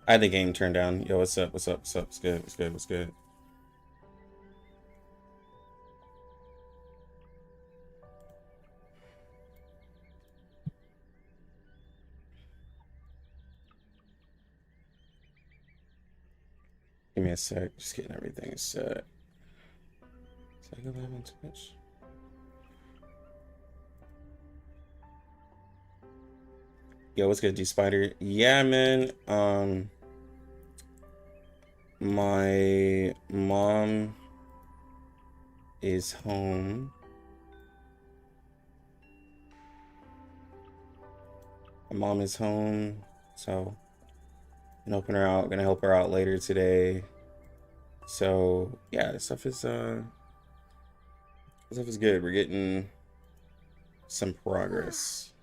I had the game turned down. Yo, what's up? What's up? What's up? What's good? What's good? What's good? Give me a sec. Just getting everything set. Is I go live on Twitch? Yo, what's good, G Spider? Yeah, man. My mom is home. My mom is home, so I'm helping her out. Gonna help her out later today. So yeah, stuff is good. We're getting some progress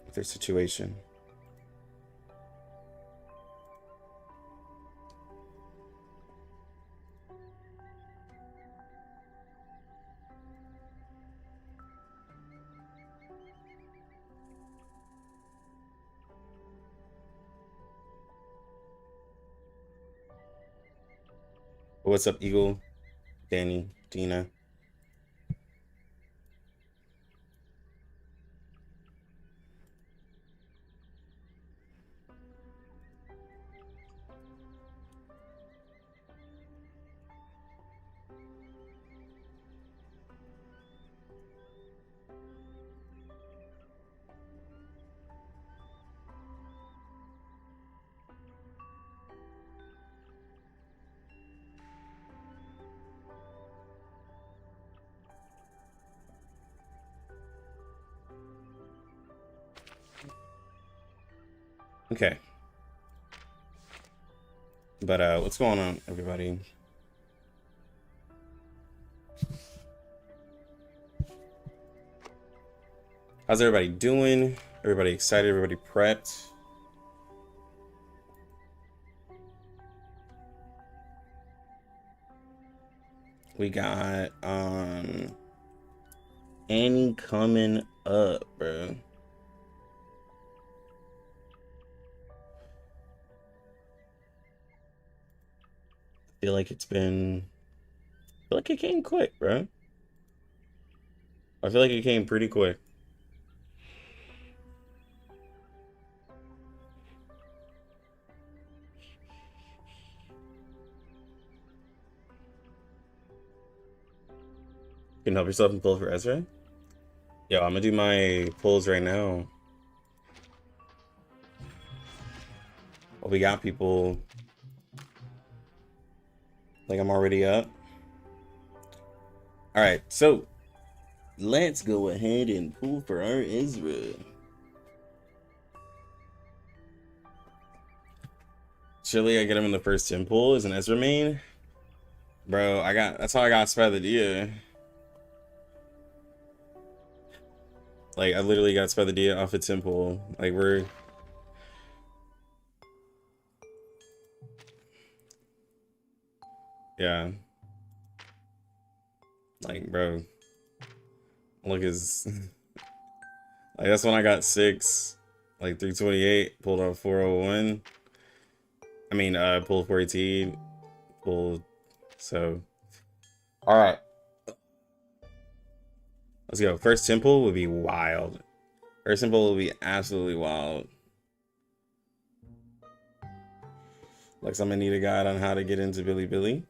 with their situation. What's up, Eagle? Danny, Dina. Okay. But what's going on, everybody? How's everybody doing? Everybody excited? Everybody prepped? We got Annie coming up, bro. Feel like it's been, I feel like it came quick, bro. I feel like it came pretty quick. You can help yourself and pull for Ezra. Yo, I'm gonna do my pulls right now. Well, we got people. Like I'm already up. All right, so let's go ahead and pull for our Ezra. Chili, I get him in the first 10 pull. Is an Ezra main? Bro, that's how I got Spy the Dia. Like, I literally got Spy the Dia off a temple. Like, yeah. Like, bro. Look, like, that's when I got 6. Like, 328. Pulled out 401. I mean, pulled 418. Pulled, so. Alright. Let's go. First temple would be wild. First temple would be absolutely wild. Looks I'm gonna need a guide on how to get into Billy Billy.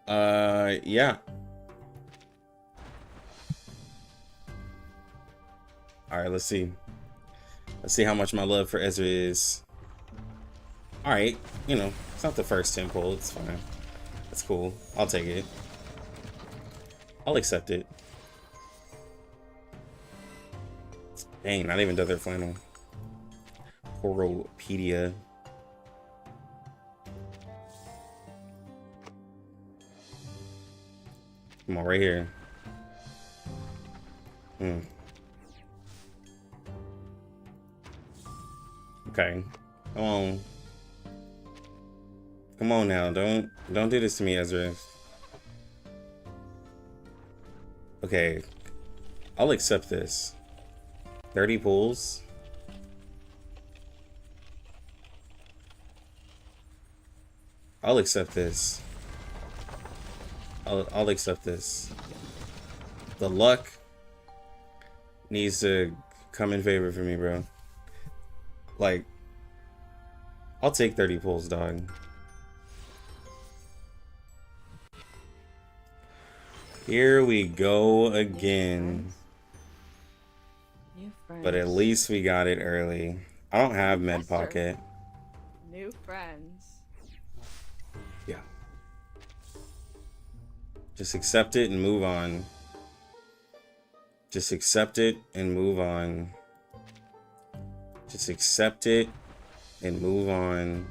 Yeah. Alright, let's see. Let's see how much my love for Ezra is. Alright, you know, it's not the first temple, it's fine. That's cool. I'll take it. I'll accept it. Dang, not even Desert Flannel. Horopedia. Come on, right here. Okay. Come on. Come on now. Don't do this to me, Ezra. Okay. I'll accept this. 30 pulls. I'll accept this. I'll accept this. The luck needs to come in favor for me, bro. Like, I'll take 30 pulls, dog. Here we go again. But at least we got it early. I don't have med pocket. New friends. Yeah. Just accept it and move on. Just accept it and move on. Just accept it and move on.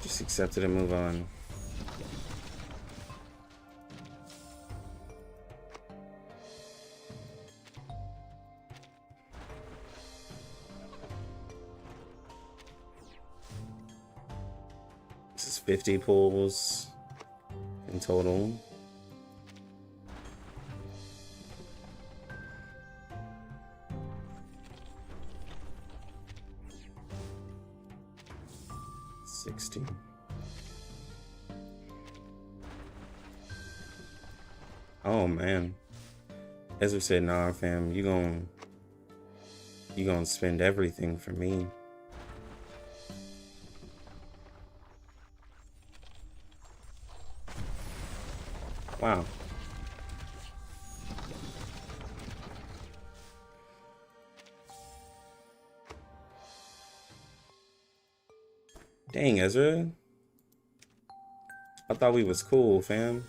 Just accept it and move on. This is 50 pulls in total. Oh man, Ezra said, "Nah, fam, you gonna spend everything for me." Wow. Dang, Ezra. I thought we was cool, fam.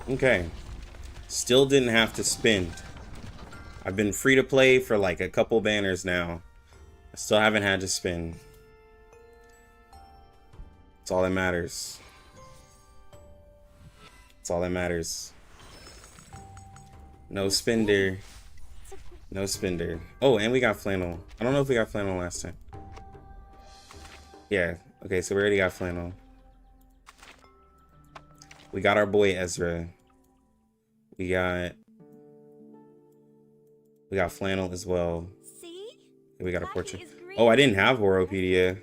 Okay. Still didn't have to spend. I've been free to play for like a couple banners now. I still haven't had to spend. That's all that matters. That's all that matters. No spender. No spender. Oh, and we got flannel. I don't know if we got flannel last time. Yeah. Okay, so we already got flannel. We got our boy Ezra. We got flannel as well. See? We got a portrait. Oh, I didn't have Horopedia.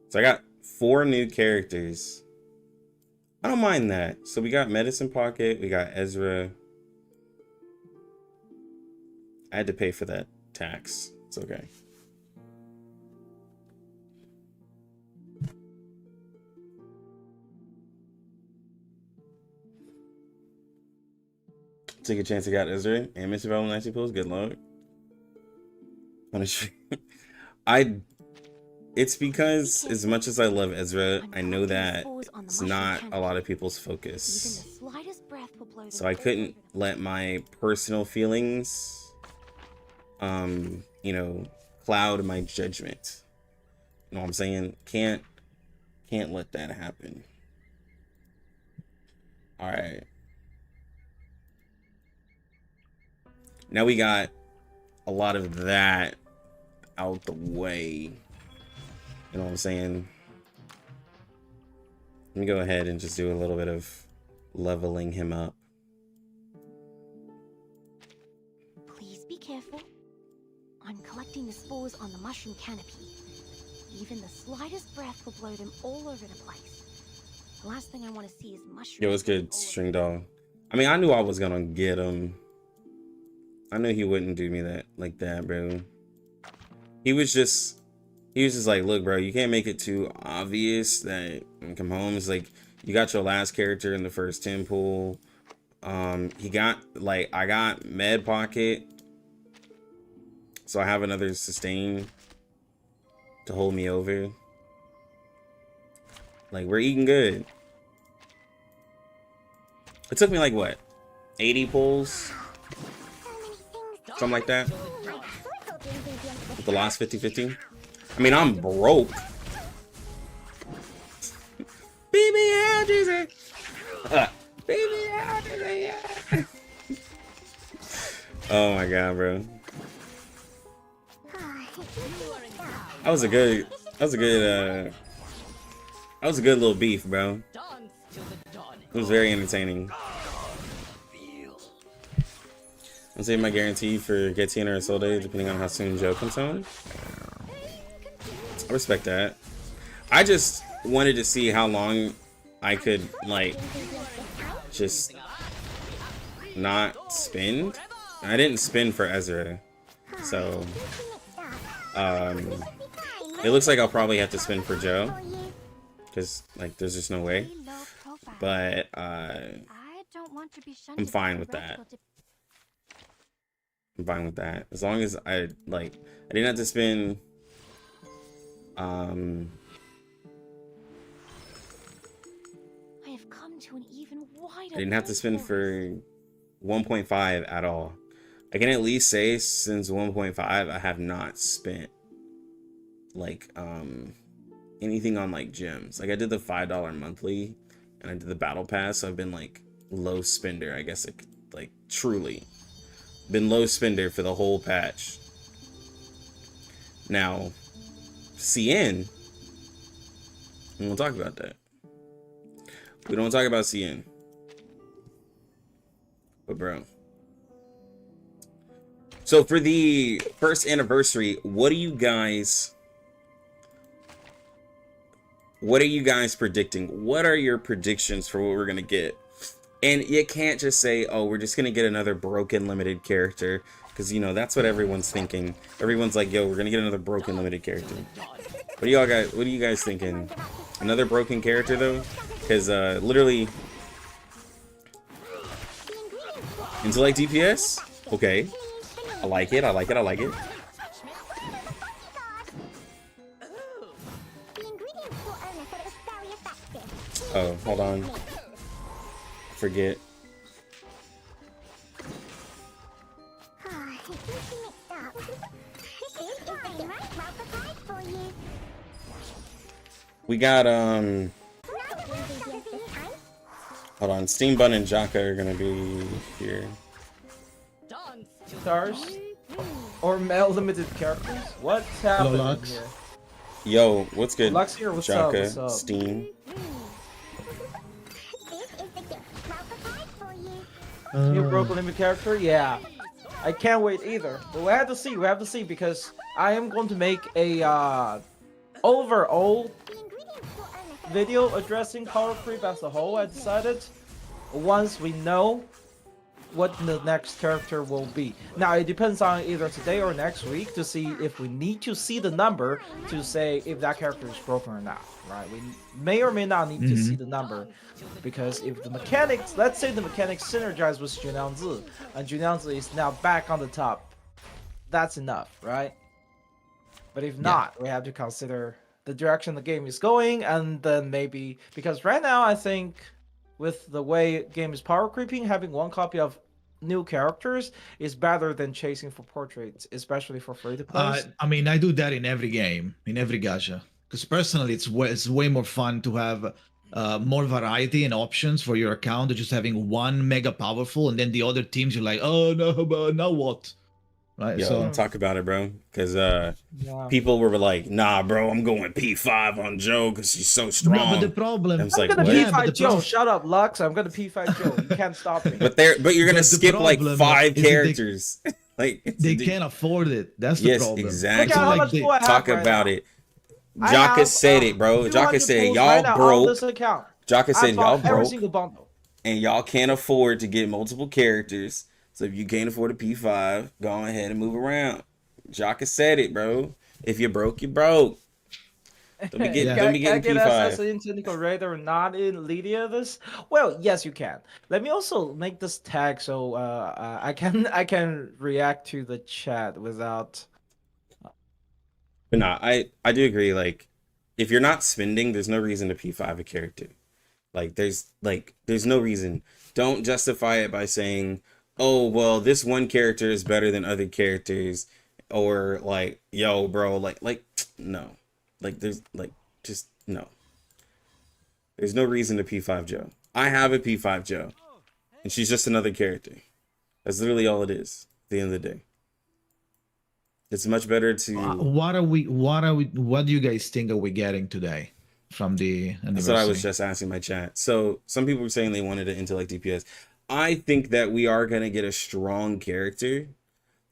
So I got 4 new characters. I don't mind that. So we got Medicine Pocket, we got Ezra. I had to pay for that tax. It's okay. Take a chance. I got Ezra and Mr. Valve 90 pulls. Good luck. It's because as much as I love Ezra, I know that it's not a lot of people's focus. So I couldn't let my personal feelings, you know, cloud my judgment. You know what I'm saying? Can't let that happen. All right. Now we got a lot of that out the way. You know what I'm saying? Let me go ahead and just do a little bit of leveling him up. Please be careful. I'm collecting the spores on the mushroom canopy. Even the slightest breath will blow them all over the place. The last thing I want to see is mushrooms. Yo, what's good, String Dog? I mean, I knew I was gonna get him. I knew he wouldn't do me that like that, bro. He was just like, look, bro, you can't make it too obvious that when you come home, it's like you got your last character in the first 10 pool. He got like, I got med pocket, so I have another sustain to hold me over. Like, we're eating good. It took me like what, 80 pulls? Something like that. With the last 50-50. I mean, I'm broke. Baby Andrews. Baby Andrews. Oh my god, bro. That was a good. That was a good. That was a good little beef, bro. It was very entertaining. I'll save my guarantee for Getian or Isolde, depending on how soon Joe comes home. I respect that. I just wanted to see how long I could, like, just not spend. I didn't spend for Ezra, so it looks like I'll probably have to spend for Joe, because like there's just no way. But I'm fine with that. I'm fine with that as long as I didn't have to spend I have come to an even wider I didn't have to spend forest. for 1.5 at all. I can at least say since 1.5 I have not spent like anything on like gems. Like I did the $5 monthly and I did the battle pass, so I've been like low spender, I guess. Like truly been low spender for the whole patch. Now CN, we won't talk about that. We don't talk about CN. But bro, so for the first anniversary, what are you guys predicting? What are your predictions for what we're gonna get? And you can't just say, oh, we're just gonna get another broken limited character, because you know that's what everyone's thinking. Everyone's like, yo, we're gonna get another broken limited character. What do you guys thinking? Another broken character though? Because literally intellect DPS? Okay. I like it. Oh, hold on. Forget. We got hold on, SteamedBunX and Jaka are gonna be here. Stars or male limited characters? What's happening Lux. here? Yo, what's good? Lux here, what's Jaka, up? What's up? Steam. New broken limited character? Yeah. I can't wait either. But we have to see. We have to see because I am going to make a overall video addressing power creep as a whole. I decided once we know what the next character will be. Now it depends on either today or next week to see if we need to see the number to say if that character is broken or not, right? We may or may not need to see the number, because if the mechanics, let's say the mechanics synergize with Junliangzi and Junliangzi is now back on the top, that's enough, right? But if not, we have to consider the direction the game is going, and then maybe, because right now I think with the way game is power creeping, having one copy of new characters is better than chasing for portraits, especially for free to play. I mean, I do that in every game, in every gacha, because personally, it's way more fun to have more variety and options for your account than just having one mega powerful, and then the other teams you're like, oh no, but now what? Right? Yo, So talk about it, bro. Because Yeah. people were like, nah, bro, I'm going P5 on Joe because she's so strong. no, but the problem. I was I'm like, gonna what? Yeah, but P5 the Joe. pro- Shut up, Lux. I'm gonna P5 Joe. You can't stop me. But you're gonna But the skip like problem 5 is that characters. Like they can't afford it. That's the Yes, problem. exactly. Look at how like much they- do I have talk right about now? it. I Jaka have, said it, bro. 200 Jaka said pulls y'all right now on broke. this account. Jaka I said y'all bought every broke, single bundle. and y'all can't afford to get multiple characters. So if you can't afford a P5, go ahead and move around. Jaka said it, bro. If you're broke, you're broke. Don't be getting, Yeah. don't be Can I getting get P5. SS in Technical Raider not in Lydia this? Well, yes, you can. Let me also make this tag so I can react to the chat without. But nah, I do agree. Like, if you're not spending, there's no reason to P5 a character. Like, there's no reason. Don't justify it by saying, oh, well, this one character is better than other characters, or like, yo, bro, like, no, like, there's like, just no. There's no reason to P5 Joe. I have a P5 Joe, and she's just another character. That's literally all it is. the end of the day. It's much better to. What do you guys think are we getting today from the anniversary? That's what I was just asking my chat. So some people were saying they wanted an intellect DPS. I think that we are gonna get a strong character.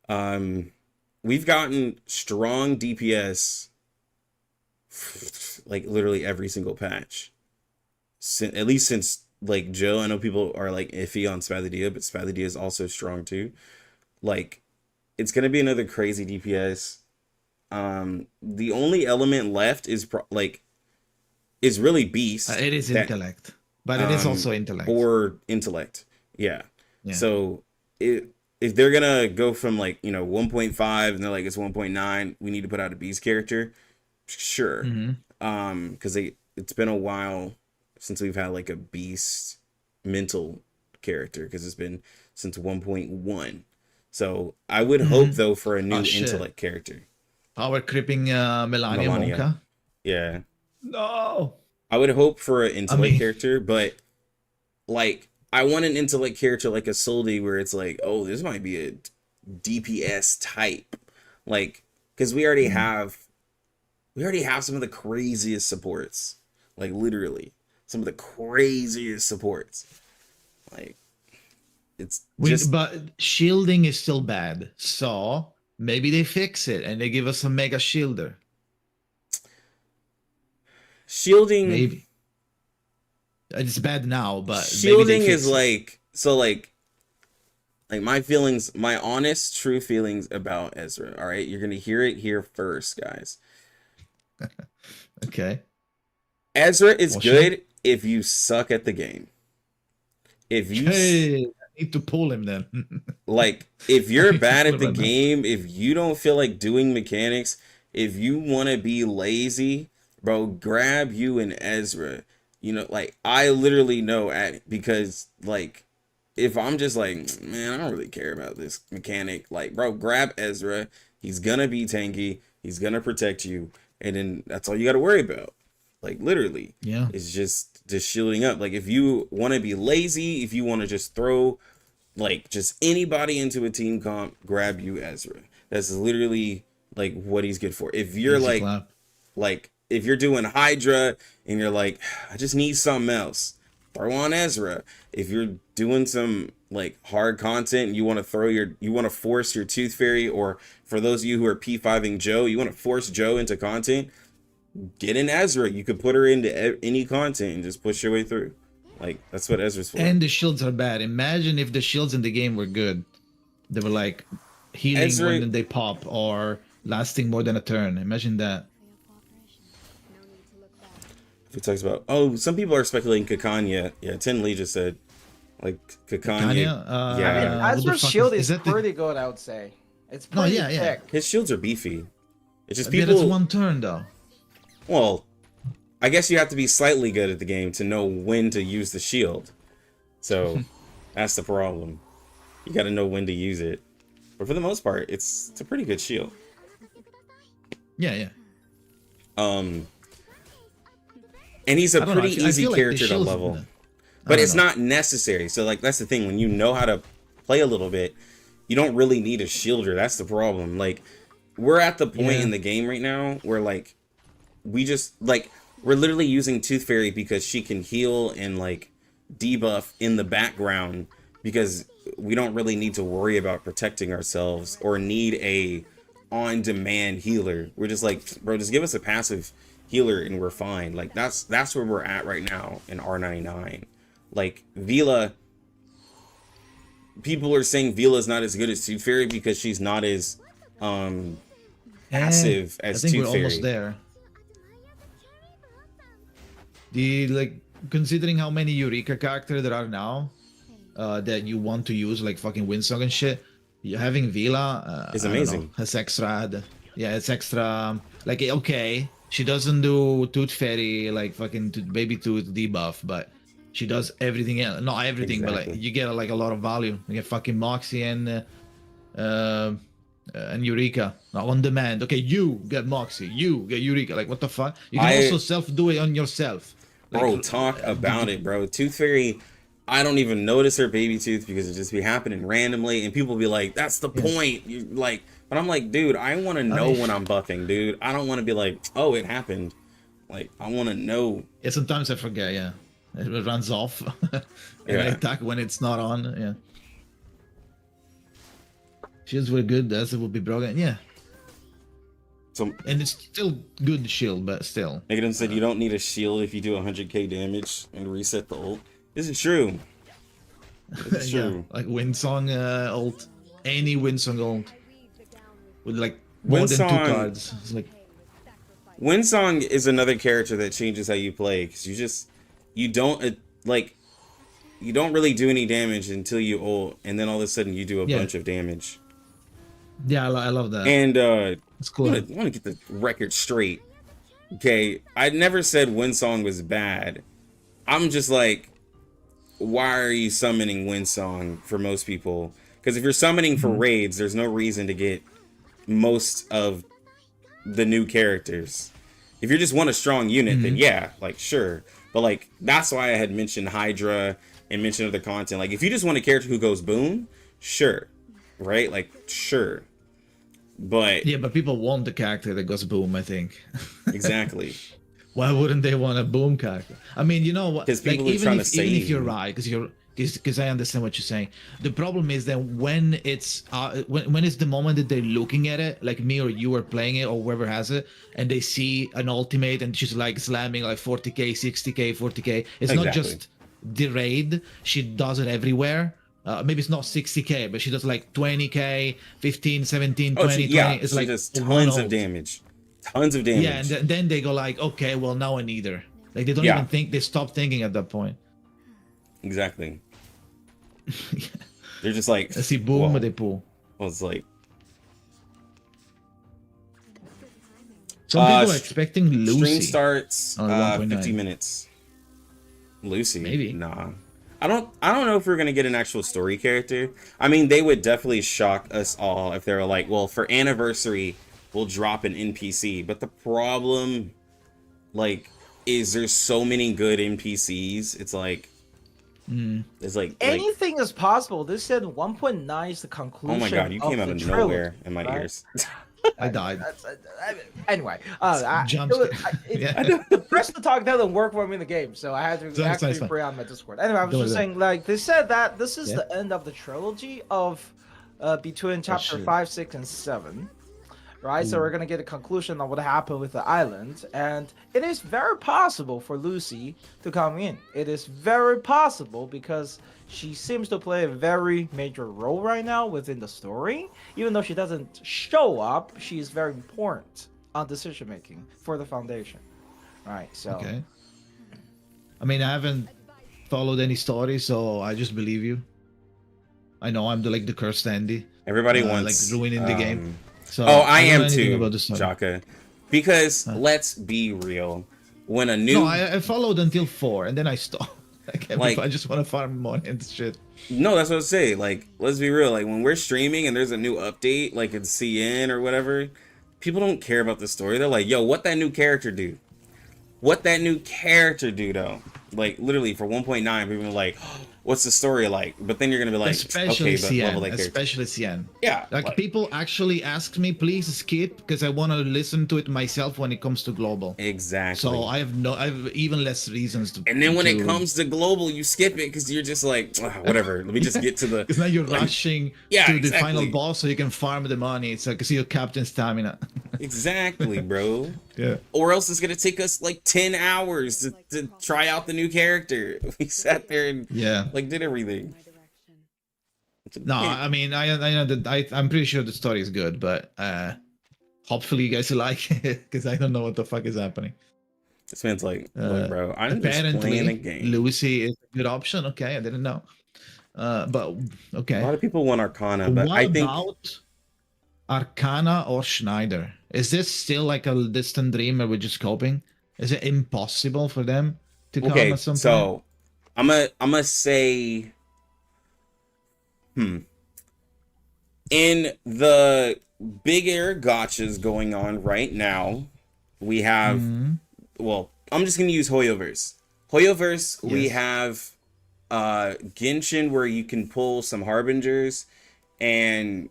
We've gotten strong DPS like literally every single patch. At least since like Joe. I know people are like iffy on Spathia, but Spathia is also strong too. Like, it's gonna be another crazy DPS. The only element left is is really Beast. It is intellect, but it is also intellect or intellect. Yeah. So if they're gonna go from like 1.5 and they're like it's 1.9, we need to put out a Beast character. Sure. Because it's been a while since we've had like a Beast mental character, because it's been since 1.1. So I would hope though for a new intellect character. Power creeping Melania Monka. Yeah. No. I would hope for an intellect character, but like I want an intellect character like a Soldi where it's like, oh, this might be a DPS type. Like, because we already have some of the craziest supports. Like literally some of the craziest supports. Like but shielding is still bad. So maybe they fix it and they give us a mega shielder. Shielding, maybe it's bad now, but shielding is like my feelings, my honest, true feelings about Ezra. All right, you're gonna hear it here first, guys. Okay. Ezra is good if you suck at the game. If you I need to pull him then. Like, if you're bad at the game, if you don't feel like doing mechanics, if you want to be lazy, bro, grab you and Ezra. Like, I literally know because like if I'm just like, man, I don't really care about this mechanic, like, bro, grab Ezra. He's gonna be tanky, he's gonna protect you, and then that's all you gotta worry about. Like, literally. Yeah. It's just shielding up. Like, if you want to be lazy, if you want to just throw like just anybody into a team comp, grab you Ezra. That's literally like what he's good for. If you're like if you're doing Hydra and you're like, I just need something else, throw on Ezra. If you're doing some like hard content and you want to force your Tooth Fairy, or for those of you who are P5ing Joe, you want to force Joe into content, get in Ezra. You could put her into any content and just push your way through. Like, that's what Ezra's for. And the shields are bad. Imagine if the shields in the game were good. They were like healing when they pop or lasting more than a turn. Imagine that. If he talks about, some people are speculating Kakanya. Yeah, Tin Lee just said, like, Kakanya. Yeah. Ezra's shield is pretty good, I would say. It's pretty thick. His shields are beefy. It's just people. It's one turn though. Well, I guess you have to be slightly good at the game to know when to use the shield. So that's the problem. You got to know when to use it. But for the most part, it's a pretty good shield. Yeah. And he's a pretty easy character to level. But it's not necessary. So like, that's the thing. When you know how to play a little bit, you don't really need a shielder. That's the problem. Like, we're at the point in the game right now where like we're literally using Tooth Fairy because she can heal and like debuff in the background, because we don't really need to worry about protecting ourselves or need a on-demand healer. We're just like, bro, just give us a passive healer and we're fine. Like, that's where we're at right now in R99. Like, Vila, people are saying Vila's not as good as Tooth Fairy because she's not as passive as Tooth Fairy. I think we're almost there. Considering how many Eureka characters there are now that you want to use, like fucking Windsong and shit, having Vila is amazing. It's extra. It's extra. Like, okay, she doesn't do Tooth Fairy like fucking Baby Tooth debuff, but she does everything else. Not everything, but like you get like a lot of value. You get fucking Moxie and Eureka on demand. Okay, you get Moxie, you get Eureka. Like, what the fuck? You can also self do it on yourself. Bro, talk about it, bro. Tooth Fairy, I don't even notice her baby tooth because it just be happening randomly, and people be like, "That's the point." You like, but I'm like, dude, I want to know when I'm buffing, dude. I don't want to be like, "Oh, it happened." Like, I want to know. Yeah, sometimes I forget. Yeah, it runs off, and I attack when it's not on. Yeah, shields were good. As it would be broken. Yeah. So, and it's still good shield, but still. Negative said you don't need a shield if you do 100k damage and reset the ult. This is true. It's true. Yeah, like Windsong ult, any Windsong ult with like more than 2 cards. It's like Windsong is another character that changes how you play because you don't really do any damage until you ult, and then all of a sudden you do a bunch of damage. Yeah, I love that. And it's cool. I want to get the record straight. Okay, I never said Windsong was bad. I'm just like, why are you summoning Windsong for most people? Because if you're summoning for raids, there's no reason to get most of the new characters. If you just want a strong unit, then yeah, like sure. But like that's why I had mentioned Hydra and mentioned other content. Like if you just want a character who goes boom, sure, right? Like sure. But yeah, but people want the character that goes boom, I think. Exactly. Why wouldn't they want a boom character? I mean, you know what? Because like, people are trying to save. Even if you're right, because I understand what you're saying. The problem is that when it's when it's the moment that they're looking at it, like me or you are playing it or whoever has it, and they see an ultimate and she's like slamming like 40k, 60k, 40k. It's not just the raid. She does it everywhere. Maybe it's not 60k, but she does like 20k, 15, 17, 20, yeah, 20. It's like does tons of damage. Tons of damage. Yeah, and then they go like, okay, well now I need her. Like they don't even think, they stop thinking at that point. Exactly. They're just like, I see boom or they pull. Well, it's like some people are expecting Lucy. Stream starts 50 minutes. Lucy? Maybe. Nah. I don't know if we're gonna get an actual story character. I mean, they would definitely shock us all if they were like, well, for anniversary, we'll drop an NPC. But the problem, like, is there's so many good NPCs. It's like, it's like anything is possible. This said 1.9 is the conclusion. Oh my god, you came out of nowhere in my ears. I died. Anyway, yeah. the press to talk doesn't work for me in the game, so I had to actually bring on my Discord. Anyway, I was just saying, like, they said that this is the end of the trilogy of between chapter 5, 6, and 7. Right, so we're gonna get a conclusion on what happened with the island, and it is very possible for Lucy to come in. It is very possible because she seems to play a very major role right now within the story. Even though she doesn't show up, she is very important on decision making for the Foundation. Right, so. Okay. I mean, I haven't followed any story, so I just believe you. I know I'm the cursed Andy. Everybody wants like ruining the game. So I am too, Jaka. Because let's be real, when a new I followed until 4 and then I stopped. I just want to farm more and shit. No, that's what I say. Like, let's be real. Like when we're streaming and there's a new update, like in CN or whatever, people don't care about the story. They're like, "Yo, what that new character do? What that new character do though?" Like literally for 1.9, people are like, oh, "What's the story like?" But then you're gonna be like, especially "Okay, but level that character." Especially CN. Yeah. Like people actually ask me, please skip, because I want to listen to it myself when it comes to global. Exactly. So I have even less reasons to. And then when it comes to global, you skip it because you're just like, whatever. Let me just get to the. Because now you're rushing to the final boss so you can farm the money. It's like, see your captain stamina. Exactly, bro. Yeah. Or else it's gonna take us like 10 hours to try out the new character. We sat there and like did everything. No, I mean I know that I'm pretty sure the story is good, but hopefully you guys like it because I don't know what the fuck is happening. This man's like, look, bro, I'm just playing a game. Lucy is a good option. Okay, I didn't know. But okay. A lot of people want Arcana, but what I think about Arcana or Schneider? Is this still like a distant dream or we're just coping? Is it impossible for them to come at some point? So I'm gonna say in the big air gotchas going on right now, we have well, I'm just gonna use Hoyoverse. We have Genshin where you can pull some harbingers, and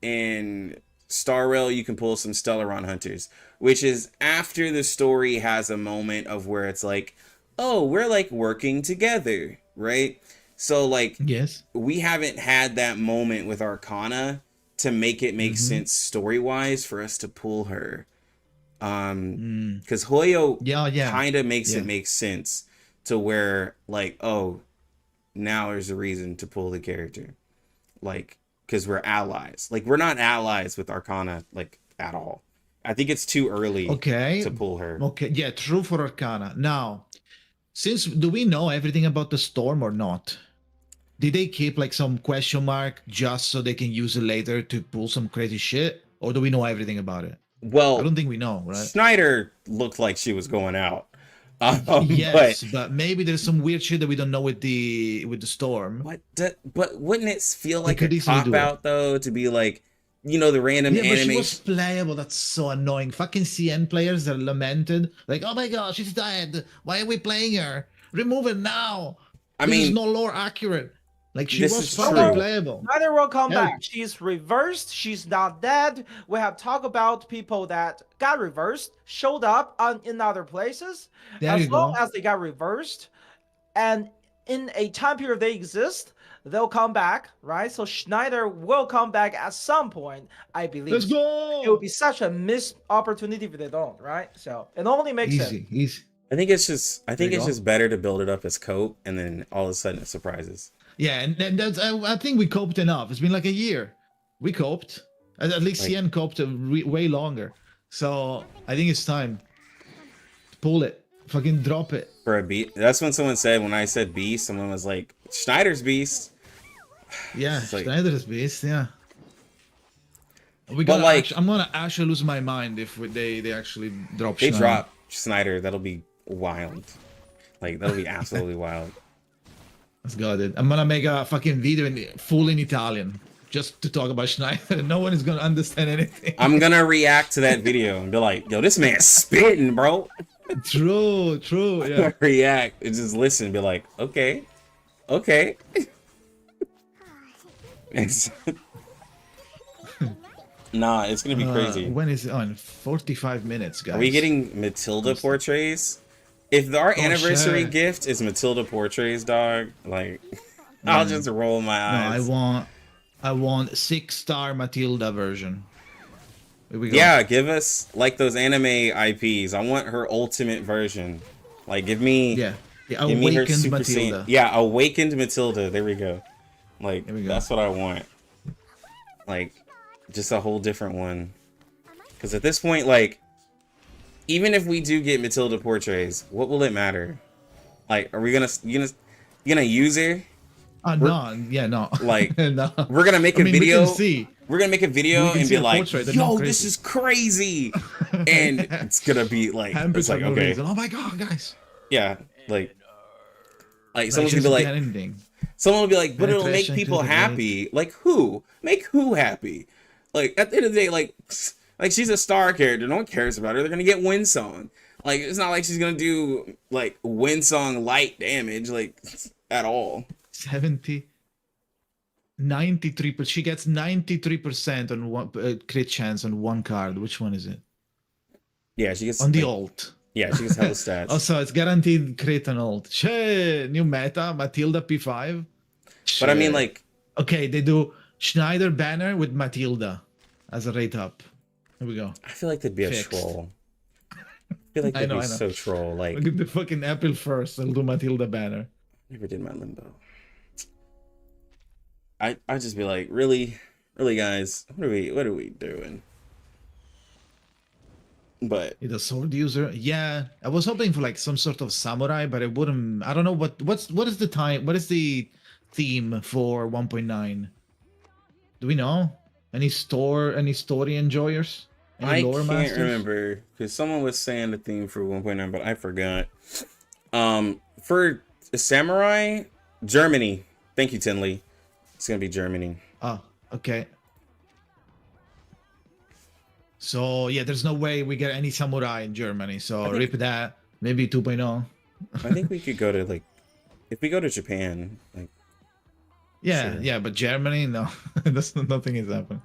in Star Rail you can pull some Stellaron hunters, which is after the story has a moment of where it's like, oh, we're like working together, right? So like Yes. we haven't had that moment with Arcana to make it make sense story-wise for us to pull her. Because Hoyo Yeah. kind of makes Yeah. it make sense to where like, oh, now there's a reason to pull the character, like, because we're allies. Like, we're not allies with Arcana like at all. I think it's too early Okay. to pull her. Okay. Yeah. True for Arcana. Now, since do we know everything about the storm or not? Did they keep like some question mark just so they can use it later to pull some crazy shit, or do we know everything about it? I Well, don't think we know, right? Snyder looked like she was going out. Yes, but maybe there's some weird shit that we don't know with the storm. But wouldn't it feel like could a easily cop do it. out though to be like, you know, the random Yeah, but she animation? was playable. That's so annoying. Fucking CN players are lamented. Like, oh my god, she's dead. Why are we playing her? Remove it now. I This is mean, no lore accurate. Like, she this was is fucking true. playable. Snyder will come Yeah. back. She's reversed. She's not dead. We have talked about people that got reversed, showed up in other places. There As you long go. as they got reversed, and in a time period they exist, they'll come back, right? So Schneider will come back at some point, I believe. Let's go. It would be such a missed opportunity if they don't, right? So it only makes sense. Easy. I think it's just you go. better to build it up as cope, and then all of a sudden it surprises. Yeah, and that's I think we coped enough. It's been like a year. We coped. At least Like- CN coped way longer. So I think it's time. Pull it. Fucking drop it. For a beast, that's when someone said, when I said beast, someone was like, Schneider's beast. Yeah, It's like- Schneider's beast. Yeah. We But got like- I'm gonna actually lose my mind if they actually drop. They Schneider. drop Snyder, that'll be wild. Like, that'll be absolutely wild. Let's go, dude. I'm gonna make a fucking video full in Italian just to talk about Schneider. No one is gonna understand anything. I'm gonna react to that video and be like, yo, this man's spitting, bro. True. Yeah. React and just listen and be like, okay. It's nah, it's gonna be crazy. When is it on? 45 minutes, guys. Are we getting Matilda portraits? If our anniversary sure. gift is Matilda portraits, dog, like, I'll just roll my eyes. No, I want 6-star Matilda version. Here we go. Yeah, give us like those anime IPs. I want her ultimate version. Like, give me Yeah. give me her Awakened Super Matilda. Saiyan. Yeah, awakened Matilda. There we go. Like, There we go. that's what I want. Like, just a whole different one. Because at this point, like, even if we do get Matilda portraits, what will it matter? Like, are we gonna use her? No. Like, no. We're gonna make a I mean, video. we can see. We're gonna make a video We can and see be a like, portrait, they're "Yo, not this crazy." is crazy," and it's gonna be like, Hampered it's like for no okay, reason. Oh my god, guys. yeah, like Like, someone's she gonna be doesn't like, get anything. someone will be like, "But it'll make Penetration people to the happy." Like who? Make who happy? Like at the end of the day, like she's a star character. No one cares about her. They're gonna get Windsong. Like it's not like she's gonna do like Windsong light damage like at all. 70. 93%. She gets 93% on one crit chance on one card. Which one is it? Yeah, she gets On the like, alt. Yeah, she gets hella stats. Also, it's guaranteed crit and alt. Shit, new meta, Matilda P5. But I mean, Shit. like, Okay, they do Schneider banner with Matilda as a rate up. Here we go. I feel like they'd be a Fixed. troll. I feel like I they'd know, be I know. so troll. Like, Look at the fucking April 1st. They'll do Matilda banner. never did my limbo. I just be like, really, guys, what are we doing? But Is a sword user? Yeah, I was hoping for like some sort of samurai, but it wouldn't. I don't know what is the time. What is the theme for 1.9? Do we know? Any story enjoyers? Any I lore can't masters? remember because someone was saying the theme for 1.9, but I forgot. For samurai, Germany. Thank you, Tinley. It's gonna be Germany. Oh, okay. So yeah, there's no way we get any samurai in Germany. So I think- rip that. Maybe 2.0. I think we could go to like if we go to Japan, like, Yeah, sure. yeah, but Germany, no, that's nothing is happening.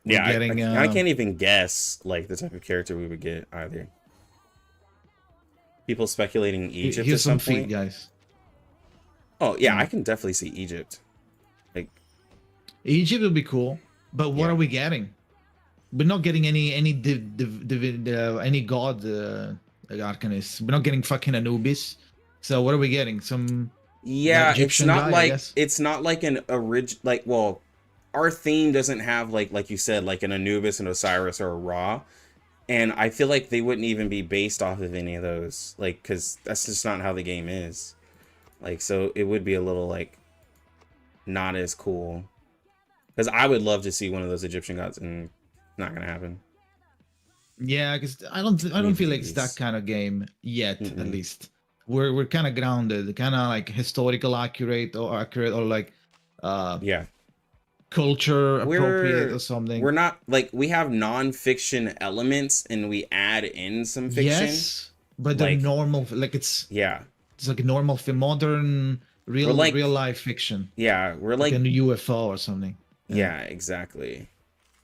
We're Yeah, getting, I can't even guess like the type of character we would get either. People speculating Egypt at here's some some feet, point. guys. Oh yeah, Yeah. I can definitely see Egypt. Like, Egypt would be cool, but what Yeah. are we getting? We're not getting any any god arcanist. We're not getting fucking Anubis. So what are we getting? Some yeah, Egyptian guy, I guess. it's not like an well, our theme doesn't have like you said, like an Anubis, an Osiris, or a Ra. And I feel like they wouldn't even be based off of any of those, like, because that's just not how the game is. Like, so it would be a little, like, not as cool. Because I would love to see one of those Egyptian gods, and not gonna happen. Yeah, because I don't feel like it's that kind of game yet. At least we're kind of grounded, kind of like historical accurate or like Yeah. culture appropriate or something. We're not, like, we have non-fiction elements, and we add in some fiction. Yes, but they're like, normal. Like it's like a normal modern real life fiction. Yeah, we're like like a UFO or something. Yeah, exactly.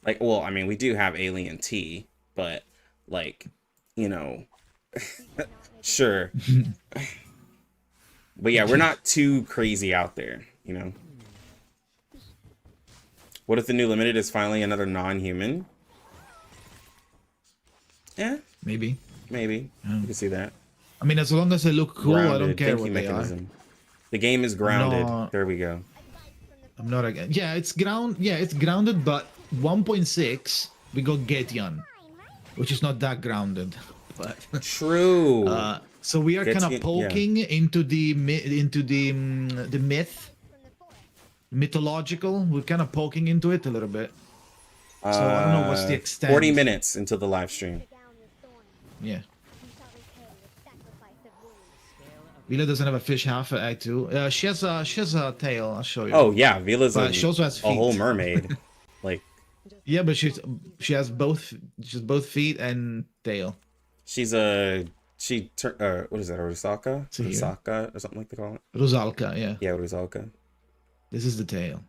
Like, well, I mean, we do have Alien T, but like, you know, sure. But yeah, we're not too crazy out there, you know. What if the new limited is finally another non-human? Yeah, Maybe. you can see that. I mean, as long as they look cool, I don't care what they are. The game is grounded. No. There we go. I'm not again. Yeah, it's grounded, but 1.6 we got Getian, which is not that grounded. But True. so we are kind of poking into the mythological. We're kind of poking into it a little bit. So I don't know what's the extent. 40 minutes into the live stream. Yeah. Vila doesn't have a fish half eye too. She has a tail. I'll show you. Oh yeah, Vila's she also has a feet. whole mermaid. Like, yeah, but she has both feet and tail. She's a what is that? A Rusaka? Rusaka or something like they call it. Rusalka, yeah. Yeah, Rusalka. This is the tail.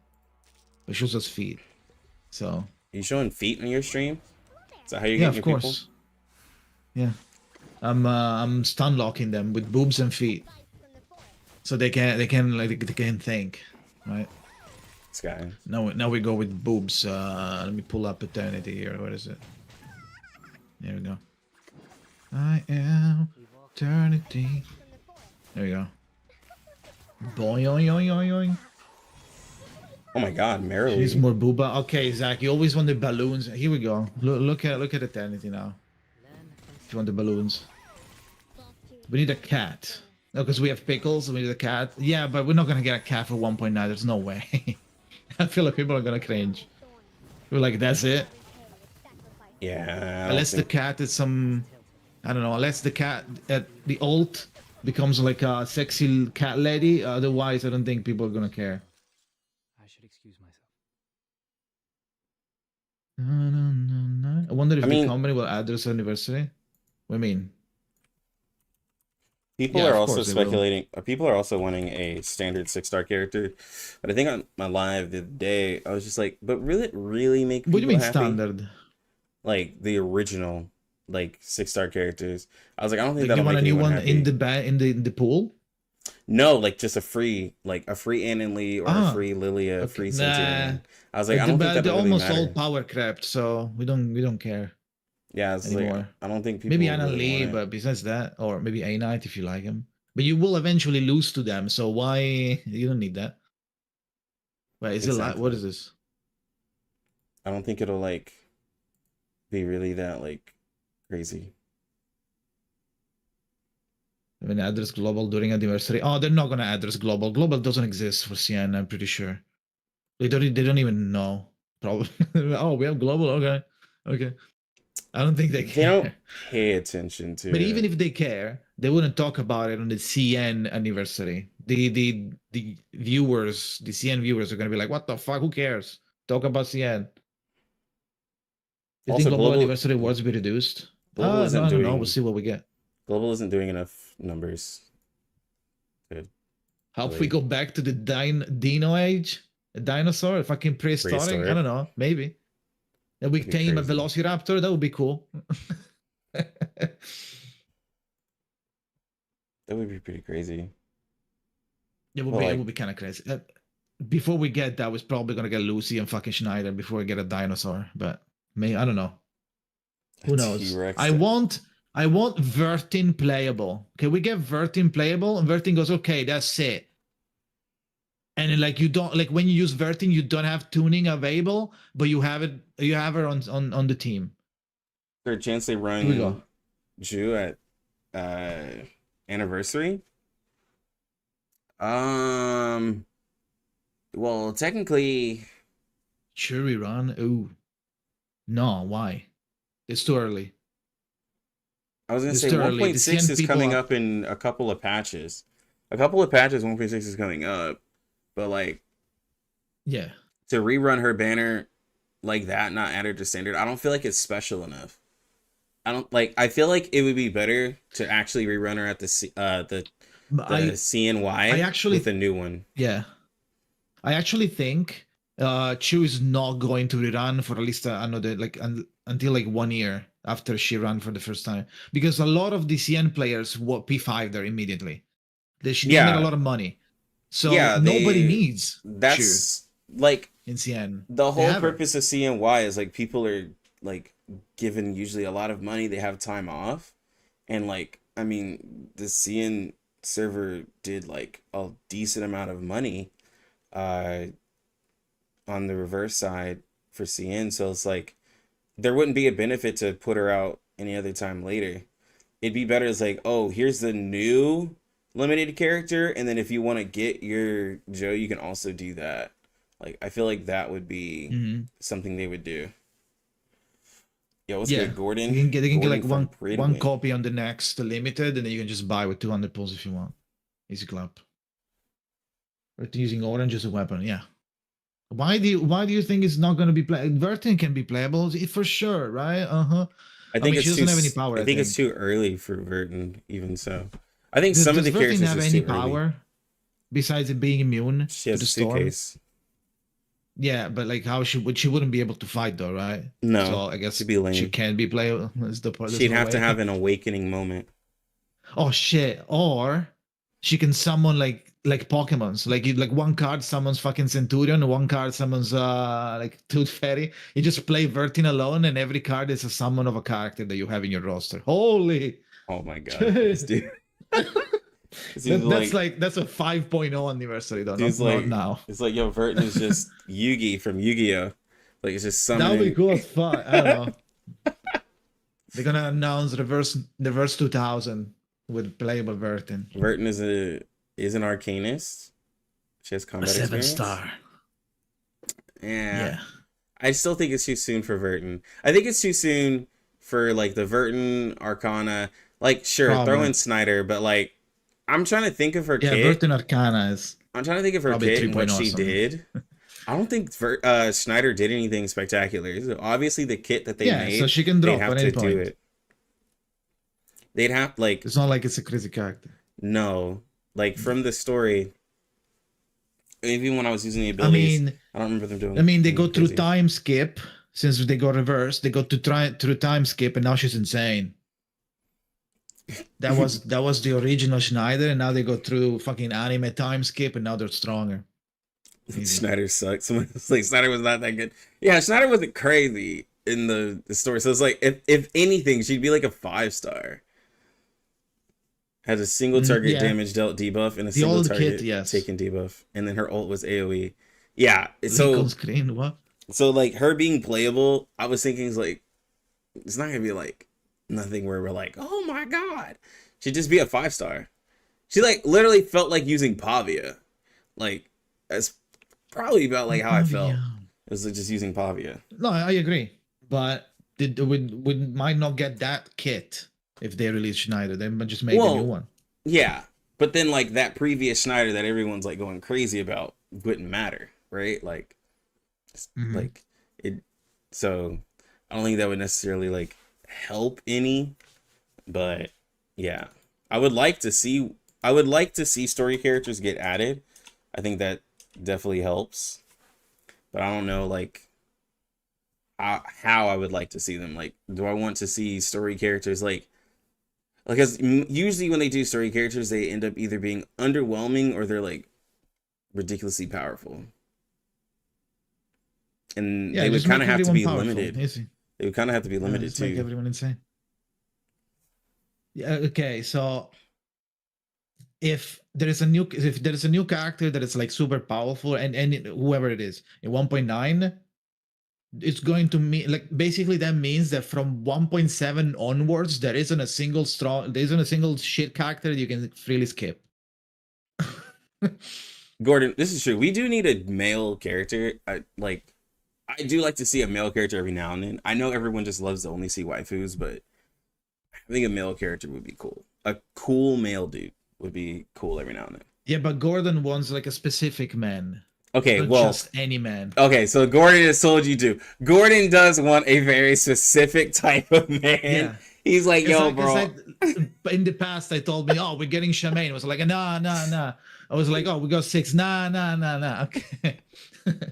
But she also has feet. So. Are you showing feet on your stream? Is that how you get your people? Yeah. I'm stun locking them with boobs and feet, so they can think, right? This guy. Now we go with boobs. Let me pull up eternity here. What is it? There we go. I am eternity. There we go. Boing, oing, oing, oing, oing. Oh my God, Merrily. She's more booba. Okay, Zach, you always want the balloons. Here we go. Look at eternity now. If you want the balloons. We need a cat. No, because we have pickles, we need a cat. Yeah, but we're not gonna get a cat for 1.9. There's no way. I feel like people are gonna cringe. We're like, that's it? Yeah. Unless the cat is some... I don't know. Unless the cat at the alt becomes like a sexy cat lady. Otherwise, I don't think people are gonna care. I should excuse myself. I wonder if the company will add this anniversary. What do you mean? People are also speculating. People are also wanting a standard 6-star character, but I think on my live the other day I was just like, "But will it really make people What do you mean happy?" standard? Like the original, like 6-star characters. I was like, I don't think Like that'll you want make a new anyone one happy. in the pool? No, like just a free Ann Lee or a free Lilia, a free Cynthia. I was like, I don't think that they're really almost matter. all power crept, so we don't care. Yeah, it's anymore. like, I don't think people Maybe Anna really Lee, want it. but besides that, or maybe A Knight if you like him. But you will eventually lose to them, so why you don't need that? Wait, is it like what is this? I don't think it'll like be really that like crazy. I mean, address global during anniversary. Oh, they're not gonna address global. Global doesn't exist for CN. I'm pretty sure. They don't even know. Probably. Oh, we have global. Okay. I don't think they care. They don't pay attention to But it. even if they care, they wouldn't talk about it on the CN anniversary. The viewers, the CN viewers are gonna be like, "What the fuck? Who cares? Talk about CN." You Also, think global global anniversary awards be reduced? Global isn't I don't know. doing- We'll see what we get. Global isn't doing enough numbers. Good. How if we Really? go back to the Dino age? A dinosaur? A fucking prehistoric? I Prehistoric? don't know. Maybe. And we That'd be tame a crazy. velociraptor? That would be cool. That would be pretty crazy. It would Well, be like- it would be kind of crazy. Before we get that, we're probably gonna get Lucy and fucking Schneider before we get a dinosaur. But maybe I don't know. Who knows? T-Rex I want Vertin playable. Okay, we get Vertin playable, and Vertin goes, okay, that's it. And then, like, you don't, like, when you use Vertin, you don't have tuning available, but you have her on the team. Is there a chance they Here we go. run Ju at anniversary? Well, technically, Should we run? Ooh. No, why? It's too early. I was gonna It's say too early. The 1.6 CN is people coming are- up in a couple of patches. A couple of patches, 1.6 is coming up, but like Yeah. to rerun her banner like that, not add her to standard, I don't feel like it's special enough. I feel like it would be better to actually rerun her at the But CNY I actually- with a new one. Yeah. I actually think Chu is not going to rerun for at least another until like 1 year after she ran for the first time, because a lot of the CN players will P5 there immediately. She Yeah. made a lot of money, so Yeah, nobody needs That's like Chu in CN. the They whole have her. purpose of CNY is like people are like given usually a lot of money, they have time off, and like I mean the CN server did like a decent amount of money on the reverse side for CN, so it's like there wouldn't be a benefit to put her out any other time later. It'd be better as like, oh, here's the new limited character, and then if you want to get your Joe, you can also do that. Like I feel like that would be Mhm. something they would do. Yo, what's Yeah, good, Gordon? You can get Gordon like from Pray to one Win. copy on the next limited, and then you can just buy with 200 pulls if you want. Easy clap. But using orange as a weapon, yeah. Why do you think it's not going to be playable? Vertin can be playable for sure, right? I think mean, she it's doesn't too. have any power, I I think it's think. too early for Vertin, even so. I think Does some of the Vertin characters have is any too early. power besides it being immune She to has the a storm? suitcase. Yeah, but like how she wouldn't be able to fight though, right? No, So I guess she'd be lame. she can be playable. Is the part. She'd have to have an awakening moment. Oh shit! Or she can summon like Pokemons. Like one card summons fucking Centurion, one card summons like Tooth Fairy. You just play Vertin alone, and every card is a summon of a character that you have in your roster. Holy! Oh my god, this dude. This dude's That's a 5.0 anniversary though. dude's Not like now. It's like, yo, Vertin is just Yugi from Yu-Gi-Oh. Like it's just That would summoning. be cool as fuck. I don't know. They're gonna announce reverse 2000 with playable Vertin. Vertin is an arcanist. She has A combat 7 experience. star. Yeah. I still think it's too soon for Vertin. I think it's too soon for like the Vertin Arcana. Like, sure, throw Probably. in Snyder, but like, I'm trying to think of her Yeah, kit. Vertin Arcana is. I'm trying to think of her probably kit and what 3.0 she something. did. I don't think Snyder did anything spectacular. So obviously, the kit that they Yeah, made, so she can drop they'd have at to any do point. it. They'd have like It's not like it's a crazy character. no, like from the story. Even when I was using the abilities, I don't remember them doing. I mean, they go anything through crazy. time skip since they got reversed. They go through time skip, and now she's insane. That was the original Schneider, and now they go through fucking anime time skip, and now they're stronger. Easy. Schneider sucks. Someone was like, Snyder was not that good. Yeah, Schneider wasn't crazy in the story. So it's like, if anything, she'd be like a 5-star. Has a single target yeah. damage dealt debuff and a The single old target kit, yes. taken debuff. And then her ult was AoE. Yeah, Link so on screen, what? so like her being playable, I was thinking is like, it's not gonna be like nothing where we're like, oh my god. She'd just be a 5-star. She like literally felt like using Pavia. Like that's probably about like how I felt. It was like just using Pavia. No, I agree, but we might not get that kit if they release Schneider. They might just make a Well, new one. Yeah, but then like that previous Schneider that everyone's like going crazy about wouldn't matter, right? Like, Mhm. like it. So I don't think that would necessarily like help any, but yeah, I would like to see I would like to see story characters get added. I think that definitely helps. But I don't know, like, how I would like to see them. Like, do I want to see story characters like, because usually when they do story characters, they end up either being underwhelming or they're like ridiculously powerful. And they would just kind of make have to everyone be powerful. limited. Easy. They would kind of have to be Yeah, limited just make too. everyone insane. Yeah. Okay. So if there is a new character that is like super powerful, and whoever it is in 1.9, it's going to mean, like, basically that means that from 1.7 onwards there isn't a single shit character you can freely skip. Gordon, this is true. We do need a male character. I do like to see a male character every now and then. I know everyone just loves to only see waifus, but I think a male character would be cool. A cool male dude would be cool every now and then. Yeah, but Gordon wants like a specific man. Okay, Not well, just any man. okay, so Gordon has told you to. Gordon does want a very specific type of man. Yeah. He's like, yo, bro. In the past, I told me, oh, we're getting Charmaine. I was like, nah. I was like, oh, we got 6. Nah. Okay.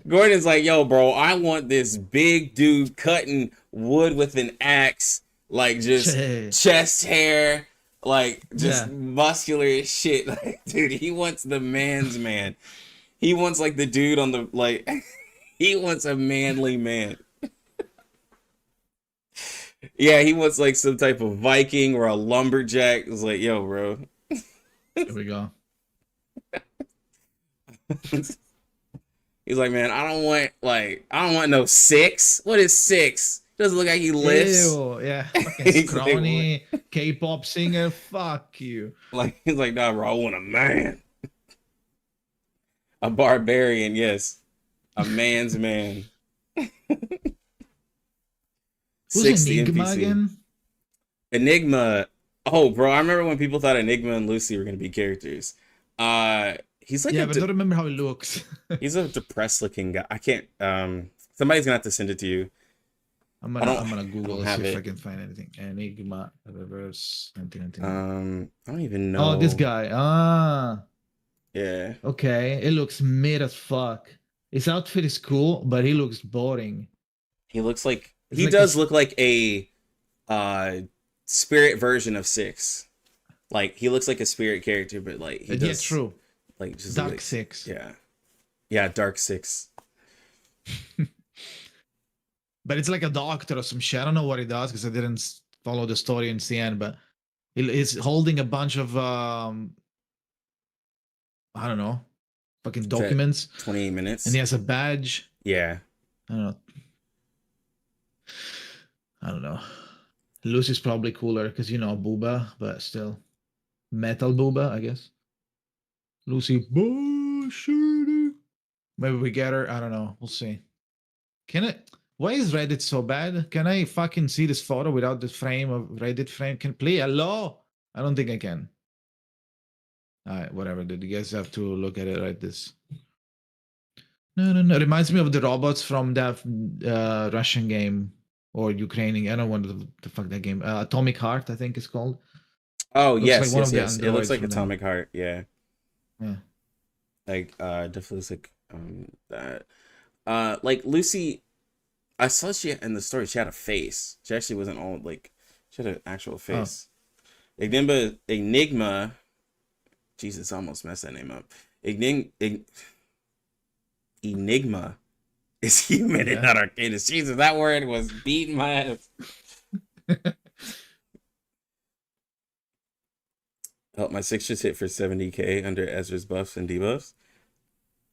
Gordon's like, yo, bro, I want this big dude cutting wood with an axe, like just chest hair, like just muscular as shit. Like, dude, he wants the man's man. He wants like the dude on the, like, he wants a manly man. Yeah, he wants like some type of Viking or a lumberjack. It's like, yo, bro. There we go. He's like, man, I don't want no 6. What is 6? Doesn't look like he lifts. Ew, yeah. Fucking scrawny K-pop singer. Fuck you. Like, he's like, nah, bro, I want a man. A barbarian, yes. A man's man. Who's Enigma again? Enigma. Oh, bro, I remember when people thought Enigma and Lucy were going to be characters. He's like, but I don't remember how he looks. He's a depressed looking guy. I can't, somebody's going to have to send it to you. I'm gonna Google see if I can find anything. Enigma reverse 1999. I don't even know. Oh, this guy. Yeah. Okay, it looks mid as fuck. His outfit is cool, but he looks boring. He looks like he does look like a spirit version of 6. Like, he looks like a spirit character, but like he does. Yeah, true. Like just Dark like, 6. Yeah, Dark 6. But it's like a doctor or some shit. I don't know what he does because I didn't follow the story in the end. But he's holding a bunch of I don't know, fucking documents. 28 minutes. And he has a badge. Yeah. I don't know. Lucy's probably cooler because, you know, Booba, but still. Metal Booba, I guess. Lucy, bullshit. Maybe we get her. I don't know. We'll see. Why is Reddit so bad? Can I fucking see this photo without the frame of Reddit frame? Can play? Hello? I don't think I can. Alright, whatever. Did you guys have to look at it like this? No. It reminds me of the robots from that Russian game or Ukrainian. I don't know what the fuck that game. Atomic Heart, I think it's called. Oh, looks yes. It looks like Atomic Heart. Yeah. Yeah. Like, definitely looks like that. Like Lucy, I saw she in the story. She had a face. She actually wasn't all like. She had an actual face. Oh. Enigma. Jesus, I almost messed that name up. Enigma is human and not arcadist. Jesus, that word was beating my ass. Oh, my 6 just hit for 70k under Ezra's buffs and debuffs.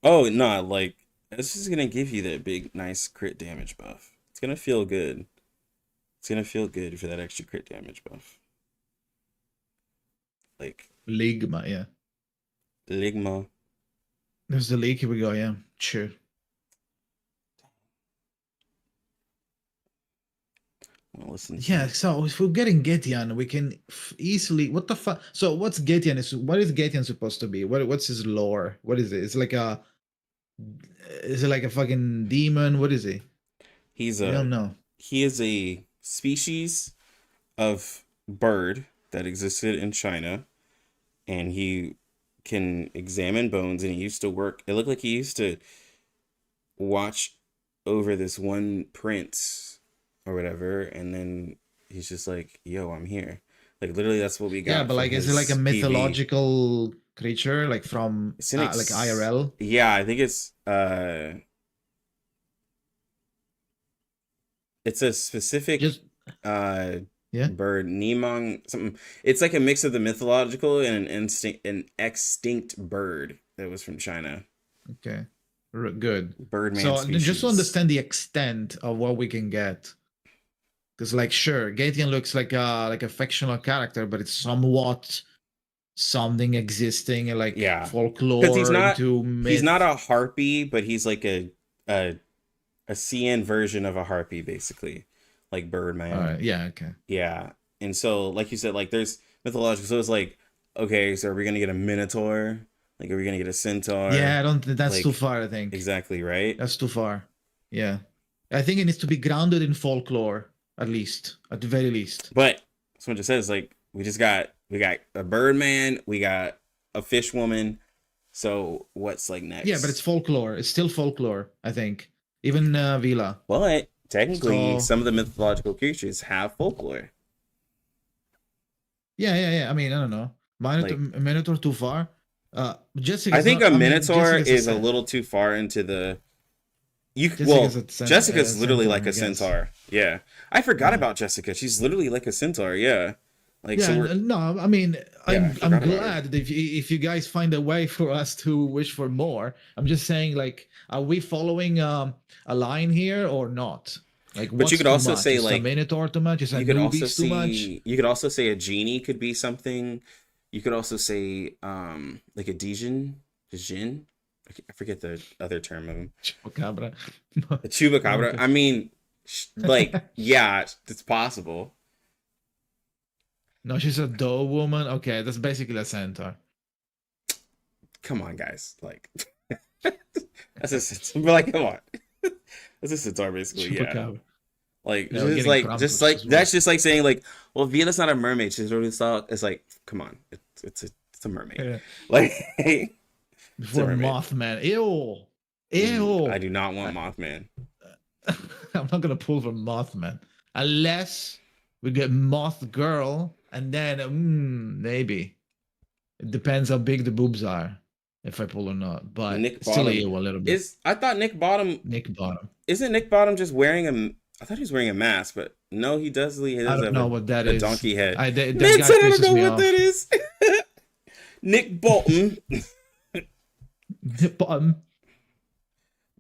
Oh, no, like, it's just going to give you that big, nice crit damage buff. It's going to feel good. It's going to feel good for that extra crit damage buff. Like. Ligma, yeah. Ligma. There's the leak. Here we go, yeah. Sure. Well, listen. Yeah, so if we're getting Getian, we can easily. What the fuck? So what's Getian? What is Getian supposed to be? What's his lore? What is it? It's like a. Is it like a fucking demon? What is he? I don't know. He is a species of bird that existed in China, and he can examine bones, and he used to work. It looked like he used to watch over this one prince or whatever, and then he's just like, "Yo, I'm here." Like literally, that's what we got. Yeah, but from like, is it like a his PV. mythological creature, like from It's an like IRL? Yeah, I think it's a specific Just yeah. bird, Nemong something. It's like a mix of the mythological and an extinct bird that was from China. Okay, good. Birdman So species. just to understand the extent of what we can get, because like sure, Gatian looks like a fictional character, but it's somewhat something existing in like Yeah. folklore Because he's not into myth. he's not a harpy, but he's like a CN version of a harpy, basically, like Birdman. All right. Yeah. Okay. Yeah, and so like you said, like there's mythological. So it's like, okay, so are we gonna get a minotaur? Like, are we gonna get a centaur? Yeah, I don't. That's Like, too far. I think Exactly, right? that's too far. Yeah, I think it needs to be grounded in folklore, at the very least. But someone just says like we got a Birdman, we got a fish woman. So what's like next? Yeah, but it's folklore. It's still folklore. I think even Vila. But technically, So- some of the mythological creatures have folklore. Yeah. I mean, I don't know. Minotaur too far. Jessica. I think a minotaur Jessica's is a centaur. little too far into the. Jessica's Jessica's a literally centaur, like I a guess. centaur. Yeah, I forgot Yeah. about Jessica. She's literally like a centaur. Yeah, like Yeah, so we're, no, I mean, I I'm forgot about glad that if you guys find a way for us to wish for more. I'm just saying, like, are we following a line here or not? Like, But you what's could too also much? say, Is like, a minotaur too much? Is a you could also Anubis too much? you could also say a genie could be something. You could also say like a Djinn. I forget the other term of him. Chupacabra. A chupacabra. I mean, like, yeah, it's possible. No, she's a doe woman. Okay, that's basically a centaur. Come on, guys. Like, that's a centaur. But like, come on. That's a centaur, basically. Yeah. Chupacabra. Like, Yeah, we're just getting like, Krampus as well. that's just like saying like, well, Viola's not a mermaid. She's really soft. It's like, come on, it's a mermaid. Yeah. Like, Before mermaid. Mothman. Ew. I do not want Mothman. I'm not gonna pull for Mothman unless we get Moth Girl, and then maybe it depends how big the boobs are if I pull or not. But Nick still Bottom ew a little bit. I thought Nick Bottom Nick Bottom. isn't Nick Bottom just wearing a. I thought he was wearing a mask, but no, he does. He does I don't have know what that a is. donkey head. That guy Nate said, I don't pisses know me what off. that is. Nick Bolton. Nick Bottom.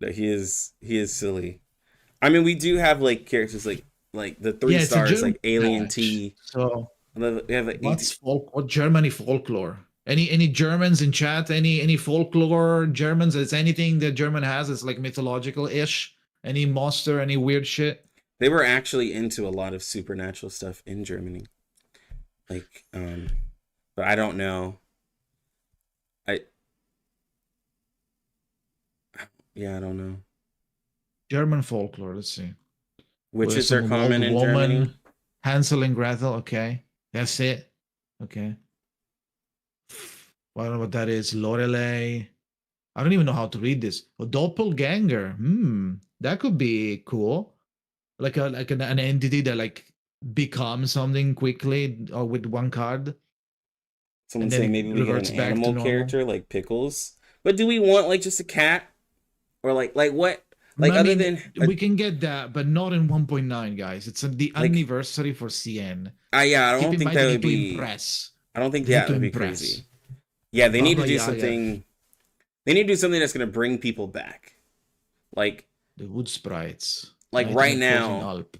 No, he is silly. I mean, we do have like characters like the three Yeah, it's a stars German like Alien patch. T. So We have like what Germany folklore? Any Germans in chat? Any folklore Germans? Is anything that German has is like mythological ish? Any monster? Any weird shit? they were actually into a lot of supernatural stuff in Germany. Like, but I don't know. I don't know. German folklore. Let's see. Witches With are some common old in woman, Germany. Hansel and Gretel. Okay, that's it. Okay. I don't know what that is. Lorelei. I don't even know how to read this. A doppelganger. That could be cool. Like an entity that like becomes something quickly or with one card. Someone and then saying it maybe we get reverts an back to animal normal. character like Pickles. But do we want like just a cat? Or like what? Like I other mean, than we can get that, but not in 1.9, guys. It's the Like- anniversary for CN. yeah, I Keep don't in think mind that they would need to be. impress. I don't think They need that to would be impress. crazy. Yeah, they need to do Yeah. something. They need to do something that's gonna bring people back. Like The wood sprites. Like, Night right in the Frozen now- Alp.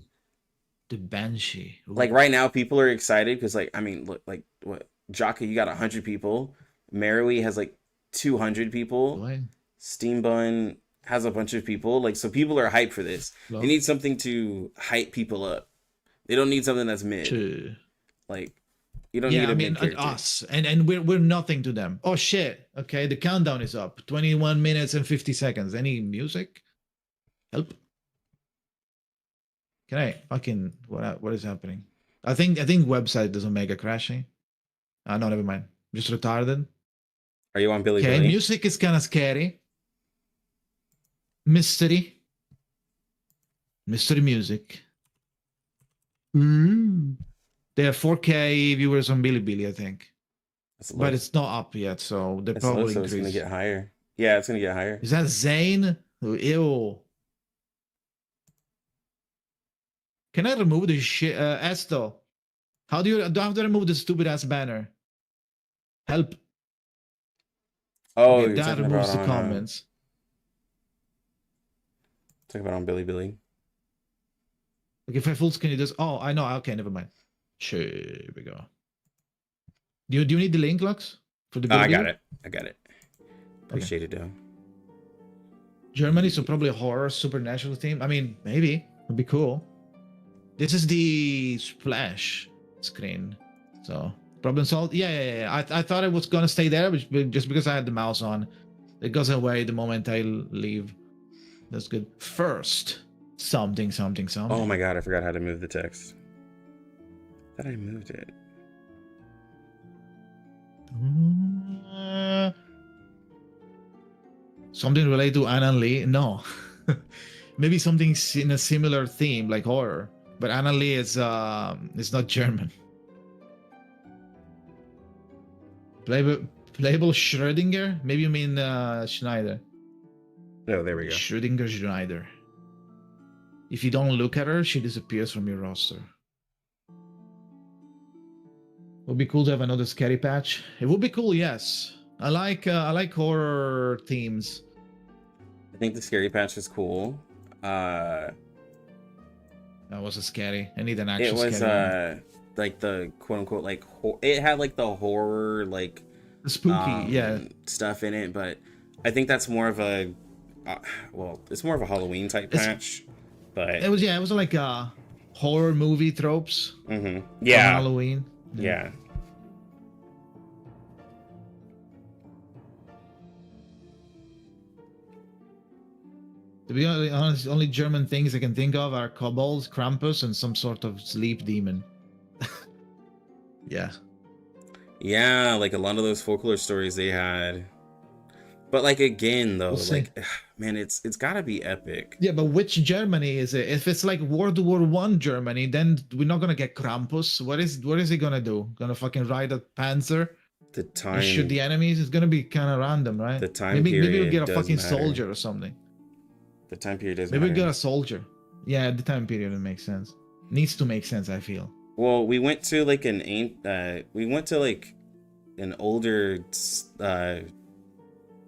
The Banshee. Ooh. like right now, people are excited because like I mean, look, like what Jaka, you got 100 people. Marui has like 200 people. What? SteamedBun has a bunch of people. Like, so people are hyped for this. Hello? They need something to hype people up. They don't need something that's mid. Two. Like, you don't Yeah, need a I mean, mid character. us, and we're nothing to them. Oh shit! Okay, the countdown is up. 21 minutes and 50 seconds. Any music? Help! Can I fucking what is happening? I think website does Omega crashing. No, never mind. Just retarded. Are you on Billy Okay, Billy? music is kind of scary. Mystery. Mystery music. They have 4K viewers on Bilibili, I think. That's low. But it's not up yet, so they It's low, probably so it's gonna increase. get higher. Yeah, it's gonna get higher. Is that Zane? Oh, ew. Can I remove this shit? Esto, how do I have to remove this stupid ass banner? Help. Oh, Okay, you're that talking removes about the on comments. Billy Billy. Okay, if I full screen it does. Oh, I know. Okay, never mind. Sure, here we go. Do you need the link, Lux? For the Oh, I Bilibili? got it. I got it. Appreciate it, though. Germany, so probably a horror supernatural theme. I mean, maybe. It'd be cool. This is the splash screen. So, problem solved. Yeah. I thought it was gonna stay there, but just because I had the mouse on. It goes away the moment I leave. That's good. First, something. Oh my god, I forgot how to move the text. I thought I moved it. Something related to Anna Lee? No. Maybe something in a similar theme, like horror. But Anna Lee is not German. Playable Schrödinger? Maybe you mean Schneider. Oh, there we go. Schrödinger Schneider. If you don't look at her, she disappears from your roster. Would be cool to have another scary patch. It would be cool, yes. I like horror themes. I think the scary patch is cool. That was a scary. I need an actual. It was scary like the quote unquote like it had like the horror like the spooky stuff in it, but I think that's more of a well, it's more of a Halloween type patch. But it was like horror movie tropes. Yeah. On Halloween. Yeah. To be honest, only German things I can think of are kobolds, Krampus, and some sort of sleep demon. Yeah. Yeah, like a lot of those folklore stories they had. But like again though, like man, it's gotta be epic. Yeah, but which Germany is it? If it's like World War I Germany, then we're not gonna get Krampus. What is he gonna do? Gonna fucking ride a Panzer? The time And shoot the enemies? It's gonna be kind of random, right? The time maybe we'll period get a fucking matter. soldier or something. The time period doesn't Maybe we'll matter. get a soldier. Yeah, the time period makes sense. Needs to make sense, I feel. Well, we went to like an older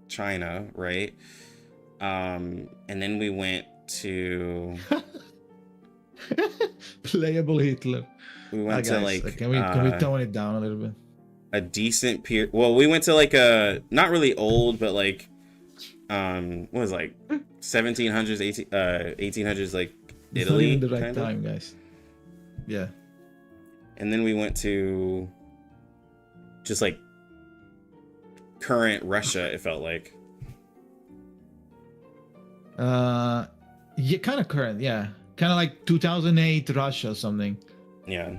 China, right? And then we went to Playable Hitler. we went to like can we tone it down a little bit? a decent period. Well, we went to like a not really old, but like what was it, like 1700s, 1800s, like Italy. The right kinda. time, guys. Yeah. And then we went to just like current Russia, it felt like. Yeah, kind of current, yeah. Kind of like 2008 Russia or something. Yeah.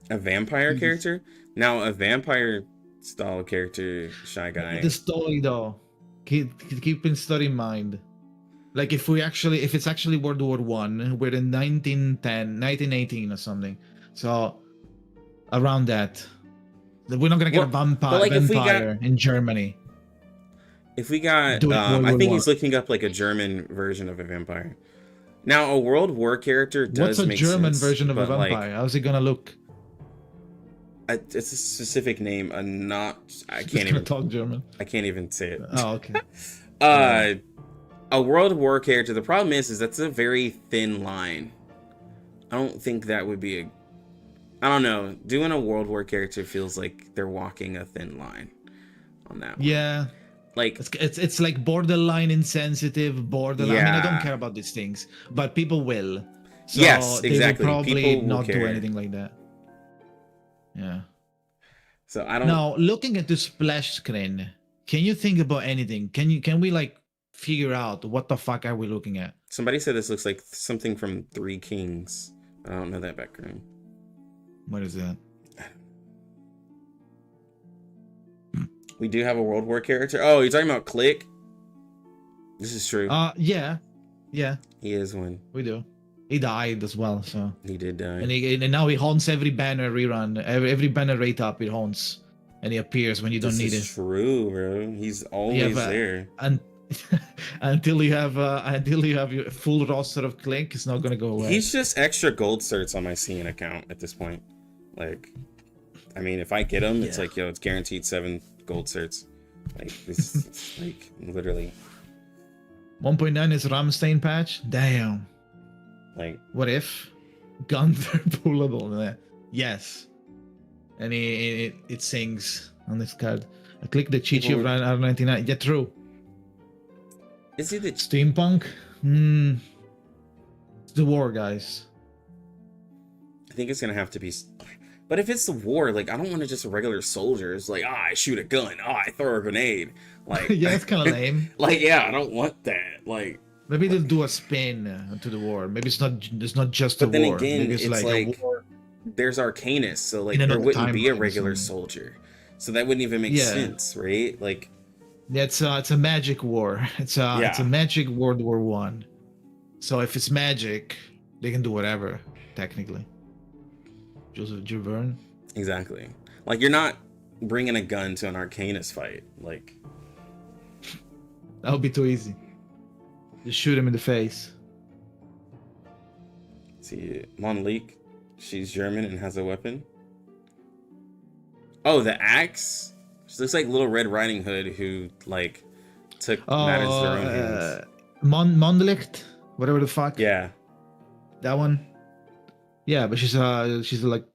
A vampire character? Now, a vampire style character, Shy Guy. The story, though. Keep in story in mind. Like, if it's actually World War One, we're in 1918 or something. So, around that. We're not gonna get a vampire in Germany. If we got, I think he's looking up like a German version of a vampire. Now, a World War character does make sense. What's a German version of a vampire? Like, how's it gonna look? It's a specific name. I can't even talk German. I can't even say it. Oh, okay. A World War character. The problem is that's a very thin line. I don't think that would be I don't know. Doing a World War character feels like they're walking a thin line on that one. Yeah. Like it's like borderline insensitive, borderline. Yeah. I mean, I don't care about these things, but people will. So yes, exactly. They will probably people will not care. do anything like that. Yeah. So I don't. Now, looking at the splash screen, can you think about anything? Can we like figure out what the fuck are we looking at? Somebody said this looks like something from Three Kings. I don't know that background. What is that? We do have a World War character. Oh, you're talking about Click? This is true. Yeah. He is one. We do. He died as well, so. He did die. And now he haunts every banner rerun, every banner rate up. It haunts, and he appears when you don't need This is it. true, bro. He's always there. And until you have your full roster of Clink, it's not gonna go away. He's just extra gold certs on my CN account at this point. Like, I mean, if I get him, it's like, yo, it's guaranteed 7 gold certs. Like, this is like literally. 1.9 is Ramstein patch. Damn. Like, What if guns are pullable? Yes. And it sings on this card. I click the cheat sheet of R99. Yeah, true. is he the Steampunk? It's the war, guys. I think it's gonna have to be. But if it's the war, like, I don't want to just a regular soldier. It's like, I shoot a gun. I throw a grenade. Like, Yeah, it's kind of lame. like, yeah, I don't want that. Like, Maybe they'll do a spin to the war. Maybe it's not just a but then war. again, Maybe it's a like war. there's Arcanist, so like In there another wouldn't be a timeline or regular something. soldier. So that wouldn't even make Yeah. sense, right? Like, Yeah, it's a magic war. It's a magic World War One. So if it's magic, they can do whatever, technically. Joseph Javerne. exactly. Like, you're not bringing a gun to an Arcanist fight. Like, That would be too easy. Just shoot him in the face. see, Monlique, she's German and has a weapon. Oh, the axe. She looks like Little Red Riding Hood, who like took matters to their own hands. Mondelicht, whatever the fuck. Yeah, That one. Yeah, but she's like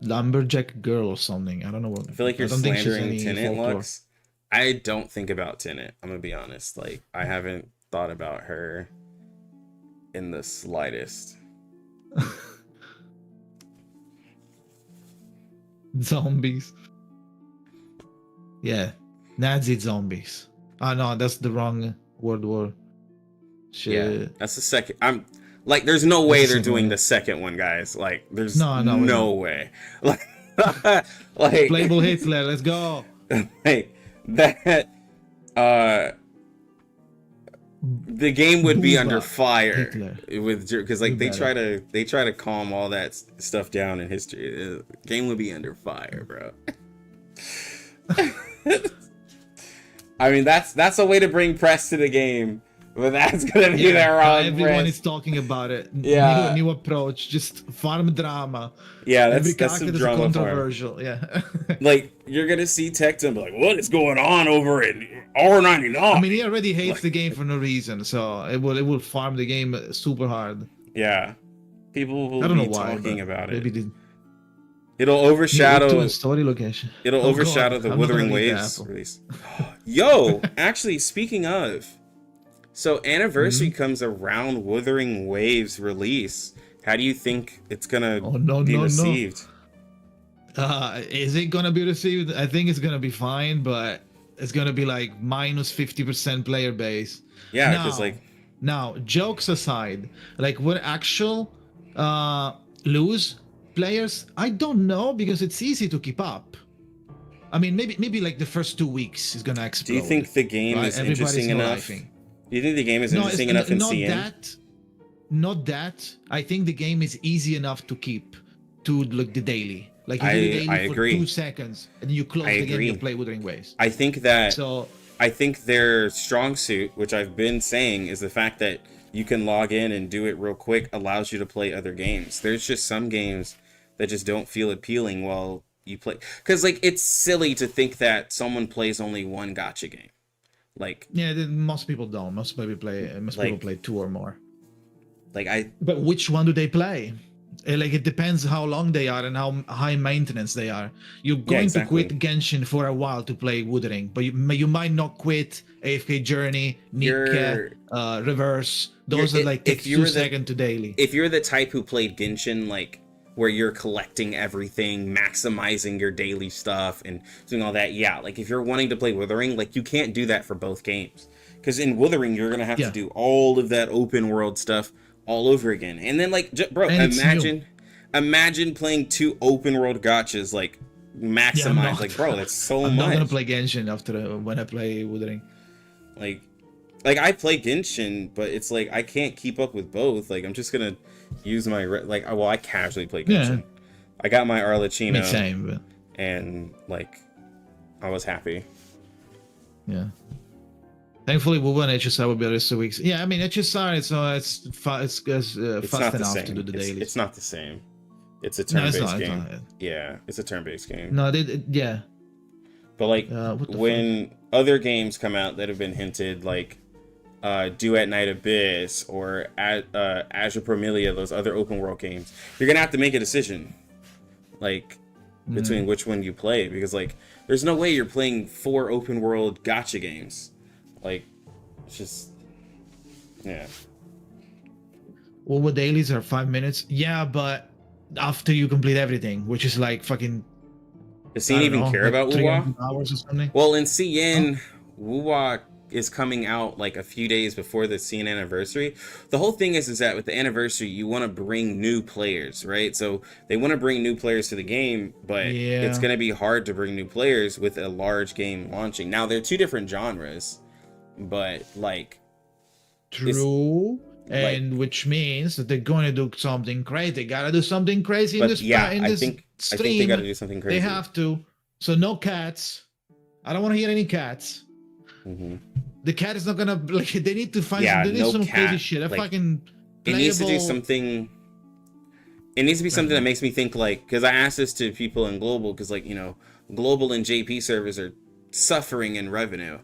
lumberjack girl or something. I don't know what. I feel like you're don't think she's slandering any Tenet, folklore. Lux. I don't think about Tenet. I'm gonna be honest. Like, I haven't thought about her in the slightest. Zombies. Yeah, Nazi zombies. Oh no, that's the wrong World War. Shit. Yeah, that's the second. I'm like, there's no way That's the they're second doing one. the second one, guys. Like, there's No, no way. Like, like, Playable Hitler. Let's go. like that. The game would be Booba under fire Hitler. with, because like You they try to calm all that stuff down in history. The game would be under fire, bro. I mean, that's a way to bring press to the game, but that's gonna be their wrong Everyone press. is talking about it. Yeah. New approach. Just farm drama. Yeah, Every that's some character is drama farm. controversial. Yeah. Like, you're gonna see Tecton be like, what is going on over in R99? I mean, he already hates the game for no reason, so it will farm the game super hard. Yeah, people will I don't be know why. talking but about maybe it. they It'll need to overshadow. a story location. It'll Oh, overshadow God, the I'm not Wuthering gonna eat the Waves apple. release. Yo, actually, speaking of, so Anniversary Mm-hmm. comes around Wuthering Waves release. How do you think it's gonna Oh, no, be no, no. received? Is it gonna be received? I think it's gonna be fine, but it's gonna be like minus 50% player base. Yeah, because like, Now, jokes aside, like what actual lose players? I don't know because it's easy to keep up. I mean, maybe like the first 2 weeks is gonna explode. do you think the game right? is Everybody's interesting no enough? lifing. Do you think the game is interesting it's enough in not CN? that. Not that. I think the game is easy enough to keep to like the daily. Like you do the daily I for agree. 2 seconds and then you close I the game agree. and you play Wuthering Waves. I think that So I think their strong suit, which I've been saying, is the fact that you can log in and do it real quick, allows you to play other games. There's just some games that just don't feel appealing while you play. Because, like, it's silly to think that someone plays only one gacha game. Like, yeah, most people don't. Most people Like- play 2 or more. like I But which one do they play? Like it depends how long they are and how high maintenance they are. You're going exactly. to quit Genshin for a while to play Wuthering, but you might not quit AFK Journey, You're- Nikke, Reverse. Those You're- are like if takes you 2 were the- seconds to daily. if you're the type who played Genshin, like, where you're collecting everything, maximizing your daily stuff, and doing all that, yeah, like, if you're wanting to play Wuthering, like, you can't do that for both games. Because in Wuthering, you're going to have Yeah. to do all of that open world stuff all over again. And then, like, bro, And it's imagine imagine playing 2 open world gachas like maximized. not. Like, bro, that's so I'm much. not gonna play Genshin after when I play Wuthering. Like I play Genshin, but it's like I can't keep up with both. Like I'm just gonna use my I casually play Genshin. Yeah. I got my Arlecchino, Same, but and like I was happy. yeah. Thankfully, we won HSR will be the rest of the weeks. Yeah, I mean HSR, it's It's fast not the enough same. to do the dailies. It's not the same. It's a No, it's turn-based not, it's game. not. Yeah, it's a turn-based game. No, yeah. But like What the when other games come out that have been hinted, like Do at Night Abyss or Azure Promelia, those other open world games, you're gonna have to make a decision, like between which one you play, because like there's no way you're playing 4 open world gacha games. Like it's just yeah. Well, what dailies are 5 minutes? Yeah, but after you complete everything, which is like fucking. Does Cien even care about Wuwa? 300 hours or something? Well, in CN, Wuwa is coming out like a few days before the CN anniversary. The whole thing is that with the anniversary, you want to bring new players, right? So they want to bring new players to the game, but it's going to be hard to bring new players with a large game launching. Now, they're 2 different genres, but like... True. And which means that they're going to do something crazy. They gotta do something crazy in But this yeah, in I this think stream. they got to do something crazy. They have to. So no cats. I don't want to hear any cats. Mm-hmm. The cat is not gonna like. They need to find. Yeah, They need no some cat. crazy shit. A Like, fucking. It needs to do playable- something. It needs to be something that makes me think, like, because I asked this to people in global, because like, you know, global and JP servers are suffering in revenue.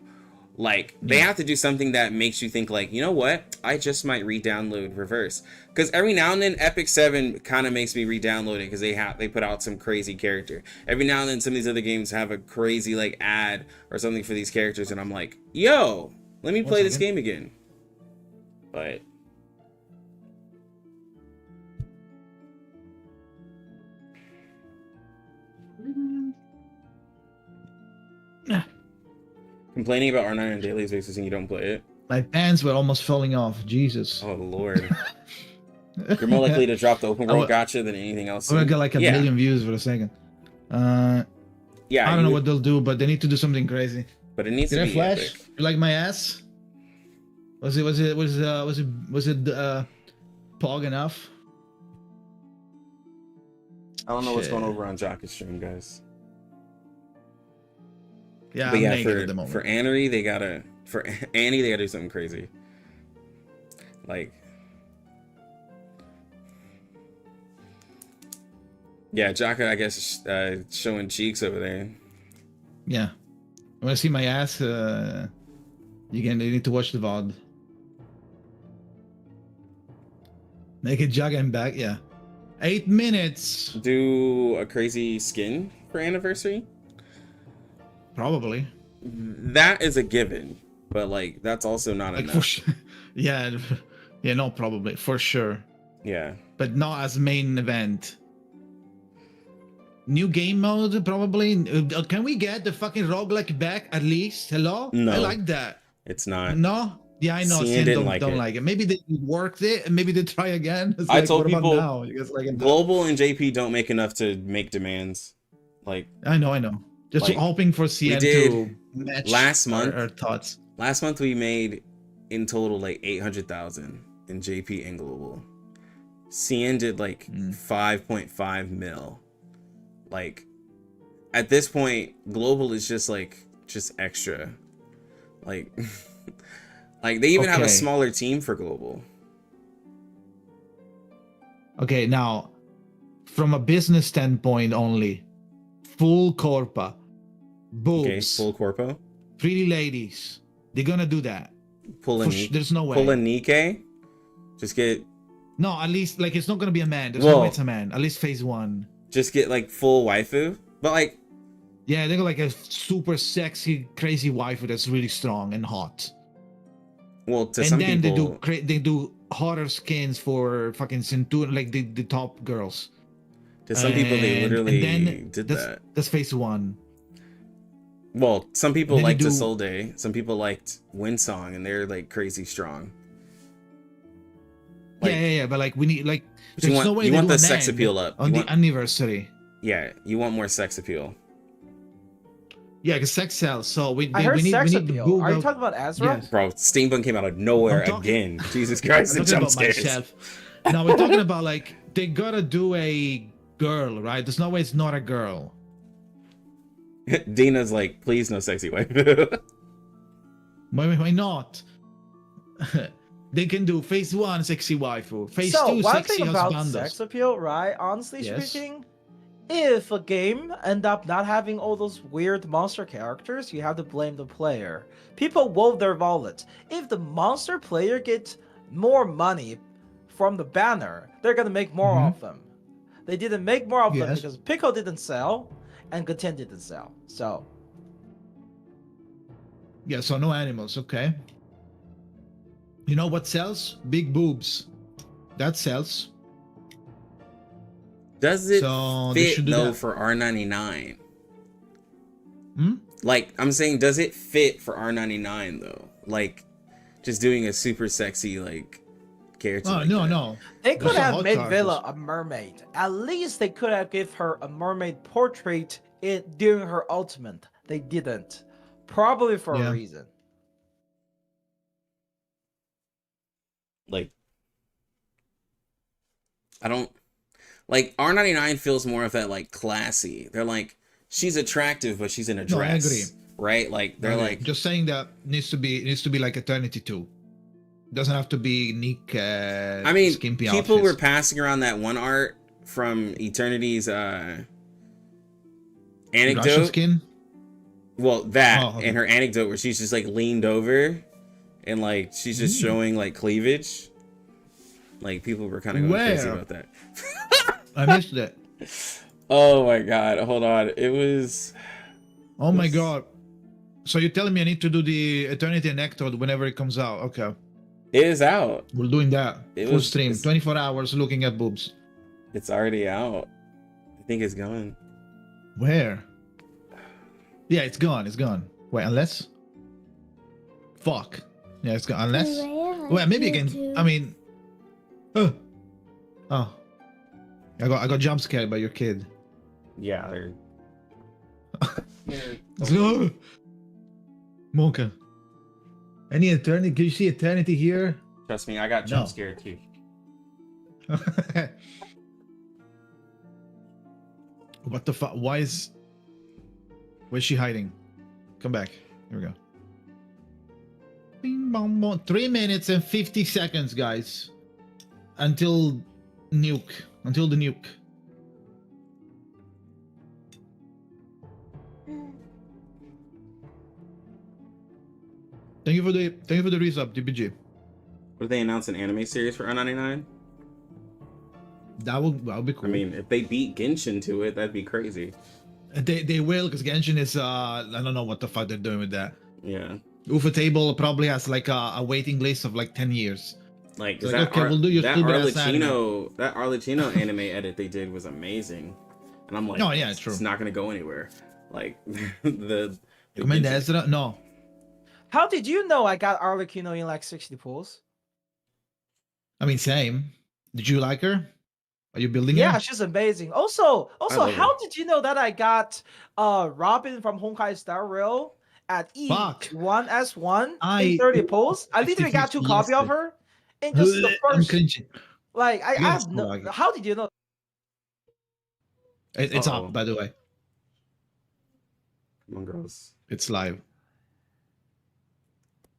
Like, they have to do something that makes you think, like, you know what? I just might re-download Reverse. Because every now and then, Epic 7 kind of makes me re-download it because they put out some crazy character. Every now and then, some of these other games have a crazy, like, ad or something for these characters, and I'm like, yo, let me play this game again. But... Complaining about R9 and dailies basis and you don't play it? My pants were almost falling off. Jesus. Oh, Lord. You're more likely to drop the open world gacha than anything else. I'm gonna get like a million views for a second. Yeah, I don't know what they'll do, but they need to do something crazy. But it needs Did to I be flash? epic. You like my ass? Was it pog enough? I don't know what's Shit. going over on Jock's stream, guys. Yeah, But I'm yeah, naked at the moment. for Annie, they gotta do something crazy. Like, yeah, Jaka, I guess, showing cheeks over there. Yeah. Want to see my ass? You need to watch the VOD. Naked Jaka and back, yeah. 8 minutes. Do a crazy skin for anniversary? Probably. That is a given, but like that's also not Like enough. yeah, no, probably for sure, Yeah. but not as main event. New game mode, probably. Can we get the fucking roguelike back at least? Hello? No. I like that. It's not. No? Yeah, I know. Cien didn't like don't it. like it. Maybe they worked it and maybe they try again. It's I like, told what about people now? You guys like it now? Global and JP don't make enough to make demands. Like I know. Just Like, hoping for CN did to match last month. our thoughts. Last month we made in total like 800,000 in JP and Global. CN did like 5.5 mil. Like at this point, Global is just extra. Like like they even have a Okay. smaller team for Global. Okay, now from a business standpoint only, full corpa, boobs, Okay, full corpo. pretty ladies. They're gonna do that. Pull a There's no way. pull a Nikkei. Just get No, at least like it's not gonna be a man. There's Well- no way it's a man. At least phase one. like full waifu. But like Yeah, they got like a super sexy, crazy waifu that's really strong and hot. well to And some then people they do hotter skins for fucking Centurion, like the top girls. to some people they And- literally and then did that's, that. That's phase one. Well, some people then you liked do- Isolde, some people liked Windsong, and they're like crazy strong. Like, yeah. But like we need like but you there's want no way you they want do the an sex end appeal up. on You the want, anniversary. yeah, you want more sex appeal. Yeah, because sex sells. So I heard sex we need to appeal. build Are you out- talking about Ezra? Yes. Bro, SteamedBunX came out of nowhere I'm talking- again. Jesus Christ, I'm the talking jump about scares. myself. No, we're talking about like they gotta do a girl, right? There's no way it's not a girl. Dina's like, please no sexy wife. Why not? They can do phase 1 sexy waifu, phase So 2 one sexy thing about husbandos. sex appeal, right? Honestly Yes. speaking, if a game end up not having all those weird monster characters, you have to blame the player. People wolf their wallets. If the monster player gets more money from the banner, they're gonna make more of them. They didn't make more of them Yes. because Pico didn't sell and Goten didn't sell. So Yeah, so no animals, okay. You know what sells? Big boobs. That sells. Does it So they fit should do though that. for R99? Hmm? Like, I'm saying, does it fit for R99 though? Like, just doing a super sexy like character. Oh, like no, that. no. they Those could are have hot made charges. Villa a mermaid. At least they could have give her a mermaid portrait during her ultimate. They didn't. Probably for Yeah. a reason. Like, I don't like R99 feels more of that like classy. They're like, she's attractive, but she's in a No, I dress. agree. Right? Like they're Okay, like, just saying that needs to be like Eternity 2. Doesn't have to be unique. I mean, skimpy people were outfits. passing around that one art from Eternity's Russian anecdote. skin. Well, that Oh, okay. and her anecdote where she's just like leaned over and like she's just showing like cleavage. Like people were kind of going crazy Where? about that. I missed it. Oh my god, hold on. It was Oh my god. So you're telling me I need to do the Eternity anecdote whenever it comes out? Okay, it is out. we're doing that. It Full was- stream, it's- 24 hours looking at boobs. It's already out. I think it's going. Where? Yeah, it's gone. It's gone. Wait, unless. Fuck. Yeah, it's gone. Unless. Well, maybe I can. I mean. Oh. Oh. I got jump scared by your kid. Yeah, they're Oh. Monka. Any eternity? Can you see eternity here? trust me, I got jump No. scared too. What the fuck? Where's she hiding? Come back. Here we go. Bing, bong, bong. 3 minutes and 50 seconds, guys. Until nuke. Until the nuke. Thank you for the resub, DBG. Would they announce an anime series for R99? That would be cool. I mean, if they beat Genshin to it, that'd be crazy. They will, because Genshin is I don't know what the fuck they're doing with that. Yeah. Ufa Table probably has like a waiting list of like 10 years. Like, It's 'cause like, that, okay, we'll do your that stupid ass Arlecchino anime edit they did was amazing. And I'm like, Oh, yeah, it's true. It's not gonna go anywhere. Like the Commend Genshin- Ezra? No. How did you know I got Arlecchino in like 60 pulls? I mean, same. Did you like her? Are you building Yeah, her? she's amazing. Also, love how her. did you know that I got Robin from Honkai Star Rail at Fuck. E1S1 I- in 30 pulls? I literally got 2 copies of her in just the I'm first. cringing. Like I Yes, have I no. like it. How did you know? It's Uh-oh. up, by the way. Come on, girls. It's live.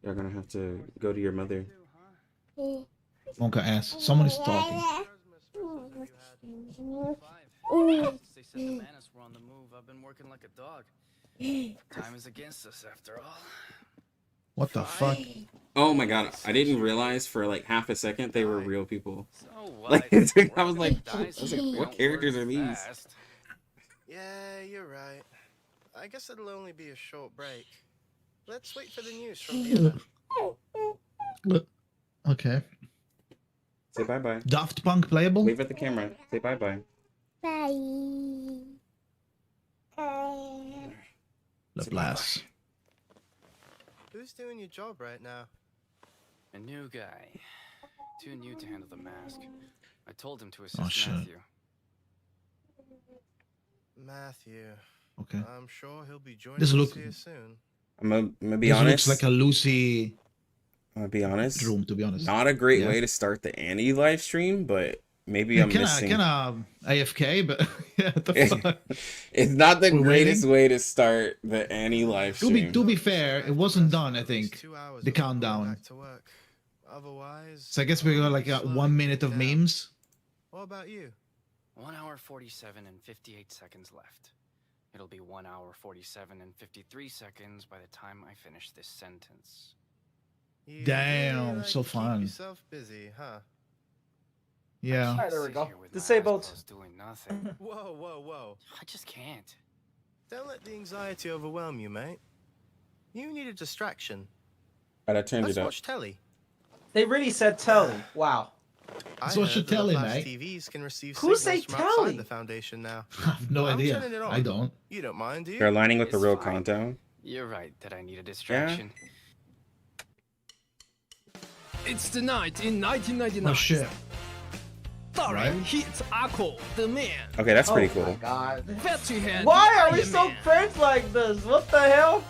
You're gonna have to go to your mother. Monka ass. Someone is talking. They said the Manus were on the move. I've been working like a dog. Time is against us after all. What the fuck? Oh my god, I didn't realize for like half a second they were real people. So what? Like, I was like, what characters are these? Yeah, you're right. I guess it'll only be a short break. Let's wait for the news from the other. Okay. Say bye bye. Daft Punk playable? Wave at the camera. Say bye bye. The blast. Who's doing your job right now? A new guy. Too new to handle the mask. I told him to assist Oh, shit. Matthew. Matthew. Okay. I'm sure he'll be joining This us look- here soon. I'm gonna be This honest. looks like a Lucy I'm gonna be honest. room, to be honest. Not a great Yeah. way to start the Annie live stream, but maybe I'm missing. Kind of AFK, but yeah, what the fuck. It's not the We're greatest waiting? way to start the Annie live stream. To be fair, it wasn't done. I At think least 2 hours the before going countdown. back to work. Otherwise, So I guess we got like slowly 1 minute of down. memes. What about you? 1 hour 47 and 58 seconds left. It'll be 1 hour 47 and 53 seconds by the time I finish this sentence. You Damn, really like so to keep fun. yourself busy, huh? Yeah. Alright, there we Sit go. here with my Disabled. eyes closed doing nothing. Whoa, whoa, whoa. I just can't. Don't let the anxiety overwhelm you, mate. You need a distraction. But I turned Let's it up. watch telly. They really said telly. Wow. I So what's your heard that the telly, Flash mate? TVs can receive Who signals say from telly? outside the foundation now. I have no I'm idea. turning it on. I don't. You don't mind, do you? They're aligning with the It's real fine. countdown. You're right that I need a distraction. It's the night in 1999. Oh shit. 大人 hits Aqua, the man. Okay, that's pretty Oh my cool. god. Fatty Head, Why the are we Iron so Man. cringe like this? What the hell?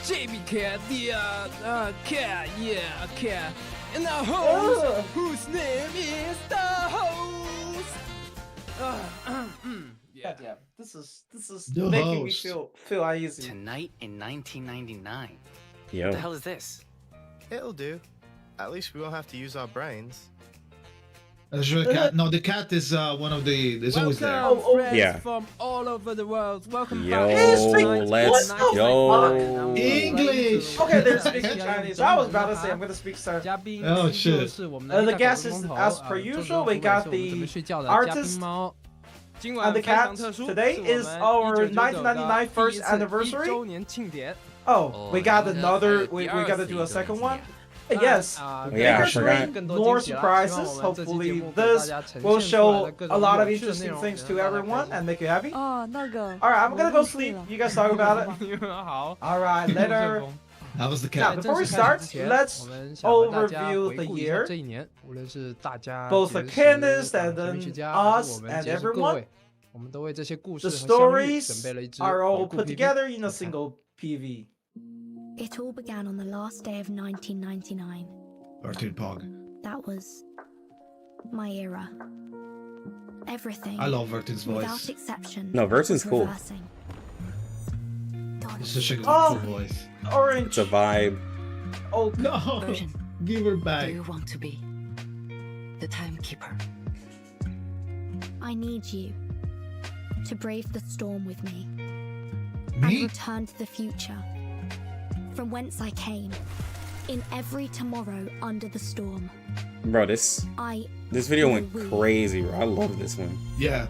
JB Cat, the cat, yeah, cat. And the host, Ugh. whose name is the host. Yeah. God damn. This is The making me host. feel uneasy. Tonight in 1999. What Yo. the hell is this? It'll do. At least we won't have to use our brains. There's a cat. No, the cat is one of the. It's always there. Welcome, Oh, friends Yeah. from all over the world. Welcome Yo, back. let's go. English. Okay, they're speaking Chinese. I was about to say I'm gonna speak Chinese. Oh, shit. The guest is, as per usual, we got the artist and the cat. Today is our 1999 first anniversary. Oh, we got another. We gotta do a second one. Yes. Yeah, I forgot. More surprises. Hopefully, this will show a lot of interesting things to everyone and make you happy. Oh,那个 All right, I'm gonna go sleep. You guys talk about it. 好。 All right, later. That was the Now, cat. before we start, let's overview the year. Both the Candace and then us and everyone. The stories are all put together in a single PV. It all began on the last day of 1999. Arcade Pog. That was my era. Everything, I love Vertin's without voice. exception, No, Vertin's was cool. reversing. It's such a good Oh. voice. Orange. It's a vibe. Oh, No, Version, give her do back. you want to be the timekeeper? I need you to brave the storm with me and Me? return to the future, from whence I came. In every tomorrow under the storm, Bro, this I video went crazy, bro. I love this one. Yeah.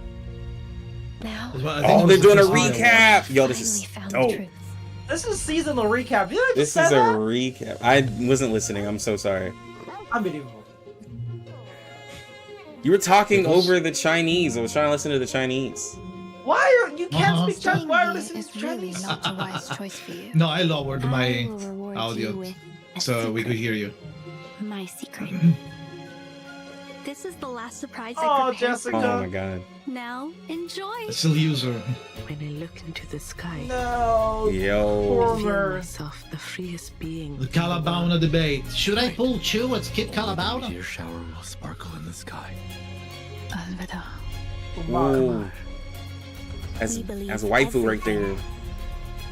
now That's what I think Oh, it was they're the doing a first time I recap. Yo, this finally is found the dope. truth. this is seasonal recap. You like This said is a that? recap. I wasn't listening. I'm so sorry. Unbelievable. You were talking Because- over the Chinese. I was trying to listen to the Chinese. Why are you can't Uh-huh. speak Chinese? Why are you listening It's to really Chinese? not a wise choice for you. No, I lowered I my will reward audio you with a so we could secret. hear you. My secret. This is the last surprise Oh, I prepared Jessica. for Oh you. my god. Now, enjoy. I still use her. When I look into the sky, No. Yo. Poor I feel her. myself the freest being. The Calabauna debate. Should I pull Chew at Kid Calabauna? Your shower will sparkle in the sky. Alvida. Ooh. As We believe as a waifu right there.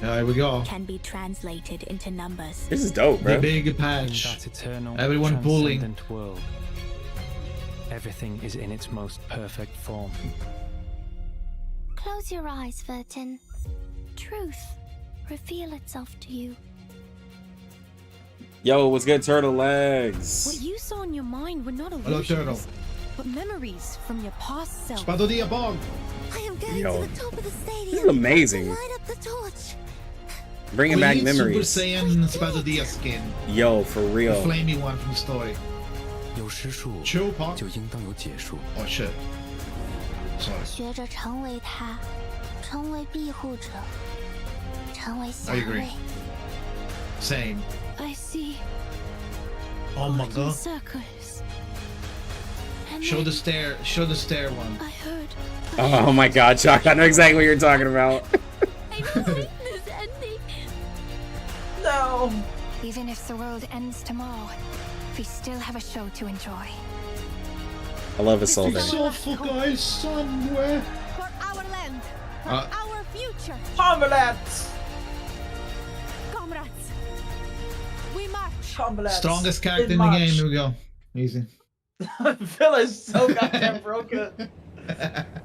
There we go. Can be translated into numbers. This is dope, The bro. big patch. That eternal, Everyone pulling. transcendent world. Everything is in its most perfect form. Close your eyes, Vertin. Truth reveal itself to you. Yo, what's good, turtle What legs? you saw in your mind were not Hello, Turtle. illusions, but memories from your past self. Spado dia Bog. I am going Yo, to the top of the stadium. this is amazing. To light up the torch. Bringing We back need memories. Super Saiyan Spado dia skin. Yo, for The real. flamey one from the story. 有施术 Chew Pog. 就应当有解数。 Oh shit. Sorry. 学着成为他，成为庇护者，成为侠 I agree. 卫。 Same. I see Oh my golden god. circles. Show the stair. Show the stair one. I heard. Oh my god, Chuck, I know exactly what you're talking about. I will hate this ending. No. Even if the world ends tomorrow, we still have a show to enjoy. I love Isolde. Awful guys somewhere. For our land, for our future, Comrades. comrades. We march. Comrades. Strongest character in the March. game. Here we go. Easy. Villa is so goddamn broken.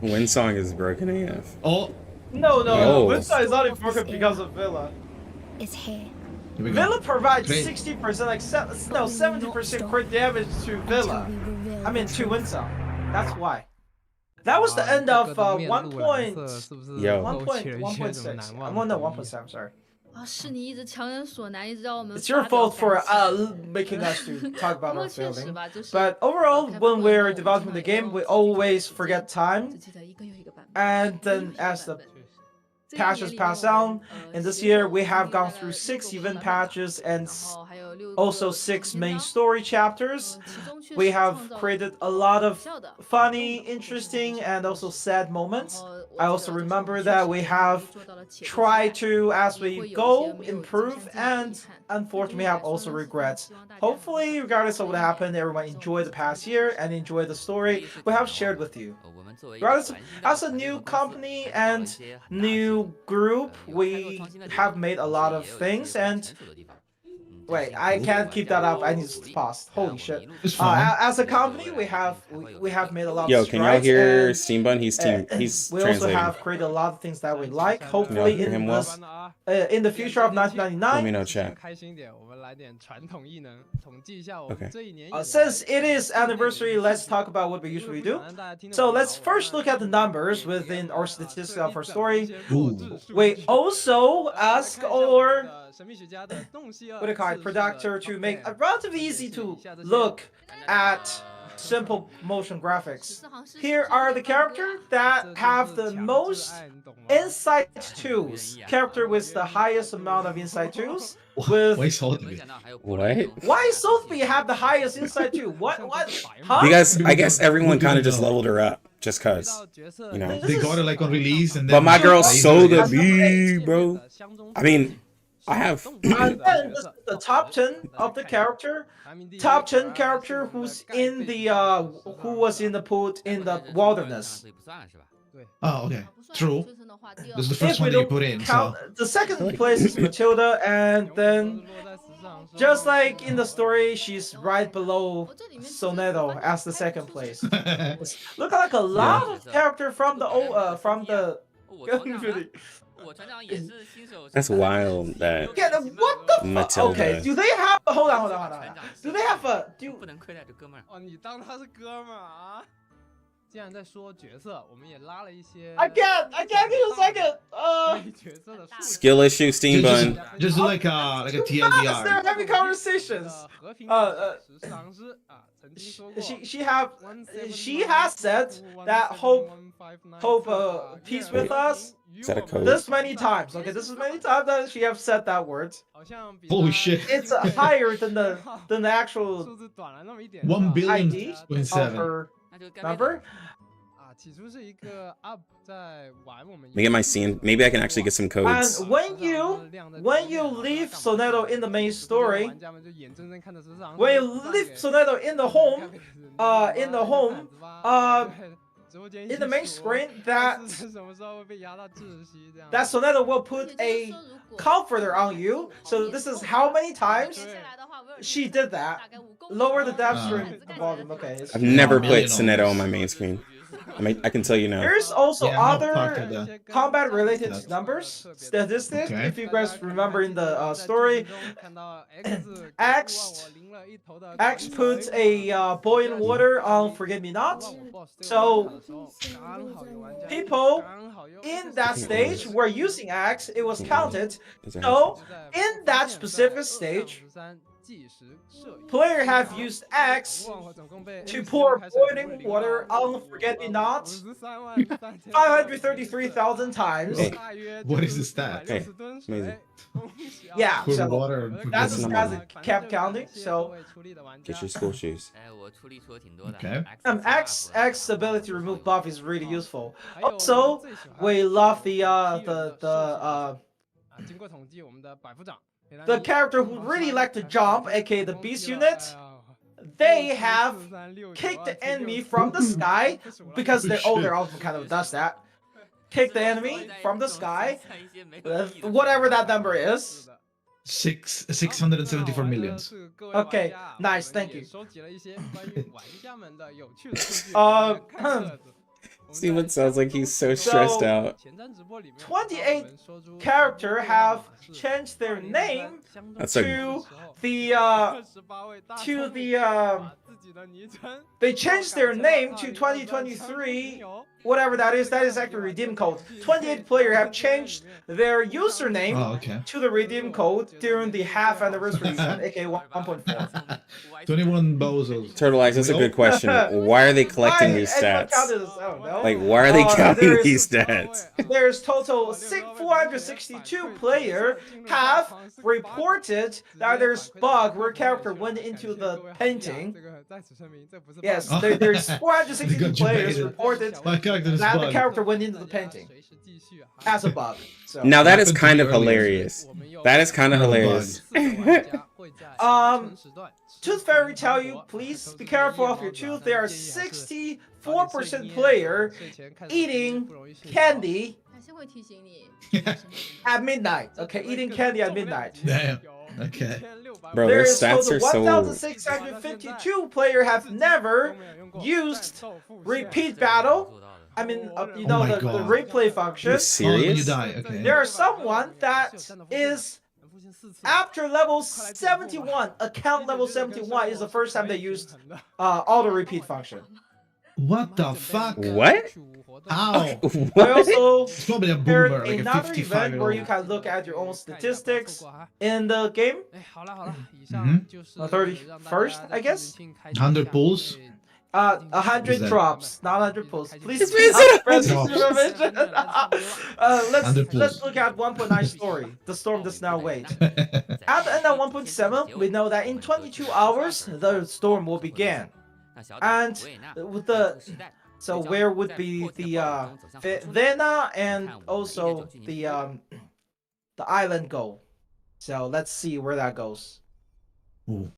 Wind Song is broken AF. Oh, No, Oh. Windsor is only broken because of Villa. Is here. here we go. Villa provides Great. 60%, like 70% crit damage to Villa. I mean to Windsor. That's why. That was the end of 1 point. Yo. 1.6. I'm on the 1.7. I'm sorry. 啊，是你一直强人所难，一直让我们 It's your 发表 fault for 感情 making us to talk about 不 our 过确实 feeling. 吧，就是 But overall, 开 when 播 we're 以后 developing the game, we always forget 只 time. 记得一个又一个版本 And 一个又 then 一个 as 版 the 本 patches pass out, in this year we have gone through 6 event patches and also 6 main story chapters. We have created a lot of funny, interesting, and also sad moments. I also remember that we have tried to, as we go, improve, and unfortunately we have also regrets. Hopefully, regardless of what happened, everyone enjoyed the past year and enjoyed the story we have shared with you. Regardless, as a new company and new group, we have made a lot of things and wait, I can't keep that up. I need to pause. Holy shit! It's fine. As a company, we have made a lot Yo, of can y'all strides, hear and, SteamedBun? He's and he's we also translating. have created a lot of things that we like. Can y'all Hopefully, hear him well? in the future of Let me 1999, know, chat. 开心一点，我们来点传统艺能，统计一下我 Okay. 们这一年以来 since it is anniversary, let's talk about what we usually do. So let's first look at the numbers within our statistics of our story. We also ask our what do you call it, producer to make it relatively easy to look at simple motion graphics. Here are the characters that have the most insight tools. Character with the highest amount of insight tools. With Wait, hold it. What? why Sophie have the highest insight tool? What? Huh? You guys, I guess everyone kind of just leveled her up, just cause, you know. They got it like on release and then. But my girl they sold did a B, bro. I mean, I have. And then this is the top 10 of the character. Top 10 character who's in the who was in the put in the wilderness. Oh, okay. True. This is the If first we one that you don't put in. count, So. the second place is Matilda, and then just like in the story, she's right below Soneto as the second place. Look like a lot of character from the That's wild. That Yeah, what the fuck? Matilda. Okay, do they have? Hold on. Do they have a? Do 哦，你当他是哥们儿啊？既然在说角色，我们也拉了一些 I can't give you a second. 角色的数 skill issue, SteamedBun. Just do like a They're TLDR. having conversations. 和平时尚师啊，曾经说过 She has said that hope peace with us Is that a code? this many times. Okay, this is many times that she have said that word. 好像比 Holy 他 shit. It's higher than the actual 数字短了那么一点 1 billion ID point of seven. her number. 啊，起初是一个 up 在玩我们 Let me get my scene. Maybe I can actually get some codes. And when you leave Soneto in the main story, 玩家们就眼睁睁看着时尚 when you leave Soneto in the home, in the main screen, that 什么时候会被压到窒息这样 that Soneto will put a comforter on you. So this is how many times she did that. Lower the depth during the volume. Okay. I've never put Million Soneto on my main screen. I can tell you now. There's also Yeah, I'm not part of other that. combat-related numbers, statistics. Okay. If you guys remember in the story, 看到 X puts a boy in water on Forget Me Not. So people in that stage were using X. It was counted. So in that specific stage, Player have used X to pour boiling water on forget-me-not 533,000 times. Hey. What is the stat? Hey, amazing. Yeah, Pour so water. that's the That's stats it kept counting. So Get your school shoes. Okay. X ability to remove buff is really useful. Also, we love the character who really like to jump, aka the Beast unit. They have kicked the enemy from the sky because they're their ultimate kind of does that. Kick the enemy from the sky, whatever that number is. 674 millions. Okay, nice, thank you. Steven sounds like he's so stressed out. 28 character have changed their name That's to they changed their name to 2023 whatever that is actually redeem code. 28 player have changed their username to the redeem code during the half anniversary event, aka 1.4. 21 bozos. Turtle Eyes, that's a good question. Why are they collecting these stats? Like, why are they counting these stats? There's total 462 player have reported that there's bug where character went into the painting. Yes, there's 462 players reported that the character went into the painting as a bug. So. Now that is kind of hilarious. That is kind of hilarious. Tooth Fairy tell you, please be careful of your tooth. There are 64% player eating candy at midnight. Okay, eating candy at midnight. Damn. Okay. Bro, their There's stats are so... 1,652 player have never used repeat battle. I mean, you know, the replay function. You're serious? You die. Okay. There are someone that is after level 71, account level 71 is the first time they used auto repeat function. What the fuck? What? How? What? Also, It's probably a there's boomer, like a another 55 event year where old. you can look at your own statistics in the game. The 31st, I guess. 100 pulls. 100 drops, not 100 pulls. Please It's been press drops. let's look at 1.9 story. The storm does not wait. At the end of 1.7, we know that in 22 hours the storm will begin. And with so where would be the Vena and also the island go? So let's see where that goes. Ooh.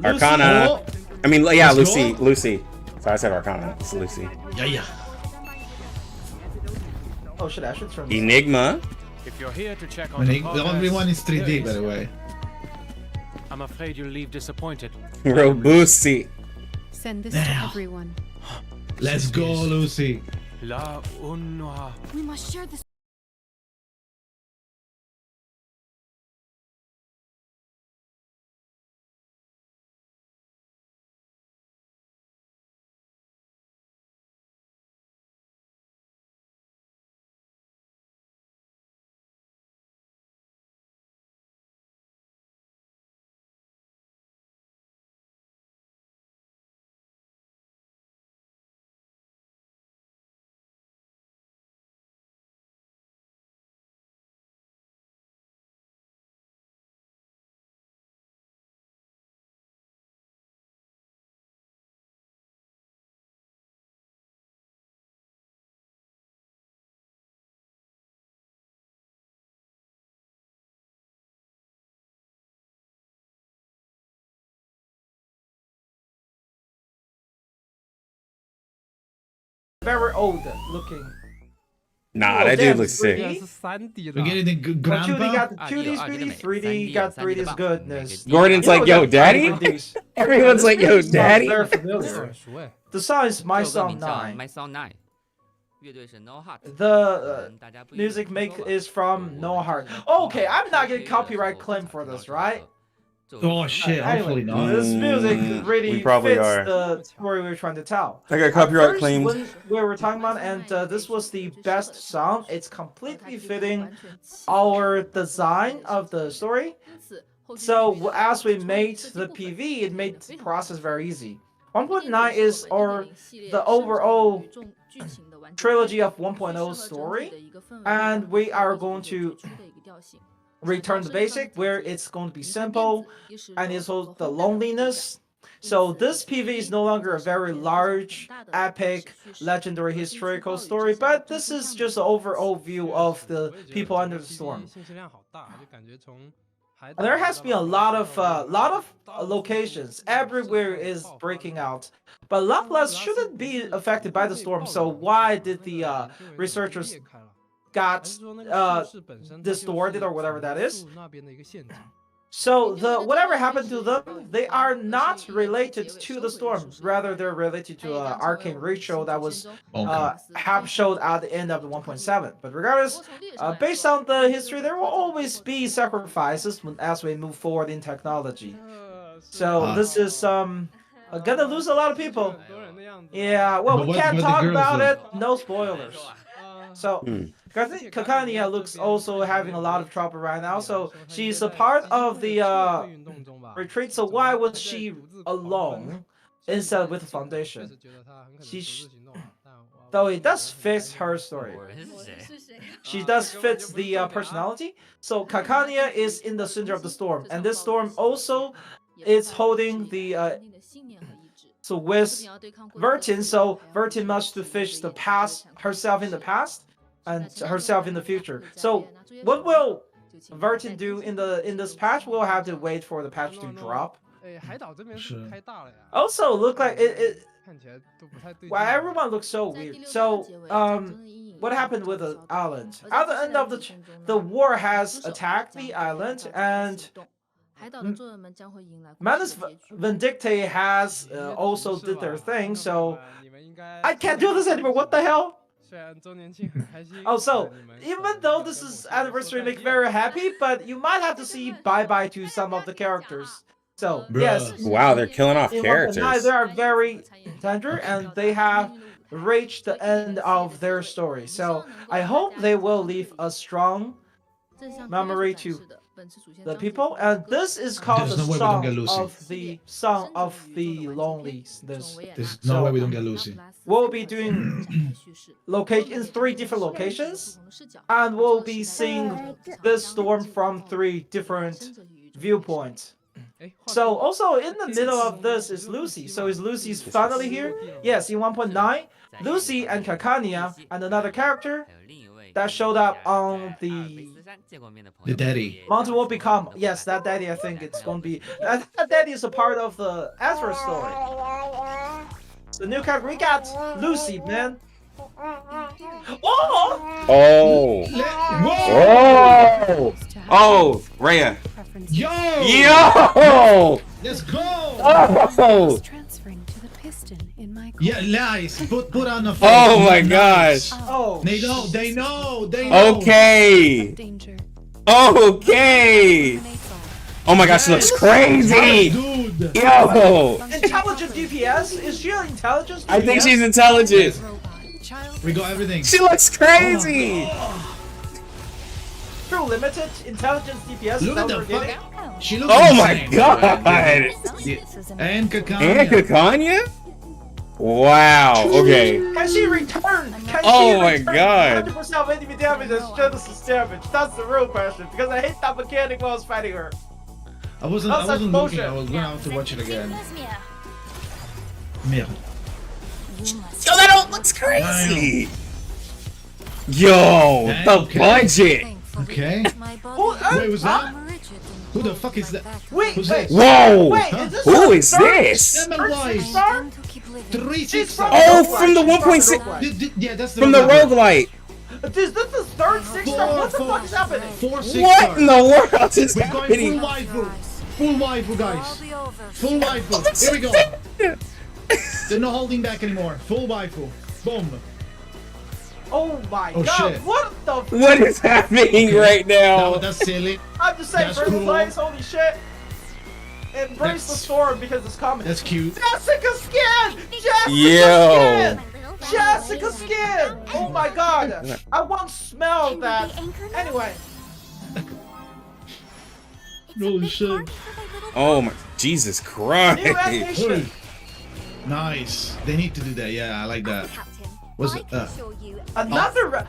Arcana. I mean, yeah, Let's go. Lucy. So I said Arcana. It's Lucy. Yeah. Oh shit, I should turn Enigma. If you're here to check I mean, everyone is 3D, by the way. I'm afraid you'll leave disappointed. Robusti. Send this Now. to everyone. Let's go, Lucy. La Unwa. We must share this. very old looking. Nah, Oh, that damn, dude looks sick. 这是3D 的 We。getting the Well, 2D grandpa. got the 2D, 3D, 3D got 3D's goodness. Gordon's You know like, we yo, got daddy? 3Ds. Everyone's like, yo, This sounds daddy? very 这 familiar. 很熟哎。 The song is My 这首歌 Song 名叫 9. My Song 9，乐队是 No Heart。 The 大家不一定 music 听 make 说过 is from No Heart. Okay, I'm not getting copyright claim for this, right? Oh shit, hopefully Anyway, not. this music Mm, really we probably fits are. the story we're trying to tell. I got At copyright first, claimed. when we were talking about, and this was the best song. It's completely fitting our design of the story. So as we made the PV, it made the process very easy. 1.9 is the overall trilogy of 1.0 story, and we are going to return the basic where it's going to be simple and it's also the loneliness. So this PV is no longer a very large, epic, legendary, historical story, but this is just an overall view of the people under the storm. 信息量好大，就感觉从海 There has been a lot of locations. Everywhere is breaking out. But Loveless shouldn't be affected by the storm, so why did the researchers got distorted or whatever that is? So whatever happened to them, they are not related to the storm. Rather, they're related to an arcane ritual that was have showed at the end of the 1.7. But regardless, based on the history, there will always be sacrifices as we move forward in technology. So this is gonna lose a lot of people. Yeah, well, But we what can't about the talk girls, about though? it. No spoilers. So, I think Kakania looks also having a lot of trouble right now. So she's a part of the retreat. So why was she alone instead with the foundation? Though it does fit her story. She does fit the personality. So Kakania is in the center of the storm, and this storm also is holding the so with Vertin, so Vertin must to fish the past, herself in the past, and herself in the future. So what will Vertin do in this patch? We'll have to wait for the patch to drop. 哎，海岛这边是不是开大了呀？ Also, look like it. 看起来都不太对劲。 Well, everyone looks so weird. So, what happened with the island? At the end of the war has attacked the island, and Manus Vindicte has also did their thing. So, I can't do this anymore. What the hell? 虽然周年庆很开心。 Oh, so even though this is anniversary, make very happy, but you might have to see bye bye to some of the characters. So yes, Wow, they're killing off in 1.9 characters. they are very tender and they have reached the end of their story. So I hope they will leave a strong memory to the people. And this is called There's the no way we don't get song of the loneliness. There's no way we don't get Lucy. We'll be doing in 3 different locations, and we'll be seeing this storm from 3 different viewpoints. So also in the middle of this is Lucy. So is Lucy's finally here? Yes, in 1.9, Lucy and Kakania and another character that showed up on the daddy. mountain will become, yes, that daddy. I think it's going to be that daddy is a part of the Ezra story. The new character we got Lucy, man. Oh! Oh. Whoa! Oh, Rhea. Yo! Yo! Let's go! Oh! Transferring to the piston in my Yeah, nice. Put on a. Oh my gosh. Oh, They know. They know. They know. Okay. danger. Okay. Oh my gosh, she looks crazy. Dude. Yo! intelligent DPS? Is she an intelligence DPS? I think she's intelligent. We got everything. She looks crazy. True limited intelligence DPS. Look at the we're getting. fuck. She looks Oh my insane. god. And Kakanya. And Kakanya? Wow. Okay. Can she return? Can Oh she my return god. 100% of enemy damage and Genesis damage? That's the real question. Because I hate that mechanic while I was fighting her. I wasn't That's looking. bullshit. I was gonna have to watch it again. Merde. Merde. Yo, that all looks crazy. Yo, Dang, the okay. budget. Okay. Wait, was that? Who the fuck is that? Wait, Who's wait. this? Whoa. Wait, is this Who a is third this? Lemon Wise. star? 360. Oh, from the 1.6. Yeah, that's the From the roguelite. Dude, this is the third 6-star. What the fuck is happening? 4 6 What in the world is We're going happening? full waifu. Full waifu, guys. Full waifu. Here we go. They're not holding back anymore. Full waifu. Boom. Oh my Oh, god, shit. what the f- What is happening right now? That's silly. I'm just saying, That's first cool. place, holy shit. Embrace the storm because it's coming. That's cute. Jessica Skin! Jessica Yo. Skin! Jessica Skin! Oh my god! I once smelled that. Anyway. Holy shit. Oh my Jesus New Christ. animation! Nice. They need to do that. Yeah, I like that. Was it?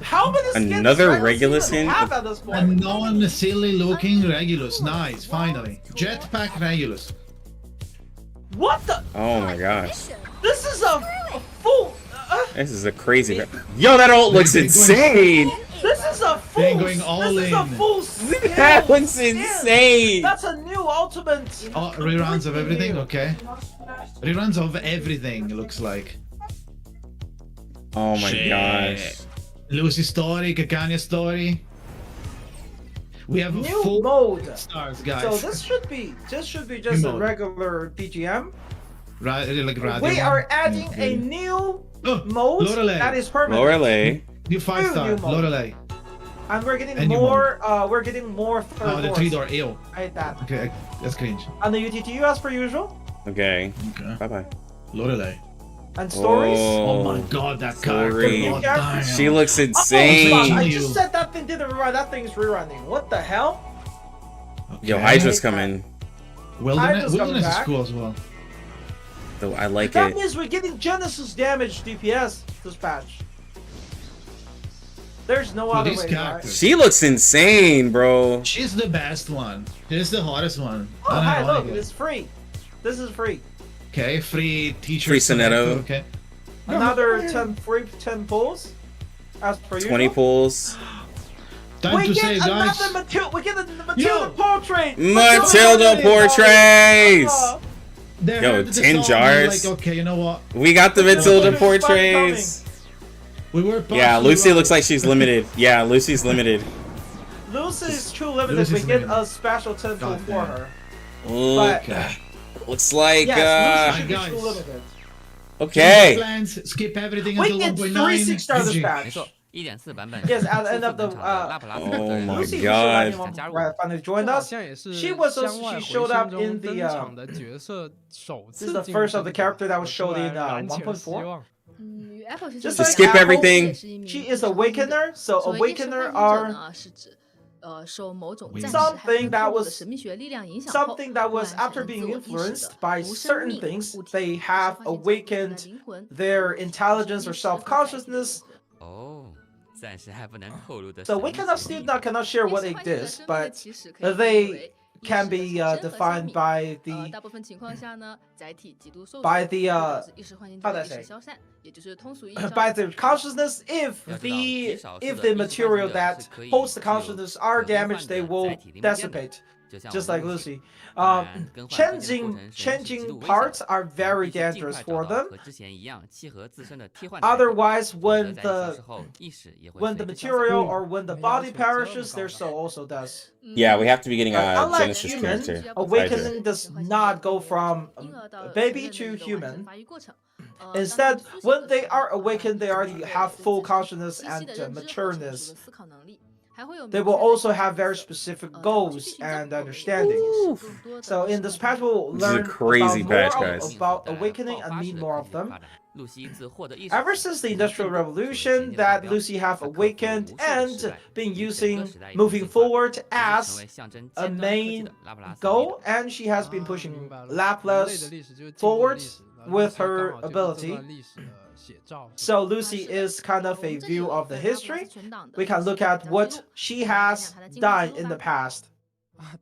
How many skins Another does Regulus regular even skin? have at this A point? non-silly looking Regulus. Nice, finally. Jetpack Regulus. What the? Oh my gosh. This is a full. This is a crazy. Yo, that ult looks insane. This is a full. They're going all this is a in. full skin. That looks skin. insane. That's a new ultimate. Oh, reruns of everything? Okay. Reruns of everything, it looks like. Oh my Shit. gosh. Lucy story, Kakanya story. We have a New full mode. stars, guys. So this should be just New a mode. regular BGM. Right, like radio We one. are adding a Okay. new Oh, mode Lorelei. that is permanent. Lorelei. New 5-star, New mode. Lorelei. And we're getting And new more. We're getting more third Oh, the doors. 3-door, ew. I hate that. Okay, that's cringe. And the UTTU as per usual. Okay. Okay. Bye bye. Lorelei. And stories. Oh my god, that character. Story. God damn. She looks Oh, insane. I just said that thing didn't rerun. That thing's rerunning. What the hell? Yo, Okay. Hydra's coming. Wilderness coming is back. cool as well. Though I like That it. means we're getting Genesis damage DPS this patch. There's no other these way, characters. right? She looks insane, bro. She's the best one. She's the hottest one. Oh, hi, look, Unironically. it's free. This is free. Okay, free t-shirt. Free Sonetto. Okay. Another 10 free 10 pulls. As per usual. 20 pulls. Time We to get say, guys. another Matilda. We get a Matilda Yo. portrait. Matilda portraits. They Yo, heard the 10 song, jars. Like, okay, you know what? We got the Matilda Matilda portraits. portraits. We were. Yeah, partially Lucy right. looks like she's limited. Yeah, Lucy's limited. Lucy's true limited. Lucy's We get limited. a special 10 pull God for damn. her. Look. Okay. Looks like Yes, Lucy should be guys. true limited. okay. Plans, skip everything We until get 1.9. 3 6-star this GG. patch. 没错，1.4版本 Yes, at the 是 end of the 正常的拉普拉斯特 Oh 对 my Lucy God. finally joined 这好 us. 像也是 She was 箱外 she showed 回 up 声 in 中 the 登场的角色首 This 次 is the 进入 first of the 正场 character that was 出 showed 来 in 燃起了希 1.4. 望。与 Apple 学 Just 生 like skip Apple everything. 也是一名 She 异 is 神婚姻者 Awakener, so 所谓异神 Awakener 婚姻者 are 呢，是指受某种 Something 暂时还不能 that 透露的 was- 神秘学力量影响后， something that was 完 after 成 being 自我意识 influenced 的 by 无生 certain 命 things, 物体 they 是 have 唤醒自我的 awakened 灵魂 their intelligence or self-consciousness. 哦，暂时还不能透露的 So 神 we 秘 cannot 学力 still not cannot share 意 what 识 it 唤醒的 is, 生命的 but 起始可以 they 分为 can 意 be 识的生和生 defined 命 by the 大部分情况下呢，载体极度受 by 损， the 会导致意识唤醒者 how 的 do 意 I 识 say? 消散，也就是通俗意义上 by their consciousness. If the material that holds the consciousness are damaged, they will dissipate. 就像 Just 我 like 们录 Lucy. 当然更换推荐的过 Changing 程实际是极 changing 度危险 parts 的 are very 必须尽 dangerous 快 for 找到 them. 和之前一样契合自身的替换载体 Otherwise, 否则 when 在你消 the 失后意识也会 when 随 the 之消散 material or when the 没要 body 求这么 perishes, 高 their 的 soul also does. Yeah, we have to be getting a Unlike Genesis human, character. Hydra. awakening does not go from 婴儿到 baby 成 to 人的一个完整 human. 发育过程。Instead, 当他们苏醒 when 的 they 时候 are awakened, they already have full consciousness 清晰 and 的认知和成熟 matureness. 的思考能力，还会有 They 明 will 确的 also 意识 have very 角色 specific 他们去 goals 寻找 and 我们 understanding. 更多的 So in this patch, we'll This is a learn crazy about patch, more guys. about awakening and meet more of them. 露西自获得意识 Ever since the Industrial Revolution, that Lucy have awakened and been using moving forward as a main goal, and she has been 明 pushing 白了人类的 Lapras 历史就是进步的 forward 历史 with 刚 her 好就是这 ability. 段历史的写照。 So Lucy is kind of a view of the history. We can look at what she has done in the past.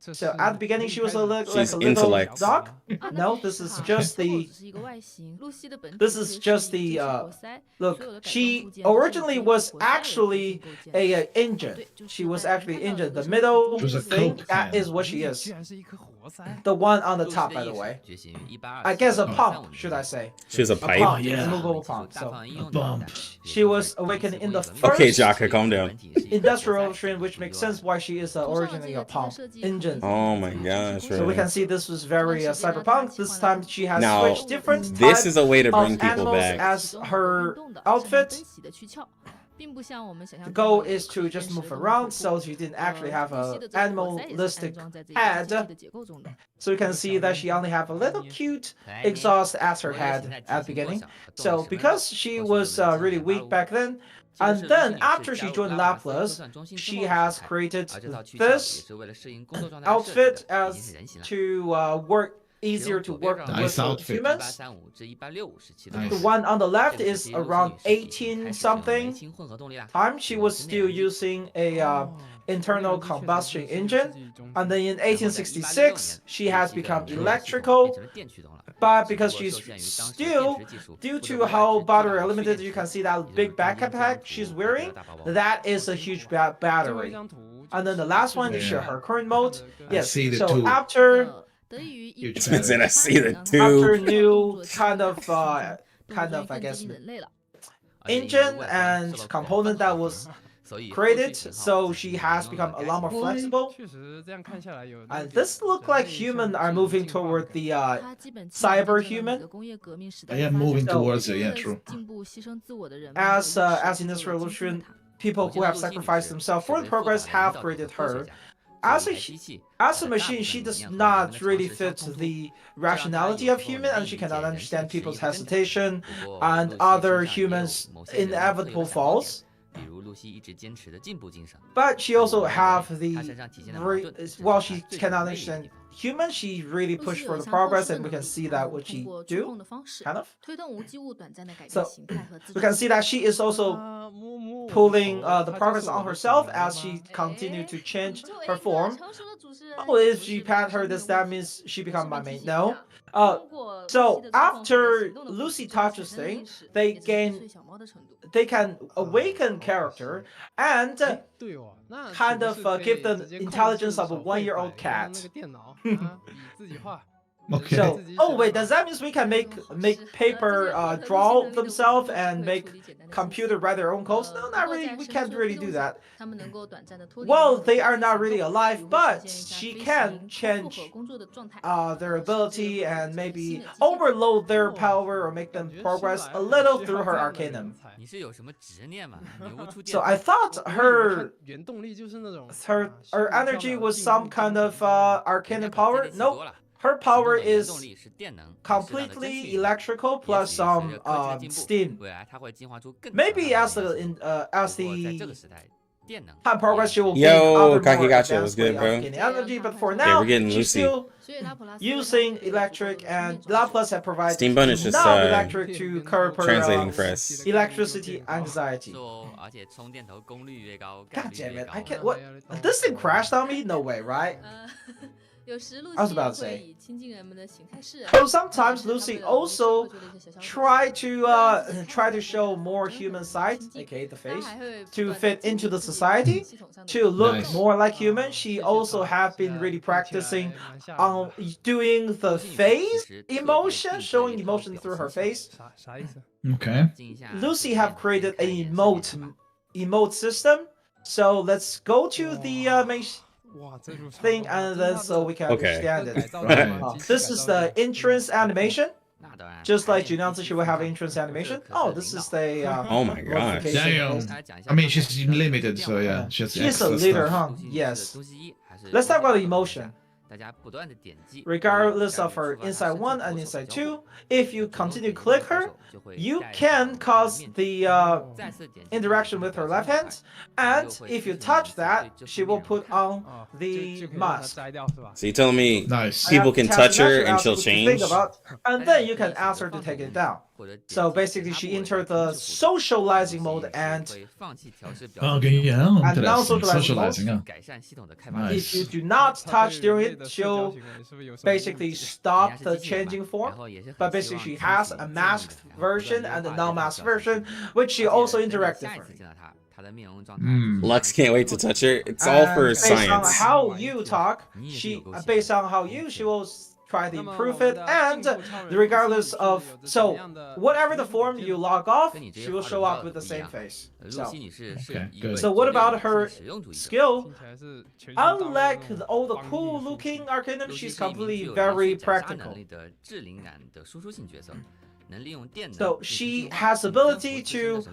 So at the beginning, she was like She's a little intellect. dog. No, this is just the. This is just the. Look, she originally was actually a engine. She was actually engine. The middle She was a thing, coke that fan. is what she is. The one on the top, by the way. I guess a pump, should I say? She was a A pipe. pump, yeah. immovable pump. So Bump. she was awakened in the first Okay, Jaka, calm down. industrial revolution, which makes sense why she is originally a pump engine. Oh my gosh, So we can see this was very cyberpunk. This time she has Now, switched different this type is a way to bring of people animals back. as her outfit. The goal is to just move around, so she didn't actually have a animalistic head. So you can see that she only have a little cute exhaust as her head at the beginning. So because she was really weak back then, and then after she joined Laplace, she has created this outfit as to work easier to work Nice with outfit. humans. Nice. The one on the left is around 18 something time. She was still using a internal combustion engine, and then in 1866 she has become electrical. But because she's still, due to how battery limited, you can see that big backpack she's wearing. That is a huge battery. And then the last one is her current mode. Yes. see the So two. after It's been said I see the after two. new kind of I guess engine and component that was created, so she has become a lot more flexible. And this look like human are moving toward the cyber human. I am moving So- towards it. Yeah, true. As in this revolution, people who have sacrificed themselves for the progress have created her. As a machine, she does not really fit the rationality of human, and she cannot understand people's hesitation and other humans' inevitable falls. But she also have the while she cannot understand human, she really pushed for the progress, and we can see that what she do, kind of. So we can see that she is also pulling the progress on herself as she continued to change her form. Oh, if she pat her, does that means she become my main? No. So after Lucy touches thing, they can awaken character and kind of give the intelligence of a 1-year-old cat. Okay. So, oh wait, does that mean we can make paper draw themselves and make computer write their own codes? No, not really. We can't really do that. Well, they are not really alive, but she can change their ability and maybe overload their power or make them progress a little through her arcanum. So I thought her energy was some kind of arcanum power. Nope. Her power is completely electrical plus some steam. Maybe as the time progress, she will gain Yo, other Kaki more gotcha. advanced What's good, way bro? of gaining energy. But for Yeah, now, we're getting she's Lucy. still using electric, and Laplace have provided SteamedBunX is electric to curb her translating for us. electricity anxiety. God damn it! I can't. What? This thing crashed on me? No way, right? I was about to say. So sometimes Lucy also try to show more human side, aka the face, to fit into the society, to look Nice. more like human. She also have been really practicing on doing the face emotion, showing emotion through her face. Okay. Lucy have created a emote system. So let's go to the main thing, and then so we can understand it. Right. This is the entrance animation. Just like Junanzi, she will have entrance animation. Oh, this is the Oh my gosh. modification. Damn. I mean, she's limited, so yeah. She's She's a leader, huh? Yes. Let's talk about emotion. Regardless of her inside 1 and inside 2, if you continue to click her, you can cause the interaction with her left hand, and if you touch that, she will put on the mask. So you telling me Nice. people can touch her and she'll Think change? about, and then you can ask her to take it down. So basically, she entered the socializing mode and interesting. non-socializing mode. Socializing, yeah. If you Nice. do not touch during it, she'll basically stop the changing form. But basically, she has a masked version and a non-masked version, which she also interacts differently. Lux can't wait to touch her. It's all for Based science. on how you talk, based on how she will try to improve it, and regardless of whatever the form you log off, she will show up with the same face. Okay, good. So what about her skill? Unlike all the cool-looking Arcanum, she's completely very practical. So she has ability to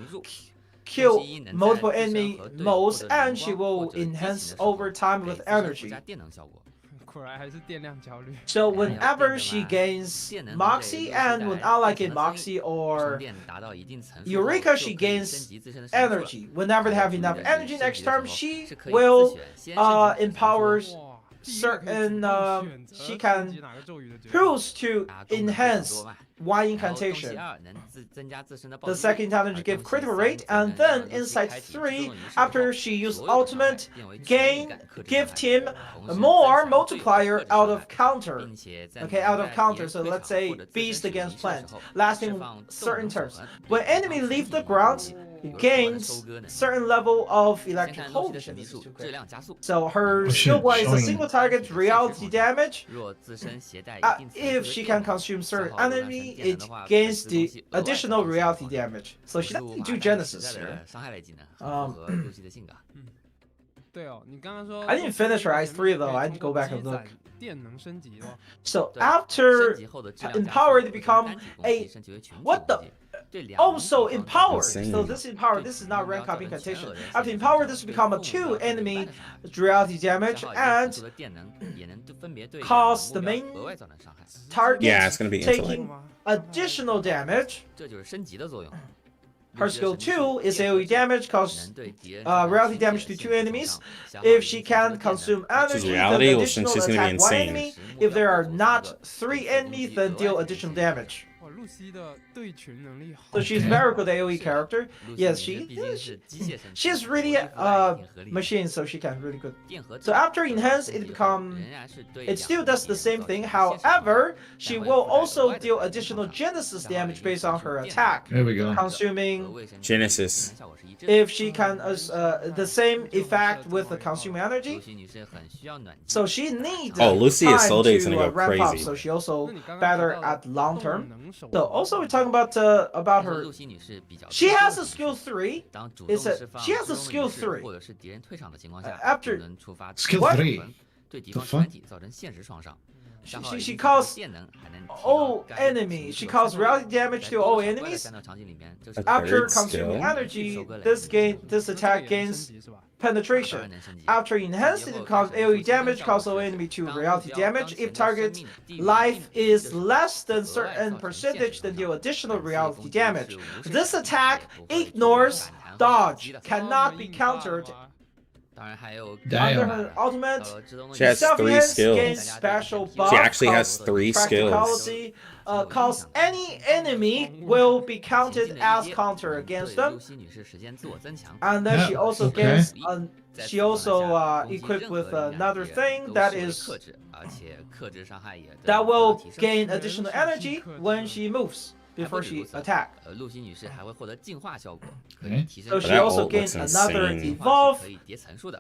kill multiple enemy modes, and she will enhance over time with energy. So whenever she gains Moxie, and when unlike Moxie or Eureka, she gains energy. Whenever they have enough energy next turn, she will empower certain she can choose to enhance one incantation. The second intelligence give critical rate, and then inside 3, after she used ultimate, gift him more multiplier out of counter. Okay, out of counter. So let's say beast against plant, lasting certain turns. When enemy leave the ground, it gains certain level of electric hold. So her skill point is a single target reality damage. If she can consume certain enemy, it gains the additional reality damage. So she doesn't do Genesis here. I didn't finish her Ice 3 though, I'd go back and look. So after empowered, it become a also empowered. So this empowered, this is not rank up incantation. After empowered, this will become a 2 enemy reality damage and cause the main target taking additional damage. Her skill 2 is AoE damage, cause reality damage to 2 enemies. If she can consume energy, then the additional attack 1 enemy. If there are not 3 enemies, then deal additional damage. So she's very good AoE character. Yes, she's really a machine, so she can really good. So after enhance, it still does the same thing. However, she will also deal additional Genesis damage based on her attack. There we go. Consuming Genesis. If she can the same effect with the consuming energy. So she needs Lucia's time soul date's to gonna go ramp up, crazy. so she also better at long term. So also we're talking about her. She has a skill 3. She has a skill 3. After Skill what? 3. The fuck? She calls all enemies. She calls reality damage to all enemies. After consuming energy, this attack gains penetration. After enhanced, it causes AoE damage, causes all enemy to reality damage. If target life is less than certain percentage, then deal additional reality damage. This attack ignores dodge, cannot be countered. Under her ultimate, She has 3 skills. gains special buff. She actually has 3 skills. Practicality, cause any enemy will be counted as counter against them. And then she also gains. She also equipped with another thing that will gain additional energy when she moves before she attack. So she also gains another evolve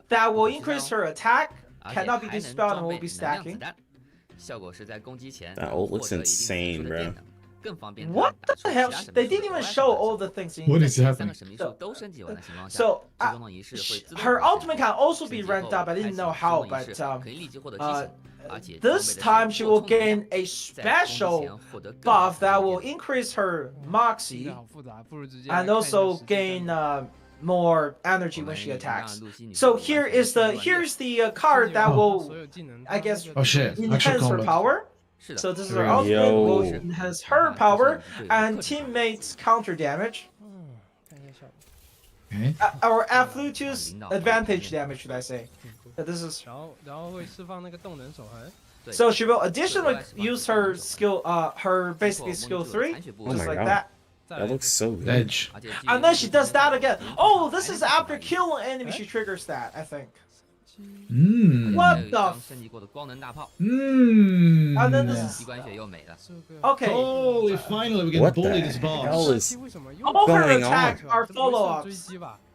that will increase her attack. Cannot be dispelled and will be stacking. That ult looks insane, bro. What the hell? They didn't even show all the things. What is happening? So her ultimate can also be ranked up. I didn't know how, but this time she will gain a special buff that will increase her Moxie and also gain more energy when she attacks. So here's the card that will, I guess, enhance her power. So this is her ultimate, will enhance her power and teammates counter damage. Or Afflutus advantage damage, should I say. This is. So she will additionally use her skill, her basically skill 3, just like that. That looks so good. Edge. And then she does that again. Oh, this is after killing enemy. She triggers that, I think. What the? And then this is okay. Holy, finally we can What bully the this hell boss. is All her going attacks on? are follow-ups.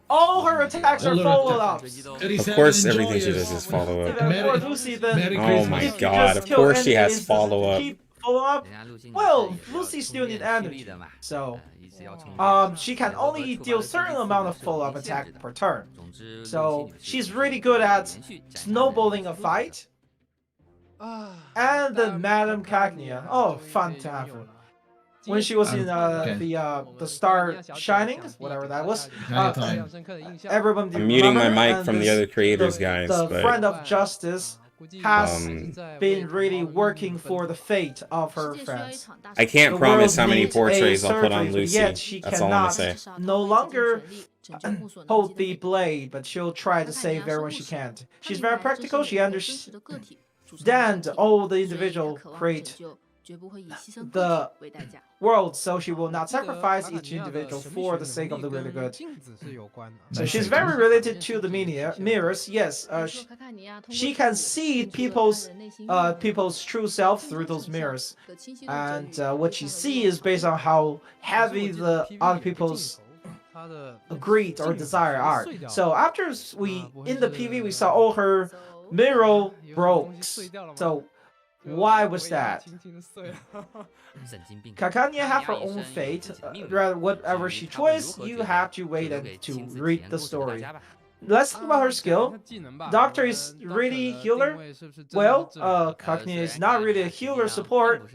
All her attacks are All her follow-ups. Of course, everything she does is follow up. Poor Lucy, then. Merry Oh my Christmas. god! Of course she has follow up. Keep follow up. Well, Lucy still needs energy, so she can only deal certain amount of follow-up attack per turn. So she's really good at snowballing a fight. And then Madame Cagnia. Oh, fun to have her. When she was in the Star Shining, whatever that was. Everyone I'm muting my remember? mic And from the this- other creators, guys. The But friend of justice has Um, been really working for the fate of her friends. I can't The promise world how many needs a portraits I'll put on surgery, Lucy. yet she That's all I'm gonna cannot say. no longer hold the blade, but she'll try to save everyone she can. She's very practical. She understands all the individual create the world, so she will not sacrifice each individual for the sake of the greater good. So she's very related to the mirrors. Yes, she can see people's true self through those mirrors, and what she sees is based on how heavy the other people's greed or desire are. So after we in the PV we saw all her mirror broke. So why was that? Kakanya have her own fate. Whatever she chose, you have to wait and to read the story. Let's talk about her skill. Doctor is really healer. Well, Kakanya is not really a healer support.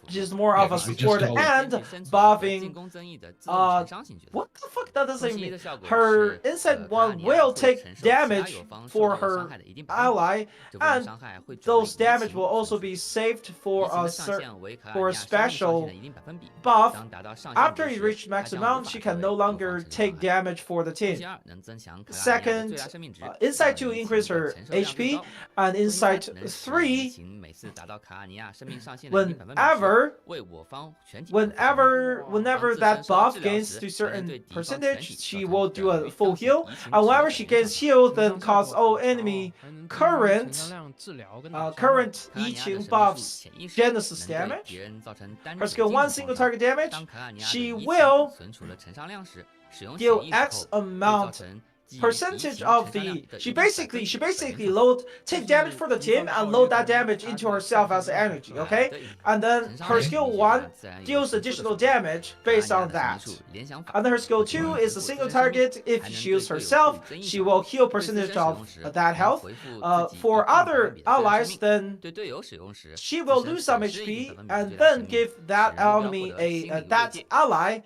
She's more of a support and buffing. What the fuck that does it mean? Her inside one will take damage for her ally, and those damage will also be saved for a special buff. After you reach max amount, she can no longer take damage for the team. Second, Insight 2 increase her HP, and Insight 3, whenever that buff gains to certain percentage, she will do a full heal. And whenever she gains heal, then cause all enemy current Yiqing buffs Genesis damage. Her skill 1 single target damage. She will deal X amount percentage of the she basically take damage for the team and load that damage into herself as energy, okay? And then her skill 1 deals additional damage based on that. And then her skill 2 is a single target. If she heals herself, she will heal percentage of that health. For other allies, then she will lose some HP and then give that enemy that ally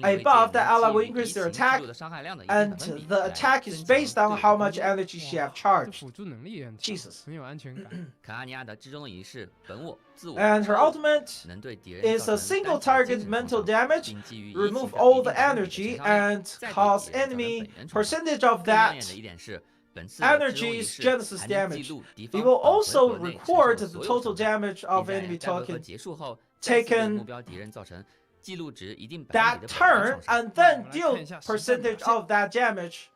a buff. That ally will increase their attack, and the attack is based on how much energy she have charged. Jesus. And her ultimate is a single target mental damage, remove all the energy and cause enemy percentage of that energy's Genesis damage. It will also record the total damage of enemy taken that turn, and then deal percentage of that damage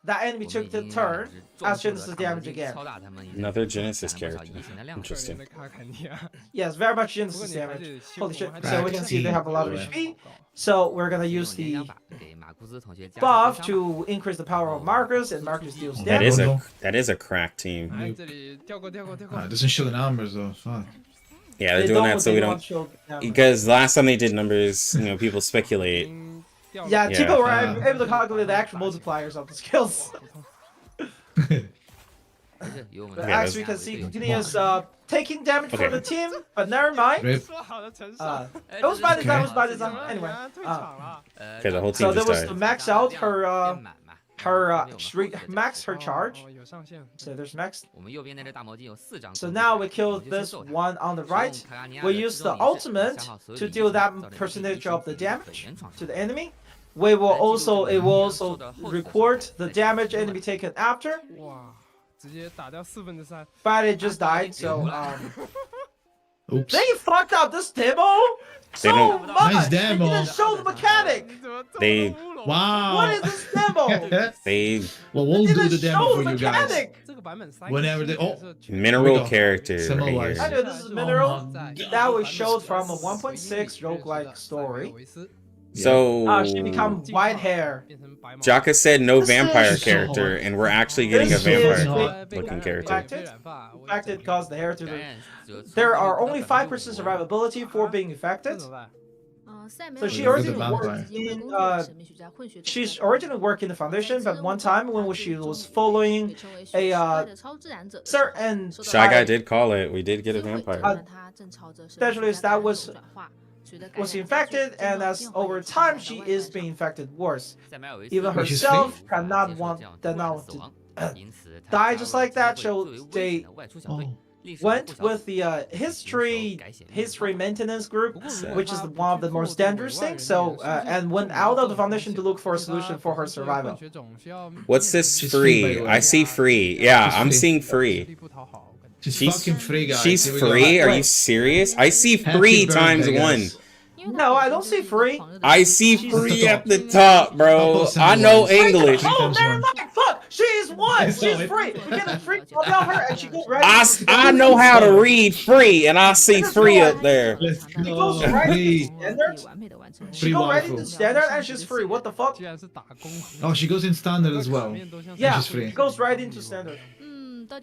that enemy took the turn as Genesis damage again. Another Genesis character. Interesting. Yes, very much Genesis damage. Holy shit. So we can see they have a lot of HP. So we're gonna use the buff to increase the power of Marcus, and Marcus deals damage. That is a crack team. It doesn't show the numbers though. Fuck. Yeah, they're doing that so we don't. Because last time they did numbers, people speculate. Yeah, people were able to calculate the actual multipliers of the skills. As we can see, Genius taking damage for the team, but never mind. It was by design, Anyway. Okay, the whole team so there just was died. to max out max her charge. So there's max. So now we kill this one on the right. We use the ultimate to deal that percentage of the damage to the enemy. It will also record the damage enemy taken after. But it just died, so Oops. they fucked up this demo. They So don't- much. Nice They demo. didn't show the mechanic. They Wow. What is this demo? they Well, They we'll do didn't the demo show for the you guys. mechanic. Whenever they- oh, mineral go. character right Symbolize. I here. know this is mineral. my God. That was showed from a 1.6 roguelike story. So She become white hair. Jaka said no This vampire is so character, hard. and we're actually getting a This is vampire looking character. Infected caused the hair to the. There are only 5% survivability for being infected. So she Look at the originally vampire. worked in she's originally worked in the foundation, but one time when she was following a certain Shy Guy did call it. We did get a vampire. specialist that was infected, and as over time she is being infected worse. Even Which is herself cannot want to die just like that, so they Oh. went with the history maintenance group, which is one of the most dangerous things. So and went out of the foundation to look for a solution for her survival. What's this She's free, by free? the way. I see free. Yeah, She's I'm free. seeing free. She's fucking free, guys. She's Here we go. free? Are you serious? I see Happy free birthday, times guys. one. No, I don't see free. I see free at the top, bro. Top I know English. Oh, times never one. mind. Fuck, she's one. I saw She's it. free. We get a free about her, and she goes right. I know how to read free, and I see free up there. Let's She go. goes right Free. into standard. She Free goes right waifu. into standard, and she's free. What the fuck? Oh, she goes in standard as well. Yeah, she's free. she goes right into standard. I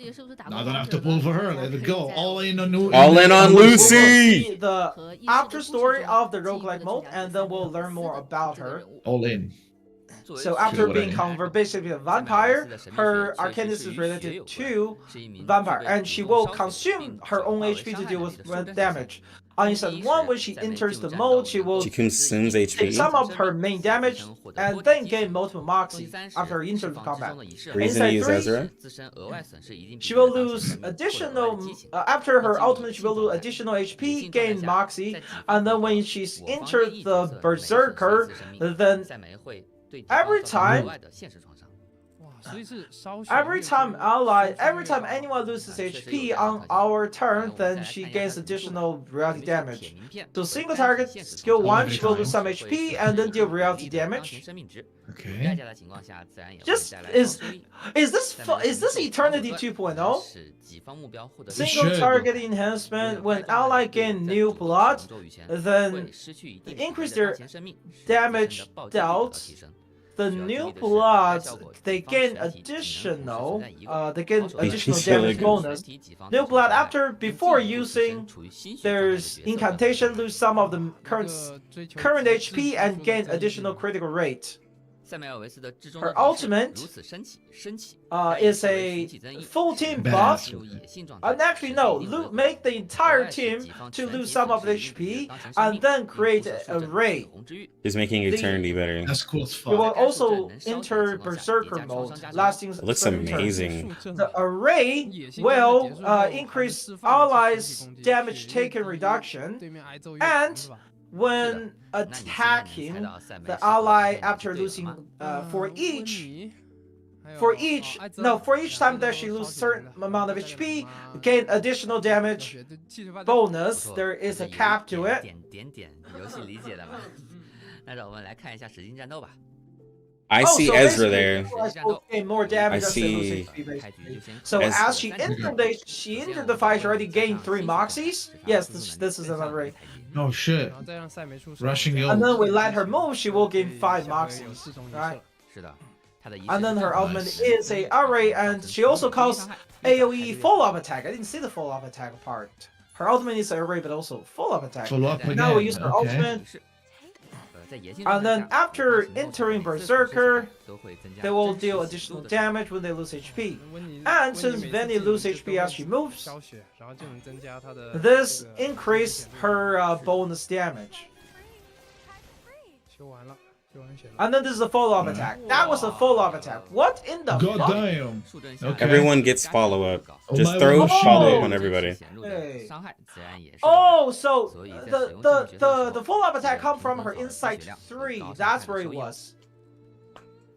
don't have to pull for her. Let it go. All in on All in on Lucy. See the after story of the roguelike mode, and then we'll learn more about her. All in. So after Sure, being whatever. converted basically a vampire, her arcanis is related to vampire, and she will consume her own HP to deal with damage. On instant 1, when she enters the mode, she will She consumes take HP. some of her main damage and then gain multiple moxie after entering the combat. Reason to Inside use 3, Ezra? she will lose additional after her ultimate. She will lose additional HP, gain moxie, and then when she's entered the berserker, then every time anyone loses HP on our turn, then she gains additional reality damage. So single target, skill 1, she will lose some HP and then deal reality damage. Okay. Just is this Eternity 2.0? Single should. target enhancement when ally gain new blood, then increase their damage dealt. The new blood, they gain additional damage bonus. New blood before using, there's incantation, lose some of the current HP and gain additional critical rate. Her ultimate is a full team buff. And actually, no, make the entire team to lose some of the HP and then create an array. He's making Eternity better. That's cool as You will fuck. also enter Berserker mode, lasting. It looks 7 turns. amazing. The array will increase allies' damage taken reduction, and when attacking the ally after losing for each time that she loses certain amount of HP, gain additional damage bonus. There is a cap to it. I see so Ezra basically, there. allies will gain more damage I as they lose see HP, basically. So Ezra. as she entered the fight, she already gained 3 moxies. Yes, this is another array. Oh shit. Rushing you. And then we let her move, she will gain 5 moxies. Right? And then her ultimate is a array, and she also calls AoE follow-up attack. I didn't see the follow-up attack part. Her ultimate is an array, but also follow-up attack. Follow up again. Now we use her okay. ultimate, and then after entering Berserker, they will deal additional damage when they lose HP. And since Venny loses HP as she moves, this increase her bonus damage. And then this is a follow-up attack. That was a follow-up attack. What in the God fuck? damn. Okay. Everyone gets follow-up. Oh Just my throw God. follow-up on everybody. Hey. Oh, so the follow-up attack come from her Insight 3. That's where it was.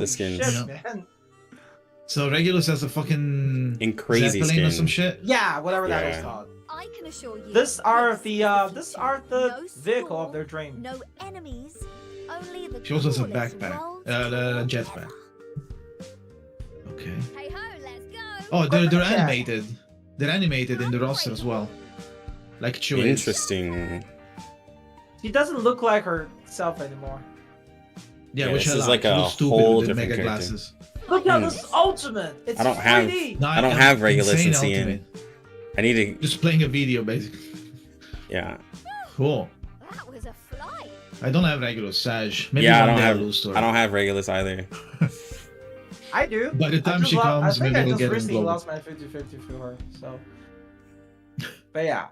Holy skins. shit, Yeah. man. So Regulus has a fucking In crazy Zeppelin or skin. some shit. Yeah, whatever that was Yeah. called. I can assure you. This are this the is this future. are the No vehicle of score, their dream. No enemies. Only the She also has a coolest backpack. world The tour jetpack. ever. Okay. Hey ho, let's go. Oh, they're Yeah. animated. They're animated in the roster as well. Like Chu is. Interesting. She doesn't look like herself anymore. Yeah, Yeah, which this I is like. like a She looks stupid whole with the different mega character. glasses. Look at Hmm. this ultimate. It's I don't have- 3D. No, I don't have Regulus insane and CN. ultimate. I I need to. Just playing a video, basically. Yeah. Cool. That was a fly. I don't have regular Sage. Maybe Yeah, I one don't day have. I'll lose to her. I don't have Regulus either. I do. By the time I she comes, think maybe I we'll just get in recently global. lost my 50-50 for her. So, but yeah.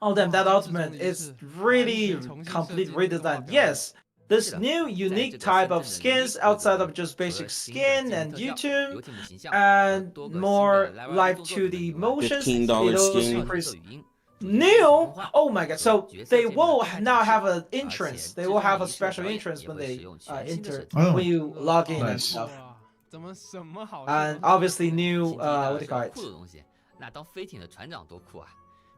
Oh damn, that ultimate is really complete redesign. Yes, this new unique type of skins outside of just basic skin and YouTube, and more life to the motions. $15 It also skin. increase new. Oh my god! So they will now have an entrance. They will have a special entrance when they enter Oh, when you log in and nice. stuff. 哇，怎么什么好事 And 都没有 obviously new 新 what do you call 是 it? 酷的东西，那当飞艇的船长多酷啊！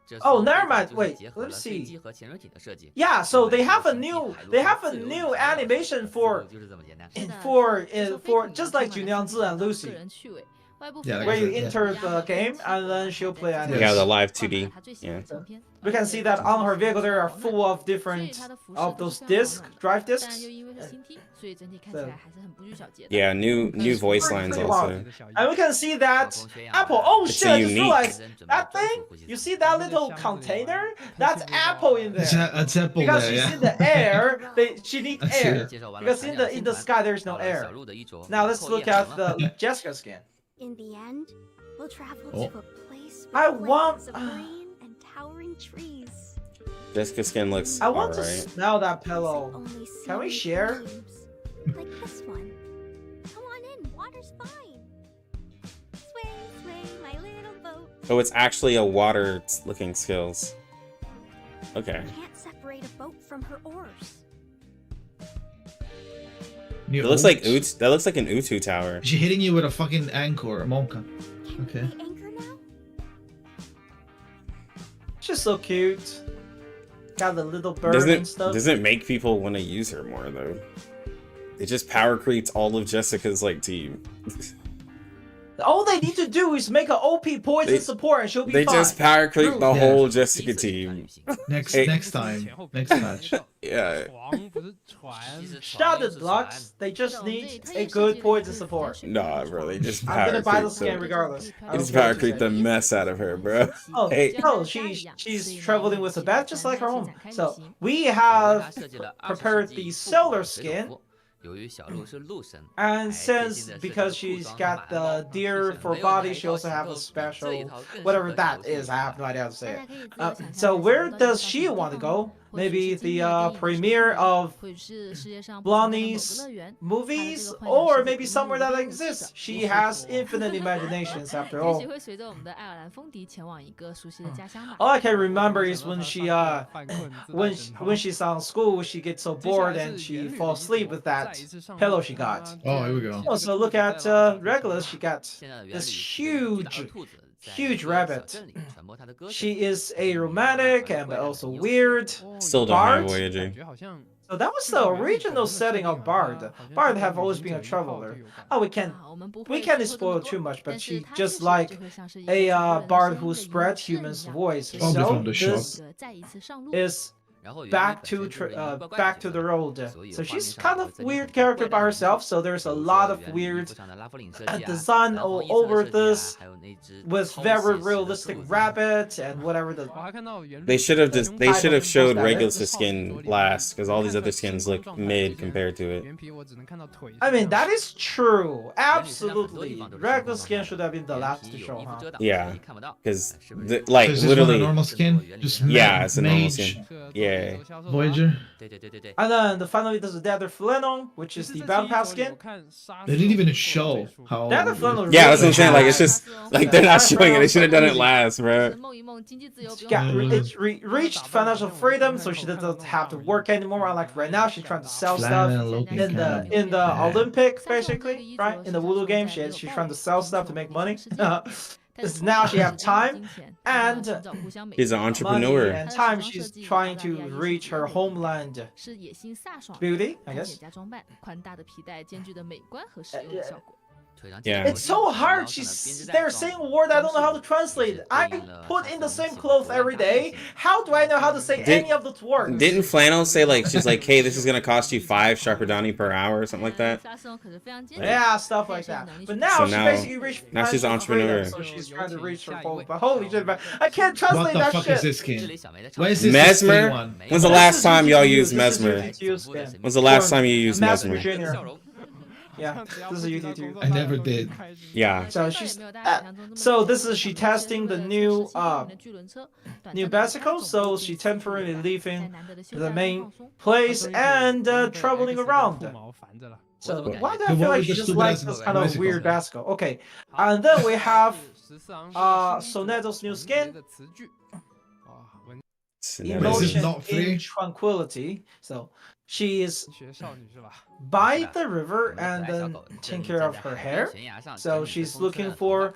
这 Oh, 艘 never 飞 mind. 艇就是 Wait, 结合 let's 了飞 see. 机和潜水艇的设计。 Yeah, so they have a 新 new 海陆 they 空 have a 自由 new 自在 animation 自由 for 就是这么简单。 for just like Junyanzi and Lucy, Yeah, where you yeah. enter the game and then she'll play Yeah, animation. the live 2D. Yeah. We can see that on her vehicle there are full of different of those discs, drive 但 discs. 又因为是新 T，所以整体看起来还是很不拘小节的。 Yeah, new voice lines pretty also. wild. And we can see that 小风缺氧 Apple. Oh It's shit! I just unique. realized that thing. You see that little container? That's Apple in It's, there. it's Apple Because there, she's yeah. in the air, she needs I see air. it. 介绍完了 Because 船 in 长 the 新 in the 船 sky there's 到 no 了 air. 小鹿的一着 Now let's 扣 look 叶 at 成了 the Jessica skin. In the end, we'll travel Oh. to a place I with want- lands of green and towering trees. Jessica skin looks I want to alright. smell that Places pillow. only Can we seaweed share? blooms, like this one. Come on in, water's fine. Swing, swing, my little boat. Oh, it's actually a water looking skills. Okay. Can't separate a boat from her oars. It looks like Oot. That looks like an Utu tower. Is she hitting you with a fucking anchor, a monka? Can Okay. we anchor now? She's so cute. Got the little bird Doesn't and stuff. doesn't make people want to use her more though. It just power creeps all of Jessica's like team. All they need to do is make an OP poison They- support and she'll be They fine. just power creep the Yeah. whole 第一 Jessica 次一段 team. 旅行 Next Hey. next time. 前后 Next 看 match. 到 Yeah. 床不是船，其实 Shut 床又 the 是船 blocks. They just need a good poison support. Nah, bro. They just I'm power gonna buy the creep skin the, regardless. I they don't just care power what you creep say. the mess out of her, bro. Oh, Hey. no, she's traveling with a bat just like her own. So we have 它设计了20 prepared 世 the 纪 solar 水手 skin. 服由于小鹿是陆神， And 还贴 since 心地设计 because 了 she's 裤装 got 和 the 马甲 deer 其实 for 没有哪 body, 一 she 套 also 型 have 都 a 比 special 这一套更适 whatever 合 that 游戏 is. I have no idea how to say 大 it. 家可以自由想象 So 一下 where 到底 does 发 she 生 want to 什么 go? 或者是 Maybe 经历 the 的电影是 premiere 什么 of 会是世界上不同的某个 Blondie's 乐园 movies, 它的这个幻想 or 世界 maybe 里面 somewhere 有 that 一个故事 exists. 的 She has infinite imaginations after 也许 all. 会随着我们的爱尔兰风笛前往一个熟悉的家乡吧。 All I can remember is when 想 she 到她犯困自带 when 枕头 when she's on school, she gets so 接下 bored 来 and 是 she 元旅 falls 的衣 asleep 着 with 再 that 一次上 pillow 路 she 那 got. Oh, here we go. 这 Oh, 这 so 个 look 兔子 at 在拉小 Regulus. She got 现在的原 this 理是巨大 huge 的兔子在 huge 一个小 rabbit. 镇里传播它的歌曲 She is a romantic and but also weird. Still don't Bard? have 感 Voyager. 觉好像 So that was 这 the 个原理 original 本身的 setting 设 of 定 Bard. 好像 Bard 就 have 跟 always 旅 been a 行者1号 traveler. 就有关 Oh, we can 我们不 we 会 can't 说这么 spoil 多 too much, 但 but 是 she 它 just 确实 like 就会像是一个 a 全部人的 Bard 声 who 音的 spread 一个 humans' 一样 voice. 所以 Probably So from the show. this 再一次上路。 is 然后原理 back 本 to 身就是一个怪怪 back 的 to 角 the 色 road. 所以 So 画面 she's 上 kind 也 of 会增加 weird 很多 character 怪 by 诞的元 herself. 素 So there's 比 a 如 lot 说 of 原理 weird 衣服上的拉夫领设计啊 design 蓝 all 黄一侧 over 的设计啊 this 还有那只 with 超 very 写实的 realistic 兔子 rabbit and whatever the 我还看到原理 They should have just they should have showed Type of Regulus' skin last because all these other skins look mid compared to it. 原皮我只能看到腿 I mean 这样 that is true. 原理现在很多地 Absolutely. 方都是 Regular 星 skin 空 should have been the 状态 last 原 to 皮 show, 有衣服 huh? 遮挡 Yeah. 所以看不到 Because 是不是 like So is this one a literally, normal skin? Just yeah, it's a normal mage. skin. 这个 Yeah. 走销售 Voyager. 对对对对对 And then finally there's the Deather Flannel, which 其 is 实 the 这 Battle 期 Pass 一走有 skin. 看杀 They 色 didn't even 后 show 的倍数 how. Deather Flannel Yeah, that's what I'm really saying. Like it's has- just like they're not showing it. They should have done it Easy. last, bro. 梦一梦，经济自由不用 got 考虑 it's reached financial freedom, so she doesn't have to work anymore. Unlike right now, she's trying to sell stuff Flannel, Loki in the can. in the Yeah. Olympic, basically, right? In the Voodoo game, she's trying to sell stuff to make money. Because now she have time and He's an money entrepreneur. and time. She's trying to reach her homeland 是野心飒爽的 beauty, I 钢铁 guess. 加装扮，宽大的皮带兼具的美观和实用的效果。Yeah. It's so hard. They're saying a word I don't know how to translate. I put in the same clothes every day. How do I know how to say any of the words? Didn't Flannel say like she's like, hey, this is gonna cost you 5 Sharperdani per hour or something like that? Yeah, stuff like that. But now So she now- basically reached now she's an financial freedom, entrepreneur. so she's trying to reach her goal. But holy shit, man, I can't What translate the that fuck shit. is this skin? Why is this Mesmer? the one? When's the This last is time y'all UTTU, used this is Mesmer? UTTU skin. When's the last For time you used Master Mesmer? Junior. Yeah, this is a UTTU. I never did. Yeah. So she's so this is she testing the new bicycle. So she temporarily leaving the main place and traveling around. So why do I So feel what like was she the just stupid like ass this kind of bicycle? weird bicycle? Okay, and then we have Soneto's new skin, This is not free? in tranquility. So she is by the river and then taking care of her hair. So she's looking for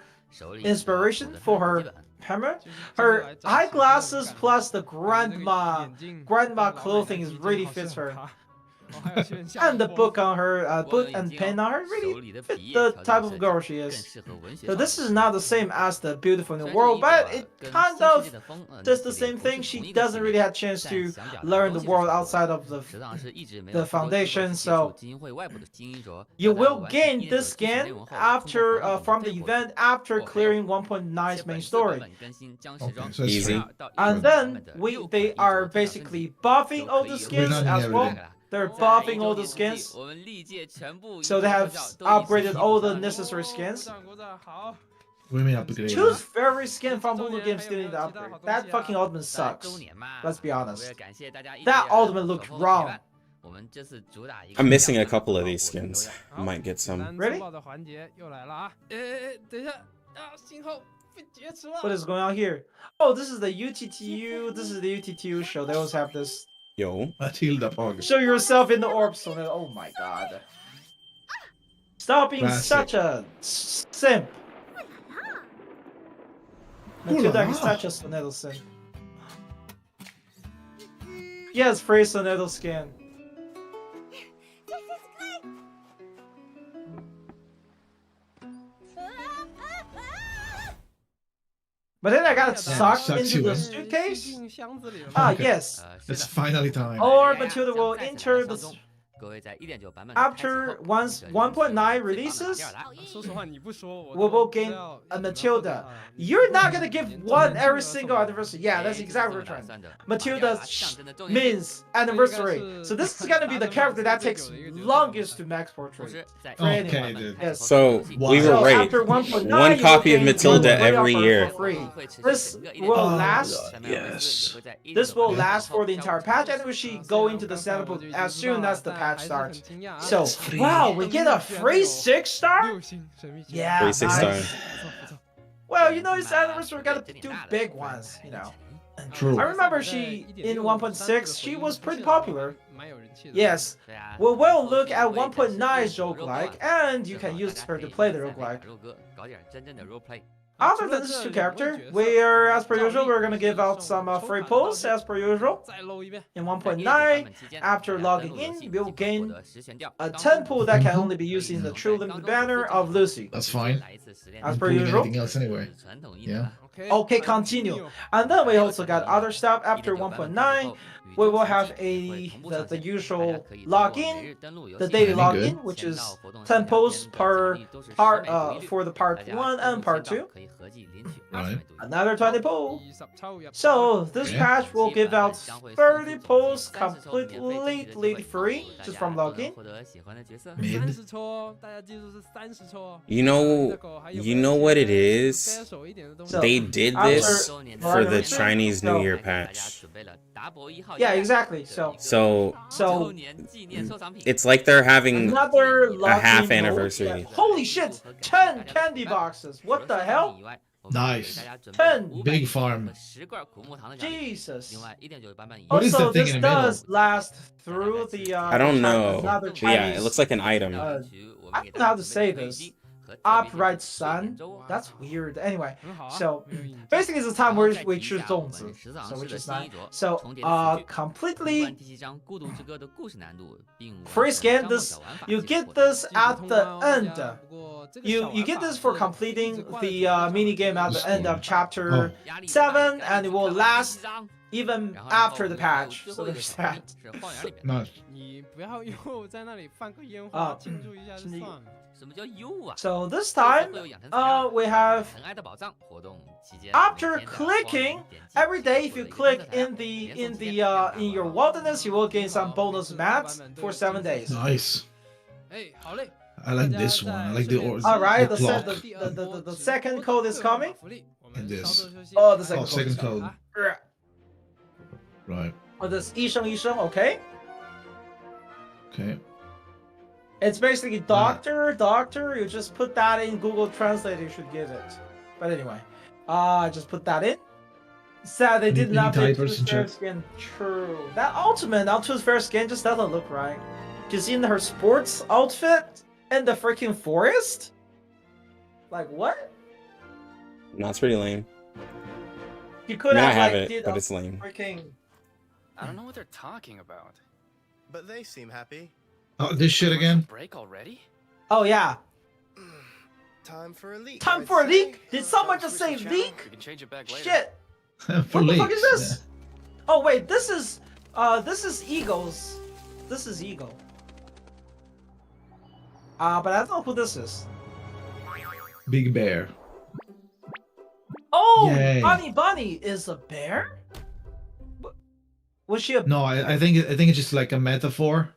inspiration for her hammer. Her eyeglasses plus the grandma clothing is really fits her. And the book on her, book and pen on her really fit the type of girl she is. So this is not the same as the Beautiful New World, but it kind of does the same thing. She doesn't really have a chance to learn the world outside of the foundation, so you will gain this skin after from the event after clearing 1.9's main story. Okay, so it's Easy. free. And then they are basically buffing all the skins running as well. everything. They're buffing all the skins, so they have upgraded all the necessary skins. What do you mean upgrade? Choose every skin from Blue Games still need to upgrade. That fucking ultimate sucks. Let's be honest. That ultimate looked wrong. I'm missing a couple of these skins. I might get some. Really? What is going on here? Oh, this is the UTTU. This is the UTTU show. They always have this. Yo. Matilda Pog. Show yourself in the orb, so that, oh my god. Stop being Classic. such a simp. Matilda is such a Soneto simp. Yes, free Soneto skin. But then I got sucked sucks into you the in. suitcase. Ah, Okay. yes. It's finally time. Or Matilda will enter the after once 1.9 releases, we will gain a Matilda. You're not gonna give one every single anniversary. Yeah, that's exactly what we're trying. Matilda means anniversary. So this is gonna be the character that takes longest to max portrait. Okay, dude. Yes. So we were So right. after 1.9, One you copy will of gain Matilda one every offer year. for free. This will last. Yes. This will last for the entire patch, and we should go into the sample as soon as the patch starts. So, wow, we get a free 6-star? Yeah, Free 6-star. nice. Well, you know, it's anniversary, we gotta do big ones, you know. True. I remember she, in 1.6, she was pretty popular. Yes. Well, we'll look at 1.9's roguelike, and you can use her to play the roguelike. Other than this two character, we are, as per usual, we're gonna give out some free pulls, as per usual. In 1.9, after logging in, we'll gain a 10 pull that can only be used in the True Limited banner of Lucy. That's fine. As per Pulling usual. anything else anyway. Yeah. Okay, continue. And then we also got other stuff after 1.9. We will have the usual login, the daily Very login, which is 10 posts per part for the part 1 and part 2. Right. Another 20 pull. So this patch will give out 30 pulls completely free just from login. Mid. You know what it is? So, They did this for the Chinese New Year patch. Yeah, exactly. So It's like they're having another a half login anniversary. mode. Holy shit! 10 candy boxes. What the hell? Nice. 10. Big farm. Jesus. What is Also, the thing this in the middle? does last through the. I don't know. Another But yeah, it Chinese, looks like an item. I don't know how to say this. Upright sun. That's weird. Anyway, so basically it's the time where we choose 粽子, so which is nice. So completely free scan. This you get this at the end you get this for completing the mini game at the end of chapter 7, and it will last even after the patch. So there's that. 是荒原里面。 Nice. 你不要又在那里放个烟花庆祝一下就算了。什么叫又啊？ So this time, we have 尘埃的宝藏活动期间 after clicking every day, if you click in your wilderness, you will gain some bonus mats for 7 days. Nice. 哎，好嘞。 I like this one. I like the All right, the clock. the second code is coming. And this. Oh, the second Oh, second code. code. Right. Oh, this 一生一生, okay. Okay. It's basically doctor. You just put that in Google Translate, you should give it. But anyway, just put that in. Sad they didn't Any update typers Tooth in Fairy chat? skin. True. That ultimate on Tooth Fairy skin just doesn't look right. She's in her sports outfit in the freaking forest? Like what? No, it's pretty lame. You could I have have like it, did but a it's lame. freaking. I don't know what they're talking about. But they seem happy. Oh, this shit again? Break already? Oh yeah. Time for a leak. Time I'd for a say. leak? Did someone just say Switch the channel. leak? We can change it back later. Shit. For What the fuck leaks, is this? Oh wait, this is Eagles. This is Eagle. But I don't know who this is. yeah. Big Bear. Oh, Yay. Bunny is a bear? Was she a No, I think it's just like a metaphor.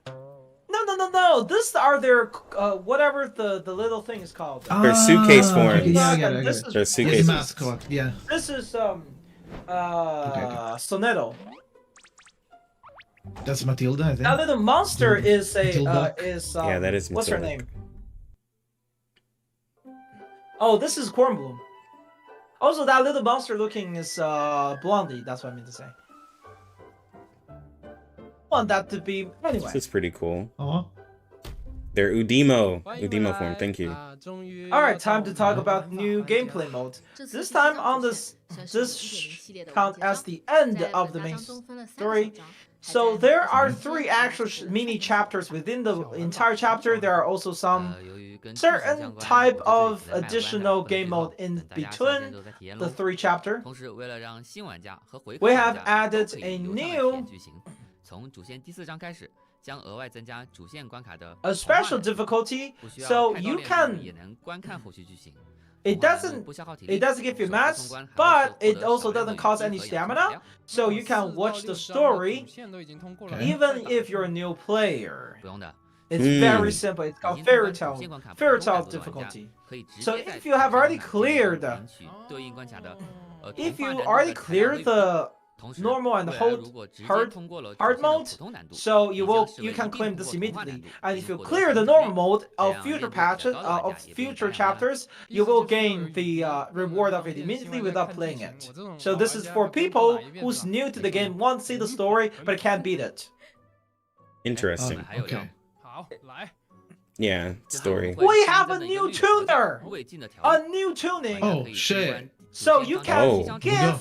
No. These are their whatever the little thing is called. Their suitcase okay, forms. Yeah, I get it. This Their is Yes, suitcases. mascot. Yeah. this is okay. Sonetto. That's Matilda, I think. That little monster is Matilda. Yeah, that is what's her Matilda. name? Oh, this is Cornbloom. Also, that little monster looking is Blondie. That's what I mean to say. Want that to be anyway. This is pretty cool. Oh. They're Udemo form. Thank you. All right, time to talk about new gameplay mode. This time on this count as the end of the main story. So there are 3 actual mini chapters within the entire chapter. There are also some certain type of additional game mode in between the 3 chapters. 同时，为了让新玩家和回 We 合 have 玩家都 added 可 a 以流畅地体 new 验剧情。从主线第4章开始，将额外增加主线关卡的 a special 同 difficulty, 不需要 so 太高 you 练 can 度也能观看后续剧情。 it 动画呢 doesn't 不消耗体力 give you 手 mass, 通关还 but 会 it 获 also 得少量的 doesn't cost 语 any 气和养成 stamina, 材料 so you can watch the story even if you're a new player. 不用的， It's Mm. very simple. It's 已 called 经通 fairy 关主 tale 线关卡不 fairy 同难 tale 度的玩家 difficulty. 可以直 So 接在 if you have 主线 already 关卡 cleared 领取对应关卡的 If 同 you 化难度 already 的材料 cleared 类 the 同时 normal and 未来 hard 如果直接 hard 通过了主 hard 线的 mode, 普通难度， so 你 you 将 will 视为 you can 一定 claim 通 this 过同化 immediately. 难度， And 并 if you 获得 clear the 奖励 normal mode 这 of 样 future 练度比较 patches 高的玩 of 家也不会 future 白玩了。 chapters, you will gain the reward of it immediately without playing it. So this is for people who's new to the game, want to see the story but can't beat it. Interesting. 还有料 Okay. 好，来， Yeah, 之后 story. 会 We 新 have 增 a 的一个 new 绿盒子 tuner! 无违禁的条 A 例， new 玩 tuning. 家 Oh, 可以 shit. 通关 So 主线 you 当 can 中 Oh. 即将 give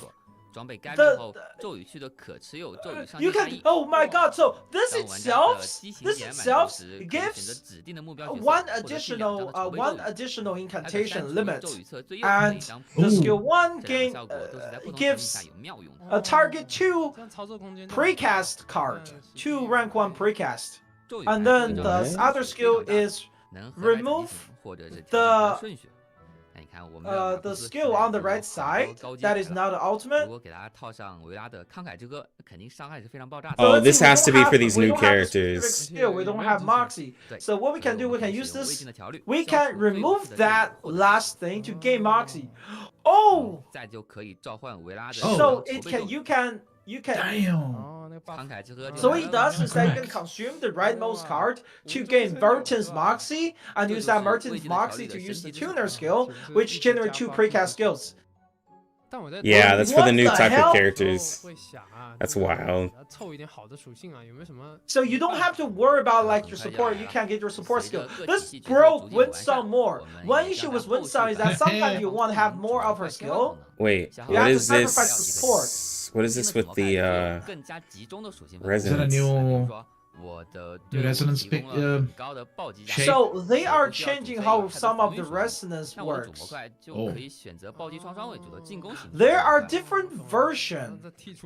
装备该 the- 币后，咒语区的可持有咒语上 you 限差 can 异。 oh my god, so this 当玩家的 itself 机型 this 点满足 itself 时，可以选择 gives 指定的目标角色， one 或者是两张 additional 的筹备咒 one 语。 additional 还有 incantation 删除 limit 咒语册最右边的一 and 张 the 破 skill 1这两 gain 个效果都是在不同场景 gives 下有妙用的。 a target 2这样操作空间就 precast card, 2 rank 1 precast. 咒语 And 牌 then 会 the 让 other 非 skill 常大的 is 能合来 remove 提醒或者是 the 调整顺序。那你看我们的马 the 库斯 skill 现在 on the 就有 right 很 side 多高阶 that 牌 is 了 now the 如 ultimate. 果给他套上维拉的慷慨之歌，肯定伤害是非常爆炸的。 Oh, let's this see, we has to don't be have- for these we new don't have a specific characters. skill, we don't have Moxie. 对 So what we can 所以 do, 我 we 们 can 可以 use 使用未 this. 尽的条律 We 消 can 除最 remove 次的 that 咒语或者 last thing to gain Moxie. Oh! 再就可以召唤维拉的 Oh. So 筹 it 备 can 咒语 you can you can 哦，那个 buff 慷慨之歌。 so what he does is that you can Correct. consume the rightmost card to gain Merton's Moxie and use that Merton's Moxie to use the tuner skill, which generate 2 precast skills. 但我在 Yeah, that's for the new What the type hell? of characters. 会想啊 That's 这个 wild. 要凑一点好的属性啊，有没有什么？ So you don't have to worry about like your support. You can't get your support skill. This broke Winsong more. One issue with Winsong is that sometimes you want to have more of her skill. Wait, You what have to is sacrifice this? support. What is this with the 更加集中的属性 Is that a resonance? new 我的队伍 Resonance 提供 pick, 了很高的暴击加 shape. 成， So they 且 are 不需要 changing 主 how 飞 some of the 太多的 resonance 像我的主模 works. 块就可以选择暴击双双为主的进攻型。 There are different versions.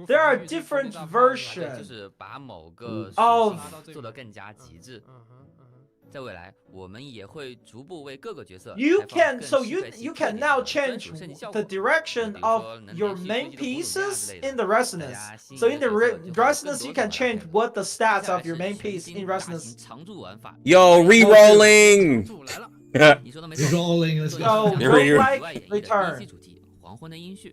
There are different 就 versions 是把某个属 of 性做得更加极致。在未来，我们也会逐步为各个角色 You 开放 can 更 so 适 you 配其 you 特 can 点 now 的专 change 属升级效 the 果。 direction 比如 of 说能 your 连续 main 攻击的俘虏架之 pieces 类的。 in the resonance. 大家吸引 So 一 in 个 the 角色就会有更 resonance, 多 you 种 can 来 change 配合。 what the 接 stats 下来 of your 是 main 全 piece 新 in 大 resonance. 型常驻玩法。 Yo, re-rolling. 你说的没错。 Rolling, let's 作 go. 为 So 将 You're- 以外演绎的第一 roguelike 季主题《黄昏的音序》。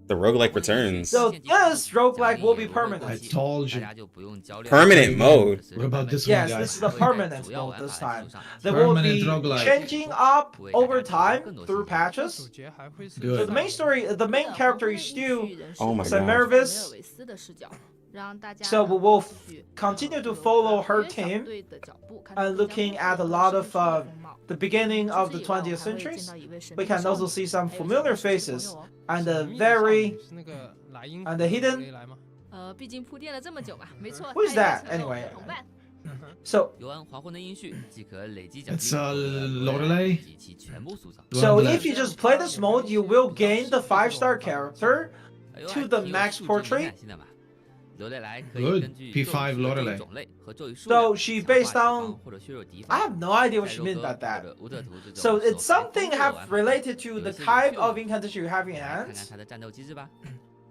The roguelike returns. So this roguelike will be permanent. I told you. 大家就不用焦虑 Permanent mode. What about this one, Yes, guys? this is the permanent mode this time. They Permanent will be roguelike. changing up over time through patches. So Good. the main story, the main character is still Oh my god. Mervis. 让大家 So we will continue to follow her team and looking at a lot of the beginning of the 20th century. We can also see some familiar faces and the very and the hidden. 毕竟铺垫了这么久嘛，没错。 Who is 他也 that 成了我的 anyway? 同伴。 So 游玩黄昏的音序即可累积奖 It's 金 Lorelei. 及其全部塑造。 so Lorelei. if you just play this mode, you will gain the 5-star character 哎呦 to the 还挺有 max 数值 portrait. 敏感性的嘛。罗蕾莱可以 Good. 根据 P5 咒语的咒语 Lorelei. 种类和咒语数 So 量 she 强化 based 敌方 on. 或者削弱敌 I 方。 have no idea 在 what she 柔 meant 和 by 或 that. 者乌特图这种 So 手 it's 牌风 something 格 have 玩法 related to 有 the 一些有 type 趣 of 的 incantation you have in 来看看 hands. 它的战斗机制吧。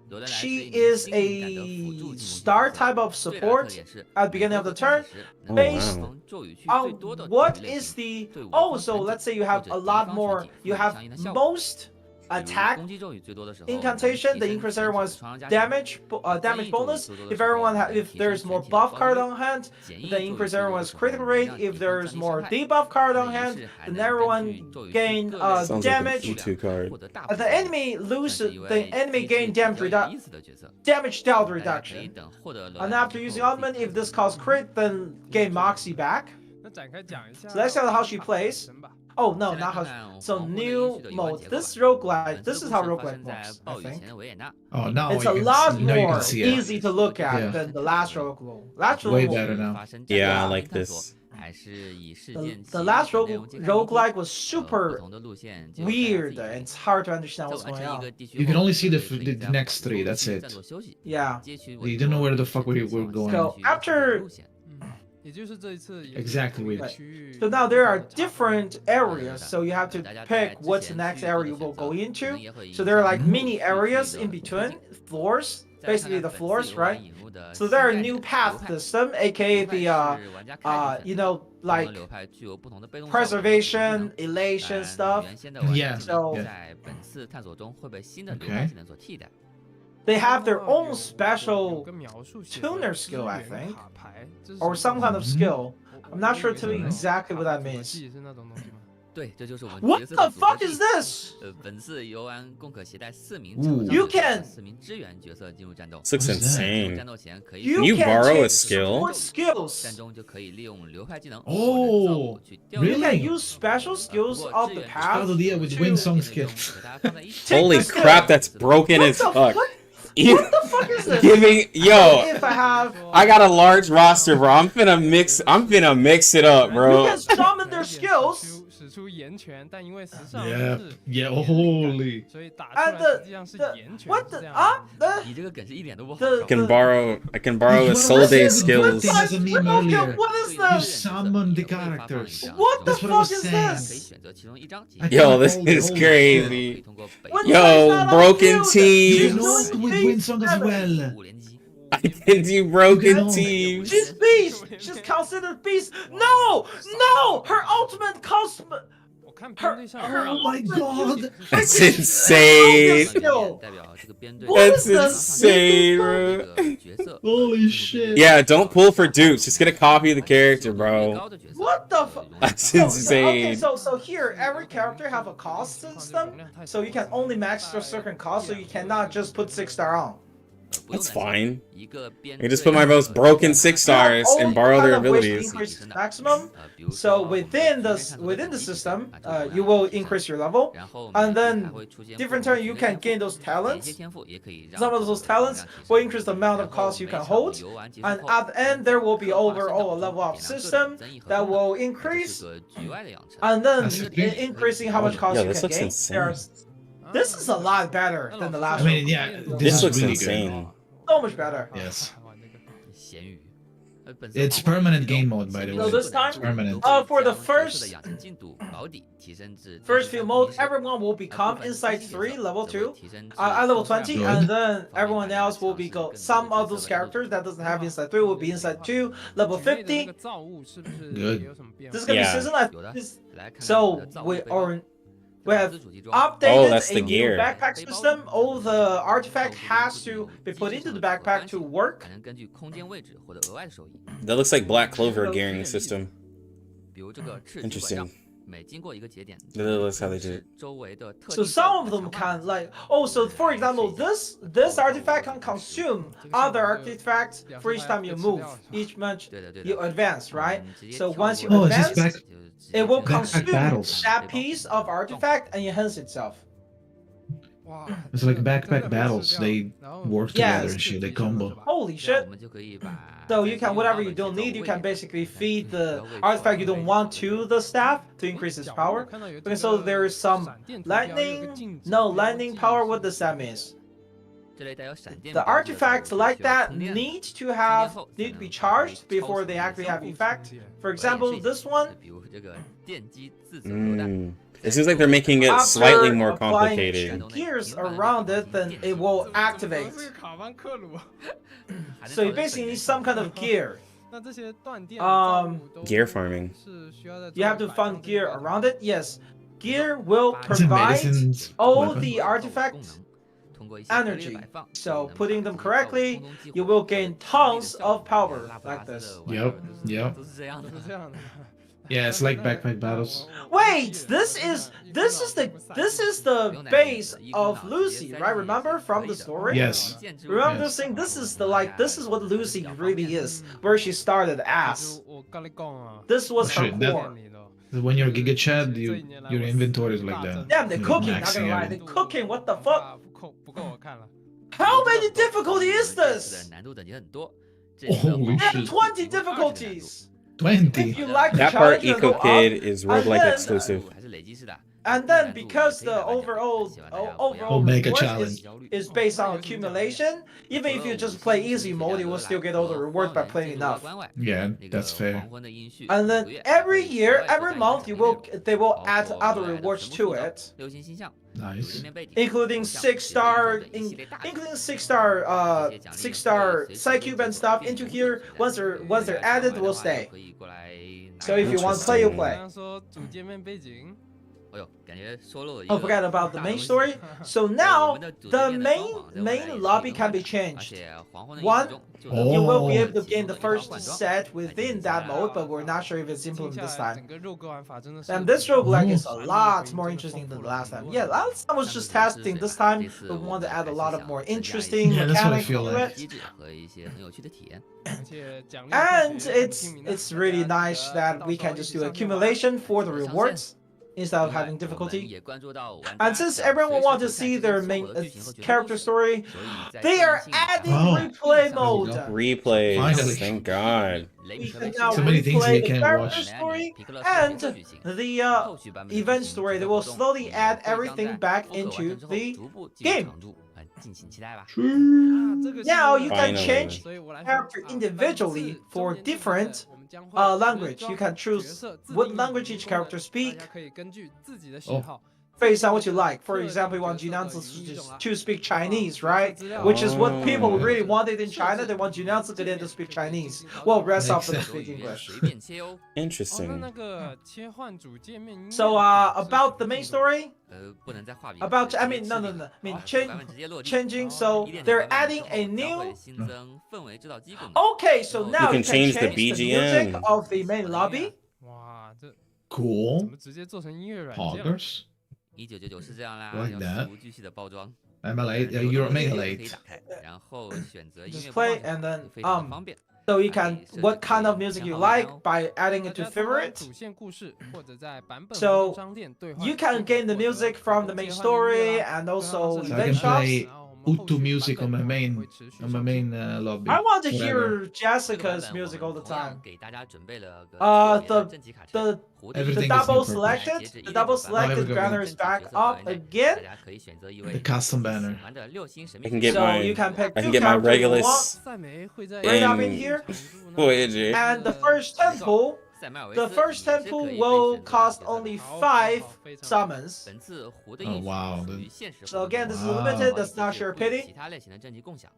罗蕾莱 She 一名 is 新灵感的辅 a 助进攻型 star 角色 type of 最大的特 support 点是 at the beginning of the 每回合开 turn 始时 Oh, 能对 based 敌方咒语区 on 最多的咒 what 语类 is 型 the 对我 oh 方 so 团体 let's say you 或 have 者 a 敌 lot 方 more 群体 you 赋予 have 强硬的效果。 most 比如 attack 攻击咒语最多的时候，能提 incantation the 升 increaser 全体 was 的双人加强。 damage 翻 damage 译咒语 bonus 最多的 if 时候 everyone 能 if 提 there's 升 more 全体的 buff 爆 card 率。 on hand 简 the 易咒语 increaser 最多的 was 时候 critical 能 rate 让 if 敌方 there's 暂停 more 伤害。 debuff card 这 on 仪 hand 式还 then 能根 everyone 据咒语区 gain 各类 Sounds like an damage E2 card. 获得大幅 the 收益 enemy 算 lose 是一 the 位 enemy 机制 gain 比较 damage 有意思的角色。 damage dealt 大家可以 reduction 等获得罗 and 莱莱 after 之 using 后再 augment if 看 this caused crit then gain moxie back 那展开讲一下 So that's how she plays. 吧。 oh no 先来 not 看 how 看 so 黄昏的 new 音序的游玩 mode 结构吧 this roguelike 本 this 次 is 故 how 事发 roguelike 生在 works 暴 I 雨前 think 的维也纳。 Oh, now it's you a can lot see, now you more can see it. easy to look at Yeah. than the last roguelike last Way roguelike better now. 发生战 Yeah, I 斗 like 探索 this. 还是以事 the, 件 the 起 last 始内容揭开谜题 roguelike was 不 super 同的路线只有大家自 weird 己 and 决 it's 定 hard to understand 在 what's 完 going 成一 on 个地区 You can 后 only see the 可以在 next 跑 three, 路 that's 进 it. 站做休息 yeah 街区 You 委 don't know 托 where the 甚 fuck 至 we're 前往 going. 下 So 区 after- 路线也就是这一次也是 Exactly. 同一个区域 so now there are 差不多 different areas so you have to 大家在 pick 之 what's the 前 next 去做 area 的 you will 选择 go 可 into 能也会影 so 响 there are like 后 mini 续 areas 的 in 推 between 进 floors 再来看 basically 看 the 本次 floors 游玩 right 引入的 so 新 there are 概 new 念 path 流派 system aka 流 the 派是玩家开始 you 选择 know 不同的 like 流派具有不同的被动效果和主动技 preservation 能 elation 但 stuff 原先的玩家 Yeah, 技能 yeah. 在本次探索中会被新的流 Okay. 派技能所替代。 they have their 有 own 有 special 个描述写的 tuner 支 skill I 援 think 卡牌这是 or 什 some 么 kind of 嗯 skill 我 I'm not 以 sure 为 to 是那种 exactly what that 卡组合 means 技是那种东西吗？对，这就是我们 what 角色 the 的组合 fuck 技 is this 本次游玩共可携带4名 Ooh. 场上 You 角色 can- 和4名支援角色进入战斗。 This looks What is that? 进入 insane. 战斗前可以 you Can you can borrow a change skill? support skills 战中就可以利用流派技能 Oh, 或者造物去调 you 用 can Really? use special skills of the Start past of the year with to- Winsong 技 skill. 能中和它放在一起 Take Holy the skill. crap, that's broken What as the fuck. fuck? You What the fuck is this? giving yo, if I have I got a large roster, bro. I'm finna mix it up, you bro. can summon their 使 skills 出岩泉，但因为时尚 Yeah, 是 yeah, 岩力感 holy. 所以打出 and 来 the, 实际上是 the 岩泉 what 是 the 这样 the 你这个梗是一点都不好 The- 笑。 I can borrow a You soul wanna day say the good skills. thing as a meme earlier. what is You this summon the characters. What the That's what I was fuck is saying. 可以选择其中一张即 I 可 Yo, can't this hold it, is holy 可以 crazy. 通过北 What 极 the- Yo, not broken on you, You dude. can teams. also with Winsong as well. 五连击。 I can do broken No. teams. she's beast she's considered beast no her ultimate cost 我看编队上有 Oh my god. That's insane. 代表这个编队 What is insane, bro. 角色 Holy shit. Yeah, don't pull for dupes. Just get a copy of the character, bro. What the fuck? That's okay, insane. so here every character have a cost system, so you can only max your certain cost, so you cannot just put 6-star on. That's fine. I I can just put my most broken 6 stars and borrow their abilities. Increase maximum. So within the system, you will increase your level, and then different turn you can gain those talents. Some of those talents will increase the amount of cost you can hold, and at the end there will be overall a level up system that will increase, and then increasing how much cost Yo, you this can looks gain. insane. This is a lot better than the last I mean, one. yeah, This is looks really insane. So much better. Good. Yes. 咸鱼。 It's permanent game mode, by the way. So this time, It's permanent. for the first few modes, everyone will become Inside 3 level 2, level 20, Good. and then everyone else will be some of those characters that doesn't have Inside 3 will be Inside 2, level 50. Good. This is gonna Yeah. be season life. So we have updated Oh, that's a the new gear. backpack system. All the artifact has to be put into the backpack to work. 还能根据空间位置获得额外的收益。 That looks like Black Clover gearing system. 比如这个赤巨管杖， Interesting. 每经过一个节点， That looks how they did it. 周围的特 So 定 some of them can so for example, this artifact can consume other artifacts for each time you move. Each much you advance, right? So once you Oh, is this advance, back? it will backpack consume battles. that piece of artifact and enhance itself. It's like backpack battles. They work together Yes. and shit. They combo. Holy 这样 shit! 我们就可以把 So you can whatever you don't need, you can basically feed the artifact you don't want to the staff to increase its power. Okay, so there is some lightning power. What does that mean? 这类带有闪电 The 标志的 artifacts 道具 like 需要 that 充电 need to be charged before they actually have effect. For example, this one, 比如这个电击自走榴弹。 Mm. It seems like they're making it slightly more applying complicated. gears around it, then it will activate. So you basically need some kind of gear. Gear farming. You have to find gear around it. Yes, gear will Is it provide medicines? all weapon? the artifacts 通过一些合理的 energy. 摆放 So 能 putting them 帮助 correctly, 空中激活 you will gain tons of power 拉布拉 like 斯 this. 的玩 Yep. 法 Yep. 都是这样的。 Yeah, it's like backpack battles. Wait, this is the base of Lucy, right? Remember from the story? Yes. Remember Yes. saying this is what Lucy really is, where she started as. This was her Shit, that- core. When you're Giga Chad, your inventory is like that. Damn, the You're cooking, not maxing gonna lie, everything. the cooking, what the fuck? How many difficulty is 的 this? 难度等级很多。这里的 Holy黄 shit. 20 difficulties! If 20. you like the That part, challenge, then go Eco Kid up. is and roguelike then- exclusive. 还是累积式的。 And then because the overall Omega reward challenge. is based on accumulation, even if you just play easy mode, you will still get all the rewards by playing enough. Yeah, that's fair. And then every year, every month, they will add other rewards to it, 流星星象， Nice. 边背景 including 6-star Psycube and stuff into here. Once they're added, will stay. 可以过来 So if you want to play, you play. 哎呦，感觉说漏了一个。 Oh, forget about the main story. So now the main lobby can be 而 changed. 且黄昏的 One, 意中就 You will be Oh. able to gain the first set within that mode, but we're not sure if it's implemented this time. And this roguelike is a lot more interesting than the last time. Yeah, last time was just testing. This time we want to add a lot of more interesting Yeah, that's what I mechanics feel to like. it. 机制和一些很有趣的体验。 And it's really nice that we can just do accumulation for the rewards instead of having 我们 difficulty. 也关注到玩家 And since everyone wants to see their main character story, they are adding Oh. replay There mode. we go. Replays. Finally. Thank God. We can now So many things replay we the can character watch. story and the event story. They will slowly add everything back into the game. 敬请期待吧。 Now you can Finally. change character individually for different language. You can choose what language each character speak based on what you like. For example, you want Jinanzi to speak Chinese, right? Which is what people really wanted in China. They want Jinanzi to speak Chinese. Well, rest of them speak English. 随便切哦。 Interesting. So about the main story, 不能在画笔。 about I mean no, I mean 版本直接落地。 changing. So 一点 they're 点版本 adding 之 a 后 new 稍微新增氛围制造机功能。 Okay, so now can you can change the change the BGM. music of the main lobby. Cool. Poggers. 1999是这样啦， Like 用 that. 事无巨细的包装。ML8, Euro Mega 8. 可以打开，然后选择音 Just 乐播放 play 钮 and then 就非常的方便。 So you can what kind of music you like by adding it to 大家通关 favorite. 主线故事或者在版本 So 活动商店兑换 you can 就可以 gain the 获得 music from the 可 main 切换音乐 story 啦 and 兑换 also 方式 So 很 I event can简单 shops. play 然后我们后 Utu 续 music 版 on 本 my 内容 main 会持续 on 上 my 线 main lobby. I want to forever. hear 这个版 Jessica's 本我 music 们 all the 同样 time. 给大家准备了个 Uh, 特别的 the 升级卡池 the 湖的 the Everything 印 is double new purpose. selected, 截至 the 1.9 double 版本 selected Evergreen. banner 正 is 体 back 角色范 up 围内， again. 大家可以选择一位 The custom 自己 banner. 喜欢的6星神 I 秘 can 学 get校 So my you can pick I two can get my characters you want. Regulus 赛梅会在 Right up in 嗯 here. 程度呢 Voyager And the 是 first temple, 塞麦尔维 the 斯 first 也是可 temple 以被 will 选择当 cost 角色 only 的。好 5 非常好 summons. 本次湖的 Oh, 印石 wow, 属 the- 于现实 So 活动 again, this is 哇 limited. 好 That's 几 not 次 share 不与 pity. 其他类型的阵地共享。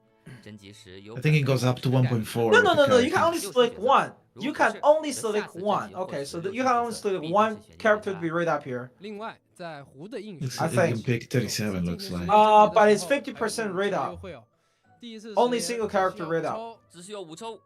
征集时有 I think it goes up to 1.4. No, with no, the no, no. You can character. only select one. You can only select one. Okay, so you can only select one character to be right up here. 另外，在湖的印 It's- 石 I you can think- pick 37 looks like. But it's 50% rate up. 第一次 Only 实验 single 只需要 character 5 rate up. 抽 只需有5抽。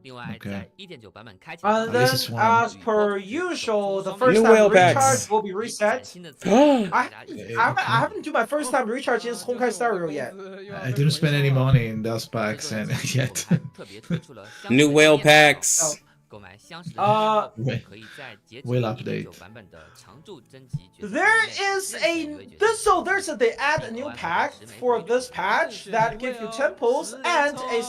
另外， Okay. 在 1.9 版本开启的话 And this then, is one. as per usual, the first New time whale recharge packs. will be 以 reset. 崭新的资源大家一起 I haven't do my first time recharge since 就 Honkai 是我 Star 的 Rail yet. 工资又要 I 被 didn't 回 spend 收 any 了 money in those 制 packs 作 and 人 yet. 我们还特别推出了相 New 似的 whale 体验 packs 购买相似的账号 Whale- 可以在截止 whale 1.9 update 版本的常驻征集角色 There 范围内 is 任选一 a 位角 this 色 so there's a they add a new pack for this patch that gives you temples and a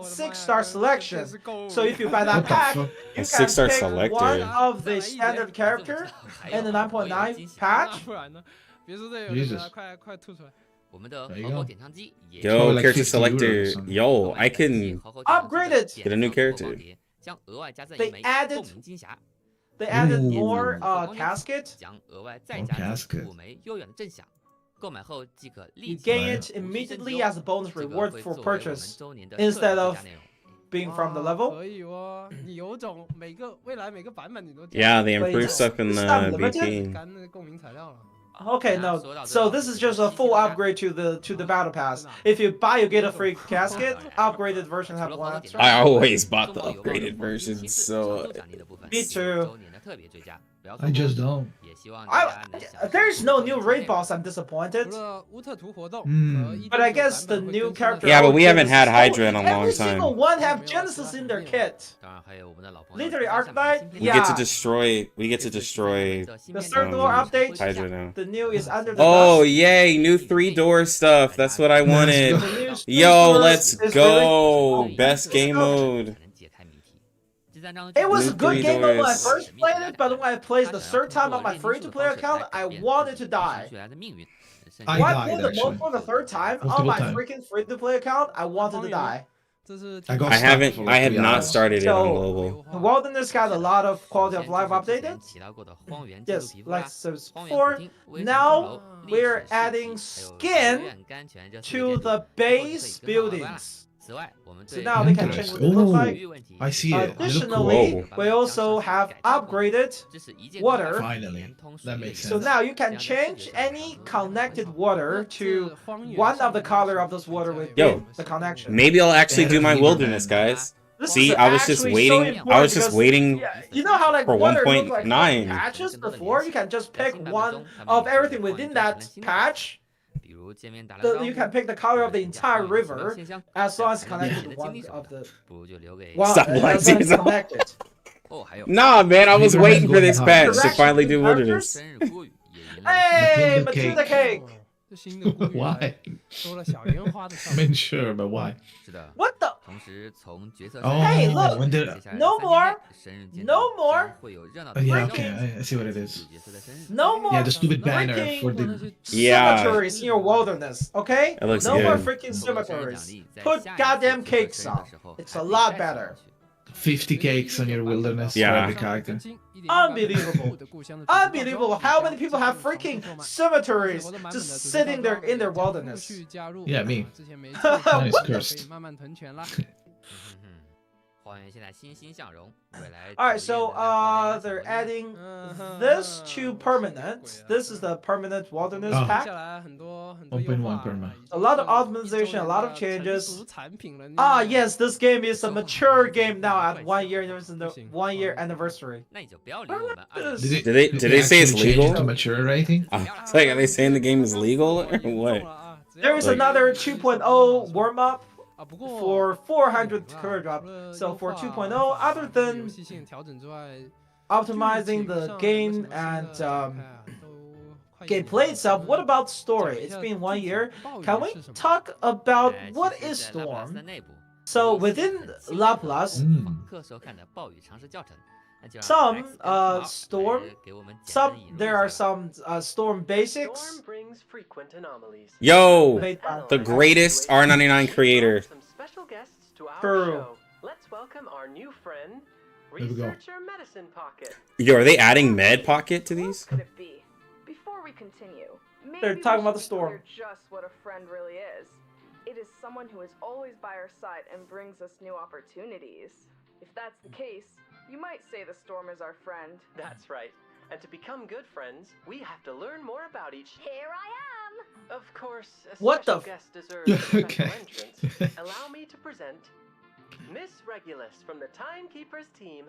6-star selection. So if you buy that What the pack, fuck? you A can 6-star pick selector. one of the standard character 还 in the 有我有 9.9 惊喜 patch. 不然呢？别说这有 Jesus 人快吐出来！我们的 There you 合口 go. 点唱机也 Yo, Probably like character 50 euros or selector. something. Yo, I can Upgrade it. Get a new character. 将额外加赠 They 一枚 added- 共鸣金匣， They added Ooh. more 光 casket. 将额外再 More 加赠 casket. 5枚悠远的阵响。购买后即可 You 立即 gain 获 it 得无需升级 immediately 哦 as a bonus 这个 reward 会 for 作为我们 purchase 周年的 instead 特 of 别加内容。 being from the 哇 level. 可以哦，你有种未来每个版本你都加 Yeah, they Wait, improved it's- stuff in it's the not limited? VP. 干那个共鸣材料了。 Okay, no. So this is just a full upgrade to the battle pass. If you buy, you get a free casket. Upgraded version have one extra. I always bought the upgraded version, so Me too. I just don't. There's no new raid boss. I'm disappointed. 除了乌特图活动 Hmm. 和 But I 1.9 guess the 版本会 new 更新的 character. Yeah, but we oh, haven't had Genesis- Hydra in a every long single time. one have Genesis in their kit. 当然还有我们的老朋友 Literally 下面 Arclight. 的芯片 We get to Yeah. destroy. We get to destroy The third door update. Hydra now. The new is under the Oh dust. yay! New 3-door stuff. That's what I wanted. go. The new Yo, Super let's is go! really- Best game mode. It was a New good game mode when I doors. first played it, but when I played the third time on my free-to-play account, I wanted to die. I When I died, played the actually. mode for the third time on Multiple my times. freaking free-to-play account, I wanted to die. 这是 I got I stuck haven't. for I like have 3 not hours. started it on So- global. The Wilderness got a lot of quality of life updated. Yes, like so before. Now we're adding skin to the base buildings. So now we can change what they look like. I see it. They look cool. Additionally, we also have upgraded water. Finally. That makes So sense. now you can change any connected water to one of the color of this water with Yo, the connection. Maybe I'll actually do my Better wilderness, leave it, guys. This See, is I was just actually so waiting. I important was just because- waiting. Yeah, you know how like For water look like 1.9. patches before? You can just pick one of everything within that patch. You can pick the color of the entire river as long as connected to one of the one Stop as long lying as to it's yourself. connected. Nah, man, I was Neither waiting has for this going patch high. to finally do wilderness. Hey, Matilda Matilda cake. 这新的公寓 Why? 多了小烟花的效 I 果。 mean, sure, but why? What the? 同时从角色 Oh, Hey, look, when did? 接下来 no 3天 more, 内生日见 no 证 more 将会有热闹的 Yeah, 活动 okay, I see what it is. 角色的生日 No more Yeah, the stupid banner for the. Yeah. cemeteries in your wilderness, okay? That looks No more good. freaking 作为生日奖 cemeteries. 励在 Put 下一次 goddamn 角色 cakes 生日 on. 的时候 It's 还 a 可以 lot 再送 better. 上去 50 cakes on your wilderness Yeah. for every character. Unbelievable. Unbelievable. How many people have freaking cemeteries just sitting there in their wilderness? Yeah, me. 之前没 Mine is 可以 cursed. 慢慢囤钱啦。花园现在欣欣向荣，未来 Alright, 主页 so 能在花园 they're 小门 adding this to permanent. This is the permanent wilderness Oh. 接 pack. 下来很多优 1.1 化 per month. A lot of optimization, a lot of 一周 changes. 年的成熟产品了 Ah, yes, this game is a mature game now at 1 year anniversary. 那你就不要理我们二 Did Did they say it's actually change it legal? to mature rating? It's like, are they saying the game is legal or what? There is Like- another 2.0 warm up 啊，不过 for 400 curve drop. 除了 So 优 for 化 2.0, 玩法 other 游 than 戏性调整之外， optimizing 具体 the 上有没有 game 什么新 and 的展开啊都快一点 gameplay itself, what 咱们 about story? 讲一 It's 下 been 1具体 year. 暴雨 Can we 是什么？ talk about 其 what 实 is 在拉普拉斯的 storm? 内部 So 有一些 within 很精彩的 Laplace, 供访客所看的暴雨常识教程，那就让 some X 跟 Clark storm, 来给我们简单 some 地引入 there 一 are 下吧。 some storm basics. Storm brings frequent anomalies. Yo, Made by the greatest R99 creator. Some special guests to our True. show. Let's welcome our new friend, There we go. Researcher Medicine Pocket. Yo, are they adding Med Pocket to these? Could it be? Before we continue, maybe They're we talking about should the be storm. clear just what a friend really is. It is someone who is always by our side and brings us new opportunities. If that's the case, you might say the storm is our friend. That's right. And to become good friends, we have to learn more about each. Here I am! Of course, a What the special f- guest deserves a special Okay. entrance. Allow me to present Miss Regulus from the Timekeepers team.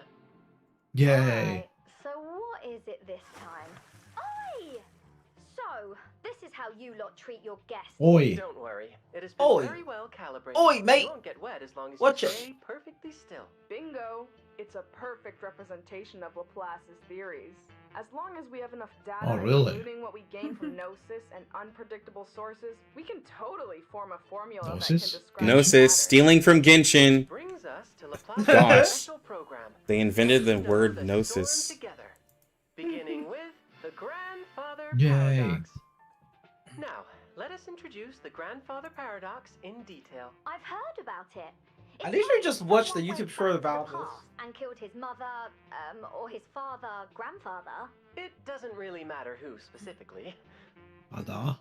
Yay. Right, so what is it this time? Oi! So, this is how you lot treat your guests. Oi. Don't worry, it has been Oi. very well calibrated. Oi, mate. You won't get wet as long as Watch you it. stay perfectly still. Bingo! It's a perfect representation of Laplace's theories. As long as we have enough data, Oh, really? including what we gain from Gnosis and unpredictable sources, we can totally form a formula that Gnosis? can describe Gnosis, matter. stealing from Genshin. Brings us to Laplace's Gosh. special program. They invented the Let's know word the storm Gnosis. together, beginning with the Grandfather Yay. Paradox. Now, let us introduce the Grandfather Paradox in detail. I've heard about it. I It's literally like just watched the someone YouTube went short back to about the this. past and killed his mother, or his father, grandfather. It doesn't really matter who specifically. Ada.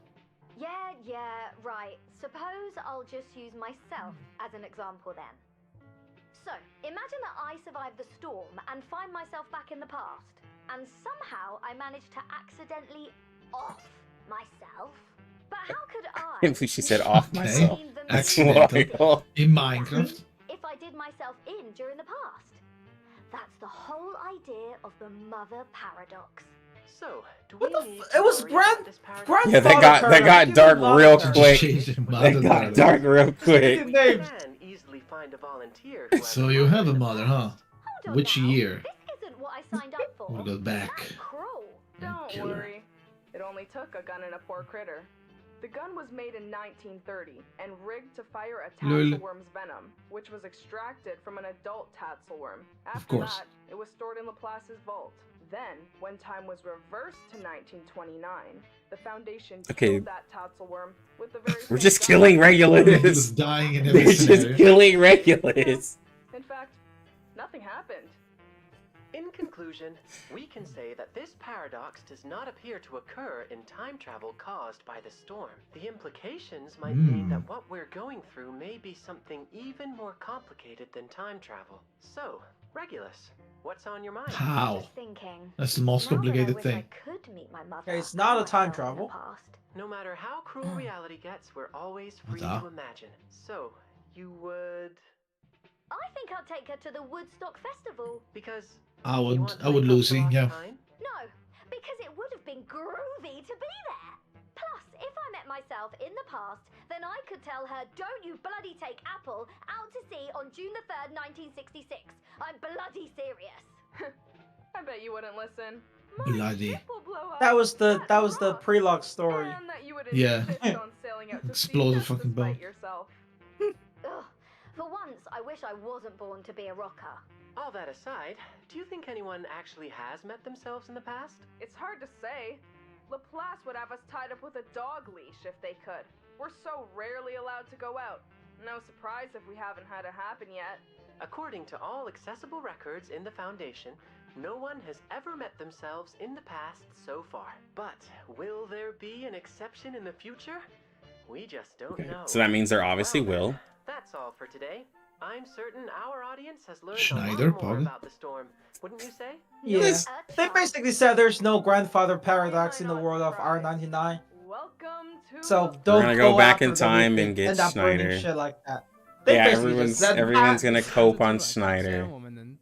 Yeah, right. Suppose I'll just use myself as an example then. So, imagine that I survive the storm and find myself back in the past, and somehow I manage to accidentally off myself. But how could I? Can't believe she said off Okay. myself. mean the That's Accidental. wild. In Minecraft. if I did myself in during the past? That's the whole idea of the mother paradox. So, do What we the need f- to it was worry grand- about this paradox? grand- Yeah, that got dark real quick. That got dark real quick. You Names. can easily find a volunteer who has So you have a mother, huh? Hold on Which now. year? This isn't what I signed up for. We'll go back. That's cruel. Don't Kill her. worry. It only took a gun and a poor critter. The gun was made in 1930 and rigged to fire a Lol. tatzelworm's venom, which was extracted from an adult tatzelworm. After course. that, it was stored in Laplace's vault. Then, when time was reversed to 1929, the Foundation Okay. killed that tatzelworm with the very We're same just gun. killing Just Regulus. dying in They're every just scenario. killing Regulus. In fact, nothing happened. In conclusion, we can say that this paradox does not appear to occur in time travel caused by the storm. The implications might mean that what we're going through may be something even more complicated than time travel. So, Regulus, what's on your mind? How? Just thinking. That's the most Now that I complicated wish thing. I could meet my mother. Okay, it's not a time somewhere in the travel. past. No matter how cruel reality gets, we're always free Ada? to imagine. So, you would... I think I'll take her to the Woodstock Festival. Because... I you would, want to I would make up Lucy, for lost yeah. time? No, because it would have been groovy to be there. Plus, if I met myself in the past, then I could tell her, don't you bloody take Apple out to sea on June the 3rd, 1966. I'm bloody serious. I bet you wouldn't listen. Bloody. Ship will blow up. That was the That's rock. prelogue story. And that you would Yeah. insist on sailing out to sea Explode the just to fucking spite boat. yourself. Ugh. For once, I wish I wasn't born to be a rocker. All that aside, do you think anyone actually has met themselves in the past? It's hard to say. Laplace would have us tied up with a dog leash if they could. We're so rarely allowed to go out. No surprise if we haven't had it happen yet. According to all accessible records in the Foundation, no one has ever met themselves in the past so far. But will there be an exception in the future? We just don't know. So that means there obviously Well, will. then, that's all for today. I'm certain our audience has learned Schneider, a lot more pardon? about the storm. Wouldn't you say? Yeah. They basically said there's no grandfather paradox in the world of R99. Welcome to So the don't gonna go back in after them time and and get end up burning Schneider. shit like that. They Yeah, basically just said everyone's that. gonna cope on Schneider. 我们能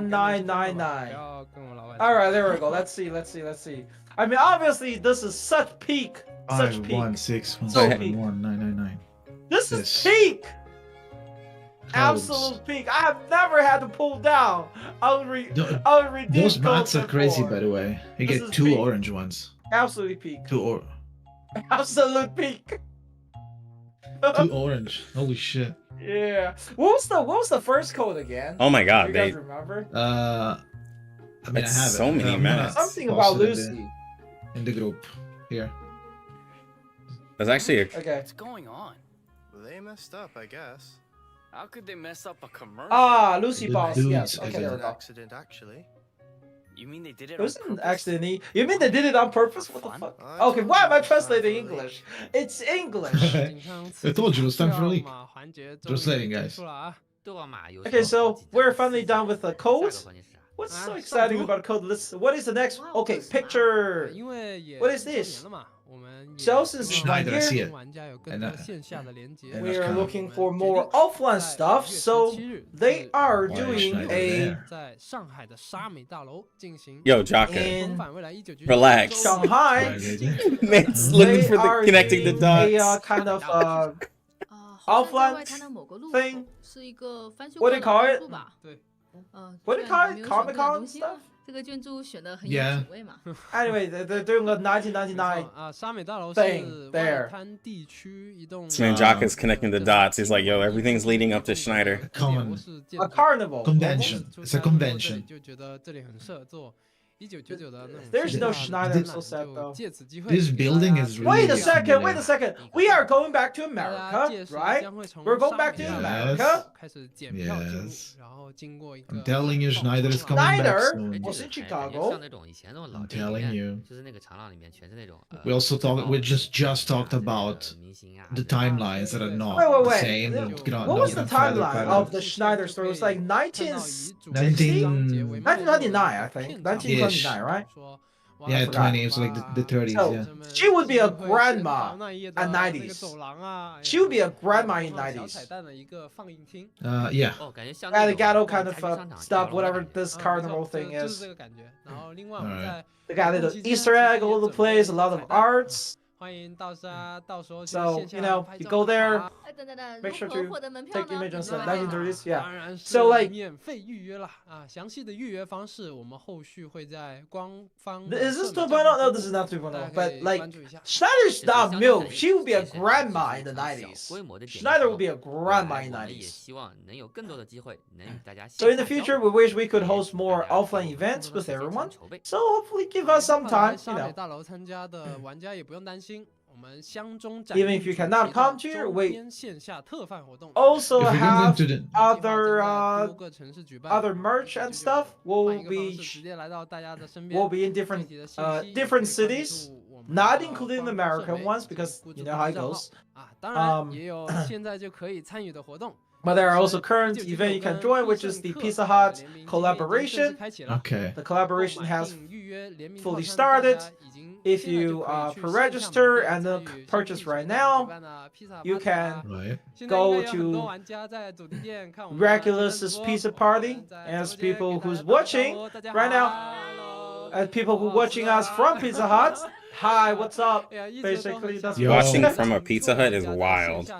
1999. 要跟我老板。 All right, there we go. Let's see. I mean, obviously, this is such peak. Such peak. 516171999. This is peak. Absolute peak. I have never had to pull down. I'll redeem Those mats codes are crazy, before. by the way. You This get is 2 peak. orange ones. Absolutely peak. 2 or. Absolute peak. Too orange. Holy shit. Yeah. What was the first code again? Oh my Do god, you they guys remember? I mean, It's I have so it. many I'm gonna maps. Something post about it Lucy. in the group here. there's actually a Okay. What's going on? They messed up, I guess. How could they mess up a commercial? Ah, Lucy The Boss. dudes Yes. Okay, again. there It we was an go. accident, actually. You mean they did It it on wasn't purpose? accidentally. You mean they did it on purpose? What the Fun? fuck? I Okay, told why you am I it was time translating for a leak. English? It's English. I told you it was time for a leak. 环节 Translating, guys. 了啊！ Okay, so we're finally done with the codes. What's so exciting about code? What is the next? Okay, picture. 因为也 What is 周 this? 年了嘛，我们也 So since it's right Schneider, I see here, it. 跟玩家有 And, 更多线下的连接。 and we that's are kind of- looking for more offline stuff. So they are Why doing Schneider a there? 在上海的沙美大楼进行 yo Jaka. 重 in 返未来1999 Relax. Shanghai. Man's looking They for the are connecting the doing a dots. kind of 好像在 offline 外滩的某个路 thing. 口是一个翻修 What 过 do 的 you call 建 it? 筑吧？对， What do you 居 call 然 it? 你没有选这两 Comic-Con 东西呢 stuff? 这个建筑选的很有 Yeah. 品味嘛。 Anyway, they're doing a 1999. 啊，沙美大楼 thing 是 there. 外滩地区一栋 This man Jaka's connecting the dots. He's like, yo, everything's leading up to Schneider. Common A carnival. convention. It's a convention. 就觉得这里很适合做1999的那种 There's no 线 Schneider, 下 I'm 的 so sad 就 though. 借此机会 This 给大 building 家 is 介 Wait a really绍 second, wait a familiar. second. We are going back to 大家 America, 届时 right? 将会从 We're going 沙 back 美 to 大楼 America. 开始检票进入 Yes. 然后经过一个 I'm telling you, 放 Schneider is 长 coming back Schneider soon. was in 像 Chicago. 那种以前那种老 I'm 电影 telling 院 you. 就是那个长廊里面全是那种。 We also just talked about the timelines that are not Wait, wait, the wait. same. What was the timeline of the Schneider story? It was like 1999, I think. 1929, right? Yeah, forgot. 20. It was like the 30s. So, Yeah. she would be a grandma at 90s. She would be a grandma in 90s. 彩蛋的一个放映厅 Yeah. 哦，感觉像 At 那 the 种 Gatto 逛 kind 菜 of 区商场 stuff, 跳楼的 whatever 感觉 this 没 carnival 错 thing 就是 is. 这个感觉然后另外我们 Alright. 在 They got little Easter egg all over the place, a lot of arts. 欢迎到时候去 So, 线下 you know, 拍 you 照 go 打 there, 卡 哎，等等等， make sure 如何 to 获得门票 take 呢？ image on 你 set. 来吧 1930s, 当 yeah. 然是 So, like- 免费预约啦啊！详细的预约方式我们后续会在官方 Is this 社 2.0? 媒账号 No, 公 this is 布 not 大 2.0. 家可 But 以 like, 关注一下 Schneider's 就是 not 相当 milk. 于 She would be a 其实 grandma 是 in the 一场小 90s. 规模的点 Schneider 映 would be a 活动 grandma 未 in 来 the 我们也 90s. 希望能有更多的机会能与大家 So in 线 the 下交 future, 流 we wish we could 也 host 与 more 大家有 offline 更 events 多的 with 时间 everyone. 筹备 So hopefully give us some 来 time, you 沙美 know. 大楼参加的玩家也不用担心，我们乡中展 Even 映 if you 主 cannot 题 come 的 to, 周 wait. 边线下特贩活动 Also If we're going have to the 计划将 other 在多个城市举办 other merch and stuff 换 will 一个方 be 式直接来到大家的身边 will be in 具 different 体的信息也可以 different 关 cities, 注我们 not 的 including the 官方 American 社媒 ones 以及 because 关 you 注 know how 公 it 众账号 goes. 啊，当然也有现在就可以参与的活动。 But there are also current event you can join, which is the Pizza Hut collaboration. Okay. The collaboration has fully started. If you pre-register and purchase right now, you can Right. go to Regulus's Pizza Party. As people who's watching right now, as people who watching us from Pizza Hut, hi, what's up? Basically, that's Yo. Watching from a Pizza Hut is wild.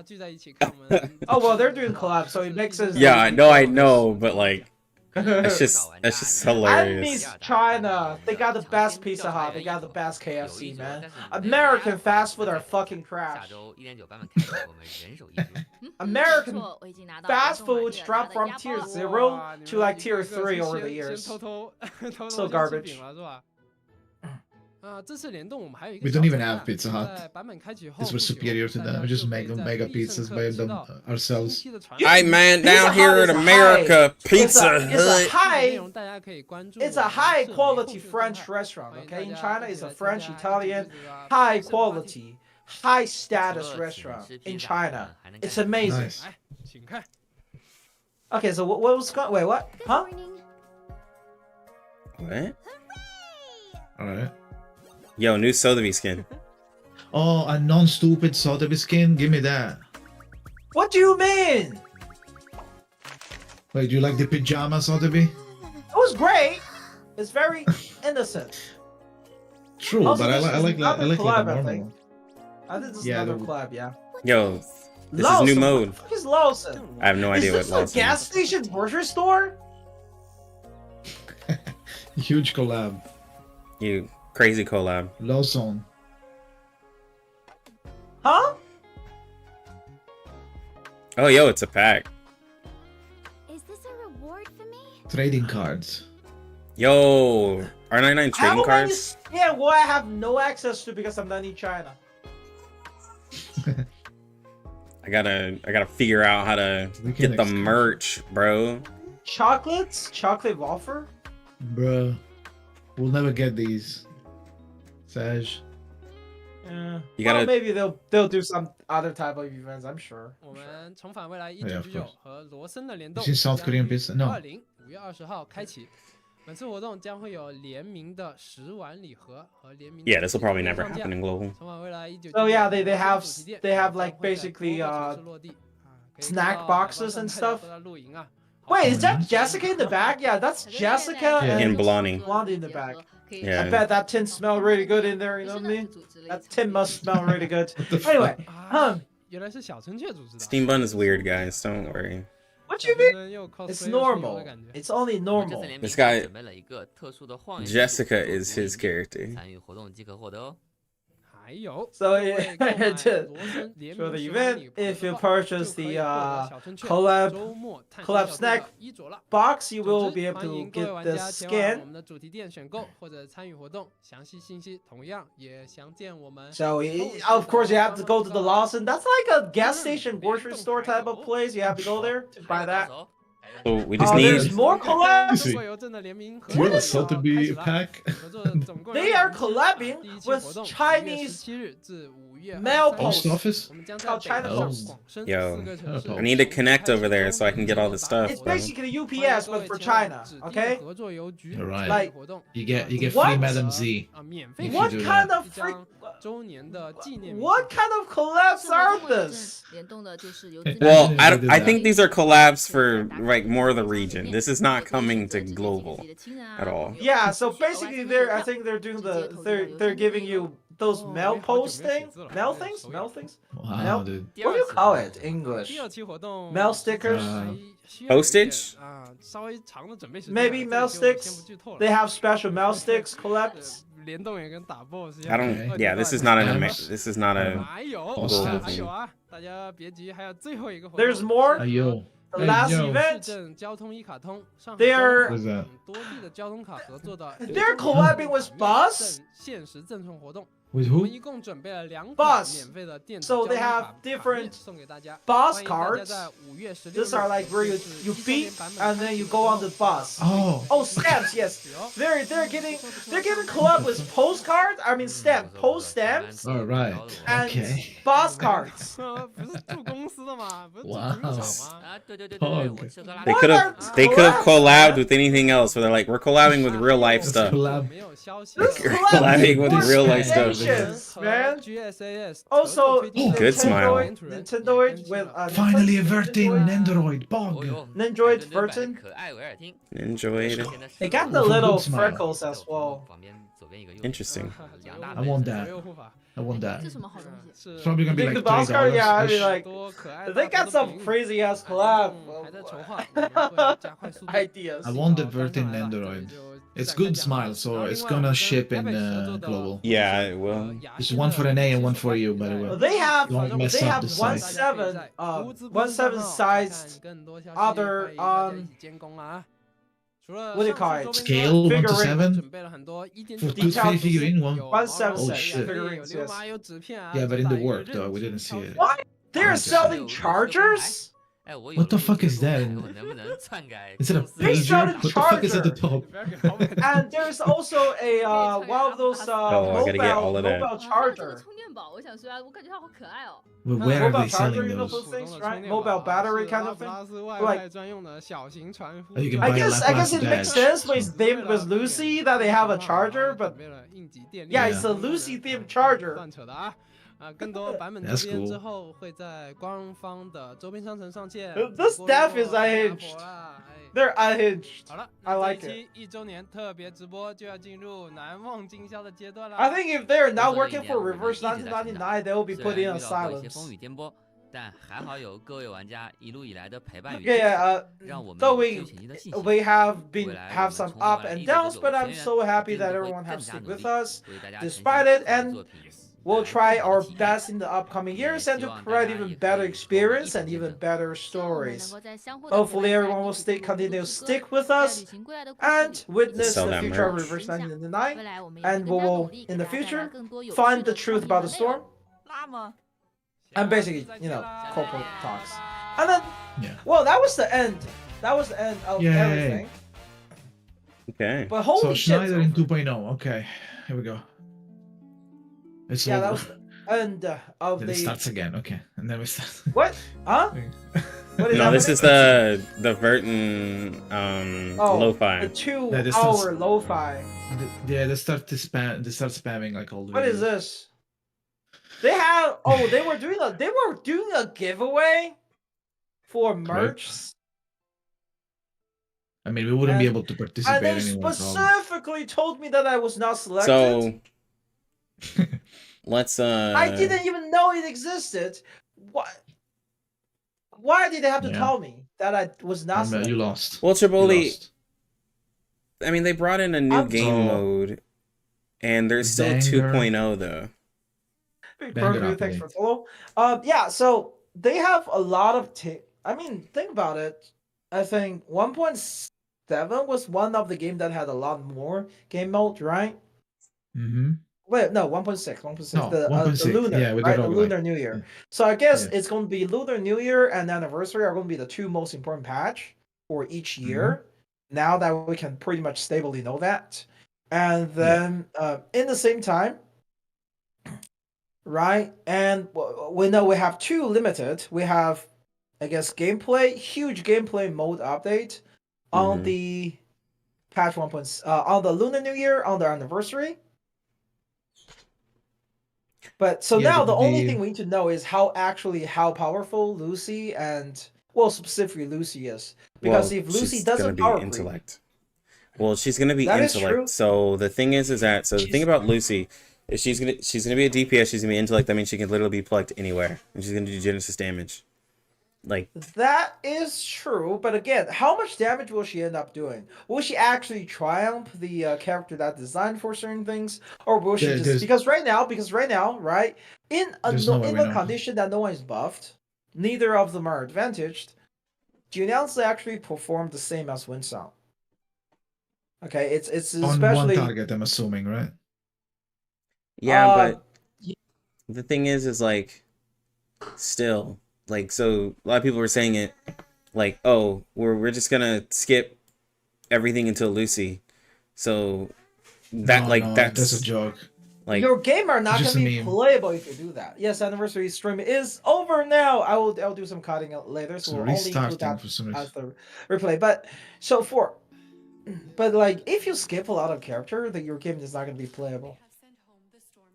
Oh well, they're doing collabs, so it makes sense. Yeah, I know, but like, that's just I hilarious. miss China. They got the best Pizza Hut. They got the best KFC, man. American fast food are fucking 下 trash. 周1点9版本开始，我们人手一只。 American 没错，我已经拿到 fast 活动 food 码记得 dropped 拿 from 的 tier 压包 0 to like tier 3 over the 先 years. 偷偷 So garbage. 这次联动我们还有一个 We 小 don't even 彩 have 蛋 Pizza Hut. 在版本开启后 This 不 was 久 superior to 大 them. 家 We just 就可 make 以 them 在 mega 必胜 pizzas 客 by 知 them 道 ourselves. 新期的传 Hey 统 man, Pizza down Hut here is in a America, It's Pizza a Hut. high 内容大家可以关注 It's a 我们 high 社媒 quality 后续的动 French 态 restaurant, 欢迎 okay? In 大家 China, 一 it's 起 a 来参 French 加 Italian 这个 high 必胜 party quality, high 除 status 了请 restaurant 吃 in 披萨， China. 还能 It's 干什么 amazing. Nice. 来，请看。 Okay, so what was going? Wait, what? Huh? What? All right. Yo, new Sotheby skin. Oh, a non-stupid Sotheby skin. Give me that. What do you mean? Wait, do you like the pajama Sotheby? It was great. It's very innocent. True, Also, but I this is like another the collab, I normal think. one. I think this is Yeah, another the- collab, yeah. Yo, this is Lawson, new what mode. the fuck is Lawson? I have no idea Is what this a Lawson gas is. station grocery store? Huge collab. You crazy collab. Lawson. Huh? Oh, yo, it's a pack. Is this a reward for me? Trading cards. Yo, R99 trading How many cards? scam will I have no access to because I'm not in China? I gotta figure out how to get the merch, bro. Chocolates? Chocolate wafer? Bruh. We'll never get these. Saj. Yeah. You Well, gotta- maybe they'll do some other type of events. I'm sure. 我们重返未来 Yeah, of 1999 course. 和罗森的联动 Is it South 将 Korean 于 business? No. 5月20号开启。本次活动将会有联名的10碗礼盒和联名的 Yeah, this will probably 体验 never 上架 happen in global. 重返未来1999 So yeah, they 罗森 have 主题店 they have 将 like 会在 basically 多个城市落地可以看 snack 到 boxes 海报 and 上看到 stuff. 都在露营啊。 Wait, is that Jessica in the back? Yeah, that's Jessica Yeah. In and Blondie. Blondie in the back. I Yeah. bet that tin smelled really good in there. You know what I mean? That tin must smell really good. Anyway, 原来是小春雀组织的。 SteamedBun is weird, guys. Don't worry. what you mean? It's normal. It's only 我们 normal. 这次联名 This guy- 准备了一个特殊的晃悠 Jessica is his character. 参与活动即可获得哦。还有 So 各位购买 to- 罗森联 for 名 the 10 event, 碗礼盒 if 的 you 话 purchase 就可以 the 获得小春雀 collab 周末探险 collab 小队 snack 的衣着了。 box, you 总 will 之 be able 欢 to 迎各位 get 玩 the 家前往我 skin. 们的主题店选购或者参与活动，详细信息同样也详见我们。 So of course you have to go to the Lawson. That's like a gas station grocery store type of place. You have to go there to buy that. So we just Oh, need. there's more collabs. 中国邮政的联名合 Do you 作 want 要 salt to 开 be 始 a 了。 pack? 合作总共 They 有 are 2期 collabing 第一期 with 活动 Chinese 5月17日至5月 mail 23 Post 日 office? 我们将在 Called 北 China 京、 Post. 广深 Yo, 4个城市 I need to connect over there so I can get all the stuff, It's bro. basically UPS but for China. Okay. 合作邮局 You're right. 参与活动 You get What? free Madam Z. 免费 If What you do kind that. of 一 freak? 张周年的纪念 What kind of collabs are this? 联动的就是邮 Well, 资 I think these are collabs for like more of the region. This is not coming to global at all. Yeah, so basically I think they're doing they're giving you those mail post thing, mail things. Wow, Mail? dude. What do you call it in English? 第二期活动 Mail stickers? 还需要有一点 Postage? 稍微长的准备时间 Maybe 这里 mail 就先 sticks. 不剧透了 They have special mail sticks collabs. 联动也跟打 BOSS 一 I 样 don't. Yeah, this is not an. Stamps? This is not a. 还有 Stamps. 还有啊，大家别急，还有最后一个活动 There's more. 哎呦， The last 哎呦 event. 市政交通一卡通，上 They 海 are- ，What is that? 多地的交通卡合作的 They're collabing with Bus. 限时赠送活动。 With 我 who? 们一共准备了2款 Bus. 免费的电子 So 交 they 通 have 卡 different 面送给大家。 Bus 欢迎大家 cards. 在5月16日 These are like where you 就是10周 beep 年版本 and then you go on the bus. Oh. Oh, stamps, yes. They're getting collab with postcards. I mean post stamps All right. and Okay. bus cards. 不是住公司的吗？不是住哇主场吗？啊，对对对对对，我吃喝拉 They 撒 could are have. They could have collabs? collabed with anything else. Where they're like, we're collabing with real life stuff. Collab. 没有消息 This 了 collabing with collab real life stuff. nations, man. GSAS Also, Good smile. Nintendoid with Finally averting Nendoroid 哦 bug. 哟， Nendroid 伦敦版的 Burton. 可爱维尔汀， Enjoyed. 之前的 They 事 got 物 the Good little smile. freckles as well. 旁边左边一个右 Interesting. 两大 I 本 want 左 that. 右护法 I want that. 这什么好东西？是 It's probably gonna be Think like the boss card? Yeah, I mean $3. like 多可爱的 they got some crazy ass collab 还在筹划，我们会加快速度 ideas. I want the Vertin Nendoroid. It's good smile, so it's gonna ship in global. Yeah, it will. There's one for an A and one for you, by the way. They have Don't mess they up have the size. 1/7 sized other what do you call it? Scale 1 to Figurine. 7? 准备了很多1.9 For two Details. figurine one? 1/7 Oh set shit. figurines, yes. Yeah, but in the work though, we didn't see it. What? They're Okay. selling chargers? 哎，我有 What the 了 fuck 1.5 is that? 我能不能篡改 Is it a 公司 They started pager? What the fuck is at the top? And there's also a one of those Oh, I gotta get all of that. mobile 这个 charger. 充电宝，我想说啊，我感觉它好可爱哦。 But where are Mobile they charger, selling you know those? those things, right? Mobile battery kind of thing. Like- 专用的小型传输 Oh, you can I buy a guess it laptop makes dash. sense with David with Lucy that they have a charger, but 准备了应急电力 yeah, Yeah. it's a Lucy themed charger. 乱扯的啊！更多版本 That's 周边 cool. 之后会在官方的周边商城上线。 This staff is 大 unhinged. 火啦哎 They're unhinged. 好了， I 那 like 这一期1周年特别直播就要进入难忘今宵的阶段了。 I think if they're not 工作 working 一 for 年我们 Reverse 一直在成长 1999, they will be 虽 put 然 in 遇 a 到过一些 silence. 风雨颠簸，但还好有各位玩家一路以来的陪伴与支 Yeah, 持，让我们 though 有最 we 前进的信心。 we have been 未来我 have 们 some 从 up 未来 and 199 downs, but I'm 全员 so happy 一定 that 都会 everyone 更 has 加 stick 努力， with us 为大家呈现 despite it. 好的 And 作品。we'll try our best in the upcoming years and to provide even better experience and even better 希望我们能 stories. 够在相互的陪 Hopefully 伴下 everyone 一 will 起 stay 度过旅 continue 途 to 之歌， stick with 在 us 旅行归来的故事 and 里，一起 witness Sell the that future of merch. Reverse 分享。 1999. 未来我们也会 And we 更加努 will, 力，给 in the 大家带来 future, 更多有趣 find the 的 truth 创意 about 和 the 内容 storm. 那么 And basically, 下次再 you 见 know, 啦 corporate talks. And then, Yeah. well, that was the end. That was the end of Yay. everything. Okay. But holy So shit, Schneider it's in over. 2.0. Okay, here we go. It's Yeah, over. that was the end of Then the... it starts again. Okay, and then we start. What? Huh? What is No, this is happening? the Verton Oh, lo-fi. the 2 Yeah, this hour starts- lo-fi. Yeah, they start to spam. They start spamming like all the What is videos. this? They have... Oh, they were doing a giveaway for merch. I mean, we wouldn't be And- able to And participate they anyway. Probably. specifically told me that I was not selected. So let's I didn't even know it existed. Why did they have to Yeah. tell me that I was not selected? You lost. Well, You Triboli, lost. I mean, they brought in a new I'm- game Oh. mode, and there's still Banger. 2.0 though. Big Banger Purple, thanks for update. follow. Yeah, so they have a lot of I mean, think about it. I think 1.7 was one of the game that had a lot more game mode, right? Mm-hmm. Wait, no, 1.6, 1.6. No, the 1.6, Lunar, yeah, with the right? The roguelike. Lunar New Year. So I guess Yes. it's going to be Lunar New Year and Anniversary are going to be the two most important patch for each year. Now that we can pretty much stably know that. And then in the same time, right? And we know we have two limited. We have, I guess, huge gameplay mode update on Mhm. the patch 1. On the Lunar New Year, on the anniversary. But so Yeah, now the only the- thing we need to know is how powerful Lucy and specifically Lucy is. Because Well, if Lucy she's doesn't gonna be power creep, intellect. Well, she's gonna be That is intellect. true. So the thing is that the thing She's- about Lucy is she's gonna be a DPS. She's gonna be intellect. That means she can literally be plugged anywhere, and she's gonna do Genesis damage. Like that is true, but again, how much damage will she end up doing? Will she actually triumph the character that designed for certain things, or will she just because right now, right, in the condition that no one is buffed, neither of them are advantaged. Junyanzi actually performed the same as Winsong. Okay, it's on especially one target. I'm assuming, right? yeah, but the thing is like still. Like, so a lot of people were saying it like, oh, we're just gonna skip everything until Lucy. So that that's a joke. Like your game are not just gonna a be meme. playable if you do that. Yes, anniversary stream is over now. I'll do some cutting later, so It's we'll only include restarting that for some as reason. the replay. But like if you skip a lot of character, then your game is not gonna be playable.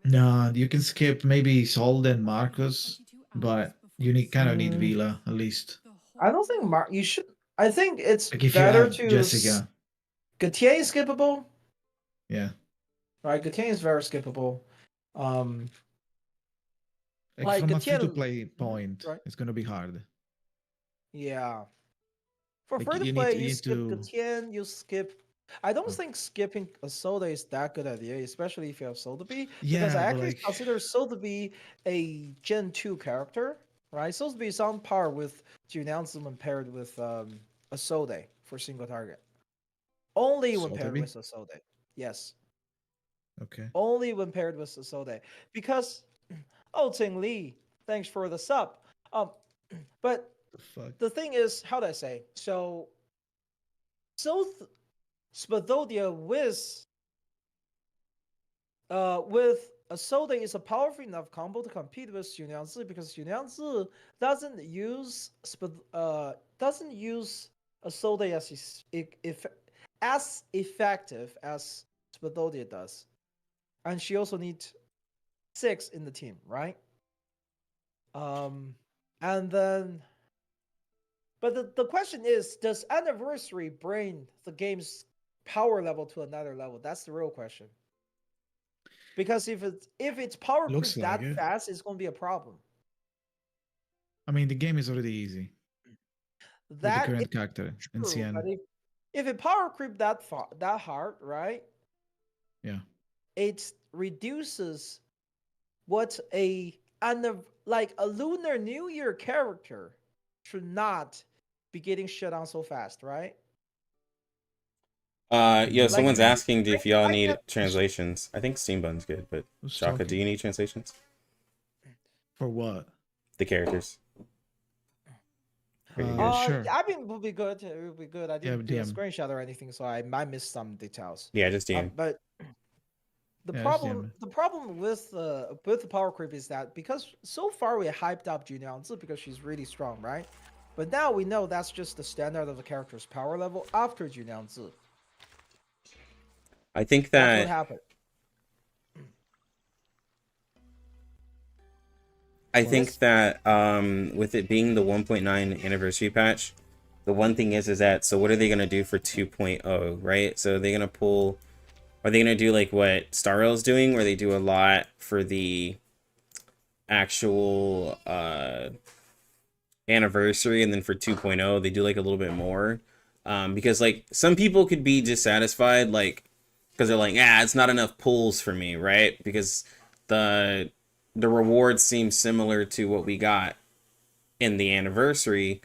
No, you can skip maybe Sold and Marcus, but you kind of need Vila at least. I don't think you should. I think it's Like if you better have to Jessica. Gautier is skippable. Yeah. Right, Gautier is very skippable. Like from a Gautier- free-to-play point, right. it's gonna be hard. Yeah. For Like, free to you play, need you to- skip to- Gautier, you skip. I don't think skipping a Soda is that good idea, especially if you have Sotheby. Because Yeah, I but, actually like- consider Sotheby a Gen 2 character, right? Sotheby is on par with Junyanzi when paired with a Soda for single target. Only when paired Sotheby? with a Soda. Yes. Okay. Only when paired with a Soda. Because, oh, Ting Li, thanks for the sub. But The fuck. the thing is, how do I say? So Spathodia with a Soda is a powerful enough combo to compete with Junyanzi because Junyanzi doesn't use a Soda as effective as Spathodia does, and she also needs 6 in the team, right? And then. But the question is, does Anniversary bring the game's power level to another level? That's the real question. Because if it's power creep Looks like that it. fast, it's going to be a problem. I mean, the game is already easy with the That current is character, true, NCN. but if it power creep that hard, right? Yeah. It reduces what like a Lunar New Year character should not be getting shit on so fast, right? Yo, Like someone's if you asking if y'all I need get translations. I think SteamedBun's good, but Who's Shaka, do talking? you need translations? For what? The characters. Are you good? Yeah, sure. I mean, it would be good. It would be good. I Yeah, didn't do a DM. screenshot or anything, so I might miss some details. Yeah, just DM. But the Yeah, problem with the power creep is that because so far we hyped up Junyanzi because she's really strong, right? But now we know that's just the standard of the character's power level after Junyanzi. I think That's what that happened. I think that with it being the 1.9 anniversary patch, the one thing is that so what are they gonna do for 2.0, right? So are they gonna are they gonna do like what Star Rail's doing, where they do a lot for the actual anniversary, and then for 2.0 they do like a little bit more? Because like some people could be dissatisfied, like because they're like, it's not enough pulls for me, right? Because the rewards seem similar to what we got in the anniversary,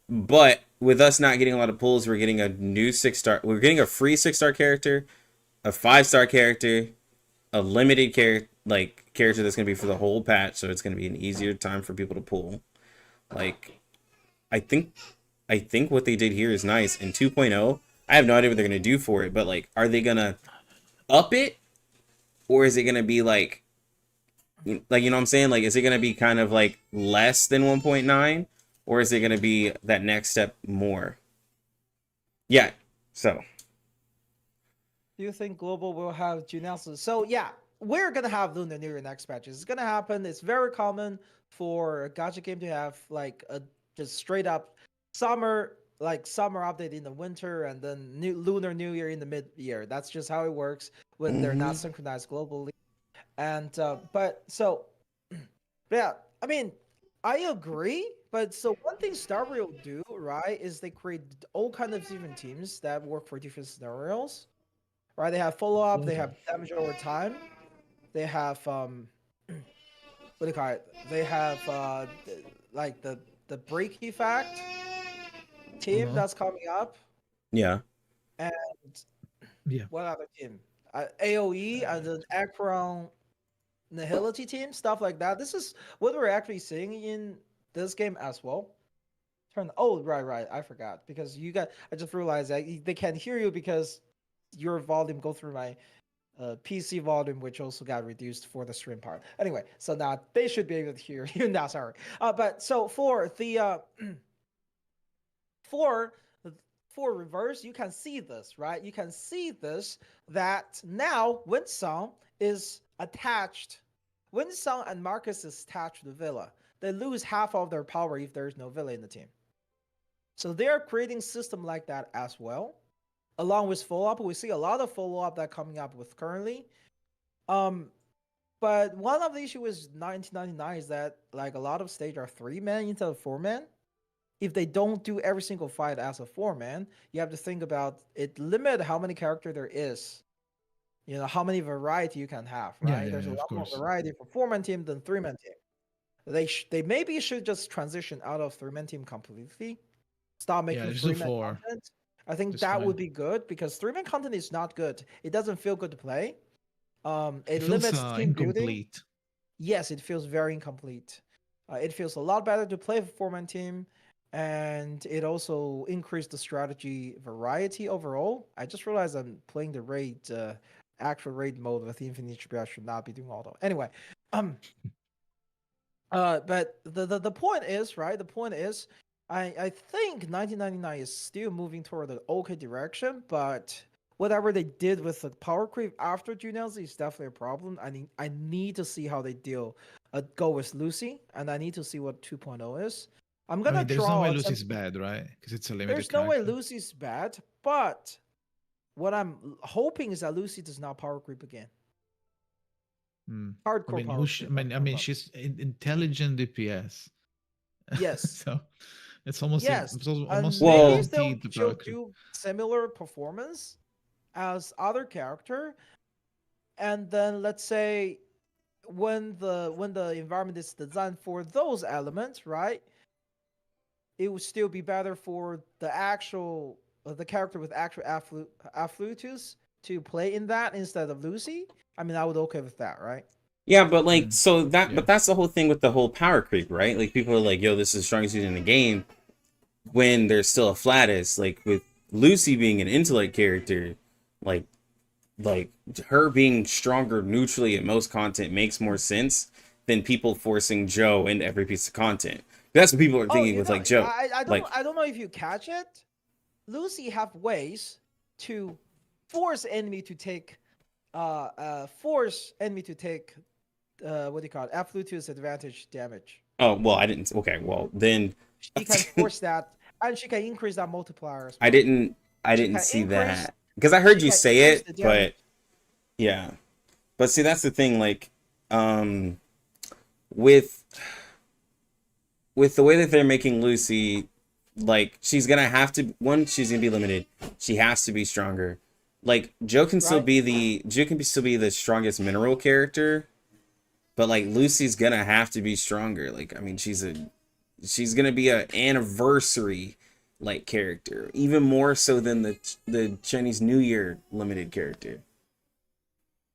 but with us not getting a lot of pulls, we're getting a new 6-star. We're getting a free 6-star character, a 5-star character, a limited character that's gonna be for the whole patch, so it's gonna be an easier time for people to pull. Like, I think what they did here is nice. In 2.0, I have no idea what they're gonna do for it, but like, are they gonna up it, or is it gonna be like you know what I'm saying? Like, is it gonna be kind of like less than 1.9, or is it gonna be that next step more? Yeah. So. Do you think Global will have Junyanzi? So yeah, we're gonna have Lunar New Year next patches. It's gonna happen. It's very common for a gacha game to have like a just straight up summer update in the winter and then Lunar New Year in the mid-year. That's just how it works when they're not synchronized globally. And but so yeah, I mean, I agree. But so one thing Star Rail do, right, is they create all kind of different teams that work for different scenarios. Right? They have follow-up, they have damage over time, they have what do you call it? They have like the break effect team that's coming up. Yeah. And yeah, what other team? AOE and then Akron Nihility team, stuff like that. This is what we're actually seeing in this game as well. Right, I forgot because I just realized that they can't hear you because your volume go through my PC volume, which also got reduced for the stream part. Anyway, so now they should be able to hear you now. Sorry, but so for the for reverse, you can see this, right? You can see this that now Winsong is attached. Winsong and Marcus is attached to the Villa. They lose half of their power if there is no Villa in the team. So they are creating system like that as well. Along with follow-up, we see a lot of follow-up that coming up with currently. But one of the issues with 1999 is that like a lot of stage are 3-man instead of 4-man. If they don't do every single fight as a 4-man, you have to think about it. Limit how many character there is. You know how many variety you can have, right? There's a lot more variety for 4-man team than 3-man team. They maybe should just transition out of 3-man team completely. Stop making 3-man content. I think that would be good because 3-man content is not good. It doesn't feel good to play. It limits team incomplete. building. Yes, it feels very incomplete. It feels a lot better to play a 4-man team, and it also increased the strategy variety overall. I just realized I'm playing the raid, actual raid mode with Infinite Tribute. I should not be doing auto. Anyway, but the point is, right? The point is, I think 1999 is still moving toward the okay direction, but whatever they did with the power creep after Junyanzi is definitely a problem. I need to see how they go with Lucy, and I need to see what 2.0 is. There's no way Lucy's bad, right? Because it's a limited There's no way Lucy's bad, but what I'm hoping is that Lucy does not power creep again. Hardcore power creep. She's intelligent DPS. Yes. So it's almost almost maybe she'll do similar performance as other character, and then let's say when the environment is designed for those elements, right? It would still be better for the actual the character with actual afflutus to play in that instead of Lucy. I mean, I would okay with that, right? Yeah, but like, so that, but that's the whole thing with the whole power creep, right? Like, people are like, yo, this is the strongest unit in the game, when there's still a flatus. Like, with Lucy being an intellect character, like her being stronger neutrally at most content makes more sense than people forcing Joe into every piece of content. That's what people are thinking with like Joe. I don't know if you catch it. Lucy have ways to force enemy to take what do you call it? Afflutus advantage damage. Oh, well, I didn't. Okay, well, then She can force that, and she can increase that multiplier as well. I didn't see that, because I heard you say it, but yeah. But see, that's the thing, like, with the way that they're making Lucy, like, she's gonna have to, one, she's gonna be limited. She has to be stronger. Like, Joe can still be the strongest mineral character, but like, Lucy's gonna have to be stronger. Like, I mean, she's gonna be an anniversary like character, even more so than the Chinese New Year limited character.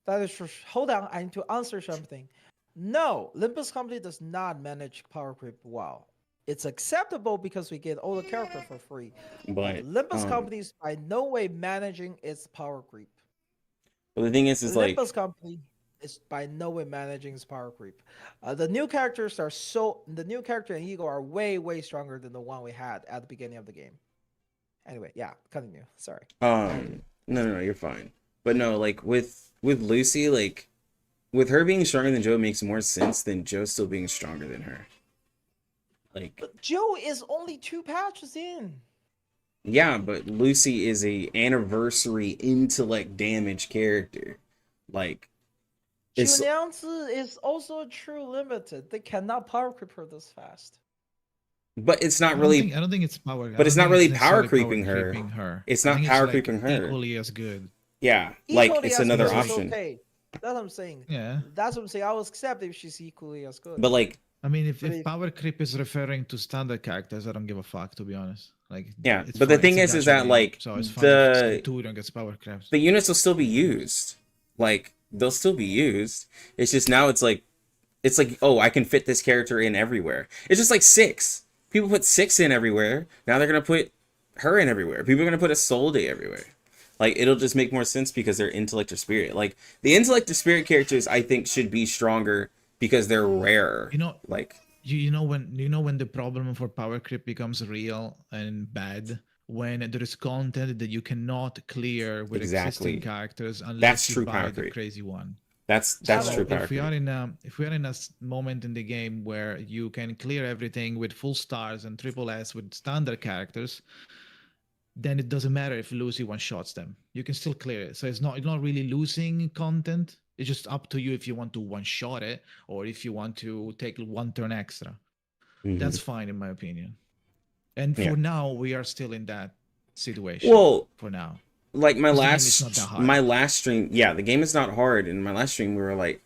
That is for, hold on, I need to answer something. No, Olympus Company does not manage power creep well. It's acceptable because we get all the character for free. But Olympus Company is by no way managing its power creep. Well, the thing is Olympus Company is by no way managing its power creep. The new characters the new character and Ego are way stronger than the one we had at the beginning of the game. Anyway, yeah, continue. Sorry. No, you're fine. But no, like with Lucy, like with her being stronger than Joe makes more sense than Joe still being stronger than her. Like, but Joe is only 2 patches in. Yeah, but Lucy is a anniversary intellect damage character. Like, Julianzi is also a true limited. They cannot power creep her this fast. But it's not really. I don't think it's power. But it's not really power creeping her. It's not power creeping her. Equally as good. Yeah, like it's another option. Okay. That's what I'm saying. Yeah. That's what I'm saying. I will accept if she's equally as good. But like, I mean, if power creep is referring to standard characters, I don't give a fuck, to be honest. Like, yeah, but the thing is that like so it's fine two don't get power creeps. The units will still be used. Like, they'll still be used. It's just now it's like, oh, I can fit this character in everywhere. It's just like 6. People put 6 in everywhere. Now they're gonna put her in everywhere. People are gonna put a Soul Day everywhere. Like, it'll just make more sense because they're intellect or spirit. Like, the intellect or spirit characters, I think, should be stronger because they're rarer. You know, like, you know when the problem for power creep becomes real and bad, when there is content that you cannot clear with existing characters unless you buy the crazy one. That's true power creep. If we are in a moment in the game where you can clear everything with full stars and triple S with standard characters, then it doesn't matter if Lucy one-shots them. You can still clear it. So it's not really losing content. It's just up to you if you want to one-shot it or if you want to take 1 turn extra. Mm-hmm. That's fine in my opinion. And for now, we are still in that situation. Well, for now. Like my last stream, yeah, the game is not hard. In my last stream, we were like,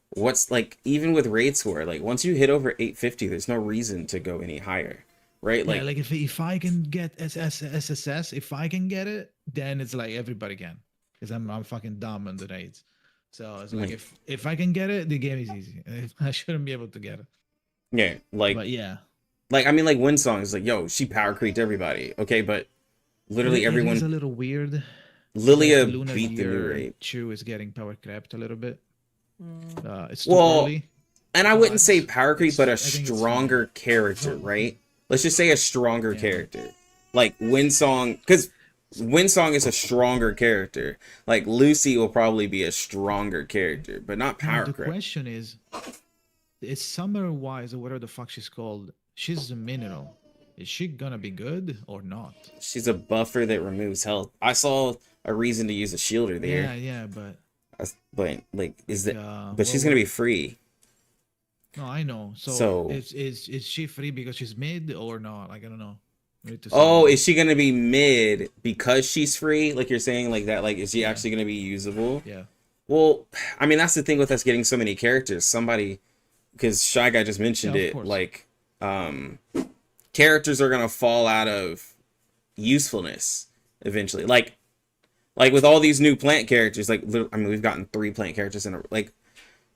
what's like, even with raid score, like once you hit over 850, there's no reason to go any higher. Right? Like, yeah, like if I can get SSS, if I can get it, then it's like everybody can, because I'm fucking dumb on the raids. So it's like if I can get it, the game is easy. I shouldn't be able to get it. Yeah, like, but yeah, like I mean, like Windsong is like, yo, she power creeped everybody. Okay, but literally everyone. It's a little weird. Lilia beat the new raid. Chu is getting power crept a little bit. It's too early. And I wouldn't say power creep, but a stronger character, right? Let's just say a stronger character. Like Windsong, because Windsong is a stronger character. Like Lucy will probably be a stronger character, but not power creep. The question is Summer Wise or whatever the fuck she's called. She's a mineral. Is she gonna be good or not? She's a buffer that removes health. I saw a reason to use a shielder there. Yeah, but like, is that? But she's gonna be free. No, I know. So is she free because she's mid or not? Like, I don't know. Oh, is she gonna be mid because she's free? Like you're saying, like that? Like, is she actually gonna be usable? Yeah. Well, I mean, that's the thing with us getting so many characters. Somebody, because Shy Guy just mentioned it, course. like, characters are gonna fall out of usefulness eventually. Like with all these new plant characters, like, I mean, we've gotten 3 plant characters in a, like,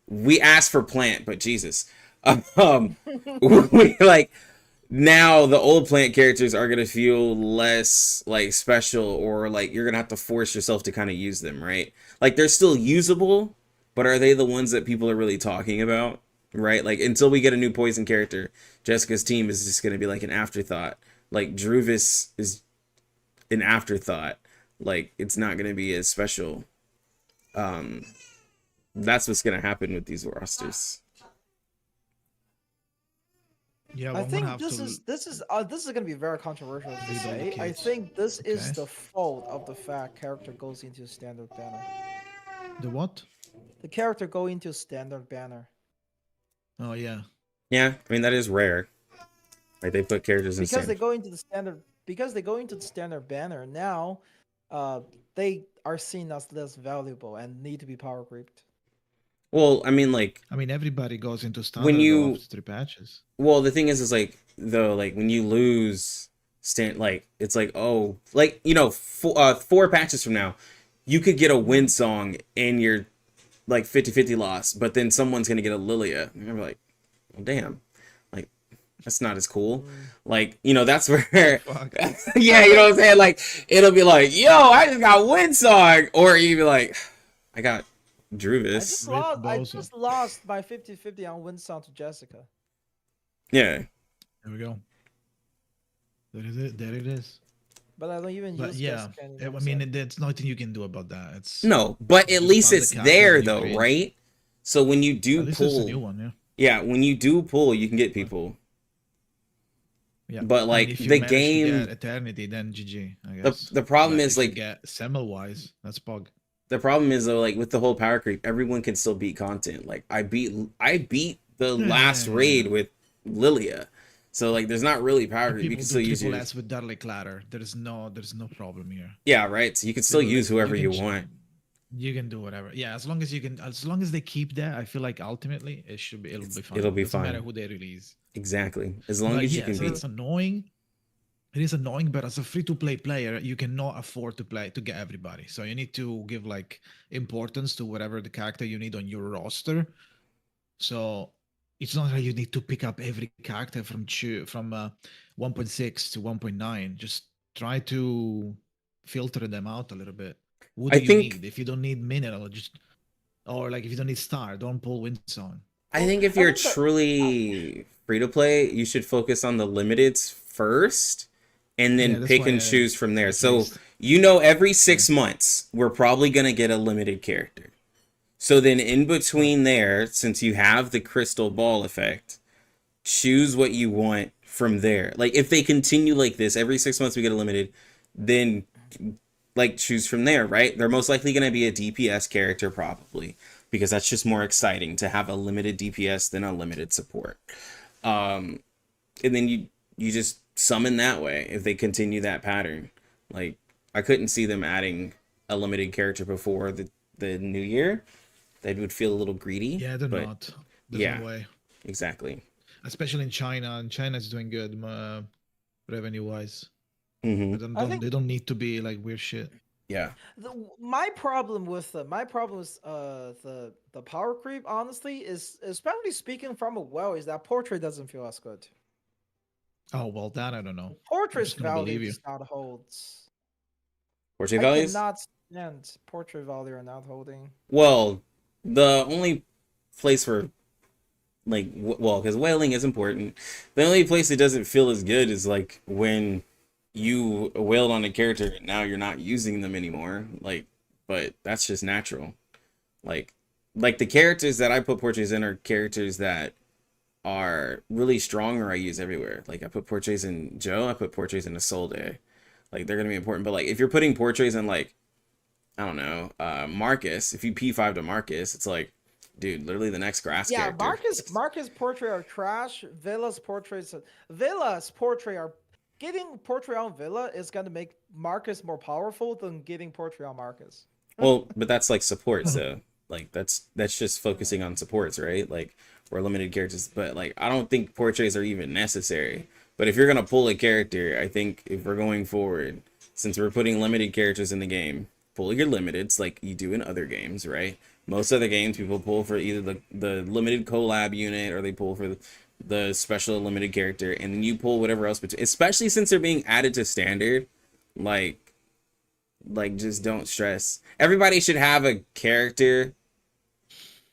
we asked for plant, but Jesus, we like now the old plant characters are gonna feel less like special, or like you're gonna have to force yourself to kind of use them, right? Like they're still usable, but are they the ones that people are really talking about, right? Like until we get a new poison character, Jessica's team is just gonna be like an afterthought. Like Druvis is an afterthought. Like it's not gonna be as special. That's what's gonna happen with these rosters. Yeah, I think this is gonna be very controversial to say. I think this is the fault of the fact character goes into standard banner. The what? The character go into standard banner. Oh yeah. Yeah, I mean that is rare. Like they put characters in Because standard. they go into the standard banner now, they are seen as less valuable and need to be power creeped. Well, I mean, like, everybody goes into standard when you after 3 patches. Well, the thing is like though, like when you lose like it's like, oh, like, you know, 4 patches from now, you could get a win song and you're like 50-50 loss, but then someone's gonna get a Lilia. And you're like, well, damn, like that's not as cool. Like, you know, that's where yeah, you know what I'm saying? Like it'll be like, yo, I just got win song, or you be like, I got Druvis. I just lost my 50-50 on win song to Jessica. Yeah. There we go. There is it. There it is. But I don't even But use yeah, Jessica anymore. I mean, there's nothing you can do about that. It's No, but at least it's there though, create. right? So when you do At least it's a pull, new one, yeah. Yeah, when you do pull, you can get people. Yeah, but like if you the manage to game, get Eternity, then GG. I guess. the problem But is if you like get Semel wise, that's bug. the problem is though, like with the whole power creep, everyone can still beat content. Like I beat the last raid with Lilia, so like there's not really power creep. You can still use triple your S with Darley Clatter. There's no problem here. Yeah, right. So you can still use whoever you want. You can do whatever. Yeah, as long as they keep that, I feel like ultimately it'll be fine. It'll be Doesn't fine. matter who they release. Exactly. As long as you can so beat. it's annoying. It is annoying, but as a free-to-play player, you cannot afford to get everybody. So you need to give like importance to whatever the character you need on your roster. So it's not like you need to pick up every character from 1.6 to 1.9. Just try to filter them out a little bit. What do you need? If you don't need mineral, or like if you don't need star, don't pull Windsong. I think if you're truly free to play, you should focus on the limiteds first, and then pick and choose from there. So you know, every 6 months we're probably gonna get a limited character. So then in between there, since you have the crystal ball effect, choose what you want from there. Like if they continue like this, every 6 months we get a limited, then like choose from there, right? They're most likely going to be a DPS character probably, because that's just more exciting to have a limited DPS than a limited support. And then you just summon that way if they continue that pattern. Like I couldn't see them adding a limited character before the new year. They would feel a little greedy. Yeah, they're not. There's no way. Exactly. Especially in China, and China's doing good revenue-wise. Mm-hmm. They don't need to be like weird shit. Yeah. My problem with the power creep, honestly, is, especially speaking from a well, is that portrait doesn't feel as good. Oh well, that I don't know. Portrait's value does not holds. Portrait values? I cannot stand portrait value are not holding. Well, the only place where, like, well, because whaling is important. The only place it doesn't feel as good is like when you wailed on a character and now you're not using them anymore. Like, but that's just natural. Like the characters that I put portraits in are characters that are really strong or I use everywhere. Like I put portraits in Joe, I put portraits in Isolde. Like they're gonna be important. But like if you're putting portraits in, like, I don't know, Marcus, if you P5 to Marcus, it's like, dude, literally the next grass character. Marcus portrait are trash. Villa's portrait are getting portrait on Villa is gonna make Marcus more powerful than getting portrait on Marcus. Well, but that's like support, so Like that's just focusing on supports, right? Like or limited characters, but like I don't think portraits are even necessary. But if you're gonna pull a character, I think if we're going forward, since we're putting limited characters in the game, pull your limiteds like you do in other games, right? Most other games, people pull for either the limited collab unit or they pull for the special limited character, and then you pull whatever else. But especially since they're being added to standard, like just don't stress. Everybody should have a character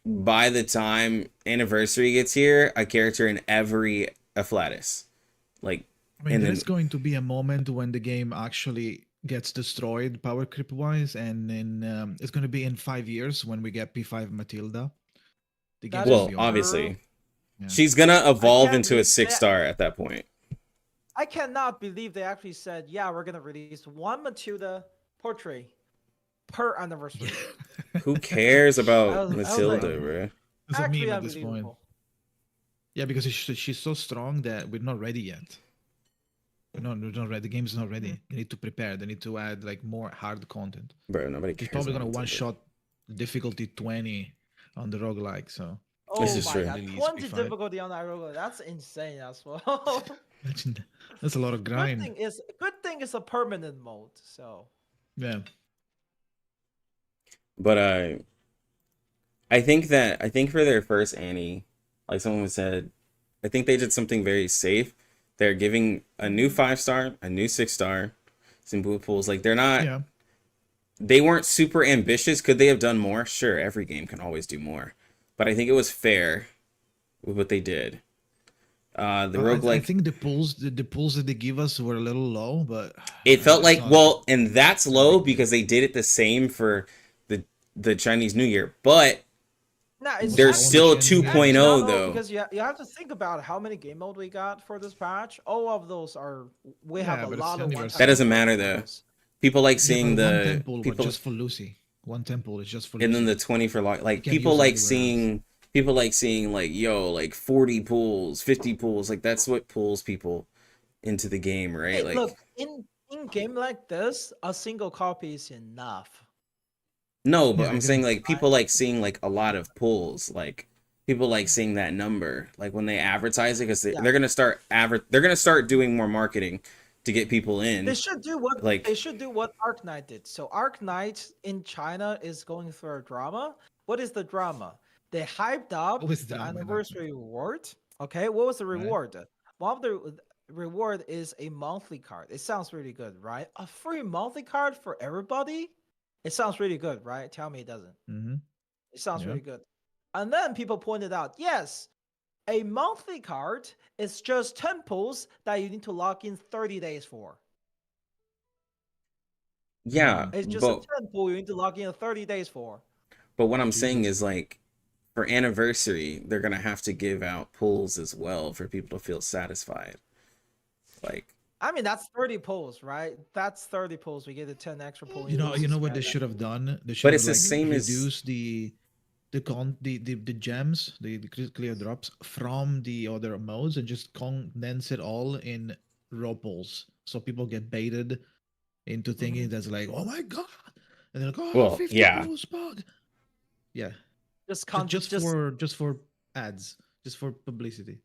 by the time anniversary gets here, a character in every Afflatus. Like, I mean, and there's then, going to be a moment when the game actually gets destroyed power creep wise, and then it's going to be in 5 years when we get P5 Matilda. The game well, obviously, she's gonna evolve into a 6-star at that point. I cannot believe they actually said, yeah, we're gonna release one Matilda portrait per anniversary. Who cares about I was Matilda, like, bro? It's a actually meme at this point. unbelievable. Yeah, because she's so strong that we're not ready yet. We're not ready. The game's not ready. They need to prepare. They need to add like more hard content. Bro, nobody He's cares. probably about gonna Matilda. one shot difficulty 20 on the roguelike. So Oh This is my true. god, Release 20 P5. difficulty on Iroga. That's insane as well. that's a lot of good grind. thing is a permanent mode. So Yeah. But I think for their first Annie, like someone said, I think they did something very safe. They're giving a new 5-star, a new 6-star, some blue pools. Like they're not. Yeah. They weren't super ambitious. Could they have done more? Sure, every game can always do more. But I think it was fair with what they did. The roguelike. I think the pulls that they give us were a little low, but It felt like, not- well, and that's low because they did it the same for the Chinese New Year. But nah, it's there's actually- still a actually 2.0 no, though. because you have to think about how many game mode we got for this patch. All of those are we Yeah, have a but it's lot of anniversary. one-time That doesn't game matter modes. though. People like Yeah, seeing but one the temple people, just for Lucy. One temple is just for Lucy. and then the 20 for like can't people use like it seeing like yo like 40 pools, 50 pools. Like that's what pulls people into the game, right? Hey, Like look, in game like this, a single copy is enough. no, but Yeah, I'm I saying get like people like seeing like a lot of pulls. Like people like seeing that number. Like when they advertise it, because they're gonna start doing more marketing to get people in. They should do what Like- they should do what Arc Knight did. So Arc Knight in China is going through a drama. What is the drama? They hyped up What was the drama, anniversary reward. Okay, what was the Right. reward? One of the reward is a monthly card. It sounds really good, right? A free monthly card for everybody. It sounds really good, right? Tell me it doesn't. Mm-hmm. It sounds Yeah. really good. And then people pointed out, yes, a monthly card is just 10 pulls that you need to log in 30 days for. yeah, It's just but a 10 pull you need to log in 30 days for. what I'm saying is like for anniversary, they're gonna have to give out pulls as well for people to feel satisfied. Like I mean, that's 30 pulls, right? That's 30 pulls. We get a 10 extra pull. You know what they should have done? They should But have it's the same as- reduce the gems, the clear drops from the other modes and just condense it all in raw pulls. So people get baited into thinking that's like, oh my god. And they're like, oh, Well, 50 yeah. pulls, bug. Yeah. just For ads, just for publicity.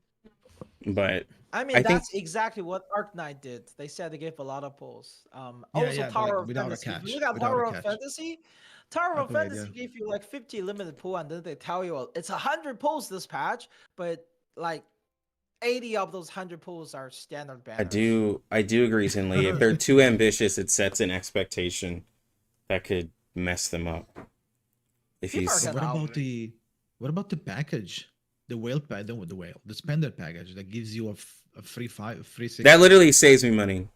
but I mean, I think- that's exactly what Arc Knight did. They said they gave a lot of pulls. Yeah, Also, yeah, but, Tower like, of without a Fantasy. If catch, you look at without a Tower of catch. Fantasy, Tower of Calculate, Fantasy yeah. gave you like 50 limited pull, and then they tell you it's 100 pulls this patch, but like 80 of those 100 pulls are standard banners. I do agree, Tinley. If they're too ambitious, it sets an expectation that could mess them up. If you People are s- gonna- What about the package? The the spender package that gives you a free 6. that literally saves me money.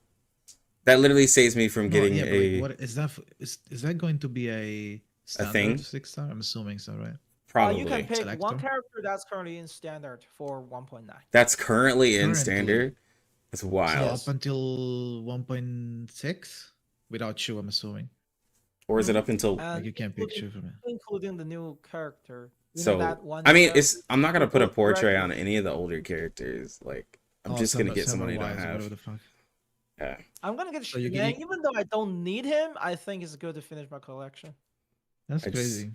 That literally saves me from No, getting yeah, but, a what is that? Is that going to be a standard thing? 6-star? I'm assuming so, right? probably. You can pick one Selector? character that's currently in standard for 1.9. That's currently in Currently. standard. That's So wild. up until 1.6 without you, I'm assuming. Or is it up until? And Like you can't picture from it. including the new character. You know So that one I mean, character? I'm not gonna put a Correct. portrait on any of the older characters. Like I'm Oh, just gonna Summer- get someone who Summer don't Wise or have. whatever the fuck. Yeah. I'm gonna get So you're Shinyan, getting- even though I don't need him. I think it's good to finish my collection. That's I just- crazy.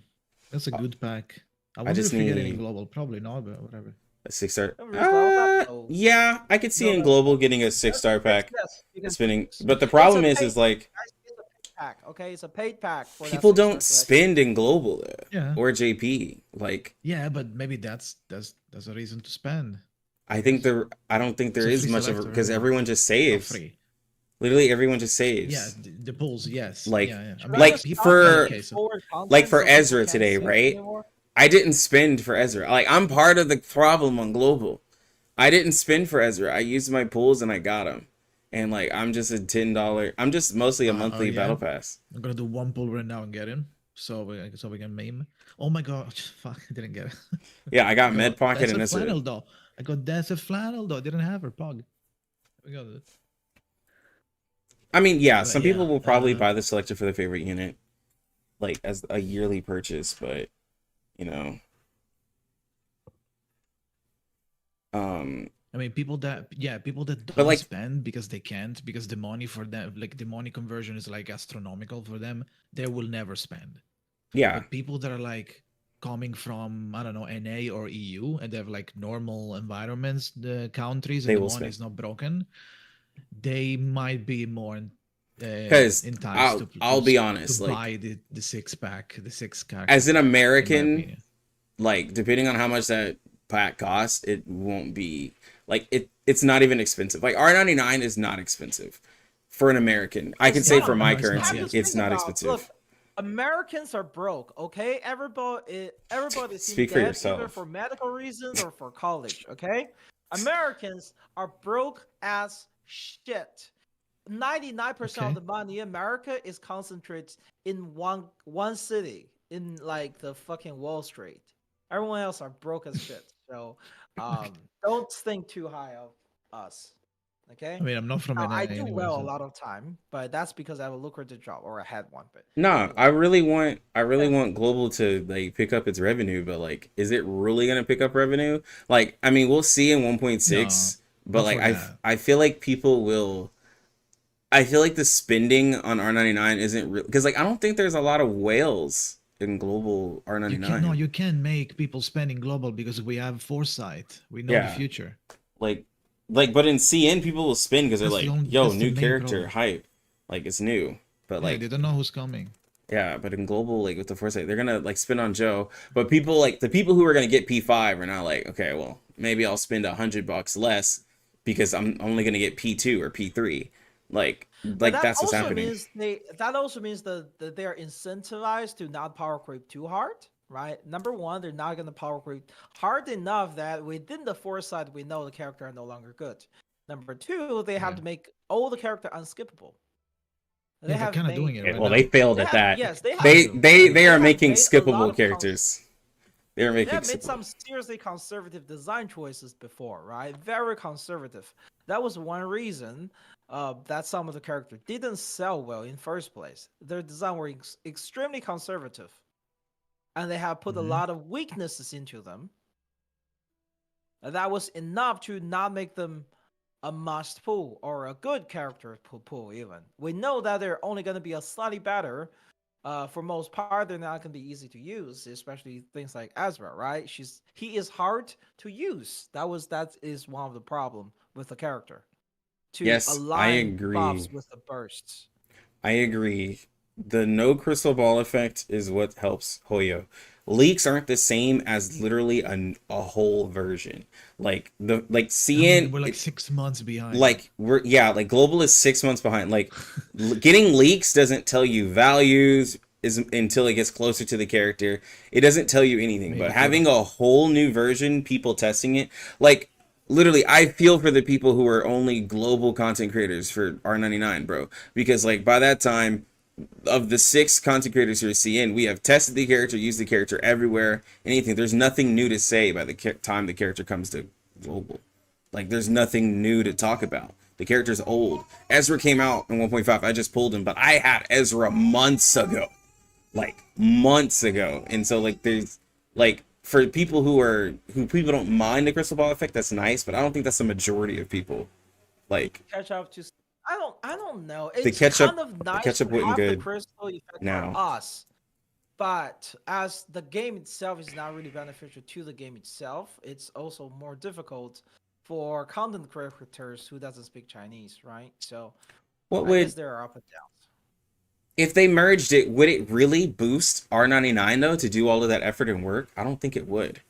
That's a good pack. I I wonder just if we get any need global. Probably not, but whatever. a 6-star. Don't risk level pack? No. Yeah, I could see No, in no. global getting a Yes, 6-star pack yes, you can spinning. choose. But the It's problem a is paid, like guys, it's a paid pack, okay? It's a paid pack for that people 6-star don't selection. spend in global though, Yeah. or JP. Like Yeah, but maybe that's a reason to spend. I don't think there It's a is free much of selector, because really. everyone just Not saves. free. Literally everyone just saves. Yeah, the pulls, yes. Like- yeah, yeah. I Should mean, like I just people- stop for- making okay, so- forward content like for so people Ezra can't today, save right? anymore? I didn't spend for Ezra. Like I'm part of the problem on global. I didn't spend for Ezra. I used my pools and I got him. And like I'm just a $10. I'm just mostly a monthly yeah. battle pass. I'm gonna do one pull right now and get him, so we can meme. Oh my god, fuck! I didn't get it. Yeah, I got Med Pocket That's and a Ezra. flannel though. I got that's a flannel though. I didn't have her pug. We got it. I mean, yeah, But some yeah, people will probably buy the selector for their favorite unit, like as a yearly purchase, but you know, I mean, people that But, don't like- spend because they can't, because the money for them, like the money conversion is like astronomical for them. They will never spend. yeah, But people that are like coming from, I don't know, NA or EU, and they have like normal environments, the countries, They and the will money spend. is not broken, they might be more in 'Cause in times I'll be honest, to like- buy the six pack, the six character as an pack, in my American, opinion. like depending on how much that pack costs, it won't be like it's not even expensive. Like R99 is not expensive for an American. I can It's say not. for my No, it's not, currency, yeah. Just it's think not about- expensive. Look, Americans are broke, okay? Everybody's in Speak for debt, either yourself. for medical reasons or for college, okay? Americans are broke as shit. 99% of Okay. the money in America is concentrated in one city, in like the fucking Wall Street. Everyone else are broke as shit. So don't think too high of us. Okay? I mean, I'm not from Now, NA I do anyway, well so- a lot of time, but that's because I have a lucrative job, or I had one. But No, I really want global to like pick up its revenue, but like is it really gonna pick up revenue? Like I mean we'll see in 1.6, but not like for that. I feel like people will I feel like the spending on R99 isn't real because like I don't think there's a lot of whales in global R99. You can't make people spending global because we have foresight. We know Yeah. the future. Like but in CN people will spend because they're That's like, the only- yo, that's the new main character, problem. hype. Like it's new. But Yeah, like they don't know who's coming. yeah, but in global, like with the foresight, they're gonna like spend on Joe. But people like the people who are gonna get P5 are not like, okay, well, maybe I'll spend $100 less because I'm only gonna get P2 or P3. Like But that that's what's also happening. means that also means that they're incentivized to not power creep too hard, right? Number one, they're not gonna power creep hard enough that within the foresight we know the character are no longer good. Number two, they have Yeah. to make all the character unskippable. Yeah, they're kind of doing it Okay, right well, now. they failed They at have- that. yes, they have they to. they They are have making made a lot skippable of characters. They're They making have made skippable. some seriously conservative design choices before, right? Very conservative. That was one reason that some of the characters didn't sell well in first place. Their design were extremely conservative, and they have put a lot of weaknesses into them. And that was enough to not make them a must pull or a good character pull even. We know that they're only going to be a slightly better. For most part, they're not going to be easy to use, especially things like Ezra, right? He is hard to use. That is one of the problem with the character. To Yes, I align agree. buffs with the bursts. I agree. The no crystal ball effect is what helps Hoyo. Leaks aren't the same as literally a whole version. Like CN, We're like 6 months behind. like like global is 6 months behind. Like getting leaks doesn't tell you values until it gets closer to the character. It doesn't tell you anything. But having a whole new version, people testing it, like literally, I feel for the people who are only global content creators for R99, bro, because like by that time, of the 6 content creators who are CN, we have tested the character, used the character everywhere, anything. There's nothing new to say by the time the character comes to global. Like, there's nothing new to talk about. The character's old. Ezra came out in 1.5. I just pulled him, but I had Ezra months ago. Like, months ago. And so, like, there's, like, for people who people don't mind the crystal ball effect, that's nice, but I don't think that's the majority of people. Like, Catch up to. I don't know. The It's ketchup- kind of nice ketchup to wasn't have the good crystal effect now. for us, But as the game itself is not really beneficial to the game itself, it's also more difficult for content creators who doesn't speak Chinese, right? So What I guess would there are up and downs. if they merged it? Would it really boost R99 though to do all of that effort and work? I don't think it would.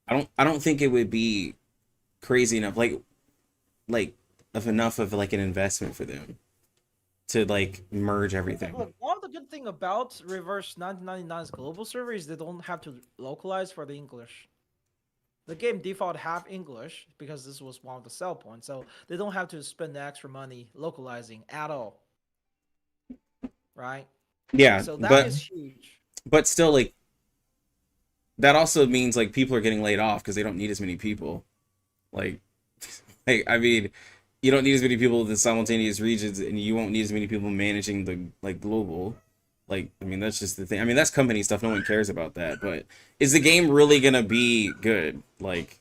I don't think it would be crazy enough, like of enough of like an investment for them to like merge everything. Look, one of the good thing about Reverse 1999's global server is they don't have to localize for the English. The game default have English because this was one of the sell points, so they don't have to spend the extra money localizing at all. Right? Yeah, So that is huge. But still, like, that also means like people are getting laid off because they don't need as many people. Like, I mean, you don't need as many people in the simultaneous regions, and you won't need as many people managing the like global. Like, I mean, that's just the thing. I mean, that's company stuff. No one cares about that. But is the game really gonna be good? Like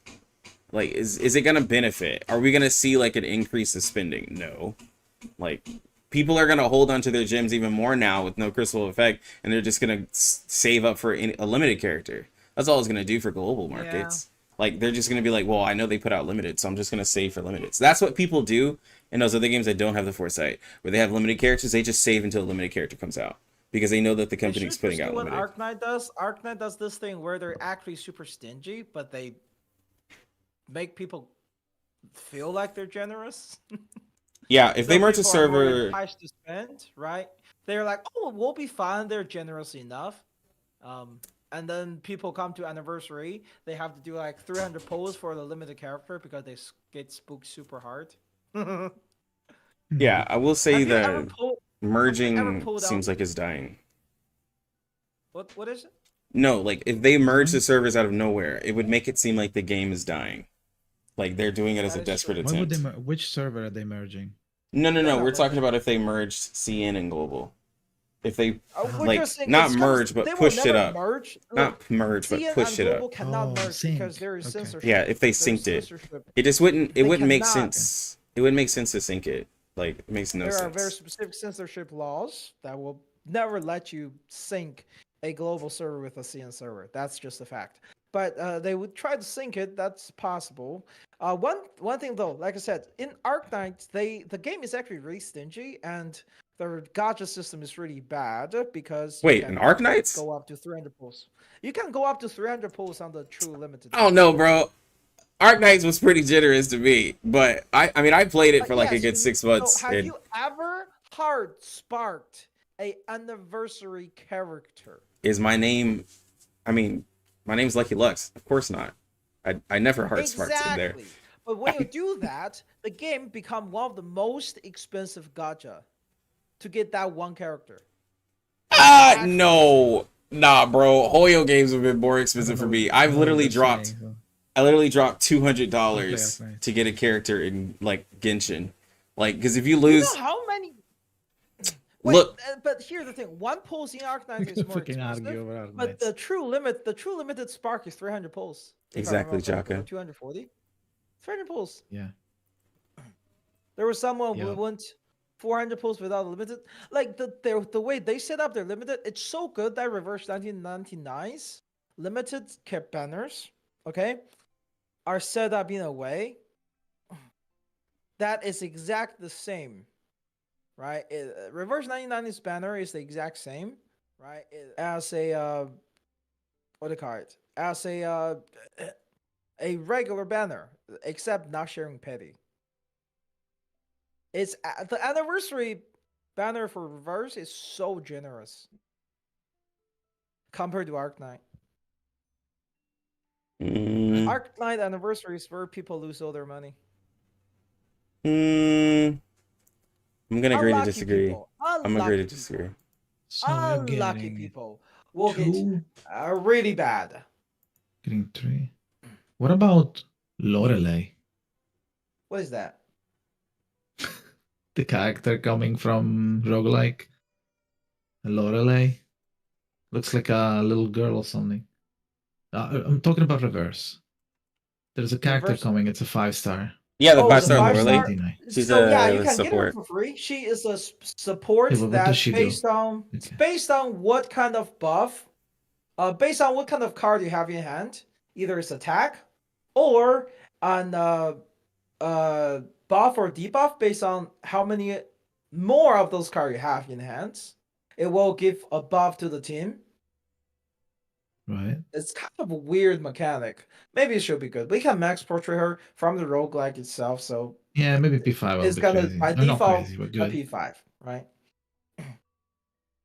is it gonna benefit? Are we gonna see like an increase of spending? No. Like, people are gonna hold onto their gems even more now with no crystal effect, and they're just gonna save up for a limited character. That's all it's gonna do for global markets. Like, they're just going to be like, well, I know they put out limited, so I'm just going to save for limited. So that's what people do in those other games that don't have the foresight. Where they have limited characters, they just save until a limited character comes out. Because they know that the company's putting out limited. What Arknight does? Arknight does this thing where they're actually super stingy, but they make people feel like they're generous. Yeah, if they merge a server... To spend, right? They're like, oh, we'll be fine. They're generous enough. And then people come to anniversary, they have to do like 300 pulls for the limited character because they get spooked super hard. Yeah, I will say that merging seems like it's dying. What is it? No, like, if they merge the servers out of nowhere, it would make it seem like the game is dying. Like, they're doing it as a desperate attempt. Which server are they merging? No. We're talking about if they merged CN and global. If they like saying, not merge but push it up. Not merge but push it up. Cannot merge because there is censorship. Yeah, if they synced it, it just wouldn't make sense. It wouldn't make sense to sync it. Like, it makes no sense. There are very specific censorship laws that will never let you sync a global server with a CN server. That's just a fact. But they would try to sync it. That's possible. One thing though, like I said, in Arknight, the game is actually really stingy, and the gacha system is really bad because in Arknights go up to 300 pulls. You can go up to 300 pulls on the true limited. Oh no, bro. Arknights was pretty generous to me, but I mean I played it for like a good 6 months. So have you ever hard sparked a anniversary character? Is my name? I mean, my name's Lucky Lux. Of course not. I never hard sparked in there. But when you do that, the game become one of the most expensive gacha to get that one character. No. Nah, bro. Hoyo games have been more expensive for me. I literally dropped $200 to get a character in like Genshin. Like, because if you lose, you know how many? Look, but here's the thing: one pulse in Arknight is more expensive, but the true limited spark is 300 pulls. Exactly, Jaka. 240, 300 pulls. Yeah. There was someone who went 400 pulls without a limited. Like the way they set up their limited, it's so good that Reverse 1999's limited cap banners, okay, are set up in a way that is exact the same. Right, Reverse 99's banner is the exact same, right? As a what do you call it? As a regular banner, except not sharing petty. It's the anniversary banner for Reverse is so generous compared to Arknight. Arknight anniversary is where people lose all their money. I'm gonna agree to disagree. I'm gonna agree to disagree. So unlucky people will get really bad. Getting 3. What about Lorelei? What is that? The character coming from roguelike. Lorelei looks like a little girl or something. I'm talking about Reverse. There's a character coming. It's a 5-star. Yeah, the Oh, the 5-star 5-star. Lorelei. She's So yeah, you a can get her support. for free. She is a support Yeah, but what does that's she do? based on Okay. based on what kind of buff, based on what kind of card you have in hand. Either it's attack, or on buff or debuff based on how many more of those cards you have in hands. It will give a buff to the team. Right. It's kind of a weird mechanic. Maybe it should be good. We can max portrait her from the roguelike itself, so Yeah, maybe P5 will it's be gonna crazy. by Not default crazy, but a good. P5, right?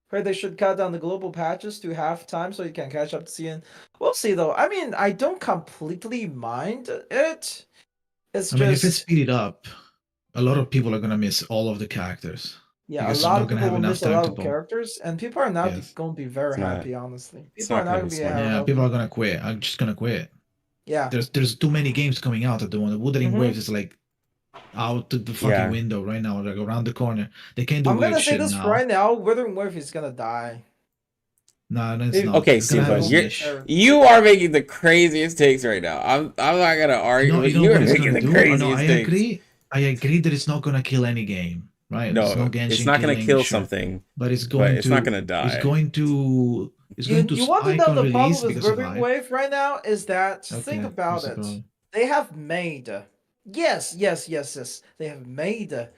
Heard they should cut down the global patches to half time so you can catch up to CN. We'll see though. I mean, I don't completely mind it. It's I mean, if it's just speeded up, a lot of people are gonna miss all of the characters. yeah, a Because lot they're not of gonna people have will enough miss a time lot to of pull. characters, and people are not Yes. going to be very It's not- happy. Honestly, it's people not are not gonna going be to be smart. Yeah, happy. people are gonna quit. I'm just gonna quit. Yeah, There's too many games coming out at the moment. Wuthering Mhm. Waves is like out the fucking Yeah. window right now, like around the corner. They can't do I'm weird gonna say shit this now. right now: Withering Wave is gonna die. No, it's It- not. Okay, It's gonna have Steve, its you're, niche. you are making the craziest takes right now. I'm not gonna argue, No, but you know you are what it's making gonna the do? craziest No, I takes. agree. I agree that it's not gonna kill any game, right? It's No, no Genshin it's not gonna killing, kill sure. something, But it's but going it's to. not gonna die. It's going to. It's going to You want to spike know on the release problem with because of Withering hype. Wave right now is that think Okay, about what's the it. problem? They have made yes. They have made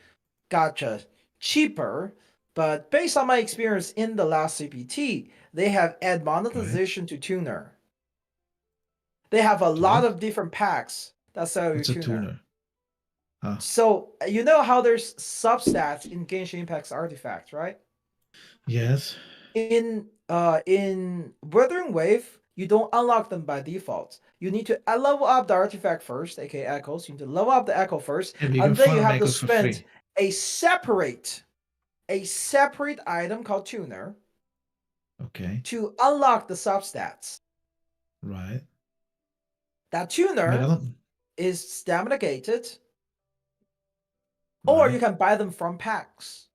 gacha cheaper, but based on my experience in the last CPT, they have add monetization to tuner. They have a lot what? of different packs that sell you What's a tuner. tuner? Huh. So you know how there's substats in Genshin Impact's artifacts, right? Yes. In Wuthering Wave, you don't unlock them by default. You need to level up the artifact first, aka echoes. You need to level up the echo first, Yeah, but you and can then you farm have to echoes for spend free. a separate item called tuner Okay. to unlock the substats. Right. That I tuner don't. is stamina gated, or Right. you can buy them from packs.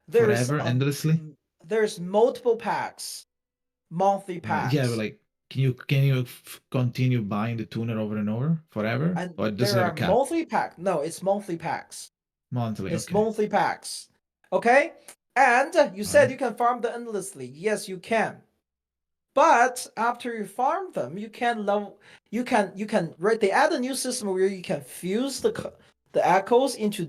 There's Forever, endlessly. there's multiple packs, monthly packs. Yeah, but like, can you continue buying the tuner over and over forever, and or does it there have a are cap? monthly pack. No, it's monthly packs. Monthly. It's Okay. monthly packs. Okay? And you said Right. you can farm them endlessly. Yes, you can. But after you farm them, you can level. You can right. They add a new system where you can fuse the echoes into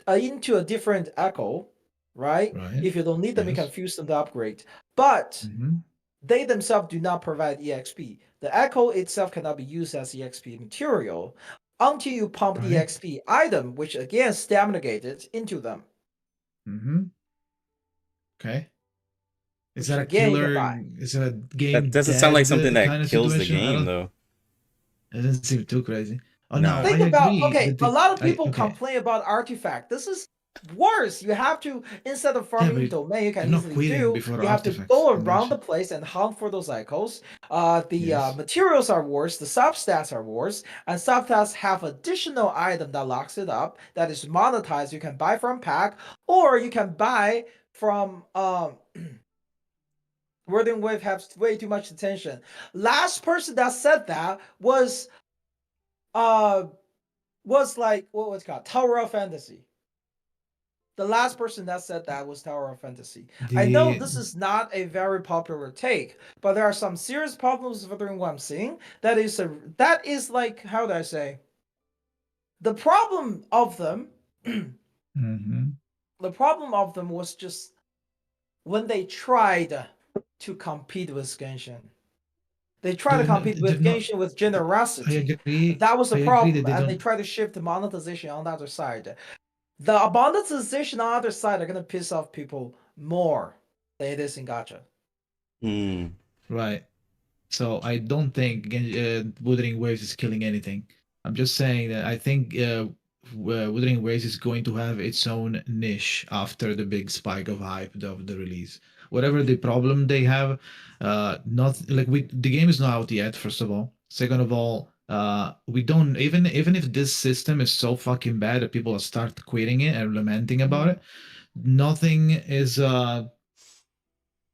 into a different echo, right? Right. If you don't need them, you can Yes. fuse them to upgrade. But Mm-hmm. they themselves do not provide EXP. The echo itself cannot be used as EXP material until you pump the Right. EXP item, which again stamina gated, into them. Mm-hmm. Okay. Is Which that a again you can killer? buy. Is it a game That doesn't sound like something dead that kind of kills the situation? I game, don't. though. It doesn't seem too crazy. Oh No. no, I Think about agree. okay, a lot of people Okay. complain about artifact. This is worse. You have to instead of Yeah, farming but domain, you can you're not easily quitting do. before You have to artifacts go and that around the shit. place and hunt for those echoes. The Yes. materials are worse. The substats are worse, and substats have additional item that locks it up. That is monetized. You can buy from pack, or you can buy from Wuthering Wave has way too much attention. Last person that said that was like what was it called? Tower of Fantasy. The last person that said that was Tower of Fantasy. I know this is not a very popular take, but there are some serious problems with what I'm seeing. That is like how do I say? The problem of them. Mm-hmm. The problem of them was just when they tried to compete with Genshin. They try to compete with Genshin with generosity. I agree. That was the I agree problem, that they and they don't. try to shift the monetization on the other side. The monetization on the other side are gonna piss off people more than it is in gacha. Right. So I don't think Wuthering Waves is killing anything. I'm just saying that I think Wuthering Waves is going to have its own niche after the big spike of hype of the release. Whatever the problem they have, not like the game is not out yet. First of all, second of all, we don't even if this system is so fucking bad that people start quitting it and lamenting about it, nothing is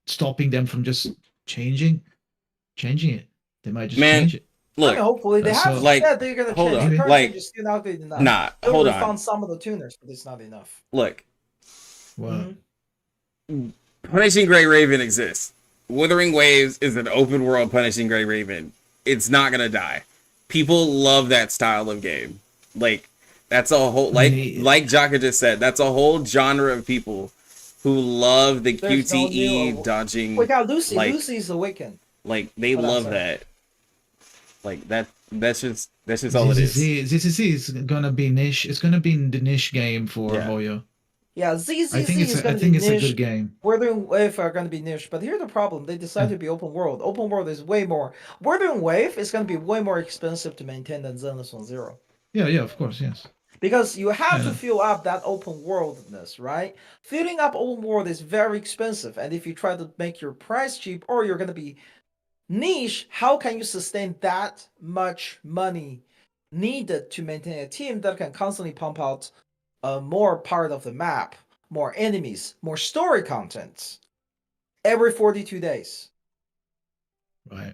stopping them from just changing it. They might just Man, change it. Look, I mean, hopefully they have. like, Yeah, they're gonna hold change on, the currency. like, Just still not good enough. nah, They'll hold refund on. some of the tuners, but it's not enough. Look, What? Punishing Gray Raven exists. Wuthering Waves is an open world Punishing Gray Raven. It's not gonna die. People love that style of game. Like, that's a whole, like Jaka just said, that's a whole genre of people who love the There's no QTE new- dodging. We got Lucy. Like, Lucy's awakened. like they Hold on, love sorry. that. Like that's just all it is. ZCC is gonna be niche. It's gonna be the niche game for Yeah. Hoyo. Yeah, ZCC I think it's is a, I going to think be it's niche. a good game. Wuthering Wave are going to be niche, but here's the problem: they decided to be open world. Open world is way more. Wuthering Wave is going to be way more expensive to maintain than Zenless 1.0. Yeah, of course, yes. Because you have to Yeah. fill up that open worldness, right? Filling up open world is very expensive, and if you try to make your price cheap or you're going to be niche, how can you sustain that much money needed to maintain a team that can constantly pump out more part of the map, more enemies, more story content every 42 days? Right.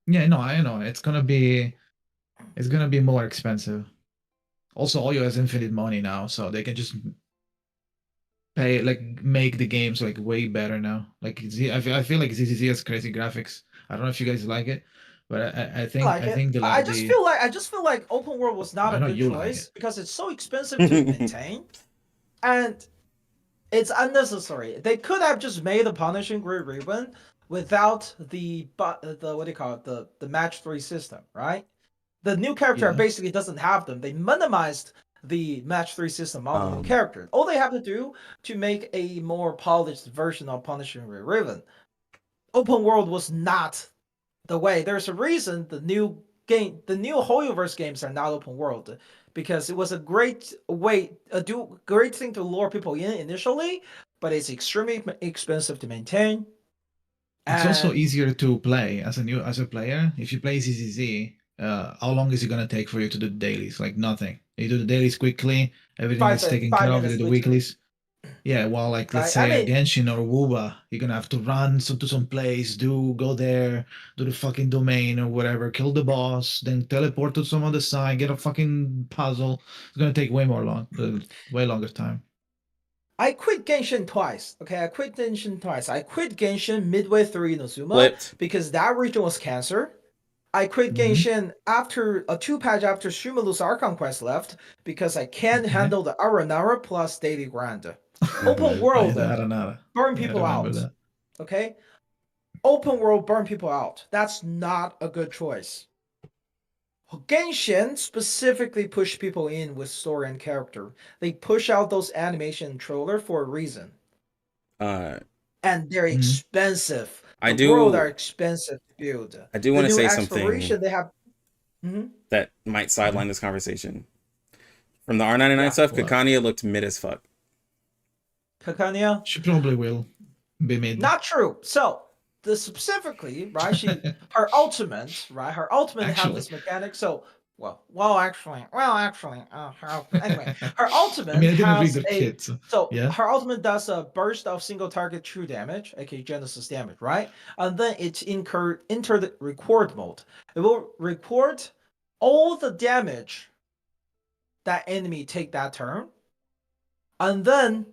Yeah, no, I know. It's gonna be more expensive. Also, Oyo has infinite money now, so they can just pay, like, make the games like way better now. Like, I feel like ZCC has crazy graphics. I don't know if you guys like it, but I think I like it. I just feel like open world was not I a know good you like choice because it's so expensive to maintain, and it's unnecessary. They could have just made a Punishing Gray Raven without the what do you call it, the match 3 system, right? The new character basically doesn't have them. They minimized the match 3 system on the new character. All they have to do to make a more polished version of Punishing Gray Raven. Open world was not the way. There's a reason the new Hoyoverse games are not open world, because it was a great great thing to lure people in initially, but it's extremely expensive to maintain. It's also easier to play as a player. If you play ZZZ, how long is it gonna take for you to do the dailies? Like nothing. You do the dailies quickly, everything is taken care of. You do the weeklies. Yeah, well, like let's say Genshin or Wuba, you're gonna have to run to some place, go there, do the fucking domain or whatever, kill the boss, then teleport to some other side, get a fucking puzzle. It's gonna take way longer time. I quit Genshin twice. Okay, I quit Genshin midway through Inazuma Flipped. because that region was cancer. I quit Genshin after a 2-patch after Shumalu's Archon Quest left because I can't handle the Aranara plus daily grind. Open world burn people out. Okay? Open world burn people out. That's not a good choice. Genshin specifically push people in with story and character. They push out those animation trailer for a reason. And they're expensive. The world are expensive to build. I do want to say something they have that might sideline this conversation. From the R99 stuff, Kakania looked mid as fuck. Kakania? She probably will be mid. Not true. So, specifically, right? Her ultimate, right? Her ultimate have this mechanic. So, anyway, her ultimate has her ultimate does a burst of single target true damage, aka Genesis damage, right? And then it enter the record mode. It will record all the damage that enemy take that turn, and then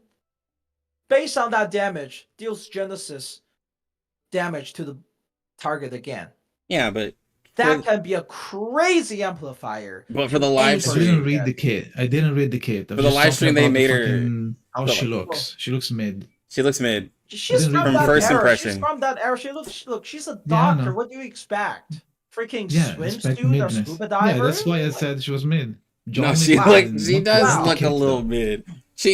based on that damage, deals Genesis damage to the target again. Yeah, but that can be a crazy amplifier. But for the live stream, I didn't read the kit. For the live stream, they made her how she looks. She looks mid. She looks mid. She's from first impression. She's from that era. She's a doctor. What do you expect? Freaking swimsuit or scuba diver? Yeah, that's why I said she was mid. No, she does look a little mid.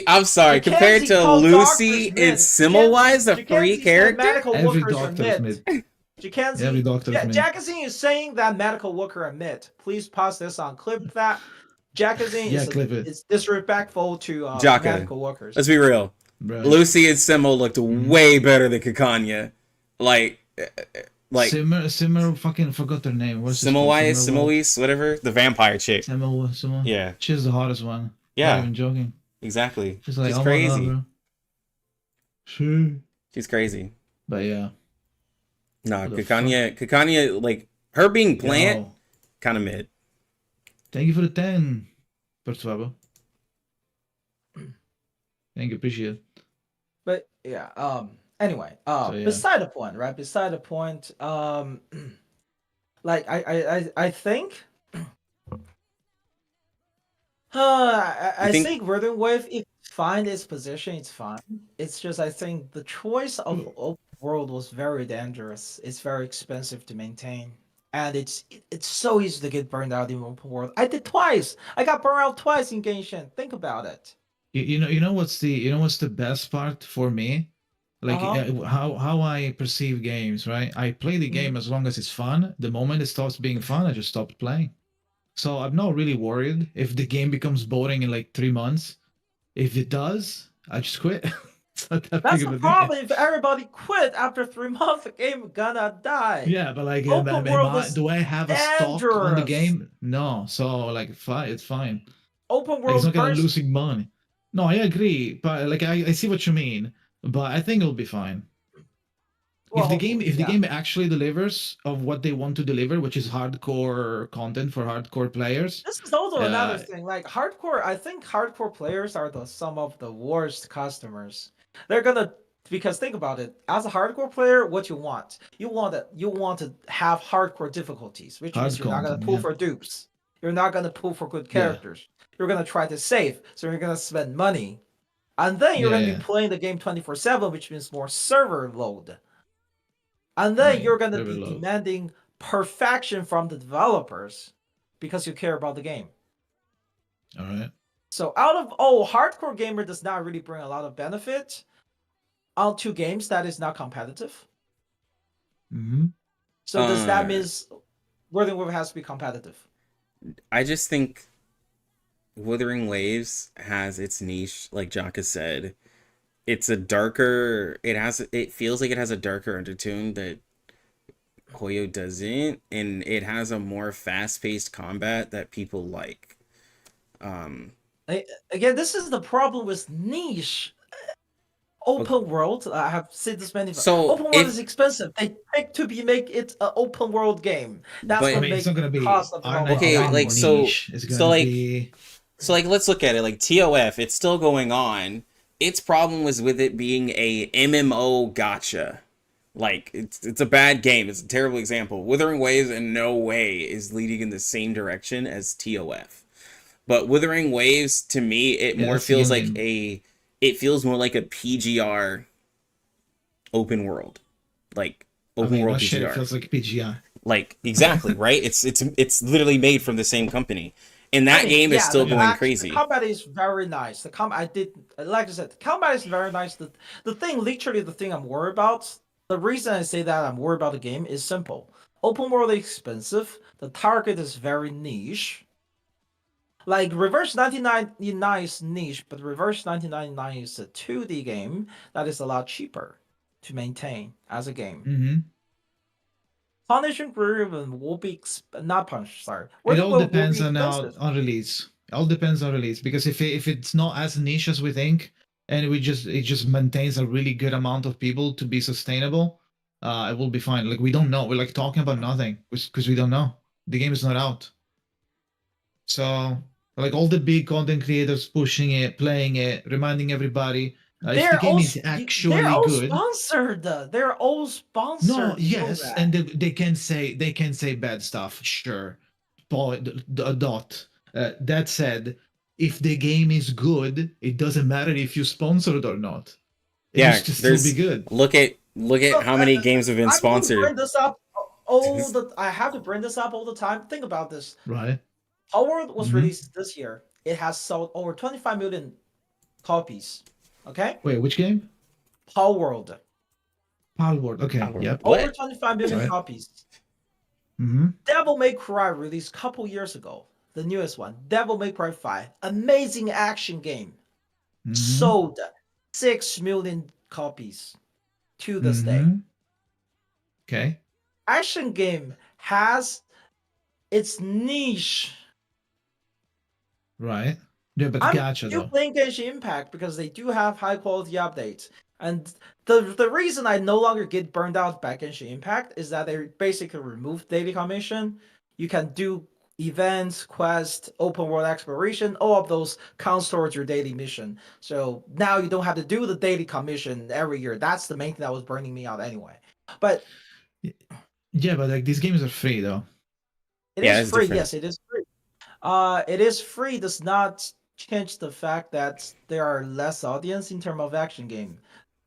I'm sorry, compared to Lucy in Simil-wise, a free character. Every doctor is mid. Every doctor is mid. Jakazin is saying that medical worker are mid. Please pause this on clip that. Jakazin is disrespectful to medical workers. Let's be real. Right. Lucy and Simil looked way better than Kakanya. Like Simmer fucking forgot their name. What's Simil-wise, whatever. The vampire chick. Simil. Yeah. She's the hottest one. Yeah. Not even joking. Exactly. She's like, crazy. Sure. She's crazy. But yeah. No, Kakanya, like, Her being plant, Yo, kind of mid. thank you for the 10, Pertuabo. Thank you, appreciate it. But yeah, anyway, So yeah. beside the point, right? Beside the point, like I think You I think? think Rhythm Wave, if it's fine its position, it's fine. It's just I think the choice of open world was very dangerous. It's very expensive to maintain. And it's so easy to get burned out in open world. I did twice. I got burned out twice in Genshin. Think about it. You know what's the best part for me? Like Uh-huh. how I perceive games, right? I play the game as long as it's fun. The moment it stops being fun, I just stop playing. So I'm not really worried if the game becomes boring in like 3 months. If it does, I just quit. It's not that That's big the of a deal. problem. If everybody quit after 3 months, the game gonna die. Yeah, but like, Open world is do I have a stock on the dangerous. game? No. So like, fine, it's fine. Open Like, it's world not gonna burns. losing money. No, I agree, but like, I see what you mean. But I think it'll be fine. Well, If hopefully, the yeah. game actually delivers of what they want to deliver, which is hardcore content for hardcore players, This is also another uh, thing. Like hardcore, I think hardcore players are some of the worst customers. They're gonna because think about it. As a hardcore player, what you want? You want to have hardcore difficulties, which means hard you're not gonna content, pull yeah, for dupes. You're not gonna pull for good yeah, characters. You're gonna try to save, so you're gonna spend money. And then you're yeah, gonna be yeah. playing the game 24/7, which means more server load. And I then mean, you're gonna very be low. demanding perfection from the developers because you care about the game. All right. So out of all, hardcore gamer does not really bring a lot of benefit onto games that is not competitive. Mm-hmm. So does that mean World War has to be competitive? I just think Wuthering Waves has its niche, like Jaka said. It's a darker. It feels like it has a darker undertone that Koyo doesn't, and it has a more fast-paced combat that people like. Again, this is the problem with niche. Open world, I have said this many times. So Open world is expensive. They pick to make it an open world game. That's but I what mean, it's make not gonna be cost of development a okay, lot R99 like more. niche. It's gonna be let's look at it like TOF. It's still going on. Its problem was with it being a MMO gotcha. Like it's a bad game. It's a terrible example. Wuthering Waves in no way is leading in the same direction as TOF. But Wuthering Waves to me yeah, that's the engine. it feels more like a PGR open world. Like I open mean, world no shit, it PGR. feels like PGI. Like exactly, right? It's literally made from the same company. And I that mean, game is yeah, still going the crazy. combat is very nice. Like I said, the combat is very nice. The thing, literally, the thing I'm worried about. The reason I say that I'm worried about the game is simple. Open world is expensive. The target is very niche. Like Reverse 1999 is niche, but Reverse 1999 is a 2D game that is a lot cheaper to maintain as a game. Mm-hmm. Punishing Riven will be not punish. Sorry, It all will depends be on expensive. on release. It all depends on release because if it's not as niche as we think, and it just maintains a really good amount of people to be sustainable, it will be fine. Like we don't know. We're like talking about nothing because we don't know. The game is not out. So like all the big content creators pushing it, playing it, reminding everybody if the game is They're actually all good. sponsored. They're all sponsored. No, You know yes, that. and they can say bad stuff. Sure, dot. That said, if the game is good, it doesn't matter if you sponsor it or not. It Yeah, needs to still be there's good. look at how many games have been I'm going to sponsored. bring this up I have to bring this up all the time. Think about this. Right. Palworld was Mhm. released this year. It has sold over 25 million copies. Okay? Wait, which game? Palworld. Palworld. Okay. Yep. Over 25 million Right. copies. Mm-hmm. Devil May Cry released a couple years ago. The newest one. Devil May Cry 5. Amazing action game. Mm-hmm. Sold 6 million copies to this day. Mm-hmm. Okay. Action game has its niche. Right. Yeah, but I'm gotcha still though. playing Genshin Impact because they do have high quality updates. And the reason I no longer get burned out by Genshin Impact is that they basically removed daily commission. You can do events, quests, open world exploration, all of those counts towards your daily mission. So now you don't have to do the daily commission every year. That's the main thing that was burning me out anyway. But yeah, but like these games are free though. it Yeah, is it's free. different. Yes, it is free. It is free does not change the fact that there are less audience in terms of action game.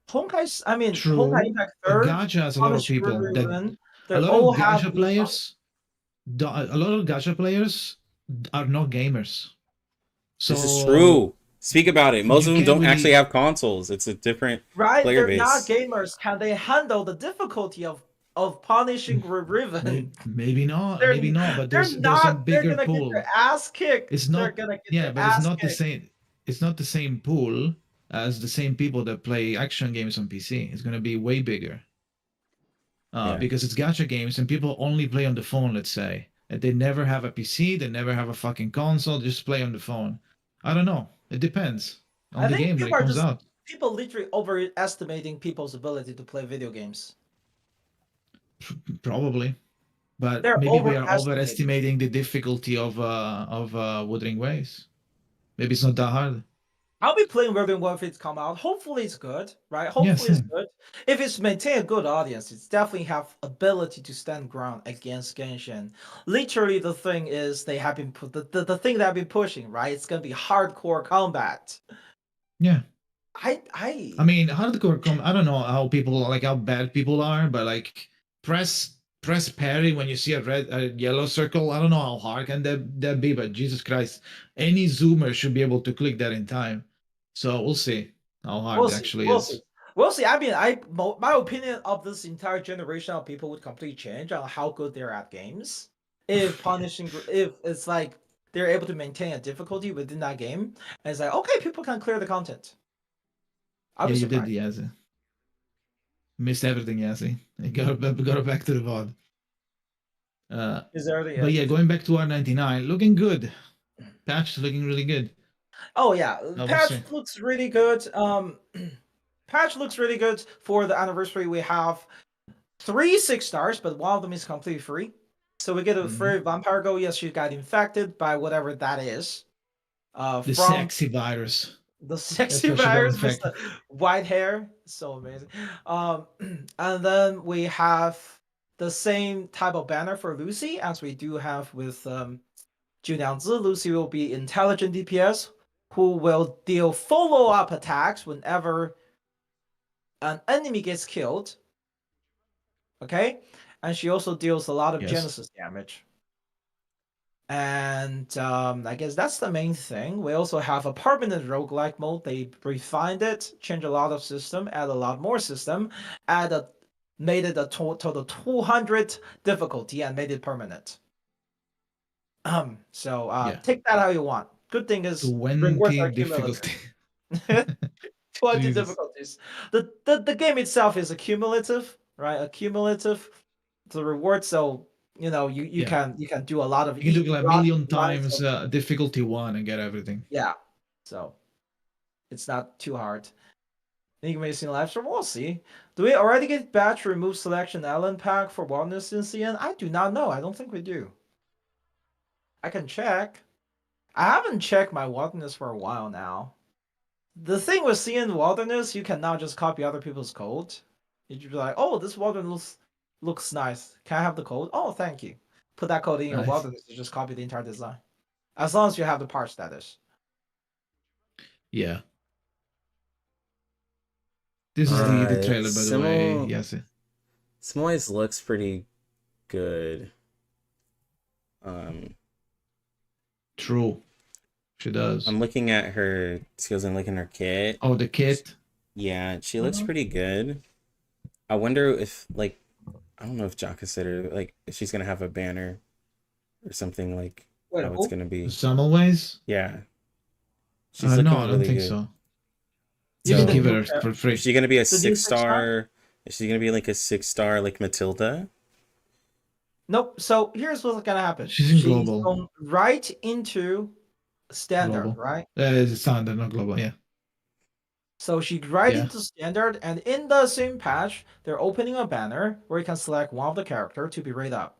Honkai, I mean, Honkai True, Impact but 3rd, gacha has a lot of Punished people. That Riven, they a lot of all have gacha players, a lot of gacha players are not gamers. So This is true. Speak about it. Most you of them can't don't actually really have consoles. It's a different right. player They're not base. gamers. Can they handle the difficulty of punishing Riven? maybe not, They're maybe not. But they're there's a not. They're bigger gonna get pool. their ass kicked. It's They're not. gonna get Yeah, their but it's ass not the kicked. same. It's not the same pool as the same people that play action games on PC. It's gonna be way bigger. Yeah. Because it's gacha games and people only play on the phone, let's say. And they never have a PC, they never have a fucking console, they just play on the phone. I don't know. It depends on I the think game when it people are comes just out. people literally overestimating people's ability to play video games. Probably. But They're maybe we are overestimating. overestimating the difficulty of Wuthering Waves. Maybe it's not that hard. I'll be playing Riven War if it's come out. Hopefully it's good, right? Hopefully it's same. good. If it's maintain a good audience, it's definitely have ability to stand ground against Genshin. Literally, the thing is they have been put the thing that I've been pushing, right? It's gonna be hardcore combat. Yeah. I mean, hardcore I don't know how people like how bad people are, but like press parry when you see a yellow circle. I don't know how hard can that be, but Jesus Christ, any zoomer should be able to click that in time. So we'll see how hard it actually we'll is. see. We'll see. I mean, my opinion of this entire generation of people would completely change on how good they're at games. If it's like they're able to maintain a difficulty within that game, and it's like okay, people can clear the content. Yeah, you did, Yazzie. Missed everything, Yazzie. Got back to the VOD. Is everything? But yeah, going back to R99, looking good. Patch looking really good. Oh yeah, we'll patch see. looks really good. Patch looks really good for the anniversary. We have 3 6 stars, but one of them is completely free. So we get a free vampire girl. Yes, she got infected by whatever that is. The sexy virus. The sexy virus with the white hair. So amazing. And then we have the same type of banner for Lucy as we do have with Junyangzi. Lucy will be intelligent DPS who will deal follow-up attacks whenever an enemy gets killed. Okay? And she also deals a lot of Genesis damage. And I guess that's the main thing. We also have a permanent roguelike mode. They refined it, changed a lot of system, add a lot more system, made it a total 200 difficulty and made it permanent. Take that how you want. Good thing is 20 difficulty. 20 difficulties. The game itself is accumulative, right? Accumulative the reward. So you know you can do a lot of. You can do like a million times difficulty 1 and get everything. Yeah, so it's not too hard. You may see live stream. We'll see. Do we already get batch remove selection Allen pack for wellness in CN? I do not know. I don't think we do. I can check. I haven't checked my wilderness for a while now. The thing with CN wilderness, you can now just copy other people's code. You just be like, oh, this wilderness looks nice. Can I have the code? Oh, thank you. Put that code in your wilderness to just copy the entire design. As long as you have the part status. Yeah. This is the trailer, by the way. Yes. Smoy's looks pretty good. True. She does. I'm looking at her skills and looking at her kit. Oh, the kit? Yeah, she looks pretty good. I wonder if, like, I don't know if Jaka said her, like, if she's going to have a banner or something, like, how it's going to be. Summerways? Yeah. She's looking no, I don't really think good. so. So, give it for free. Is she going to be a 6-star? Is she going to be, like, a 6-star, like, Matilda? Nope. So here's what's gonna happen. She's global. Going right into standard, Global. right? It's standard, not global. Yeah. So she right Yeah. into standard, and in the same patch, they're opening a banner where you can select one of the character to be rated up.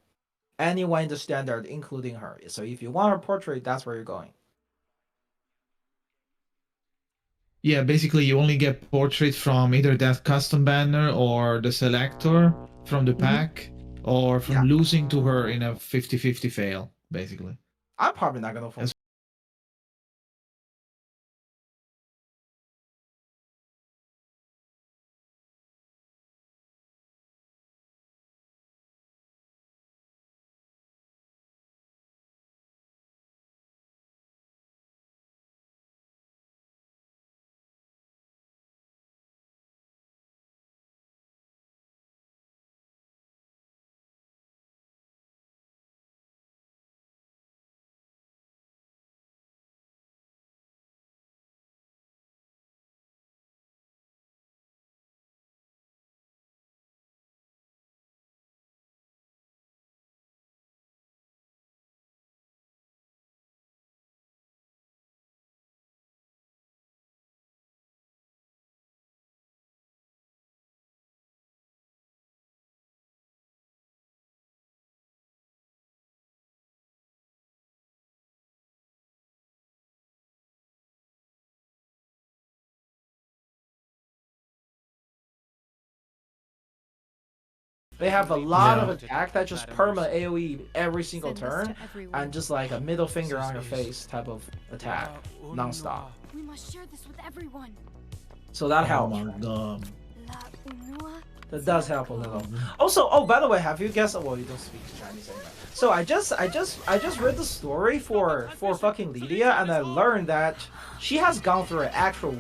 Anyone in the standard, including her. So if you want her portrait, that's where you're going. Yeah, basically you only get portraits from either that custom banner or the selector from the pack, or from losing to her in a 50-50 fail, basically. I'm probably not gonna. They have a lot of attack that just perma AoE every single turn, and just like a middle finger on your face type of attack, non-stop. We must share this with everyone. So that helps. Oh my god. That does help a little. Also, oh, by the way, have you guessed? Well, you don't speak Chinese anyway. So I just read the story for fucking Lydia, and I learned that she has gone through an actual.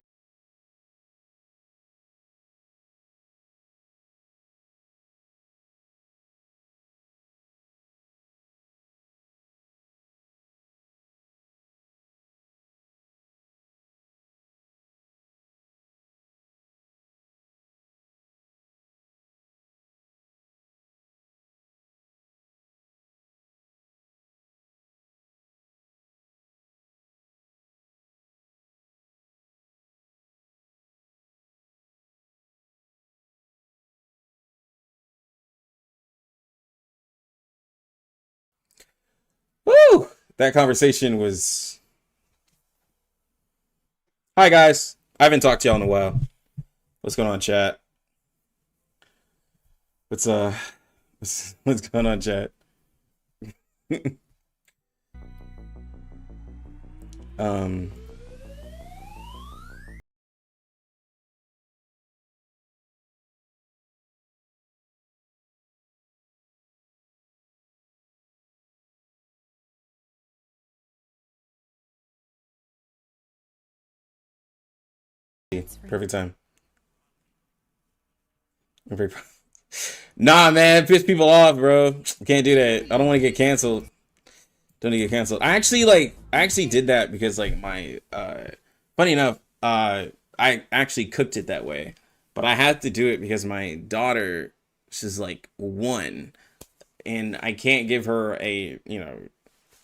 Woo! That conversation was. Hi guys, I haven't talked to y'all in a while. What's going on, chat? What's going on, chat? Perfect time. Nah, man, piss people off, bro. Can't do that. I don't want to get canceled. Don't get canceled. I actually did that because like my funny enough, I actually cooked it that way. But I had to do it because my daughter, she's like 1, and I can't give her a,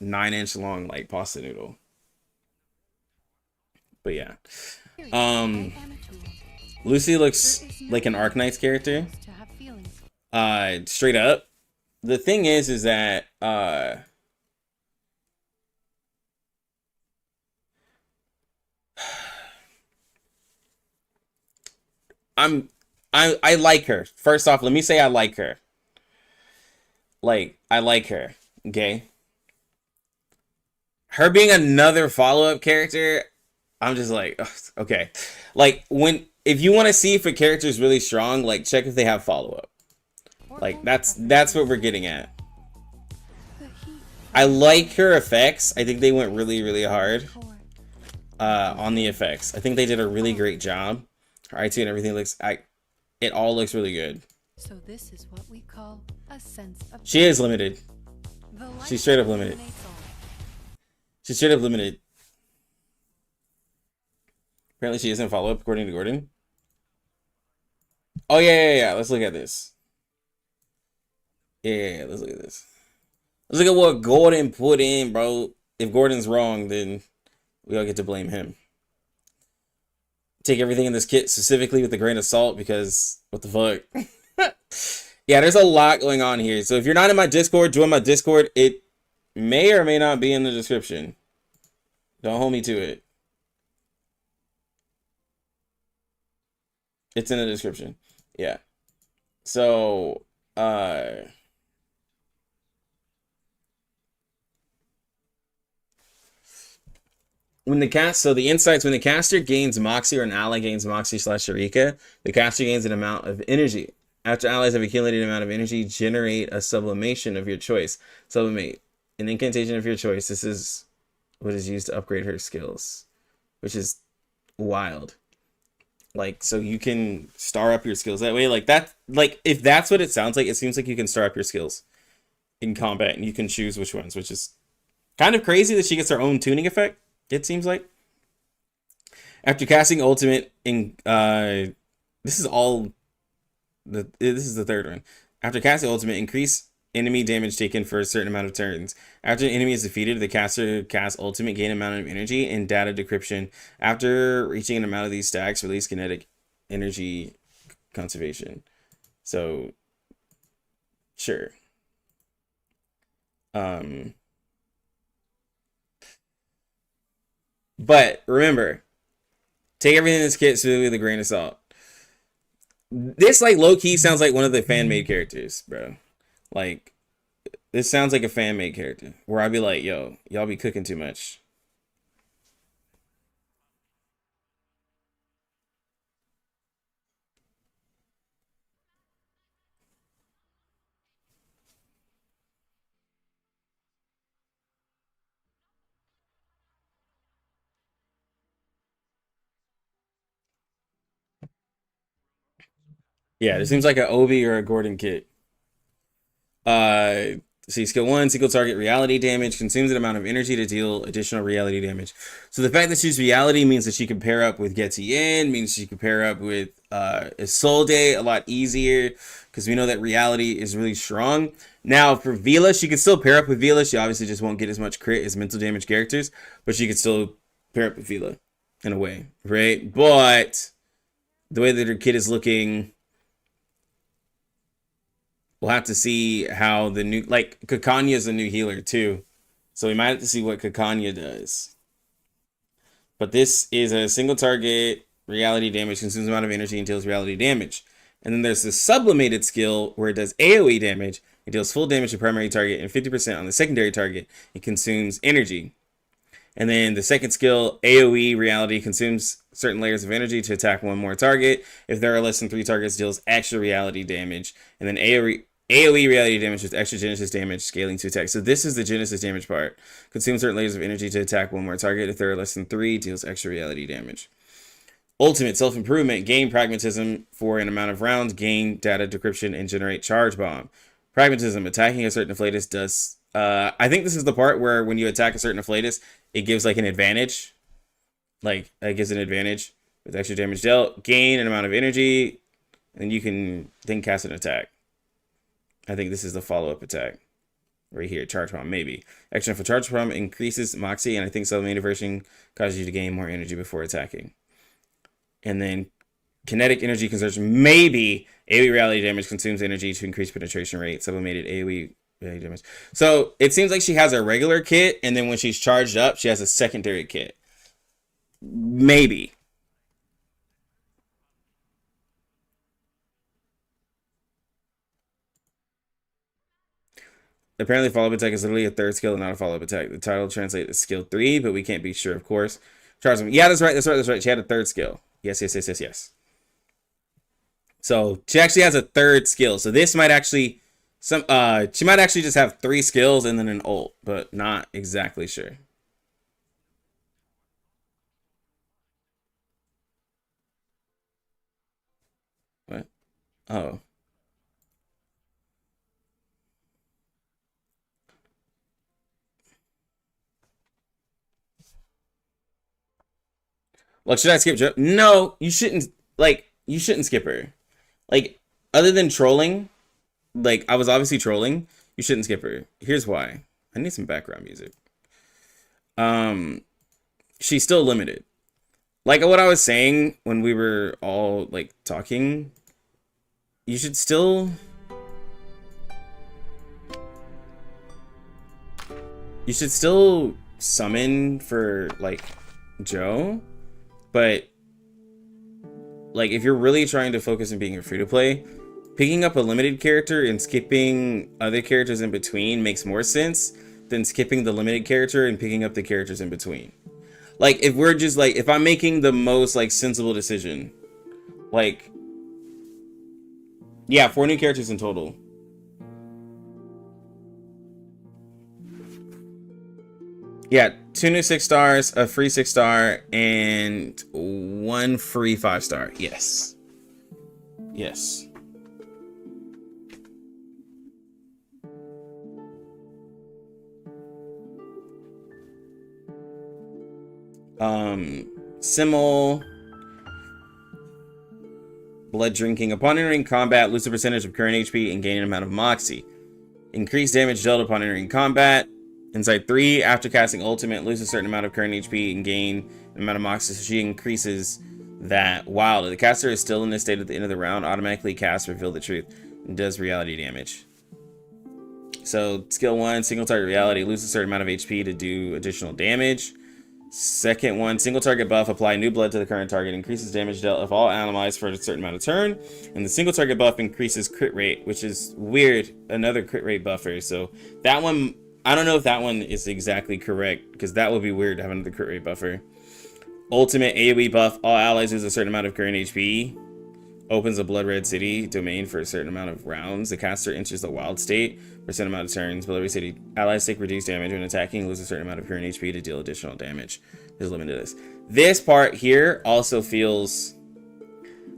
9-inch long like pasta noodle. But yeah. Lucy looks like an Arknight's character. Straight up. The thing is that I like her. First off, let me say I like her. Like, I like her. Okay. Her being another follow-up character, I'm just like, ugh, okay. Like, if you want to see if a character is really strong, like, check if they have follow-up. Like, that's what we're getting at. I like her effects. I think they went really, really hard on the effects. I think they did a really great job. Her IT and everything it all looks really good. So this is what we call a sense of. She is limited. She's straight up limited. She's straight up limited. Apparently she isn't follow-up according to Gordon. Oh yeah. Let's look at this. Yeah, let's look at this. Let's look at what Gordon put in, bro. If Gordon's wrong, then we all get to blame him. take everything in this kit specifically with a grain of salt because what the fuck? Yeah, there's a lot going on here. So if you're not in my Discord, join my Discord. It may or may not be in the description. Don't hold me to it. It's in the description. Yeah. So, when the insights, when the caster gains Moxie or an ally gains Moxie / Sharika, the caster gains an amount of energy. After allies have accumulated an amount of energy, generate a sublimation of your choice. Sublimate. An incantation of your choice. This is what is used to upgrade her skills, which is wild. Like, so you can star up your skills that way. Like that, like if that's what it sounds like, it seems like you can star up your skills in combat and you can choose which ones, which is kind of crazy that she gets her own tuning effect, it seems like. After casting ultimate this is the third one. After casting ultimate, increase enemy damage taken for a certain amount of turns. After an enemy is defeated, the caster casts ultimate, gain amount of energy and data decryption. After reaching an amount of these stacks, release kinetic energy conservation. So, sure. But remember, take everything in this kit with a grain of salt. This, like, low-key sounds like one of the fan-made characters, bro. Like, this sounds like a fan-made character. Where I'd be like, yo, y'all be cooking too much. Yeah, it seems like an Obi or a Gordon kit. See, skill 1, single target reality damage, consumes an amount of energy to deal additional reality damage. So the fact that she's reality means that she can pair up with Getien, means she can pair up with Isolde a lot easier, because we know that reality is really strong. Now, for Vila, she can still pair up with Vila. She obviously just won't get as much crit as mental damage characters, but she can still pair up with Vila in a way, right? But the way that her kit is looking, we'll have to see how the new, like, Kakanya is a new healer too. So we might have to see what Kakanya does. But this is a single target reality damage, consumes amount of energy and deals reality damage. And then there's the sublimated skill where it does AoE damage. It deals full damage to primary target and 50% on the secondary target. It consumes energy. And then the second skill, AoE reality, consumes certain layers of energy to attack one more target. If there are less than 3 targets, deals extra reality damage. And then AoE reality damage with extra Genesis damage, scaling to attack. So this is the Genesis damage part. Consumes certain layers of energy to attack one more target. If there are less than 3, deals extra reality damage. Ultimate self-improvement, gain pragmatism for an amount of rounds, gain data decryption, and generate charge bomb. Pragmatism, attacking a certain Afflatus does... I think this is the part where when you attack a certain Afflatus, it gives like an advantage. Like, it gives an advantage with extra damage dealt. Gain an amount of energy, and you can then cast an attack. I think this is the follow-up attack. Right here, Charge Bomb, maybe. Action for Charge Bomb increases Moxie, and I think Sublimated version causes you to gain more energy before attacking. And then Kinetic Energy Conversion, maybe. AoE Reality Damage consumes energy to increase penetration rate. Sublimated AoE Reality Damage. So, it seems like she has a regular kit, and then when she's charged up, she has a secondary kit. Maybe. Apparently, follow-up attack is literally a third skill and not a follow-up attack. The title translates as skill 3, but we can't be sure, of course. Charge them. Yeah, that's right. She had a third skill. Yes. So she actually has a third skill. So this might actually, she might actually just have 3 skills and then an ult, but not exactly sure. What? Oh. Like, should I skip Joe? No, you shouldn't. Like, you shouldn't skip her. Like, other than trolling, like, I was obviously trolling, you shouldn't skip her. Here's why. I need some background music. She's still limited. like what I was saying when we were all like talking, you should still summon for like Joe, but like if you're really trying to focus on being a free-to-play, picking up a limited character and skipping other characters in between makes more sense than skipping the limited character and picking up the characters in between. Like if we're just like, if I'm making the most like sensible decision, like, yeah, 4 new characters in total. Yeah, 2 new 6 stars, a free 6 star, and 1 free 5 star. Yes. Yes. Simmel. Blood drinking. Upon entering combat, lose a percentage of current HP and gain an amount of Moxie. Increase damage dealt upon entering combat. Inside 3, after casting ultimate, lose a certain amount of current HP and gain an amount of Moxie. So she increases that while the caster is still in this state at the end of the round, automatically casts Reveal the Truth and does reality damage. So skill 1, single target reality, lose a certain amount of HP to do additional damage. Second one, single target buff, apply new blood to the current target, increases damage dealt of all allies for a certain amount of turn. And the single target buff increases crit rate, which is weird, another crit rate buffer. So that one, I don't know if that one is exactly correct, because that would be weird to have another crit rate buffer. Ultimate AoE buff, all allies lose a certain amount of current HP. Opens a Blood Red City domain for a certain amount of rounds. The caster enters the wild state for a certain amount of turns. Blood Red City allies take reduced damage when attacking, lose a certain amount of current HP to deal additional damage. There's a limit to this. This part here also feels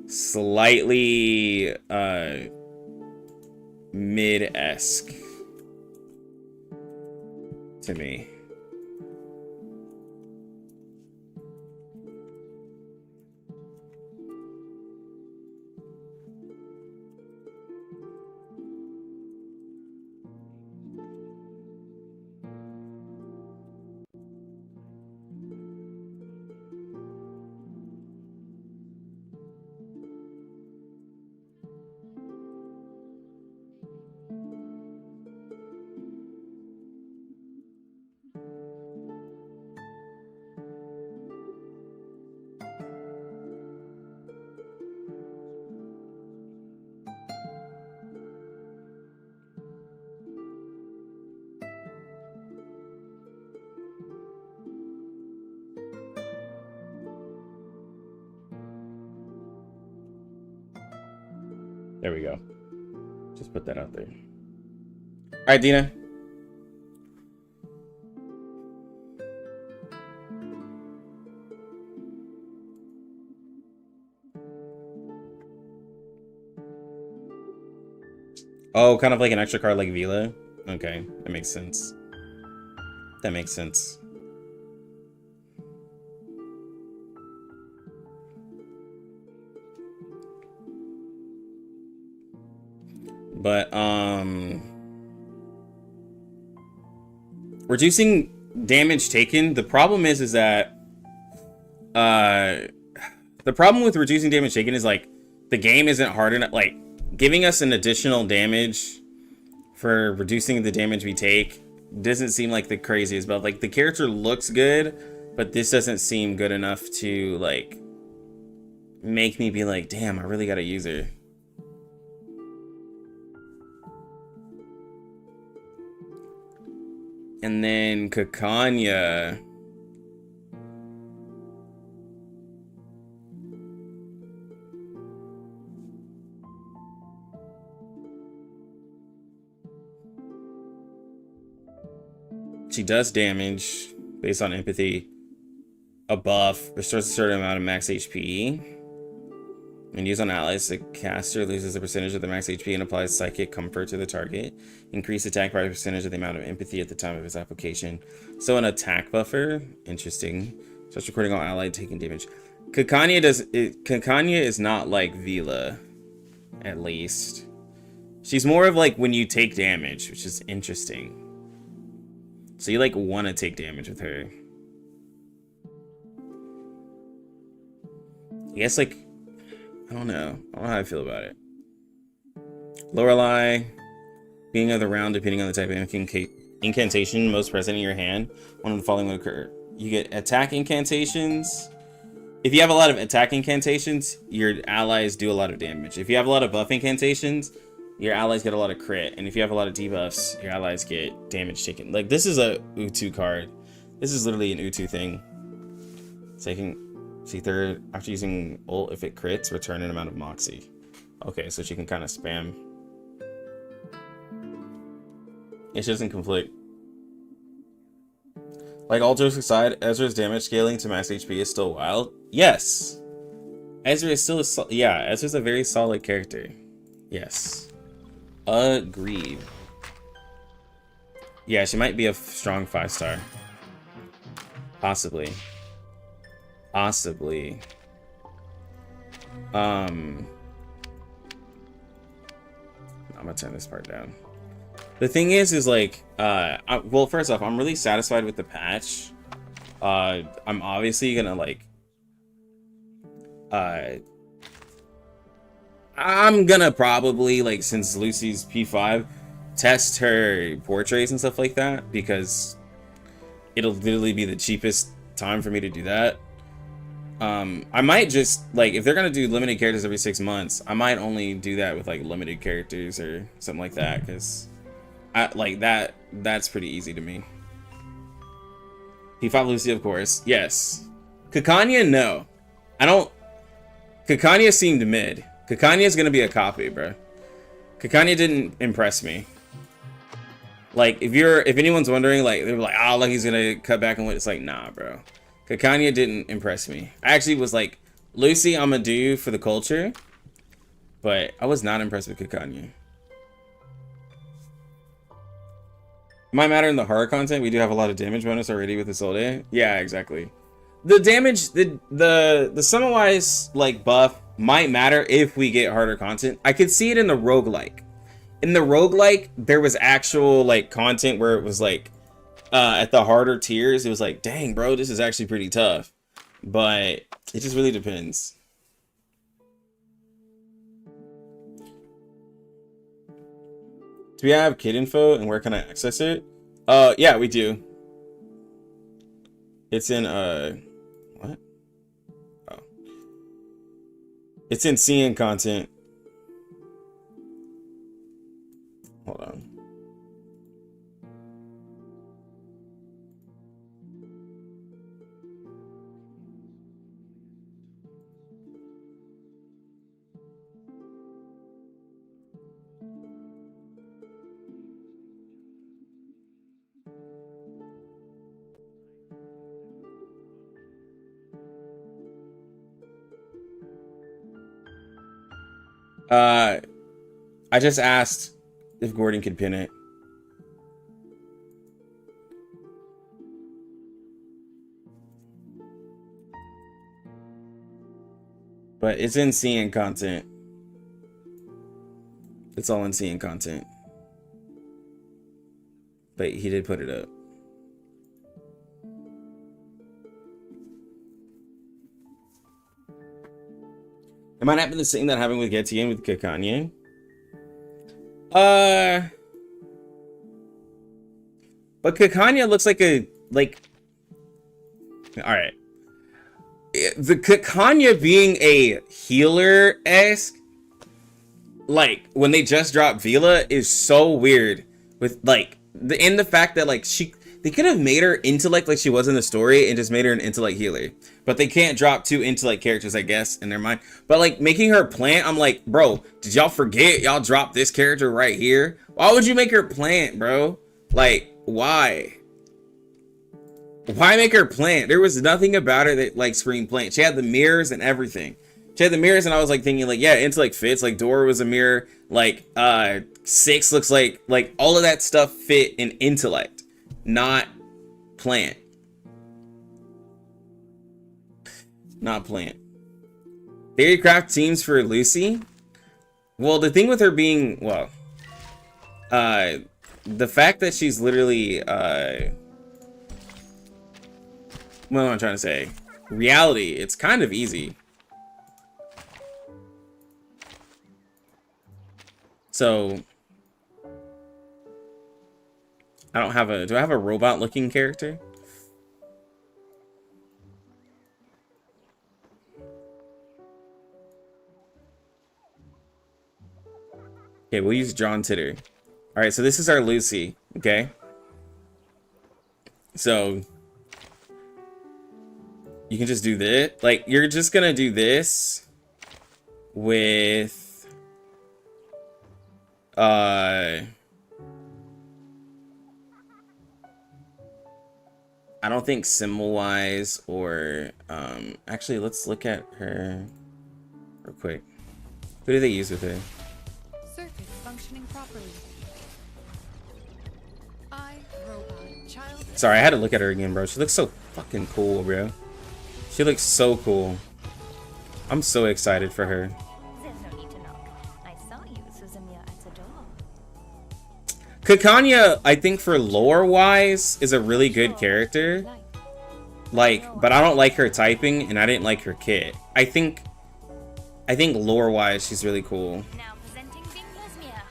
slightly mid-esque to me. There we go. Just put that out there. All right, Dina. Oh, kind of like an extra card like Vila? Okay, that makes sense. That makes sense. But, reducing damage taken, the problem is that, the problem with reducing damage taken is, like, the game isn't hard enough, like, giving us an additional damage for reducing the damage we take doesn't seem like the craziest, but, like, the character looks good, but this doesn't seem good enough to, like, make me be like, damn, I really gotta use her. And then Kakanya. She does damage based on empathy. A buff restores a certain amount of max HP. When used on allies, the caster loses a percentage of the max HP and applies psychic comfort to the target. Increase attack by a percentage of the amount of empathy at the time of its application. So an attack buffer. Interesting. Starts recording all allied taking damage. Kakanya is not like Vila, at least. She's more of like when you take damage, which is interesting. So you like want to take damage with her. guess, like, I don't know how I feel about it. Lorelei, beginning of the round, depending on the type of incantation most present in your hand, one of the following will occur. You get attack incantations. If you have a lot of attack incantations, your allies do a lot of damage. If you have a lot of buff incantations, your allies get a lot of crit. And if you have a lot of debuffs, your allies get damage taken. Like, this is a Utu card. This is literally an Utu thing. So you can see third, after using ult, if it crits, return an amount of Moxie. Okay, so she can kind of spam. It doesn't conflict. Like, all jokes aside, Ezra's damage scaling to max HP is still wild. Yes. Ezra is still Ezra's a very solid character. Yes. Agreed. Yeah, she might be a strong 5-star. Possibly. Possibly. I'm gonna turn this part down. The thing is like, well, first off, I'm really satisfied with the patch. I'm obviously gonna like, I'm gonna probably, like, since Lucy's P5, test her portraits and stuff like that, because it'll literally be the cheapest time for me to do that. I might just, like, if they're gonna do limited characters every 6 months, I might only do that with, like, limited characters or something like that, because like that's pretty easy to me. P5 Lucy, of course. Yes. Kakanya, no. I don't. Kakanya seemed mid. Kakanya is gonna be a copy, bro. Kakanya didn't impress me. Like, if anyone's wondering, like, they were like, oh, like, he's gonna cut back on what, it's like, nah, bro. Kakanya didn't impress me. I actually was like, Lucy, I'm gonna do you for the culture, but I was not impressed with Kakanya. It might matter in the horror content. We do have a lot of damage bonus already with Isolde. Yeah, exactly. The damage, the Summon-wise, like, buff might matter if we get harder content. I could see it in the roguelike. In the roguelike, there was actual, like, content where it was like, at the harder tiers, it was like, dang, bro, this is actually pretty tough. But it just really depends. Do we have kid info, and where can I access it? Yeah, we do. It's in, what? Oh. It's in CN content. Hold on. I just asked if Gordon could pin it. But it's in CN content. It's all in CN content. But he did put it up. It might happen the same that happened with Getty with Kakanye. But Kakanya looks like a, like, alright. The Kakanya being a healer-esque, like, when they just dropped Vila, is so weird. With, like, the fact that, like, they could have made her intellect like she was in the story and just made her an intellect healer. But they can't drop 2 intellect characters, I guess, in their mind. But, like, making her plant, I'm like, bro, did y'all forget y'all dropped this character right here? Why would you make her plant, bro? Like, why? Why make her plant? There was nothing about her that, like, screamed plant. She had the mirrors and everything. She had the mirrors, and I was, like, thinking, like, yeah, intellect fits. Like, Dora was a mirror. Like, 6 looks like all of that stuff fit in intellect, not plant. Not plant. Theorycraft teams for Lucy. Well, the thing with her being, well, the fact that she's literally, what am I trying to say? Reality, it's kind of easy. So I don't have a, do I have a robot looking character? Okay, we'll use John Titter. All right, so this is our Lucy, okay? So you can just do this. Like, you're just gonna do this with I don't think symbol wise or actually let's look at her real quick. Who do they use with her? Circuit functioning properly. Child. Sorry, I had to look at her again, bro. She looks so fucking cool, bro. She looks so cool. I'm so excited for her. There's no need to knock. I saw you, Suzumia, at the door. Kakanya, I think for lore wise, is a really good character. Like, but I don't like her typing, and I didn't like her kit. I think lore wise, she's really cool. Now presenting Binglasmia.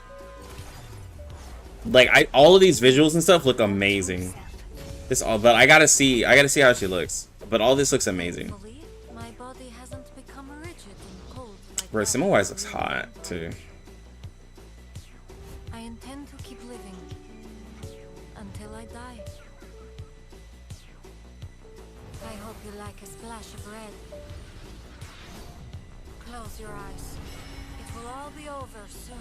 Like, all of these visuals and stuff look amazing. This all, but I gotta see how she looks. But all this looks amazing. My body hasn't become rigid and cold like Bro, symbol wise looks hot too. I intend to keep living until I die. I hope you like a splash of red. Close your eyes. It will all be over soon.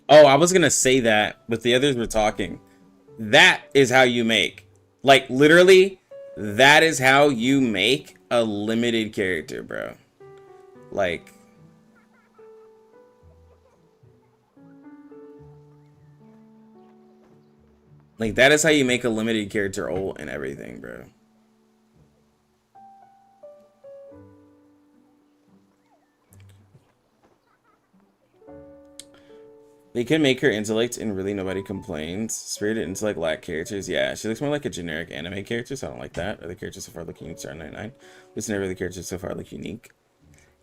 Oh, I was gonna say that, but the others were talking. That is how you make, like, literally, that is how you make a limited character, bro. Like, that is how you make a limited character ult and everything, bro. They can make her intellect and really nobody complains. Spirited intellect lack characters. Yeah, she looks more like a generic anime character, so I don't like that. Other characters so far look unique. Star 99. Listen, every other characters so far look unique.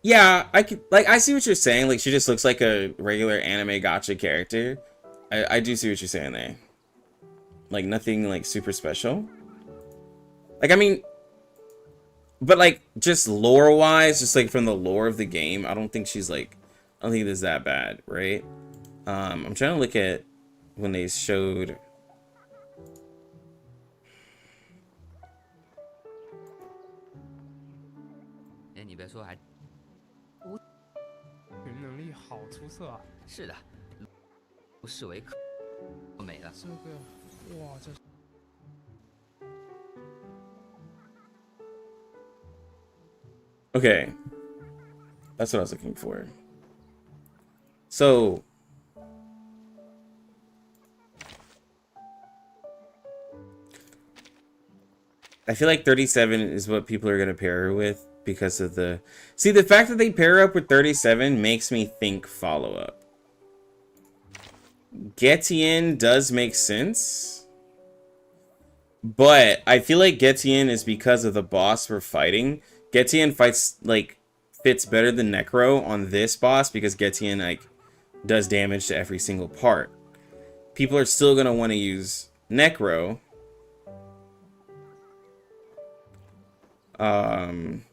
Yeah, I could, like, I see what you're saying. Like, she just looks like a regular anime gacha character. I do see what you're saying there. Like, nothing, like, super special. Like, I mean, but, like, just lore-wise, just, like, from the lore of the game, I don't think she's, like, I don't think it's that bad, right? I'm trying to look at when they showed. Okay, that's what I was looking for. So I feel like 37 is what people are going to pair her with because of the... See, the fact that they pair her up with 37 makes me think follow-up. Getien does make sense. But I feel like Getien is because of the boss we're fighting. Getien fights, like, fits better than Necro on this boss because Getien, like, does damage to every single part. People are still going to want to use Necro. And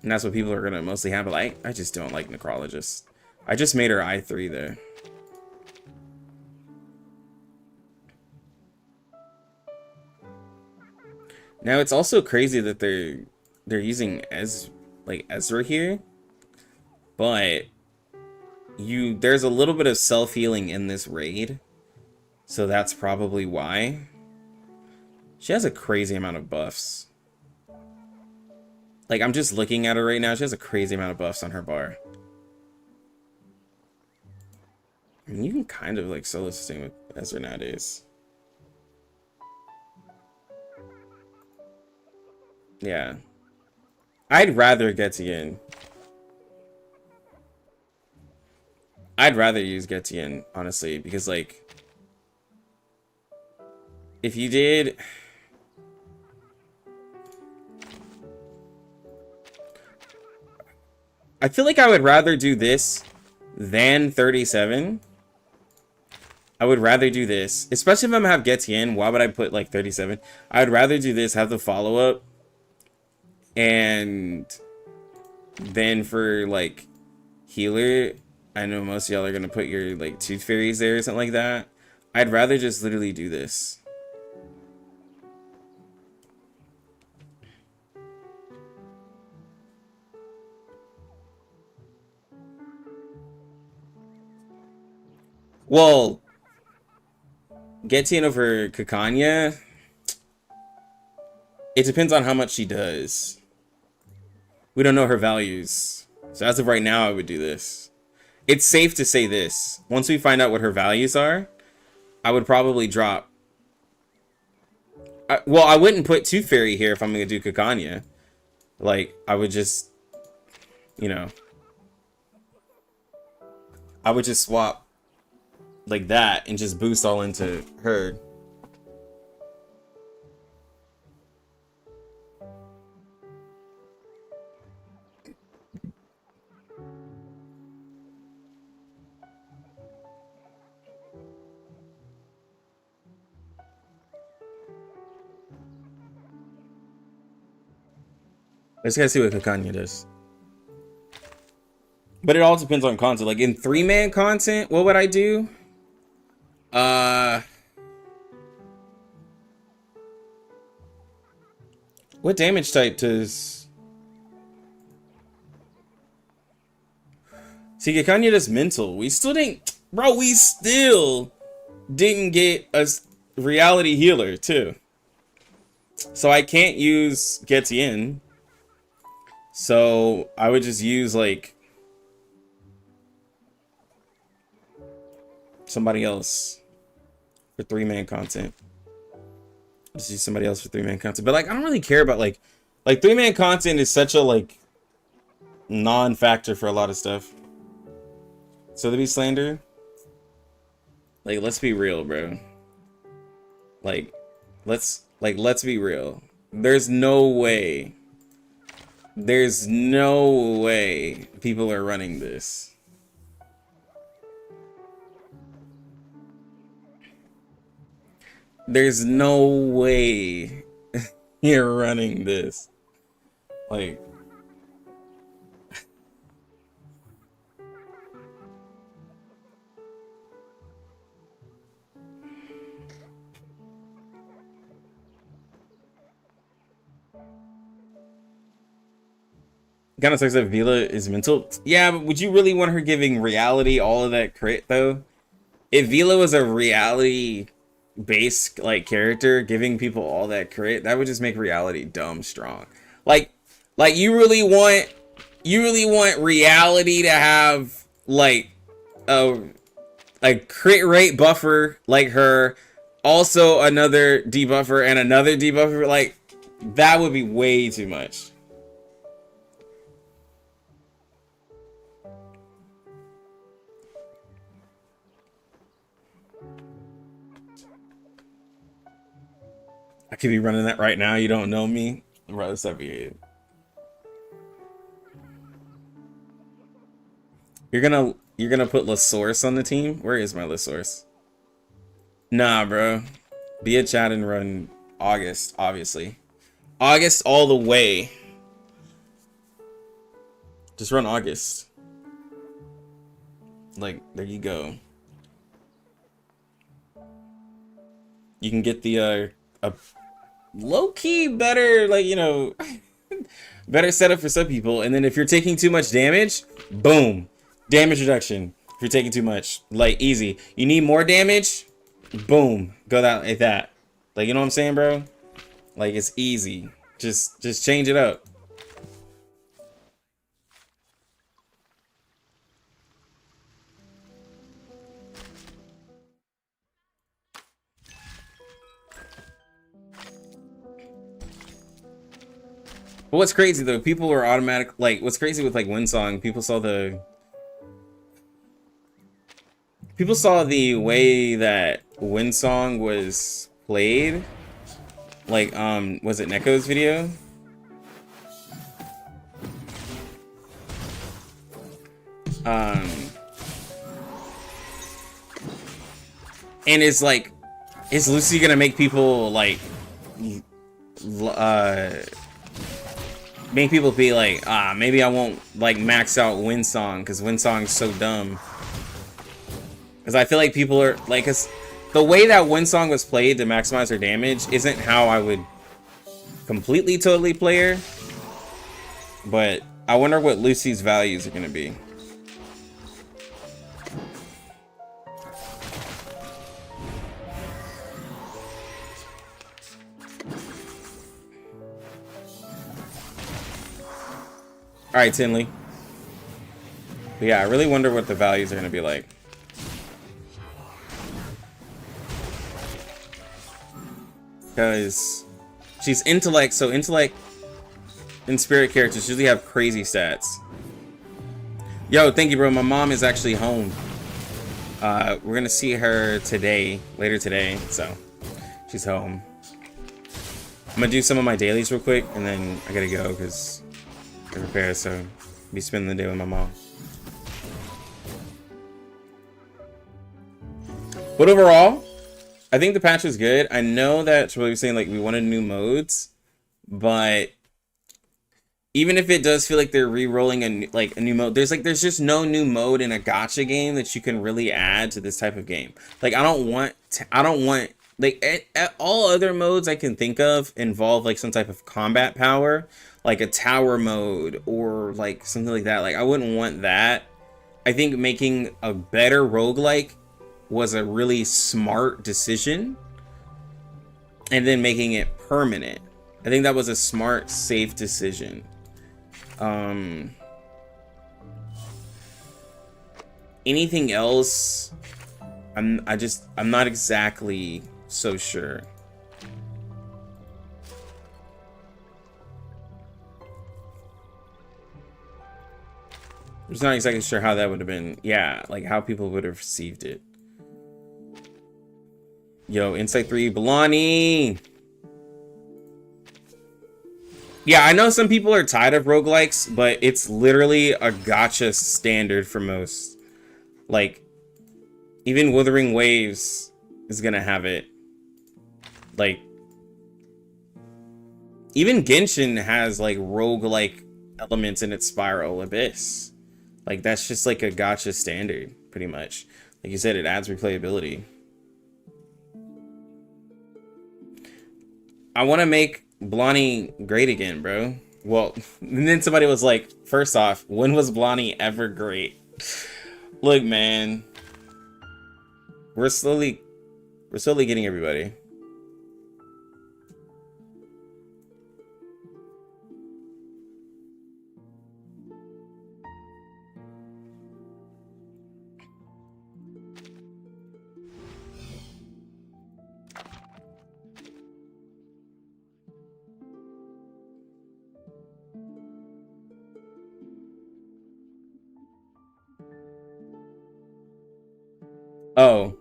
that's what people are gonna mostly have. But I just don't like Necrologists. I just made her I3 there. Now it's also crazy that they're using Ezra here, but there's a little bit of self-healing in this raid, so that's probably why. She has a crazy amount of buffs. Like, I'm just looking at her right now. She has a crazy amount of buffs on her bar. I mean, you can kind of, like, solo sustain with Ezra nowadays. Yeah. I'd rather Getien. I'd rather use Getien, honestly, because, like, if you did... I feel like I would rather do this than 37. I would rather do this, especially if I'm gonna have Getien. Why would I put like 37? I would rather do this, have the follow-up, and then for like healer, I know most of y'all are gonna put your like Tooth Fairies there or something like that. I'd rather just literally do this. Well, Getien over Kakanya, it depends on how much she does. We don't know her values. So as of right now, I would do this. It's safe to say this. Once we find out what her values are, I would probably drop. Well, I wouldn't put Tooth Fairy here if I'm going to do Kakanya. Like, I would just, you know, I would just swap like that and just boost all into her. Let's gotta see what Kakanya does. But it all depends on content. Like in 3-man content, what would I do? What damage type does... See, Kakanya does mental. We still didn't... Bro, we still didn't get a reality healer, too. So I can't use Getien. So I would just use, like... somebody else for 3-man content. Just use somebody else for 3-man content. But like, I don't really care about like 3-man content is such a like non-factor for a lot of stuff. So to be slander, like let's be real, bro. Like let's be real. There's no way people are running this. There's no way you're running this. Like, kind of sucks that Vila is mental. Yeah, but would you really want her giving reality all of that crit though? If Vila was a reality base like character giving people all that crit, that would just make reality dumb strong. Like you really want reality to have like a crit rate buffer like her, also another debuffer and another debuffer. Like that would be way too much. I could be running that right now. You don't know me, bro. This up here. You're gonna put LaSource on the team. Where is my LaSource? Nah, bro. Be a chat and run August, obviously. August all the way. Just run August. Like there you go. You can get the a low-key better, like, you know, better setup for some people. And then if you're taking too much damage, boom, damage reduction. If you're taking too much, like, easy. You need more damage, boom, go that like that. Like, you know what I'm saying, bro? Like, it's easy. Just change it up. But what's crazy though, people are automatic, like what's crazy with like Winsong, people saw the way that Winsong was played. Like was it Neko's video? And is Lucy gonna make people like make people be like, maybe I won't like max out Windsong because Windsong's so dumb. Because I feel like people are like, the way that Windsong was played to maximize her damage isn't how I would completely totally play her. But I wonder what Lucy's values are gonna be. All right, Tinley. But yeah, I really wonder what the values are going to be like. Because she's intellect, so intellect and spirit characters usually have crazy stats. Yo, thank you, bro. My mom is actually home. We're going to see her today, later today, so she's home. I'm going to do some of my dailies real quick, and then I got to go because repair, so I'll be spending the day with my mom. But overall, I think the patch was good. I know that what you're saying, like we wanted new modes, but even if it does feel like they're re-rolling a new mode, there's just no new mode in a gacha game that you can really add to this type of game. Like I don't want like all other modes I can think of involve like some type of combat power, like a tower mode or like something like that. Like I wouldn't want that. I think making a better roguelike was a really smart decision, and then making it permanent, I think that was a smart, safe decision. Anything else, I'm not exactly so sure. I'm just not exactly sure how that would have been. Yeah, like how people would have received it. Yo, Insight 3, Belani. Yeah, I know some people are tired of roguelikes, but it's literally a gacha standard for most. Like, even Wuthering Waves is gonna have it. Like, even Genshin has like roguelike elements in its Spiral Abyss. Like, that's just like a gacha standard, pretty much. Like you said, it adds replayability. I want to make Blonnie great again, bro. Well, and then somebody was like, first off, when was Blonnie ever great? Look, man. We're slowly getting everybody. Oh.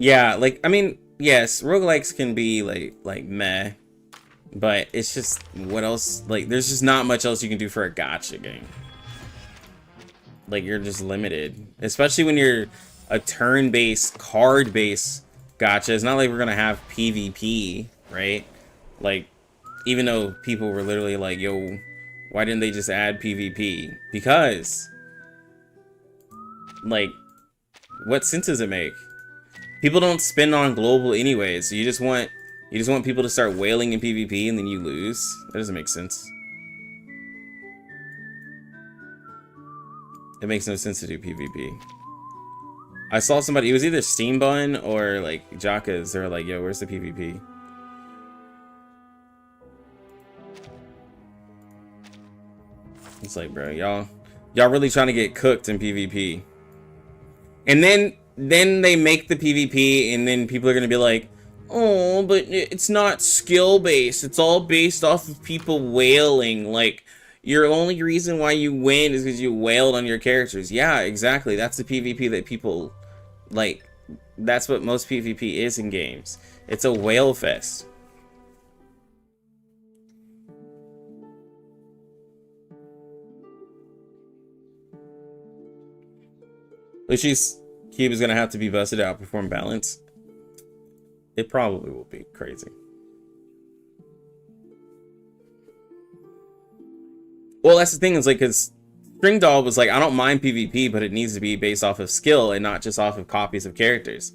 Yeah, like, I mean, yes, roguelikes can be like meh, but it's just, what else? Like, there's just not much else you can do for a gacha game. Like, you're just limited, especially when you're a turn-based, card-based gacha. It's not like we're gonna have PvP, right? Like, even though people were literally like, yo, why didn't they just add PvP? Because, like, what sense does it make? People don't spend on global anyways. So you just want people to start whaling in PvP and then you lose. That doesn't make sense. It makes no sense to do PvP. I saw somebody, it was either SteamedBunX or like Jakazin. They were like, yo, where's the PvP? It's like, bro, y'all really trying to get cooked in PvP. And then they make the PvP, and then people are gonna be like, oh, but it's not skill based. It's all based off of people wailing. Like, your only reason why you win is because you wailed on your characters. Yeah, exactly. That's the PvP that people like. That's what most PvP is in games. It's a wail fest. Lucy's cube is gonna have to be busted to outperform balance. It probably will be crazy. Well, that's the thing, is like, because String Doll was like, I don't mind PvP, but it needs to be based off of skill and not just off of copies of characters.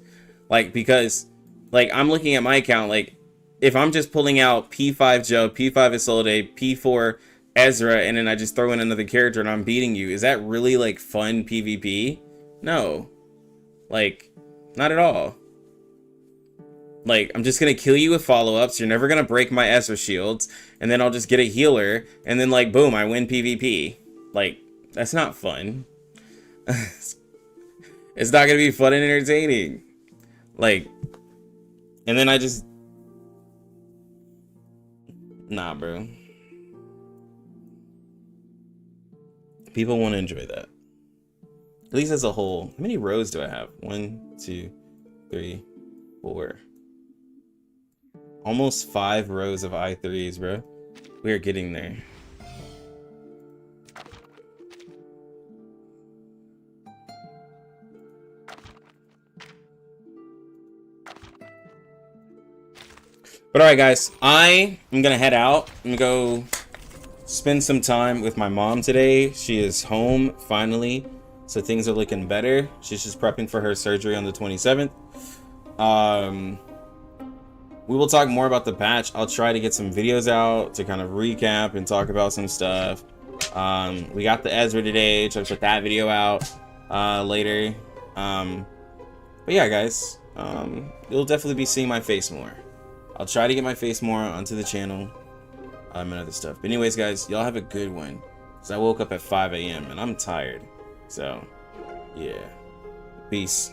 Like, because, like, I'm looking at my account, like, if I'm just pulling out P5 Joe, P5 Isolde, P4 Ezra, and then I just throw in another character and I'm beating you, is that really, like, fun PvP? No. Like, not at all. Like, I'm just gonna kill you with follow-ups, you're never gonna break my Ezra shields, and then I'll just get a healer, and then, like, boom, I win PvP. Like, that's not fun. It's not gonna be fun and entertaining. Like, and then I just... Nah, bro. People won't enjoy that. At least as a whole. How many rows do I have? 1, 2, 3, 4. Almost 5 rows of I3s, bro. We are getting there. But alright, guys, I am gonna head out. I'm gonna go spend some time with my mom today. She is home finally, so things are looking better. She's just prepping for her surgery on the 27th. We will talk more about the patch. I'll try to get some videos out to kind of recap and talk about some stuff. We got the Ezra today. Try to put that video out later. But yeah, guys, you'll definitely be seeing my face more. I'll try to get my face more onto the channel and other stuff. But anyways, guys, y'all have a good one. So I woke up at 5 a.m. and I'm tired. So, yeah. Peace.